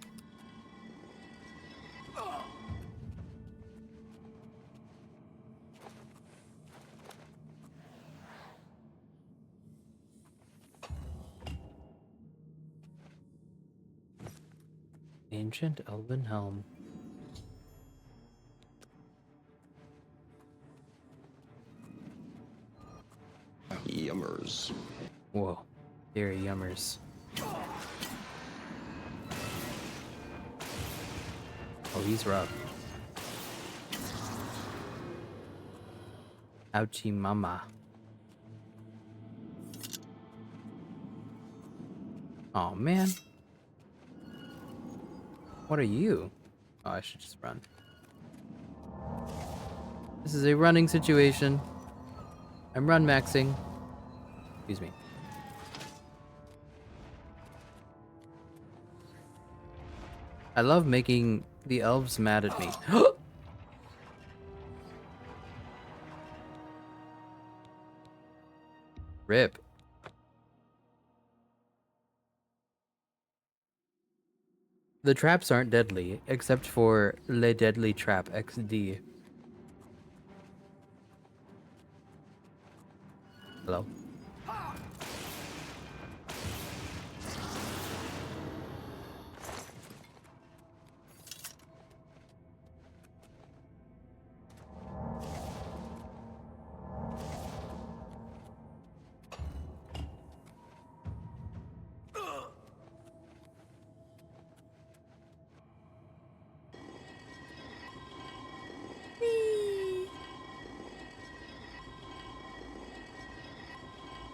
Ancient Elven Helm. Yummers. Whoa. Very yummers. Oh, he's rough. Ouchie mama. Oh man. What are you? Oh, I should just run. This is a running situation. I'm run maxing. Excuse me. I love making the elves mad at me. Rip. The traps aren't deadly, except for Le Deadly Trap XD. Hello?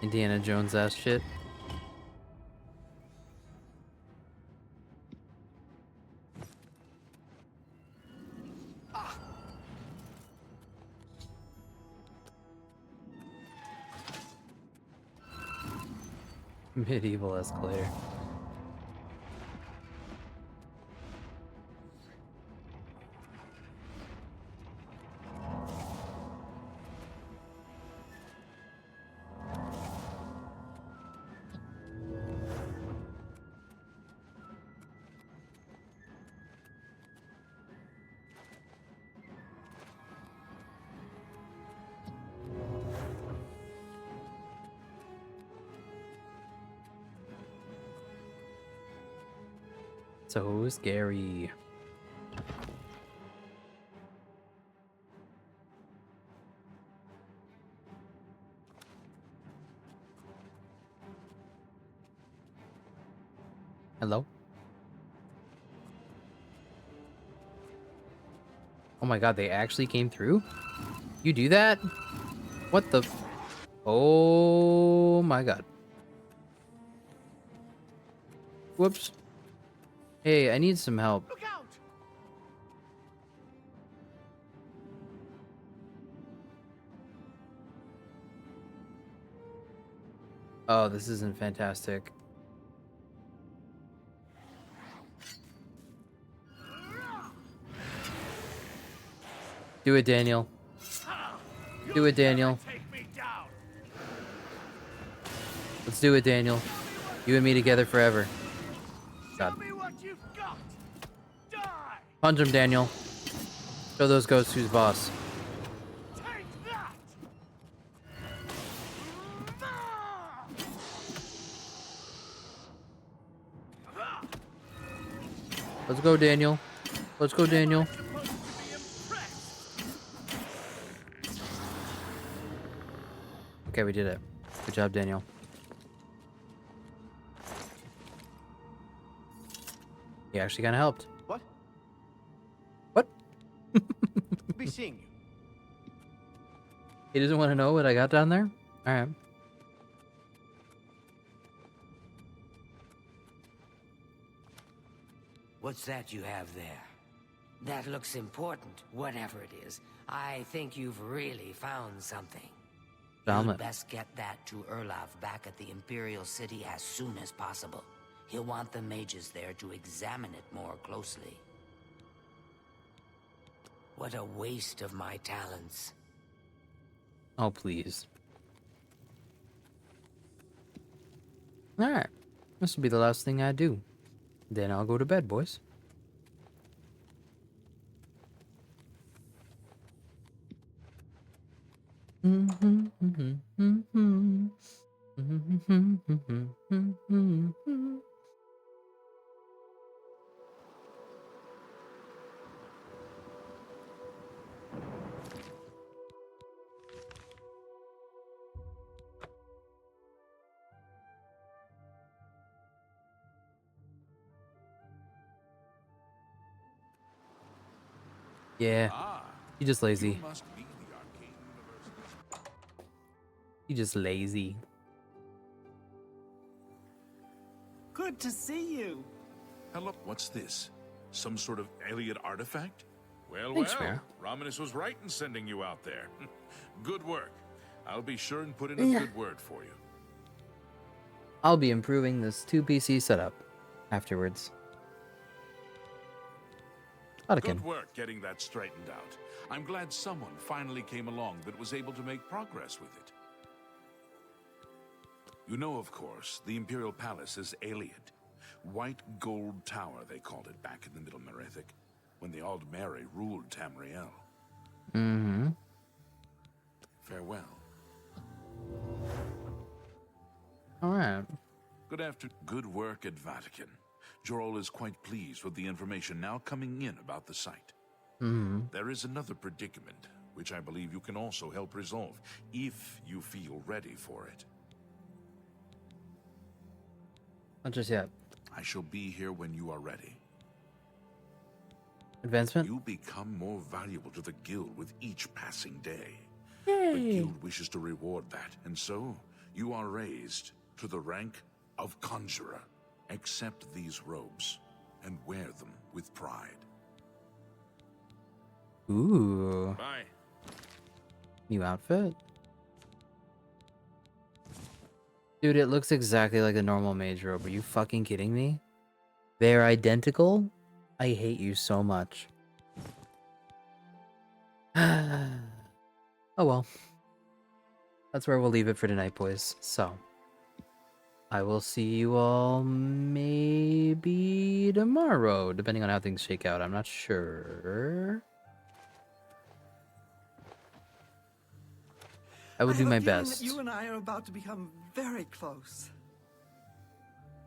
Indiana Jones ass shit. Medieval escalator. So scary. Hello? Oh my god, they actually came through? You do that? What the? Oh my god. Whoops. Hey, I need some help. Look out! Oh, this isn't fantastic. Do it, Daniel. Do it, Daniel. Let's do it, Daniel. You and me together forever. God. Punch him, Daniel. Show those ghosts who's boss. Let's go, Daniel. Let's go, Daniel. Okay, we did it. Good job, Daniel. He actually kind of helped. What? What? Be seeing you. He doesn't want to know what I got down there? Alright. What's that you have there? That looks important, whatever it is. I think you've really found something. You'd best get that to Erlaf back at the Imperial City as soon as possible. He'll want the mages there to examine it more closely. What a waste of my talents. Oh, please. Alright. This will be the last thing I do. Then I'll go to bed, boys. Yeah. You just lazy. You just lazy. Good to see you. Hello, what's this? Some sort of alien artifact? Well, Thanks, Rare. Romanus was right in sending you out there. Good work. I'll be sure and put in a good word for you. I'll be improving this 2PC setup afterwards. Good work getting that straightened out. I'm glad someone finally came along that was able to make progress with it. You know, of course, the Imperial Palace is Iliad. White Gold Tower, they called it back in the Middle Merethic, when the Aldmeri ruled Tamriel. Mm-hmm. Farewell. Alright. Good afternoon. Good work at Vatican. Jorol is quite pleased with the information now coming in about the site. Mm-hmm. There is another predicament, which I believe you can also help resolve, if you feel ready for it. Not just yet. I shall be here when you are ready. Advancement? You become more valuable to the guild with each passing day. Yay. The guild wishes to reward that, and so You are raised to the rank of conjurer. Accept these robes and wear them with pride. Ooh. Bye. New outfit. Dude, it looks exactly like a normal mage robe. Are you fucking kidding me? They're identical? I hate you so much. Oh well. That's where we'll leave it for tonight, boys. So, I will see you all maybe tomorrow, depending on how things shake out. I'm not sure. I will do my best. That you and I are about to become very close.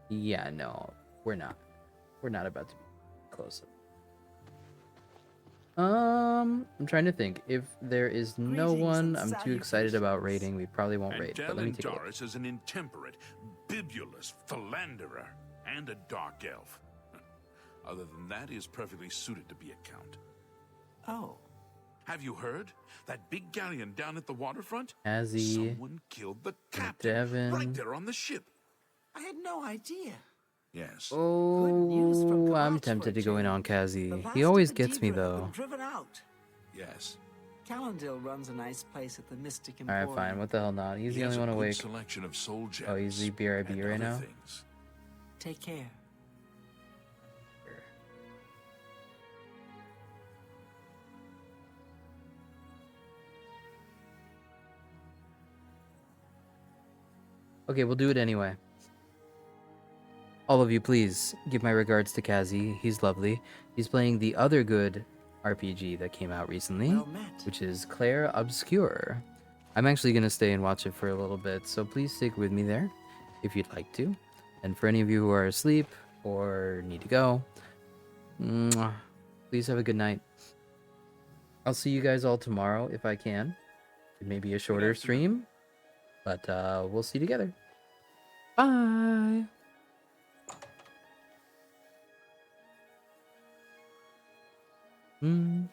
Yeah, no, we're not. We're not about to be close. I'm trying to think. If there is no one I'm too excited about raiding, we probably won't raid. But let me take a look. Doris is an intemperate, bibulous philanderer and a dark elf. Other than that, he is perfectly suited to be a count. Oh. Have you heard? That big galleon down at the waterfront? Azzy, Someone killed the captain right there on the ship. I had no idea. Yes. Oh, I'm tempted to go in on Kazi. He always gets me though. Driven out. Yes. Calendil runs a nice place at the Mystic All Emporium. right, fine. What the hell not? He's He the has only a one good awake. selection of soul gems Oh, he's the BRB and right other now? things. Take care. Okay, we'll do it anyway. All of you, please give my regards to Kazi. He's lovely. He's playing the other good RPG that came out recently, which is Claire Obscure. I'm actually going to stay and watch it for a little bit, so please stick with me there if you'd like to. And for any of you who are asleep or need to go, please have a good night. I'll see you guys all tomorrow if I can. It may be a shorter stream, but we'll see you together. Bye! Hmm.